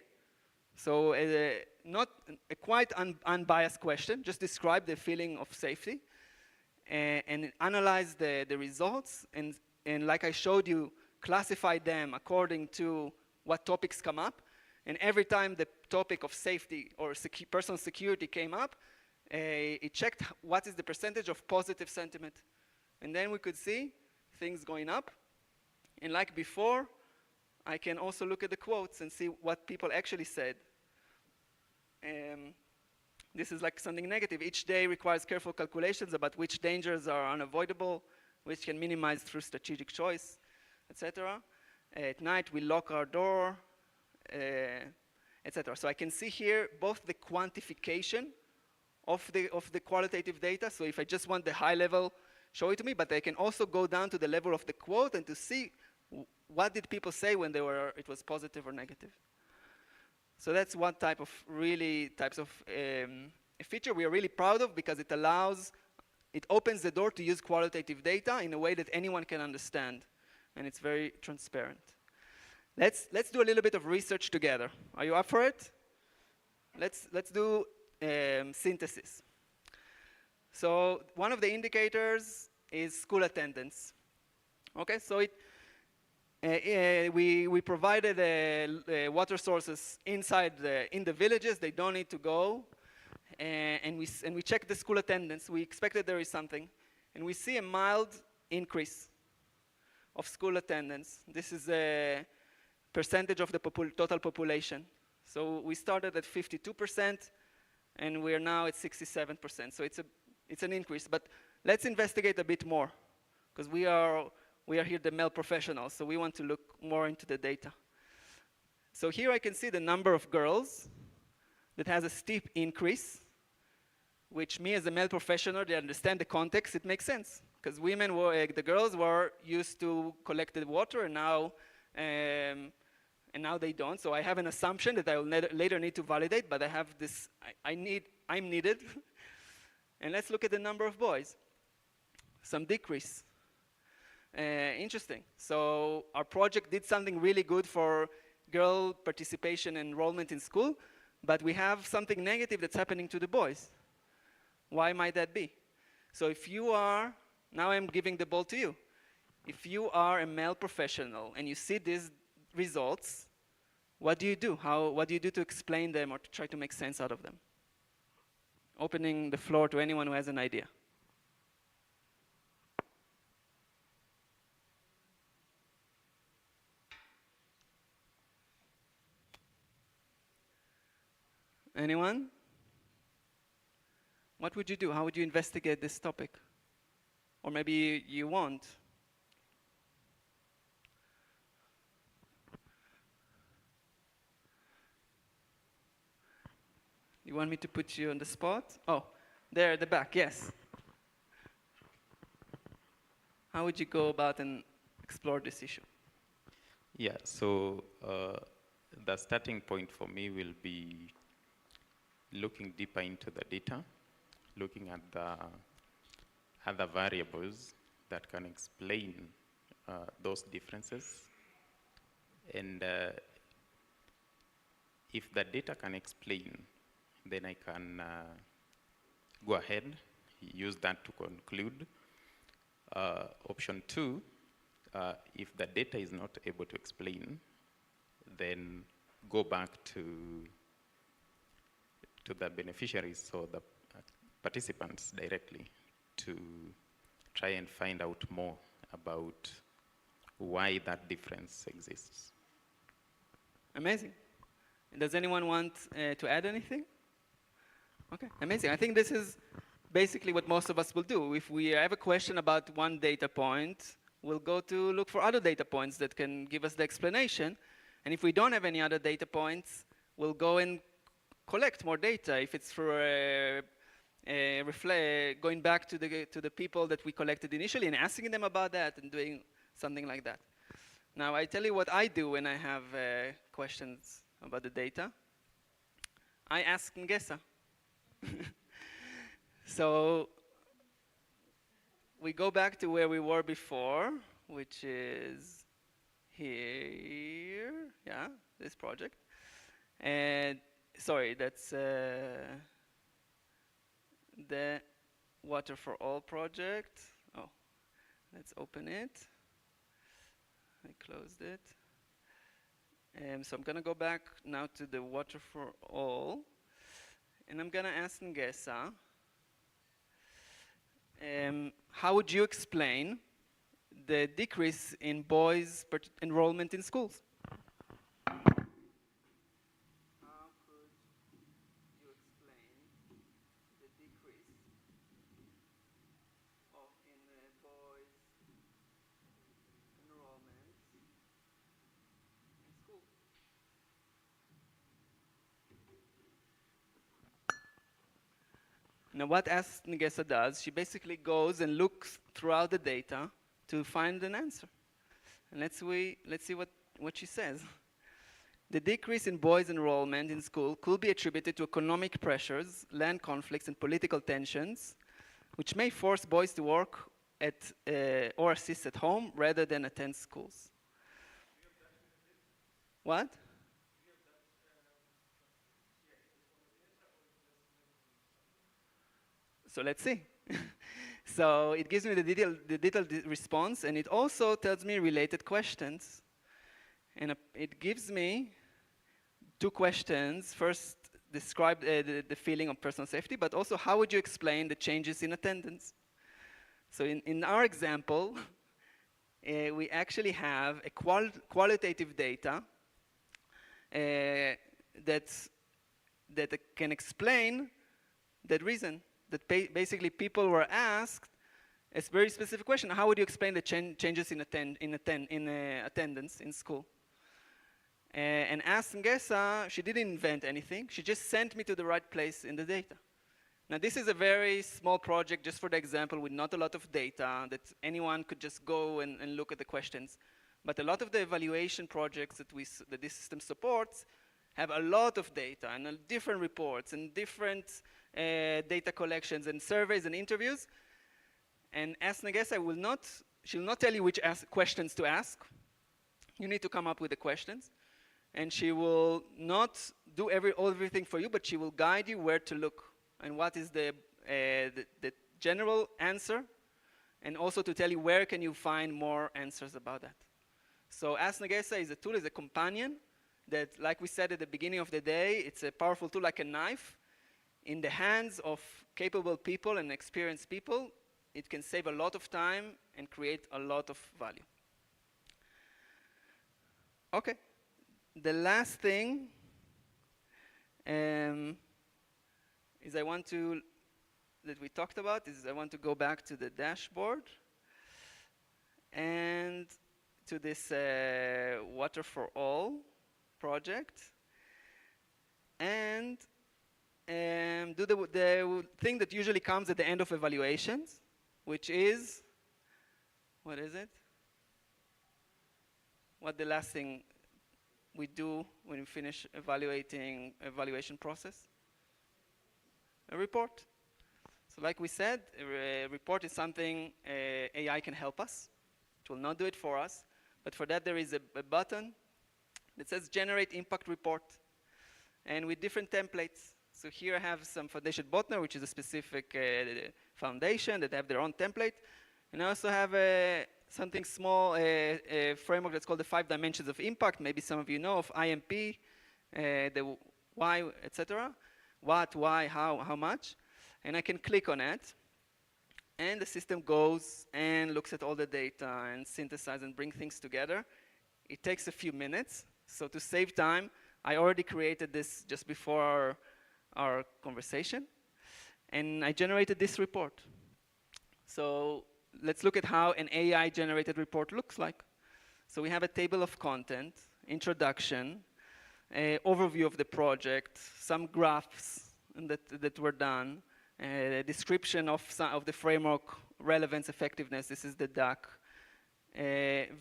So not a quite unbiased question, just describe the feeling of safety and analyze the results and like I showed you, classify them according to what topics come up. And every time the topic of safety or personal security came up, it checked what is the percentage of positive sentiment. And then we could see things going up. And like before, I can also look at the quotes and see what people actually said. This is like something negative. Each day requires careful calculations about which dangers are unavoidable, which can minimize through strategic choice, etc. At night, we lock our door, etc. So I can see here both the quantification of the qualitative data. So if I just want the high level, show it to me, but I can also go down to the level of the quote and to see what did people say when it was positive or negative. So that's one type of a feature we are really proud of because it opens the door to use qualitative data in a way that anyone can understand, and it's very transparent. Let's do a little bit of research together. Are you up for it? Let's do synthesis. So one of the indicators is school attendance. Okay, so we provided water sources inside in the villages. They don't need to go, and we checked the school attendance. We expected there is something, and we see a mild increase of school attendance. This is a percentage of the total population. So we started at 52%, and we are now at 67%. So it's an increase. But let's investigate a bit more, because we are here the male professionals, so we want to look more into the data. So here I can see the number of girls that has a steep increase, which me as a male professional, they understand the context, it makes sense. Because the girls were used to collect the water, and now they don't. So I have an assumption that I will later need to validate, but I have this, I'm needed. And let's look at the number of boys. Some decrease. Interesting. So our project did something really good for girl participation and enrollment in school, but we have something negative that's happening to the boys. Why might that be? So if you are, now I'm giving the ball to you. If you are a male professional and you see these results, what do you do? What do you do to explain them or to try to make sense out of them? Opening the floor to anyone who has an idea. Anyone? What would you do? How would you investigate this topic? Or maybe you won't. You want me to put you on the spot? Oh, there at the back, yes. How would you go about and explore this issue? Yeah, so the starting point for me will be looking deeper into the data, looking at the other variables that can explain those differences. And if the data can explain, then I can go ahead, use that to conclude. Option 2, if the data is not able to explain, then go back to the beneficiaries or the participants directly to try and find out more about why that difference exists. Amazing. Does anyone want to add anything? Okay, amazing. I think this is basically what most of us will do. If we have a question about one data point, we'll go to look for other data points that can give us the explanation. And if we don't have any other data points, we'll go and collect more data. If it's for going back to the people that we collected initially and asking them about that and doing something like that. Now, I tell you what I do when I have questions about the data. I ask Ngesa. So we go back to where we were before, which is here, yeah, this project. And sorry, that's the Water for All project. Oh, let's open it. I closed it. So I'm gonna go back now to the Water for All. And I'm gonna ask Ngesa, how would you explain the decrease in boys' enrollment in schools? How could you explain the decrease in boys' enrollment in schools? Now, what Ask Ngesa does, she basically goes and looks throughout the data to find an answer. And let's see what she says. The decrease in boys' enrollment in school could be attributed to economic pressures, land conflicts, and political tensions, which may force boys to work at or assist at home rather than attend schools. What? So let's see. So it gives me the detailed response, and it also tells me related questions. And it gives me two questions. First, describe the feeling of personal safety, but also how would you explain the changes in attendance? So in our example, we actually have a qualitative data that can explain that reason. That basically people were asked a very specific question: how would you explain the changes in attendance in school? And Ask Ngesa, she didn't invent anything. She just sent me to the right place in the data. Now, this is a very small project, just for the example, with not a lot of data, that anyone could just go and look at the questions. But a lot of the evaluation projects that this system supports have a lot of data and different reports and different data collections and surveys and interviews. And Ask Ngesa she'll not tell you which questions to ask. You need to come up with the questions. And she will not do everything for you, but she will guide you where to look and what is the general answer, and also to tell you where can you find more answers about that. So Ask Ngesa is a tool, is a companion that, like we said at the beginning of the day, it's a powerful tool like a knife. In the hands of capable people and experienced people, it can save a lot of time and create a lot of value. Okay. The last thing is I want to go back to the dashboard and to this Water for All project and do the thing that usually comes at the end of evaluations, which is, what is it? What the last thing we do when we finish evaluation process? A report. So like we said, a report is something AI can help us. It will not do it for us. But for that, there is a button that says Generate Impact Report, and with different templates. So here I have some foundation botnet, which is a specific foundation that have their own template. And I also have something small, a framework that's called the 5 dimensions of impact. Maybe some of you know of IMP, the why, etc. What, why, how much. And I can click on it. and the system goes and looks at all the data and synthesizes and brings things together. It takes a few minutes. So to save time, I already created this just before our conversation, and I generated this report. So let's look at how an AI-generated report looks like. So we have a table of content, introduction, overview of the project, some graphs that were done, a description of the framework, relevance, effectiveness, this is the DAC,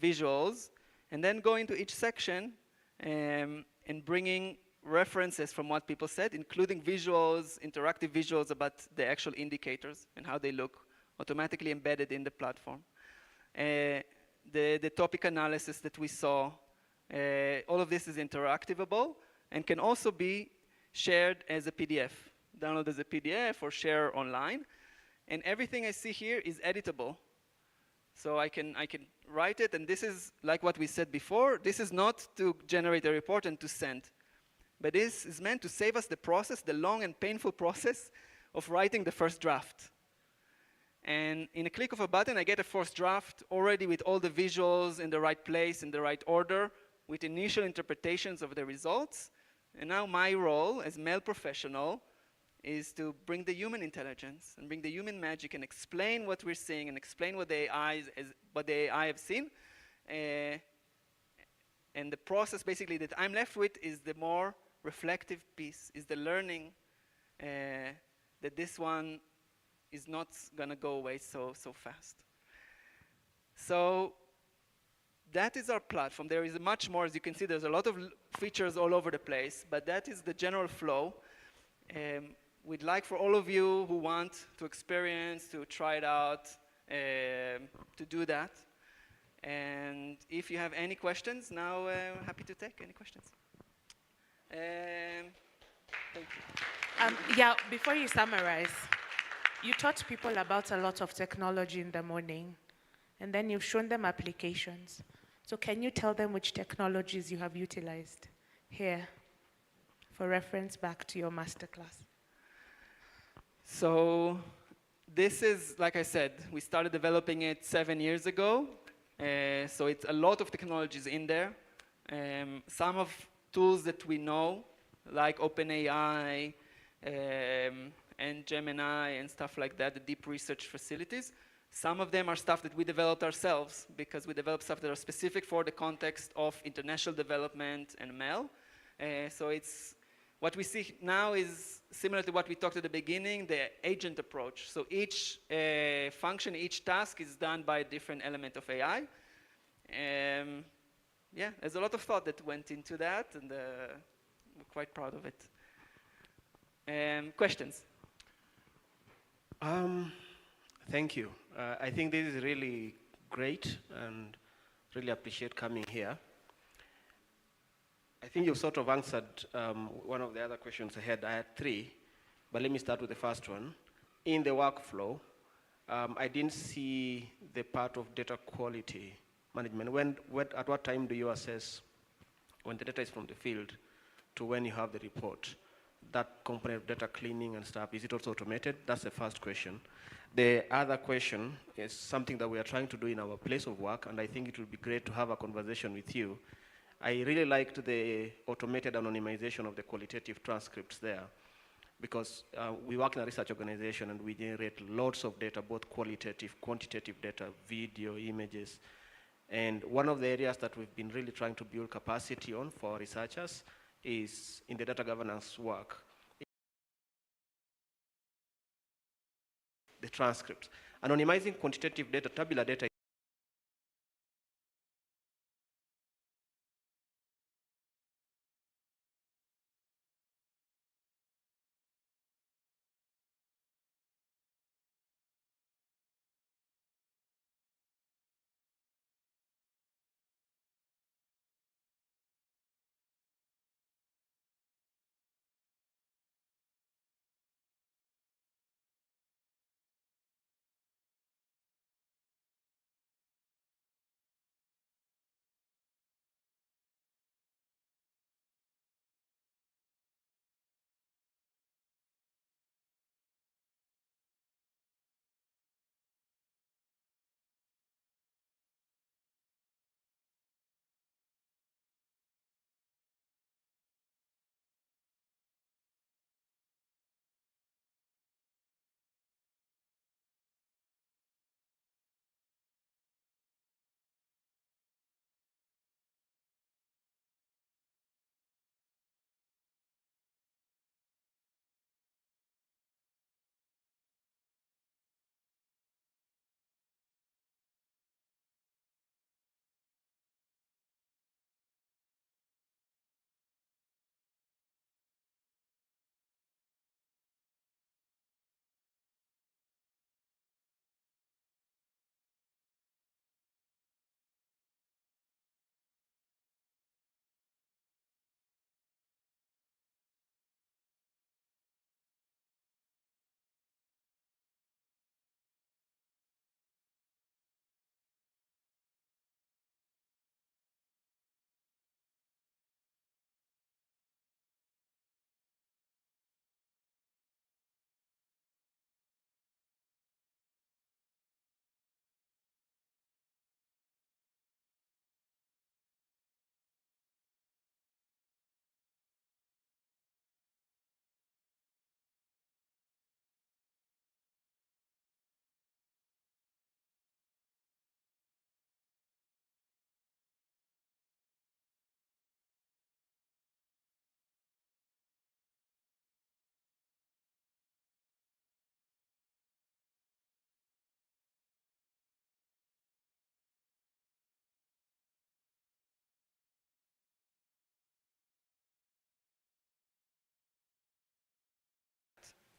visuals, and then go into each section and bringing references from what people said, including visuals, interactive visuals about the actual indicators and how they look, automatically embedded in the platform. The topic analysis that we saw, all of this is interactivable and can also be shared as a PDF, download as a PDF or share online. And everything I see here is editable. So I can write it, and this is like what we said before, this is not to generate a report and to send. But this is meant to save us the process, the long and painful process of writing the first draft. And in a click of a button, I get a first draft already with all the visuals in the right place, in the right order, with initial interpretations of the results. And now my role as male professional is to bring the human intelligence and bring the human magic and explain what we're seeing and explain what the AI have seen. And the process basically that I'm left with is the more reflective piece, is the learning that this one is not gonna go away so fast. So that is our platform. There is much more, as you can see, there's a lot of features all over the place, but that is the general flow. We'd like for all of you who want to experience, to try it out, to do that. And if you have any questions, now I'm happy to take any questions. Thank you. Yeah, before you summarize, you taught people about a lot of technology in the morning, and then you've shown them applications. So can you tell them which technologies you have utilized here for reference back to your masterclass? So this is, like I said, we started developing it 7 years ago. So it's a lot of technologies in there. Some of tools that we know, like OpenAI, and Gemini and stuff like that, the deep research facilities. Some of them are stuff that we developed ourselves because we developed stuff that are specific for the context of international development and ML. So it's, what we see now is similar to what we talked at the beginning, the agent approach. So each function, each task is done by a different element of AI. Yeah, there's a lot of thought that went into that, and we're quite proud of it. Questions? Thank you. I think this is really great and really appreciate coming here. I think you've sort of answered one of the other questions I had. I had 3, but let me start with the first one. In the workflow, I didn't see the part of data quality management. At what time do you assess when the data is from the field to when you have the report? That component of data cleaning and stuff, is it also automated? That's the first question. The other question is something that we are trying to do in our place of work, and I think it would be great to have a conversation with you. I really liked the automated anonymization of the qualitative transcripts there, because we work in a research organization and we generate lots of data, both qualitative, quantitative data, video, images. And one of the areas that we've been really trying to build capacity on for researchers is in the data governance work. The transcripts. Anonymizing quantitative data, tabular data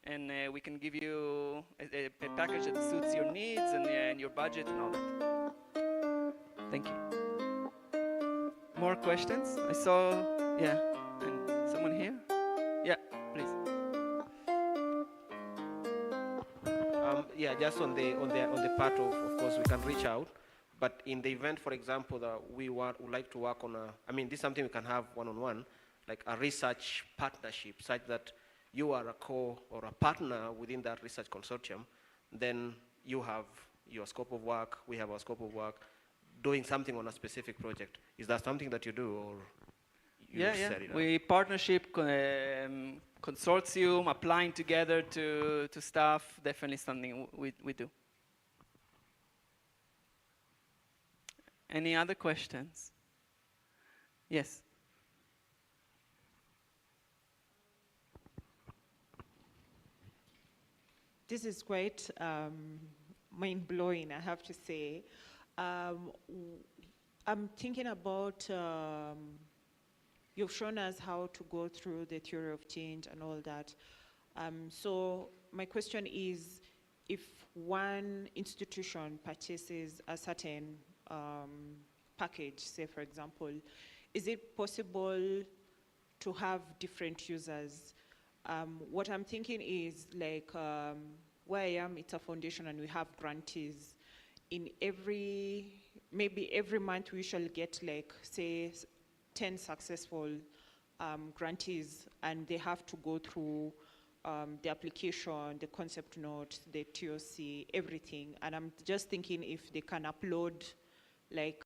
and we can give you a package that suits your needs and your budget and all that. Thank you. More questions? I saw, yeah, and someone here? Yeah, please. Yeah, just on the part of course, we can reach out, but in the event, for example, that we would like to work on this is something we can have one-on-one, like a research partnership, such that you are a or a partner within that research consortium, then you have your scope of work, we have our scope of work, doing something on a specific project. Is that something that you do, or you set it up? We partnership, consortium, applying together to stuff, definitely something we do. Any other questions? Yes. This is quite mind-blowing, I have to say. I'm thinking about, you've shown us how to go through the theory of change and all that. So my question is, if one institution purchases a certain package, say for example, is it possible to have different users? What I'm thinking is like, where I am, it's a foundation and we have grantees. Maybe every month we shall get like, say, 10 successful grantees, and they have to go through the application, the concept note, the TOC, everything. And I'm just thinking if they can upload like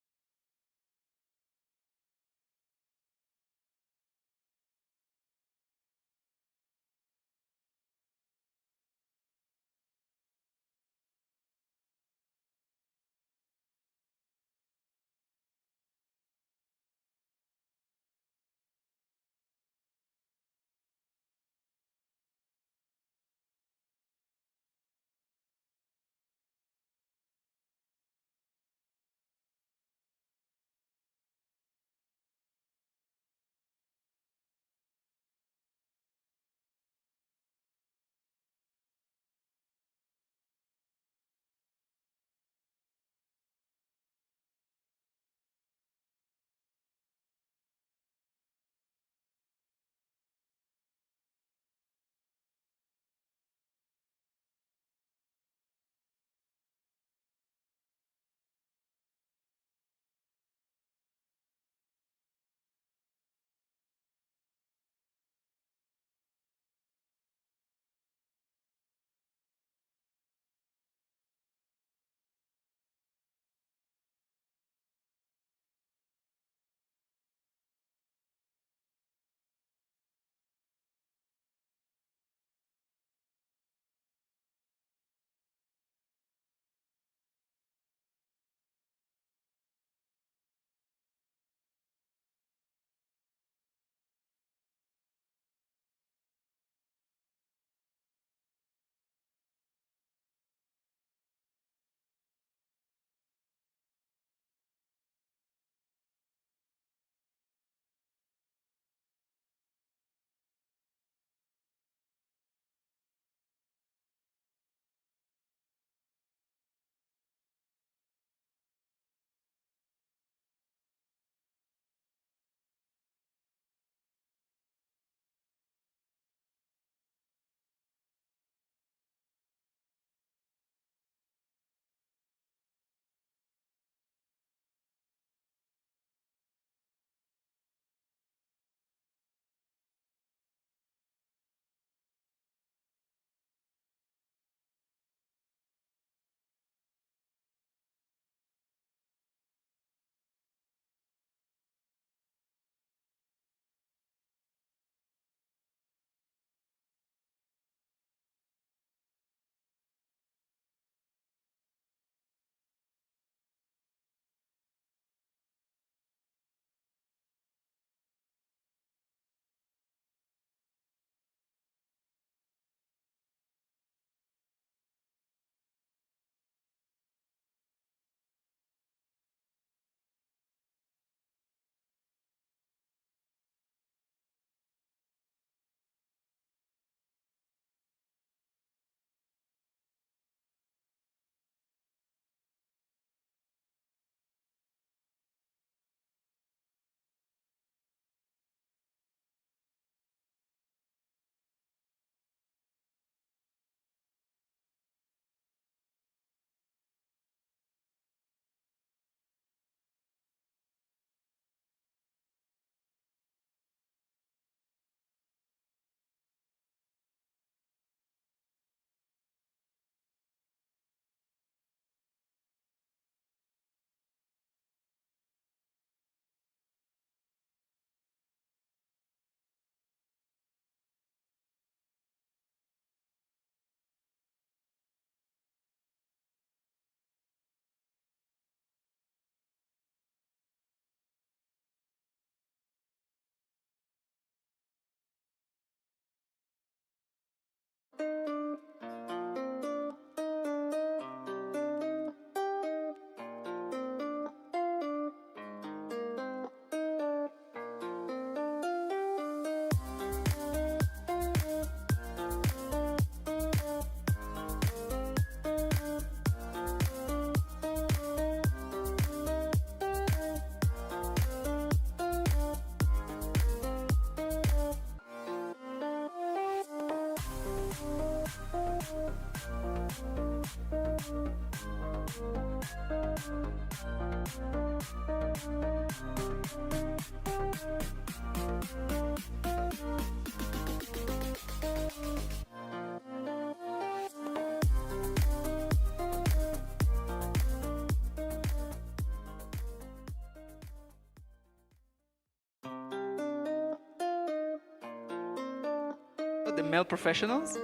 The male professionals,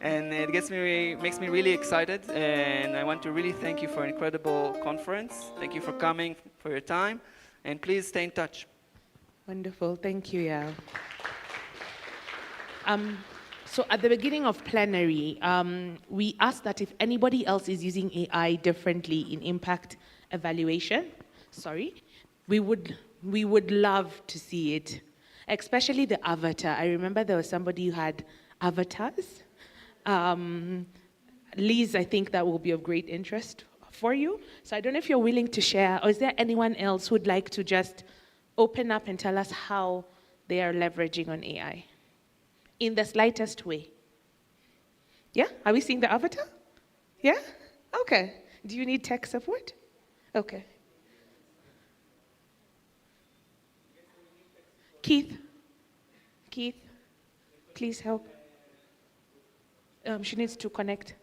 and it makes me really excited. And I want to really thank you for an incredible conference. Thank you for coming, for your time, and please stay in touch. Wonderful, thank you, Yao. So at the beginning of plenary, we asked that if anybody else is using AI differently in impact evaluation, we would love to see it, especially the avatar. I remember there was somebody who had avatars. Liz, I think that will be of great interest for you. So I don't know if you're willing to share, or is there anyone else who'd like to just open up and tell us how they are leveraging on AI? In the slightest way. Yeah? Are we seeing the avatar? Yeah? Okay. Do you need tech support? Okay. Keith, please help. She needs to connect.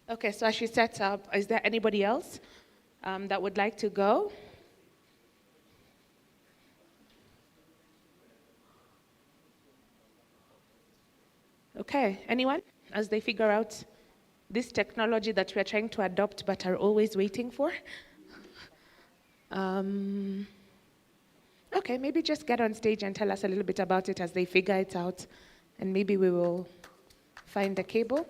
Okay, so as she sets up, is there anybody else that would like to go? Okay, anyone? As they figure out this technology that we're trying to adopt but are always waiting for? Okay, maybe just get on stage and tell us a little bit about it as they figure it out, and maybe we will find the cable.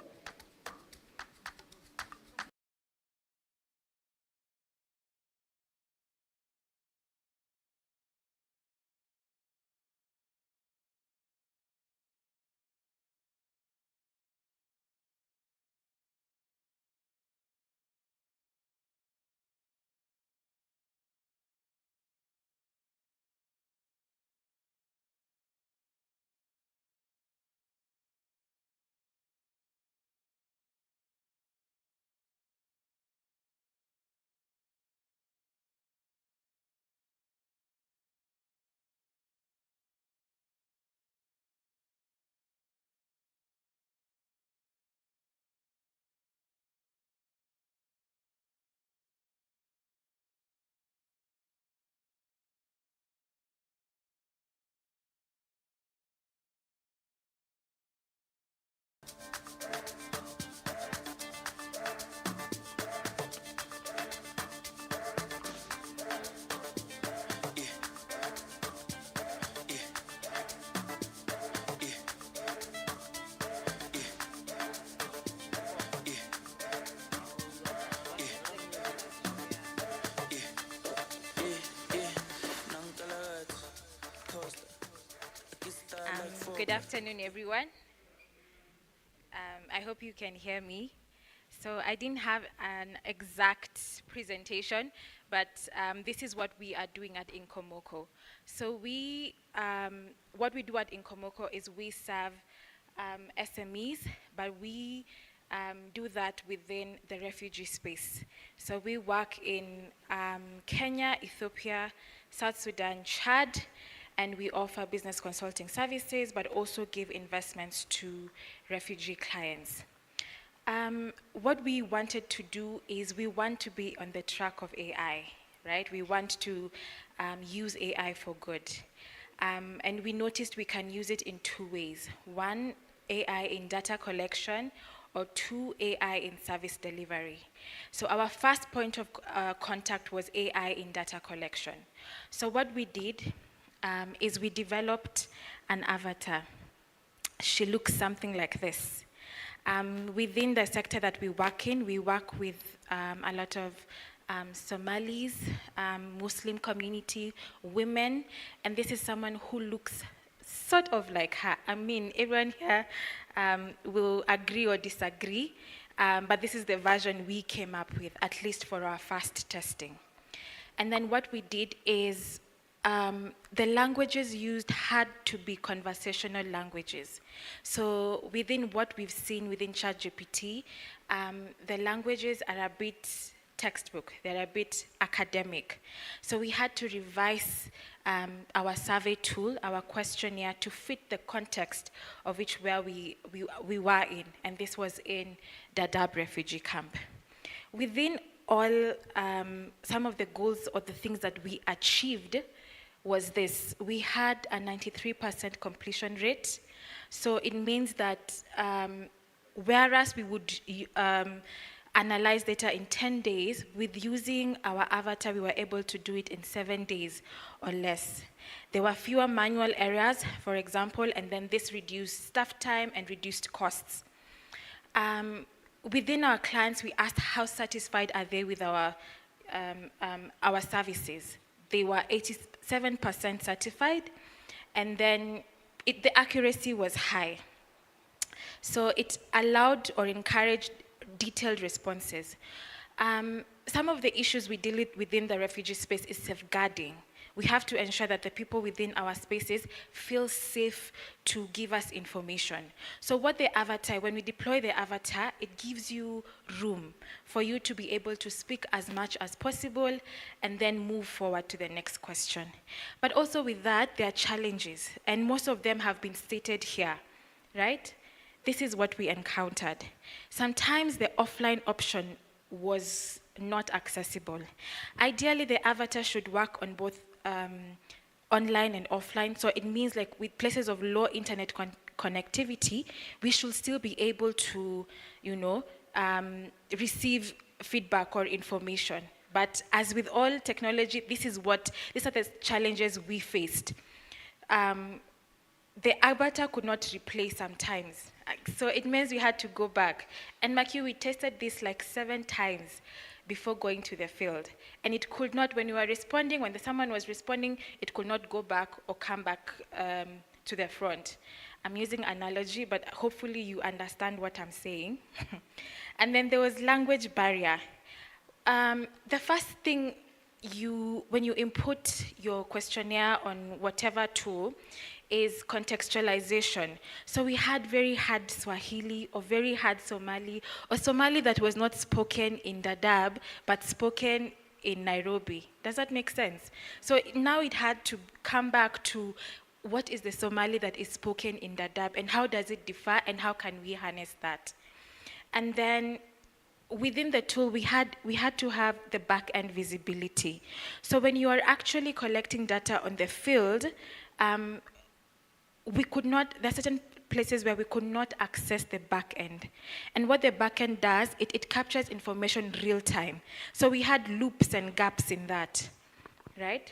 Good afternoon, everyone. I hope you can hear me. So I didn't have an exact presentation, but this is what we are doing at Inkomoko. So what we do at Inkomoko is we serve SMEs, but we do that within the refugee space. So we work in Kenya, Ethiopia, South Sudan, Chad, and we offer business consulting services, but also give investments to refugee clients. What we wanted to do is we want to be on the track of AI, right? We want to use AI for good. And we noticed we can use it in two ways. One, AI in data collection, or two, AI in service delivery. So our first point of contact was AI in data collection. So what we did is we developed an avatar. she looks something like this. Within the sector that we work in, we work with a lot of Somalis, Muslim community, women, and this is someone who looks sort of like her. I mean, everyone here will agree or disagree, but this is the version we came up with, at least for our first testing. And then what we did is the languages used had to be conversational languages. So within what we've seen within ChatGPT, the languages are a bit textbook, they're a bit academic. So we had to revise our survey tool, our questionnaire, to fit the context of which where we were in, and this was in Dadaab refugee camp. Within all, some of the goals or the things that we achieved was this. We had a 93% completion rate. So it means that whereas we would analyze data in 10 days, with using our avatar, we were able to do it in 7 days or less. There were fewer manual errors, for example, and then this reduced staff time and reduced costs. Within our clients, we asked how satisfied are they with our services. They were 87% certified, and then the accuracy was high. So it allowed or encouraged detailed responses. Some of the issues we deal with within the refugee space is safeguarding. We have to ensure that the people within our spaces feel safe to give us information. So what the avatar, when we deploy the avatar, it gives you room for you to be able to speak as much as possible and then move forward to the next question. But also with that, there are challenges, and most of them have been stated here, right? This is what we encountered. Sometimes the offline option was not accessible. Ideally, the avatar should work on both online and offline. So it means like with places of low internet connectivity, we should still be able to, receive feedback or information. But as with all technology, these are the challenges we faced. The avatar could not replay sometimes. So it means we had to go back. And Maki, we tested this like 7 times before going to the field. And it could not, when you were responding, when someone was responding, it could not go back or come back to the front. I'm using analogy, but hopefully you understand what I'm saying. And then there was language barrier. The first thing when you input your questionnaire on whatever tool, is contextualization. So we had very hard Swahili or very hard Somali, or Somali that was not spoken in Dadaab, but spoken in Nairobi. Does that make sense? So now it had to come back to what is the Somali that is spoken in Dadaab, and how does it differ, and how can we harness that? And then within the tool, we had to have the back-end visibility. So when you are actually collecting data on the field, there are certain places where we could not access the back end. And what the back end does, it captures information real time. So we had loops and gaps in that, right?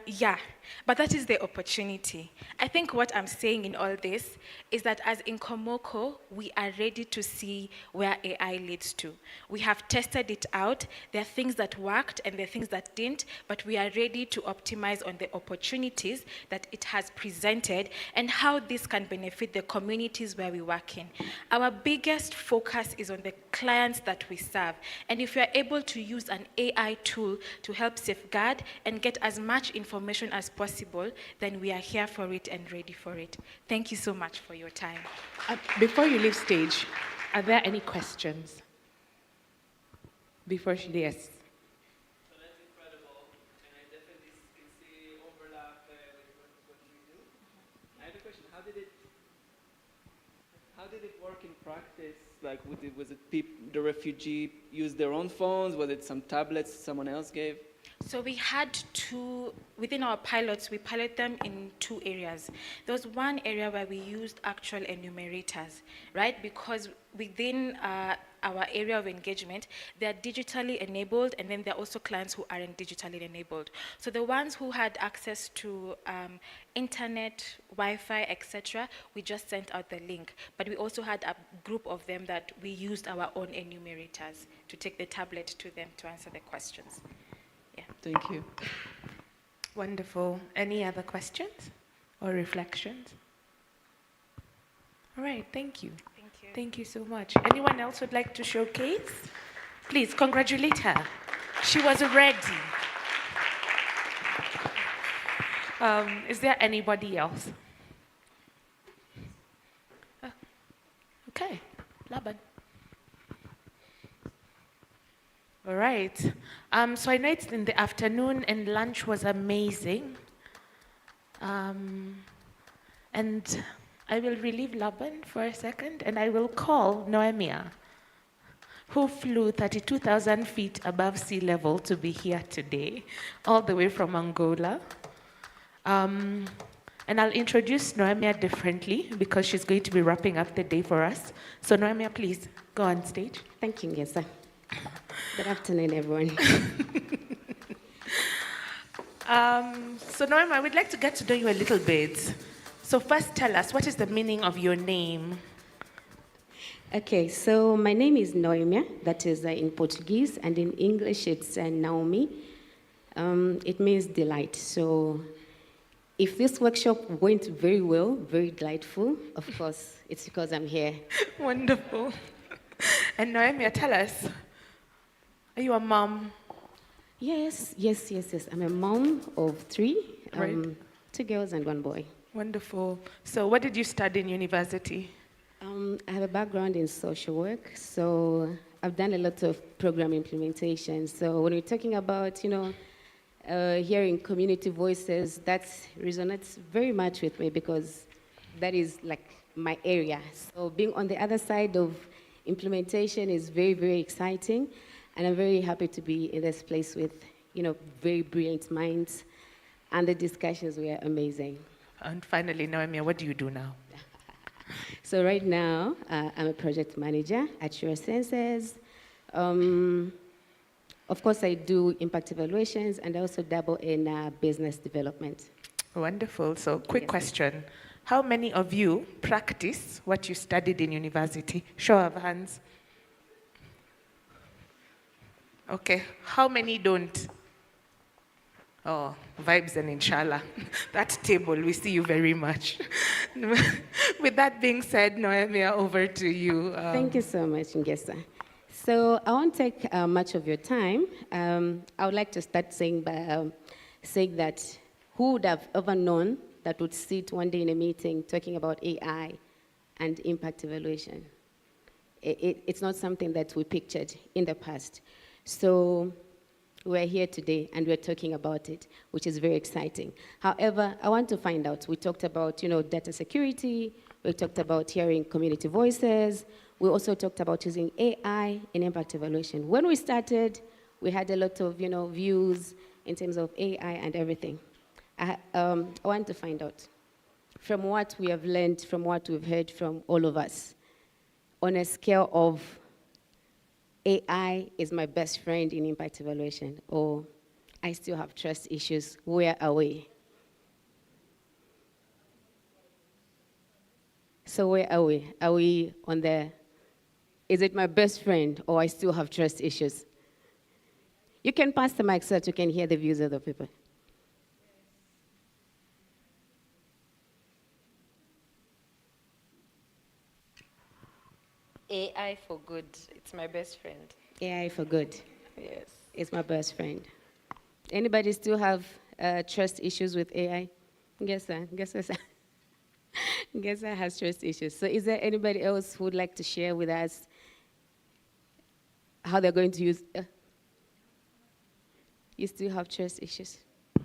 Yeah, but that is the opportunity. I think what I'm saying in all this is that as in Komoko, we are ready to see where AI leads to. We have tested it out. There are things that worked and there are things that didn't, but we are ready to optimize on the opportunities that it has presented and how this can benefit the communities where we work in. Our biggest focus is on the clients that we serve. And if we are able to use an AI tool to help safeguard and get as much information as possible, then we are here for it and ready for it. Thank you so much for your time. Before you leave stage, are there any questions? Before she, yes. So that's incredible, and I definitely can see overlap with what we do. I have a question. How did it work in practice? Like, was it the refugee used their own phones? Was it some tablets someone else gave? So we had two, within our pilots, we pilot them in two areas. There was one area where we used actual enumerators, right? Because within our area of engagement, they're digitally enabled, and then there are also clients who aren't digitally enabled. So the ones who had access to internet, Wi-Fi, etc., we just sent out the link. But we also had a group of them that we used our own enumerators to take the tablet to them to answer the questions. Yeah. Thank you. Wonderful. Any other questions or reflections? All right, thank you. Thank you. Thank you so much. Anyone else would like to showcase? Please congratulate her. She was ready. Is there anybody else? Okay, Laban. All right. So I know it's in the afternoon and lunch was amazing. And I will relieve Laban for a second and I will call Noemia, who flew 32,000 feet above sea level to be here today, all the way from Angola. And I'll introduce Noemia differently because she's going to be wrapping up the day for us. So Noemia, please go on stage. Thank you, Ngesa. Good afternoon, everyone. So Noemia, I would like to get to know you a little bit. So first tell us, what is the meaning of your name? Okay, so my name is Noemia, that is in Portuguese, and in English it's Naomi. It means delight. So if this workshop went very well, very delightful, of course, it's because I'm here. Wonderful. And Noemia, tell us, are you a mom? Yes. I'm a mom of three, Right. 2 girls and 1 boy. Wonderful. So what did you study in university? I have a background in social work, so I've done a lot of program implementation. So when we're talking about, hearing community voices, that resonates very much with me because that is like my area. So being on the other side of implementation is very, very exciting. And I'm very happy to be in this place with, very brilliant minds. And the discussions were amazing. And finally, Noemia, what do you do now? So right now, I'm a project manager at Sure Senses. Of course, I do impact evaluations, and I also dabble in business development. Wonderful. So quick question. How many of you practice what you studied in university? Show of hands. Okay. How many don't? Oh, vibes and inshallah. That table, we see you very much. With that being said, Noemia, over to you. Thank you so much, Ngesa. So I won't take much of your time. I would like to start saying that who would have ever known that would sit one day in a meeting talking about AI and impact evaluation? It's not something that we pictured in the past. So we're here today and we're talking about it, which is very exciting. However, I want to find out, we talked about, data security, we talked about hearing community voices, we also talked about using AI in impact evaluation. When we started, we had a lot of, views in terms of AI and everything. I want to find out, from what we have learned, from what we've heard from all of us, on a scale of AI is my best friend in impact evaluation, or I still have trust issues, where are we? So where are we? Are we on the, is it my best friend, or I still have trust issues? You can pass the mic so that you can hear the views of the people. AI for good. It's my best friend. AI for good. Yes. It's my best friend. Anybody still have trust issues with AI? Guess I has trust issues. So is there anybody else who would like to share with us how they're going to use? You still have trust issues?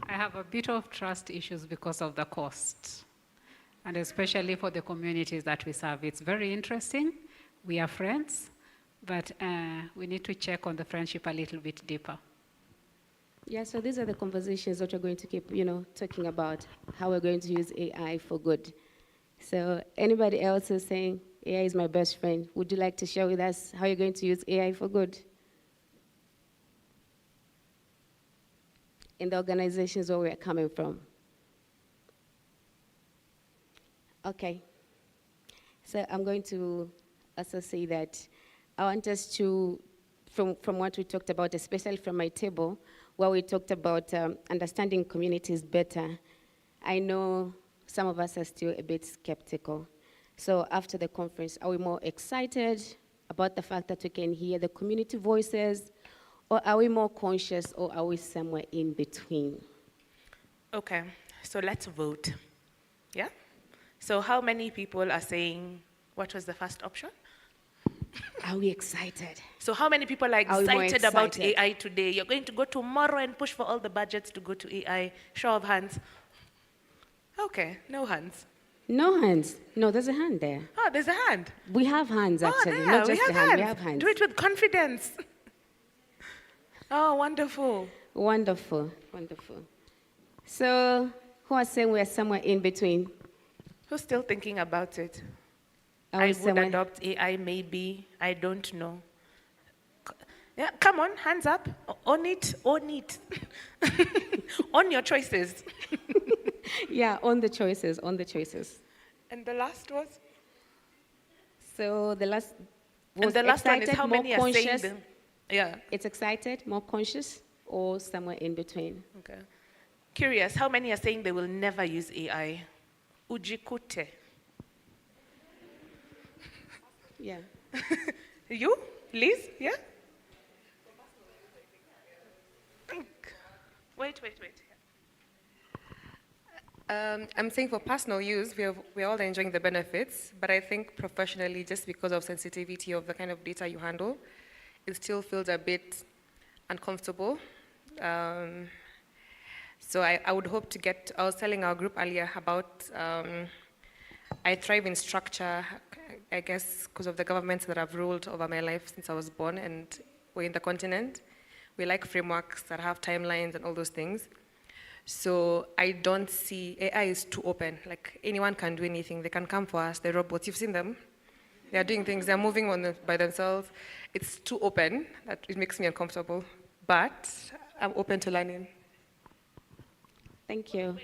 I have a bit of trust issues because of the cost, and especially for the communities that we serve. It's very interesting. We are friends, but we need to check on the friendship a little bit deeper. Yeah, so these are the conversations that we're going to keep, talking about how we're going to use AI for good. So anybody else is saying AI is my best friend, would you like to share with us how you're going to use AI for good? In the organizations where we're coming from. Okay. So I'm going to also say that I want us to, from what we talked about, especially from my table, where we talked about understanding communities better, I know some of us are still a bit skeptical. So after the conference, are we more excited about the fact that we can hear the community voices, or are we more conscious, or are we somewhere in between? Okay, so let's vote. Yeah? So how many people are saying, what was the first option? Are we excited? So how many people are Are we more excited about excited? AI today? You're going to go tomorrow and push for all the budgets to go to AI. Show of hands. Okay, no hands. No hands. No, there's a hand there. Oh, there's a hand. We have hands, actually. Oh, there, Not just we have a hand, hands. we have hands. Do it with confidence. Oh, wonderful. Wonderful, wonderful. So, who are saying we're somewhere in between? Who's still thinking about it? Are I we would somewhere? adopt AI, maybe. I don't know. Yeah, come on, hands up. Own it, own it. Own your choices. Yeah, on the choices, on the choices. And the last was? So the last was And the last one is excited, how more many are saying conscious. them? Yeah. It's excited, more conscious, or somewhere in between? Okay. Curious, how many are saying they will never use AI? Ujikute. Yeah. You? Liz? Yeah? Wait. I'm saying for personal use, we're all enjoying the benefits, but I think professionally, just because of sensitivity of the kind of data you handle, it still feels a bit uncomfortable. So I would hope to get, I was telling our group earlier about, I thrive in structure, I guess, because of the governments that have ruled over my life since I was born, and we're in the continent. We like frameworks that have timelines and all those things. So I don't see, AI is too open. Like anyone can do anything. They can come for us, the robots, you've seen them. They're doing things, they're moving by themselves. It's too open, that it makes me uncomfortable. But I'm open to learning. Thank you.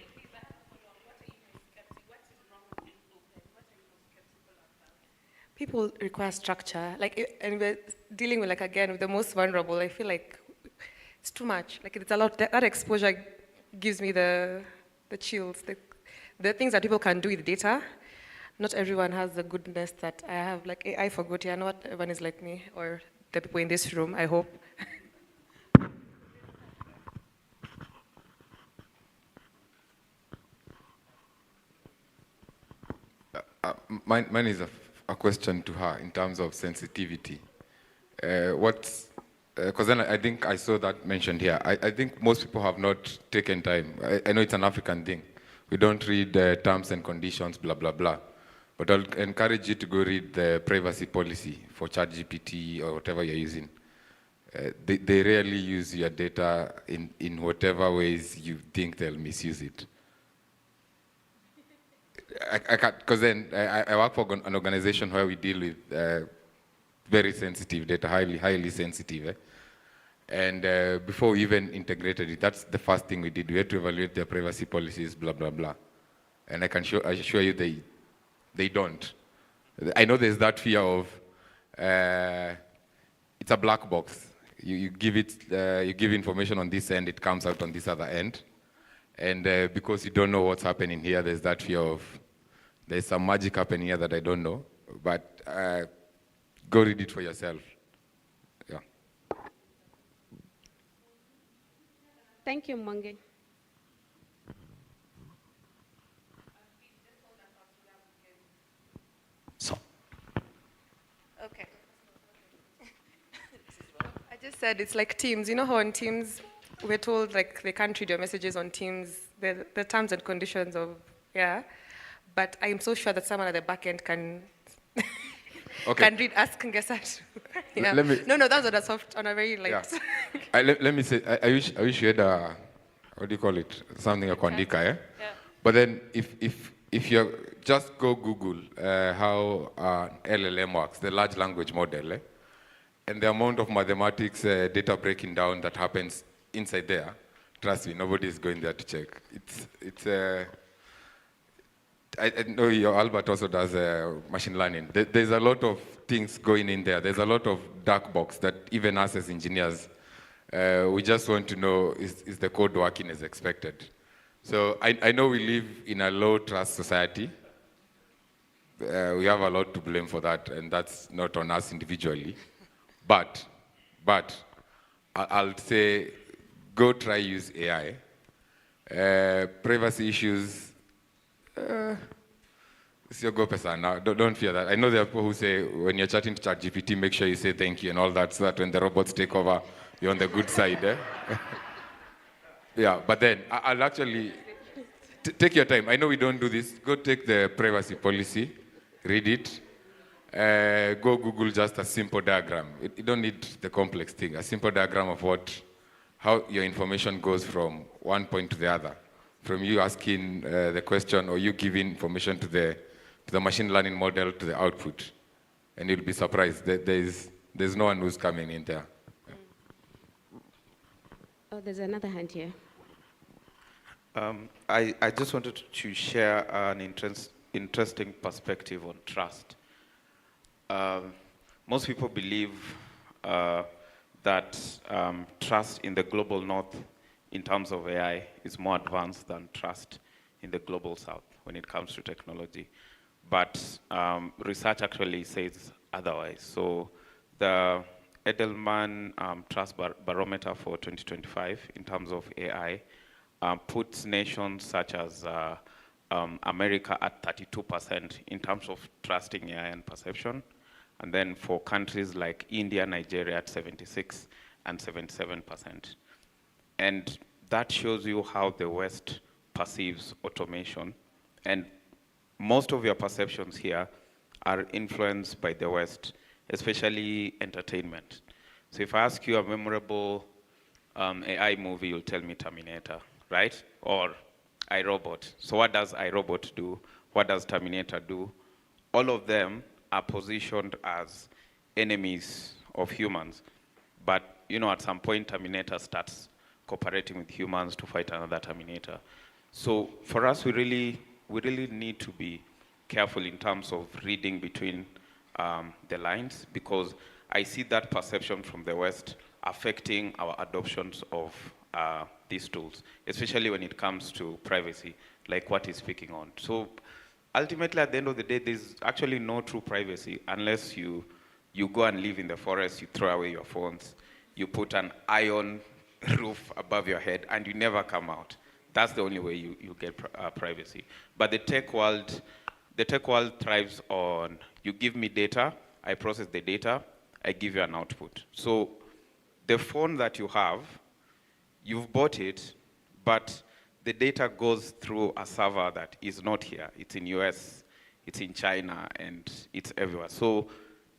People require structure, and we're dealing with, again, with the most vulnerable. I feel like it's too much. Like, it's a lot. That exposure gives me the chills. The things that people can do with data. Not everyone has the goodness that I have. Like AI for good. Yeah, not everyone is like me, or the people in this room. I hope. Mine is a question to her in terms of sensitivity. Because then I think I saw that mentioned here. I think most people have not taken time. I know it's an African thing. We don't read the terms and conditions, blah, blah, blah. But I'll encourage you to go read the privacy policy for ChatGPT or whatever you're using. They rarely use your data in whatever ways you think they'll misuse it. I can't, because then I work for an organization where we deal with very sensitive data, highly sensitive. And before we even integrated it, that's the first thing we did. We had to evaluate their privacy policies, blah, blah, blah. And I assure you they don't. I know there's that fear of, it's a black box. You give information on this end, it comes out on this other end. And because you don't know what's happening here, there's that fear of, there's some magic happening here that I don't know. But go read it for yourself. Yeah. Thank you, Mwangi. Okay. I just said it's like Teams. You know how on Teams we're told like they can't read your messages on Teams, the terms and conditions of, yeah. But I'm so sure that someone at the back end can Okay. can read, ask, and guess that. Yeah. Let me, No, that's on a soft, on a very light. Yeah. Let me say, I wish you had a, what do you call it? Something a Kwandika, eh? Yeah. But then if you just go Google how LLM works, the large language model, and the amount of mathematics data breaking down that happens inside there, trust me, nobody is going there to check. I know your Albert also does machine learning. There's a lot of things going in there. There's a lot of dark box that even us as engineers, we just want to know, is the code working as expected? So I know we live in a low trust society. We have a lot to blame for that, and that's not on us individually. But I'll say, go try use AI. Privacy issues, usiogope sana. Don't fear that. I know there are people who say when you're chatting to ChatGPT, make sure you say thank you and all that, so that when the robots take over, you're on the good side. Yeah, but then I'll actually take your time. I know we don't do this. Go take the privacy policy, read it. Go Google just a simple diagram. You don't need the complex thing. A simple diagram of how your information goes from one point to the other, from you asking the question or you giving information to the machine learning model to the output, and you'll be surprised. There's no one who's coming in there. Oh, there's another hand here. I just wanted to share an interesting perspective on trust. Most people believe that trust in the global north in terms of AI is more advanced than trust in the global south when it comes to technology. But research actually says otherwise. So the Edelman Trust Barometer for 2025 in terms of AI puts nations such as America at 32% in terms of trusting AI and perception. And then for countries like India, Nigeria at 76 and 77%. And that shows you how the West perceives automation. And most of your perceptions here are influenced by the West, especially entertainment. So if I ask you a memorable AI movie, you'll tell me Terminator, right? Or iRobot. So what does iRobot do? What does Terminator do? All of them are positioned as enemies of humans. But, at some point, Terminator starts cooperating with humans to fight another Terminator. So for us, we really need to be careful in terms of reading between the lines, because I see that perception from the West affecting our adoptions of these tools, especially when it comes to privacy, like what he's speaking on. So ultimately, at the end of the day, there's actually no true privacy unless you go and live in the forest, you throw away your phones, you put an iron roof above your head, and you never come out. That's the only way you get privacy. But the tech world thrives on, you give me data, I process the data, I give you an output. So the phone that you have, you've bought it, but the data goes through a server that is not here. It's in US, it's in China, and it's everywhere. So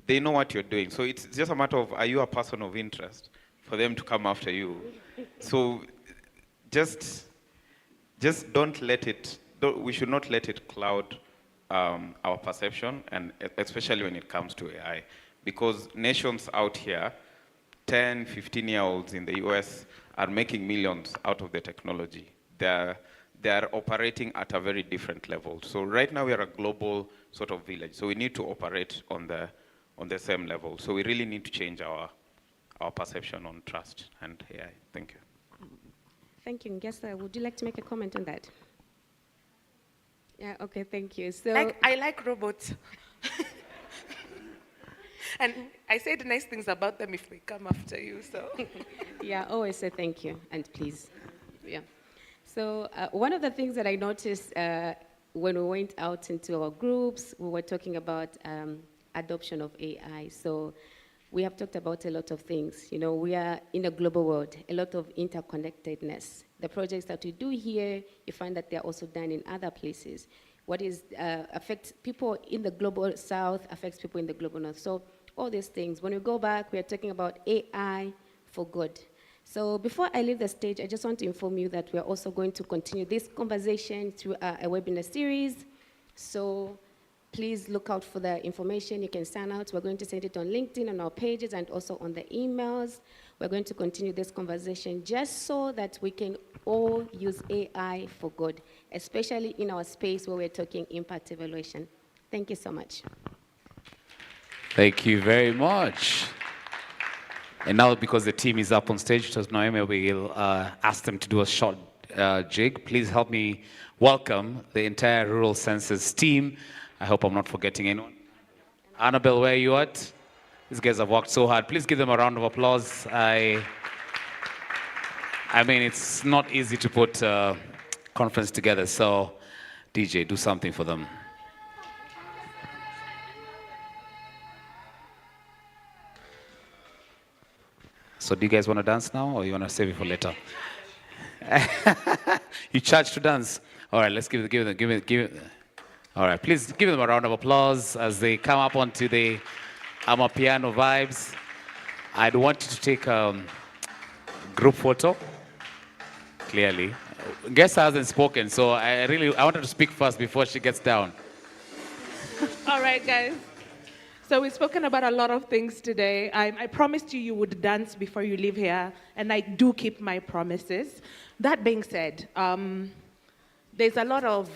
they know what you're doing. So it's just a matter of, are you a person of interest for them to come after you? So just don't let it, we should not let it cloud our perception, and especially when it comes to AI. Because nations out here, 10, 15-year-olds in the US are making millions out of the technology. They're operating at a very different level. So right now we are a global sort of village. So we need to operate on the same level. So we really need to change our perception on trust and AI. Thank you. Thank you. Ngesa, would you like to make a comment on that? Yeah, okay, thank you. So I like robots. And I said nice things about them if they come after you, so. Yeah, always say thank you and please. Yeah. So one of the things that I noticed when we went out into our groups, we were talking about adoption of AI. So we have talked about a lot of things. We are in a global world, a lot of interconnectedness. The projects that we do here, you find that they're also done in other places. What affects people in the global south affects people in the global north. So all these things, when we go back, we are talking about AI for good. So before I leave the stage, I just want to inform you that we're also going to continue this conversation through a webinar series. So please look out for the information. You can sign out. We're going to send it on LinkedIn, on our pages, and also on the emails. We're going to continue this conversation just so that we can all use AI for good, especially in our space where we're talking impact evaluation. Thank you so much. Thank you very much. And now, because the team is up on stage, so Noemi will ask them to do a short jig. Please help me welcome the entire Rural Census team. I hope I'm not forgetting anyone. Annabelle, where are you at? These guys have worked so hard. Please give them a round of applause. I mean, it's not easy to put a conference together, so DJ, do something for them. So do you guys want to dance now, or you want to save it for later? You charge to dance. All right, let's give it. All right, please give them a round of applause as they come up onto the Amapiano vibes. I'd want you to take a group photo. Clearly, guest hasn't spoken, so I wanted to speak first before she gets down. All right, guys. So we've spoken about a lot of things today. I promised you would dance before you leave here, and I do keep my promises. That being said, there's a lot of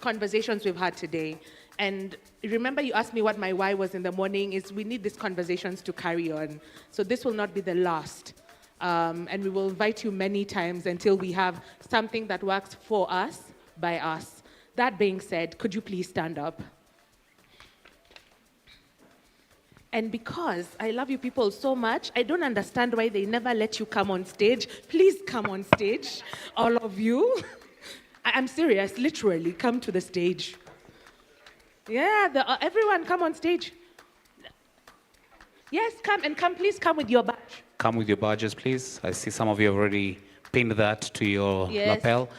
conversations we've had today. And remember you asked me what my why was in the morning, is we need these conversations to carry on. So this will not be the last. And we will invite you many times until we have something that works for us, by us. That being said, could you please stand up? And because I love you people so much, I don't understand why they never let you come on stage. Please come on stage, all of you. I'm serious, literally, come to the stage. Yeah, everyone come on stage. Yes, come, please come with your badge. Come with your badges, please. I see some of you have already pinned that to your lapel.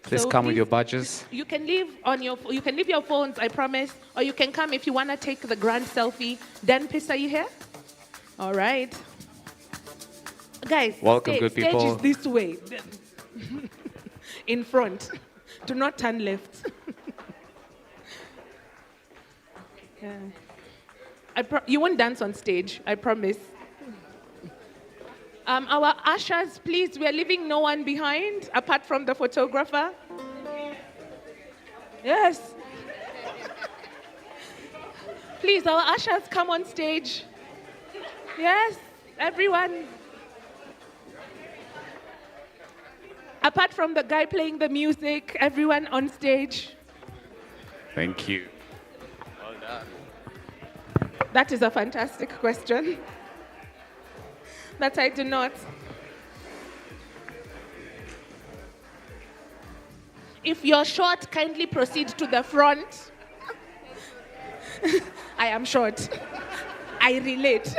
Please come with your badges. You can leave your phones, I promise, or you can come if you want to take the grand selfie. Dan Piss, are you here? All right. Guys, welcome, good people. Stage is this way. In front. Do not turn left. Yeah. You won't dance on stage, I promise. Our ushers, please, we are leaving no one behind, apart from the photographer. Yes. Please, our ushers, come on stage. Yes, everyone. Apart from the guy playing the music, everyone on stage. Thank you. Well done. That is a fantastic question. That I do not. If you're short, kindly proceed to the front. I am short. I relate.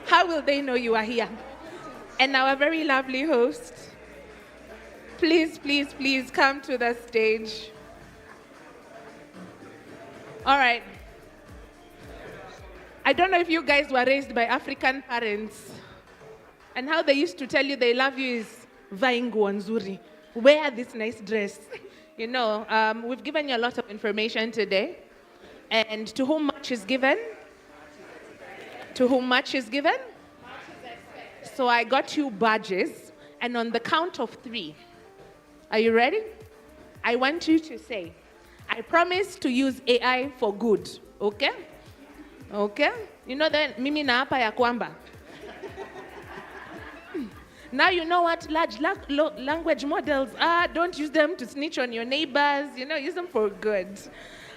How will they know you are here? And our very lovely host, please, please, please come to the stage. All right. I don't know if you guys were raised by African parents and how they used to tell you they love you is vaingu nzuri. Wear this nice dress. You know, we've given you a lot of information today. And to whom much is given? To whom much is given? So I got you badges, and on the count of 3, are you ready? I want you to say, I promise to use AI for good, okay? Okay? You know that mimi na hapa ya kwamba. Now you know what large language models are. Don't use them to snitch on your neighbors. You know, use them for good.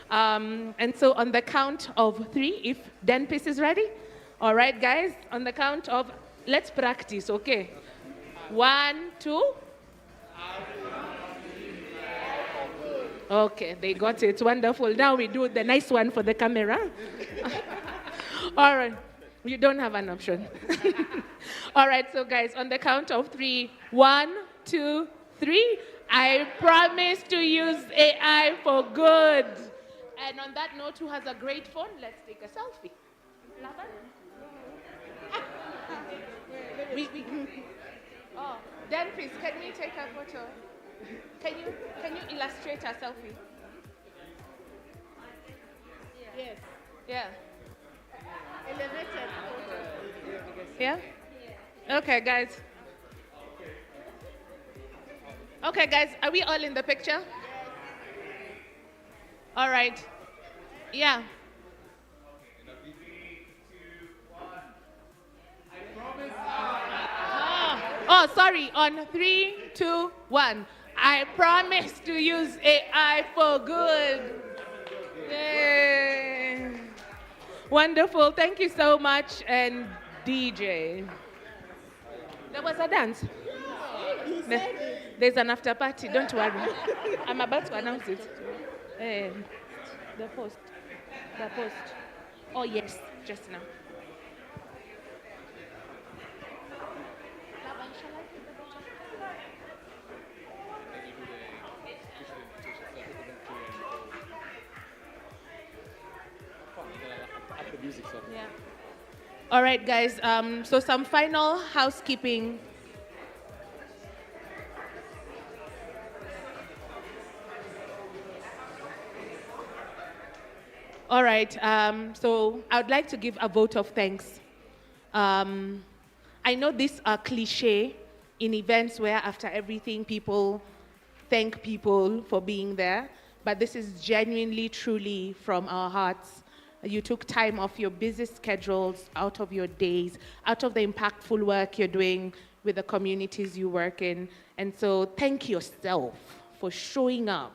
And so on the count of 3, if Dan Piss is ready. All right, guys, on the count of, let's practice, okay? 1, 2. Okay, they got it. Wonderful. Now we do the nice one for the camera. All right. You don't have an option. All right, so guys, on the count of 3, 1, 2, 3. I promise to use AI for good. And on that note, who has a great phone? Let's take a selfie. Oh, Dan, please, can we take a photo? Can you illustrate a selfie? Yes. Yeah. Elevated photo. Yeah? Okay, guys. Okay, guys, are we all in the picture? All right. Yeah. Oh, sorry. On 3, 2, 1. I promise to use AI for good. Yay. Wonderful. Thank you so much. And DJ. There was a dance. There's an after party. Don't worry. I'm about to announce it. The post. The post. Oh, yes. Just now. Yeah. All right, guys. So some final housekeeping. All right. So I would like to give a vote of thanks. I know these are cliche in events where after everything people thank people for being there, but this is genuinely, truly from our hearts. You took time off your busy schedules, out of your days, out of the impactful work you're doing with the communities you work in. And so thank yourself for showing up.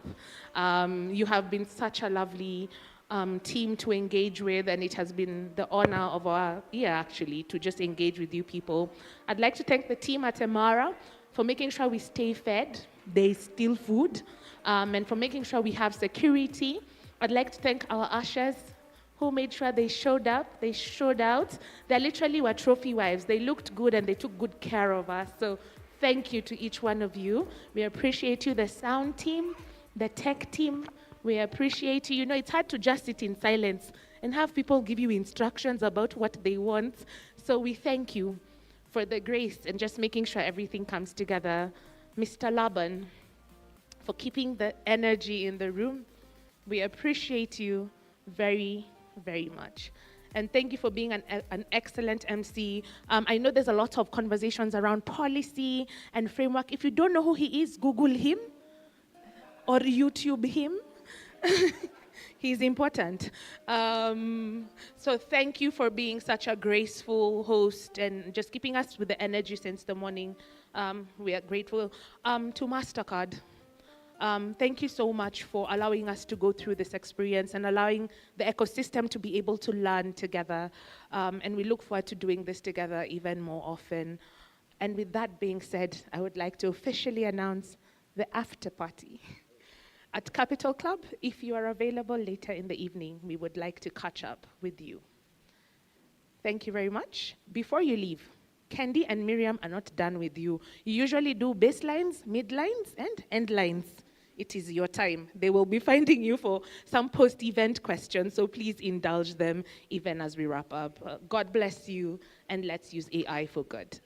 You have been such a lovely team to engage with, and it has been the honor of our year, actually, to just engage with you people. I'd like to thank the team at Emara for making sure we stay fed, there's still food, and for making sure we have security. I'd like to thank our ushers who made sure they showed up, they showed out. They literally were trophy wives. They looked good and they took good care of us. So thank you to each one of you. We appreciate you, the sound team, the tech team. We appreciate you. You know, it's hard to just sit in silence and have people give you instructions about what they want. So we thank you for the grace and just making sure everything comes together. Mr. Laban, for keeping the energy in the room. We appreciate you very, very much. And thank you for being an excellent MC. I know there's a lot of conversations around policy and framework. If you don't know who he is, Google him or YouTube him. He's important. So thank you for being such a graceful host and just keeping us with the energy since the morning. We are grateful. To MasterCard, thank you so much for allowing us to go through this experience and allowing the ecosystem to be able to learn together. And we look forward to doing this together even more often. And with that being said, I would like to officially announce the after party at Capital Club. If you are available later in the evening, we would like to catch up with you. Thank you very much. Before you leave, Candy and Miriam are not done with you. You usually do baselines, midlines, and endlines. It is your time. They will be finding you for some post-event questions, so please indulge them even as we wrap up. God bless you, and let's use AI for good.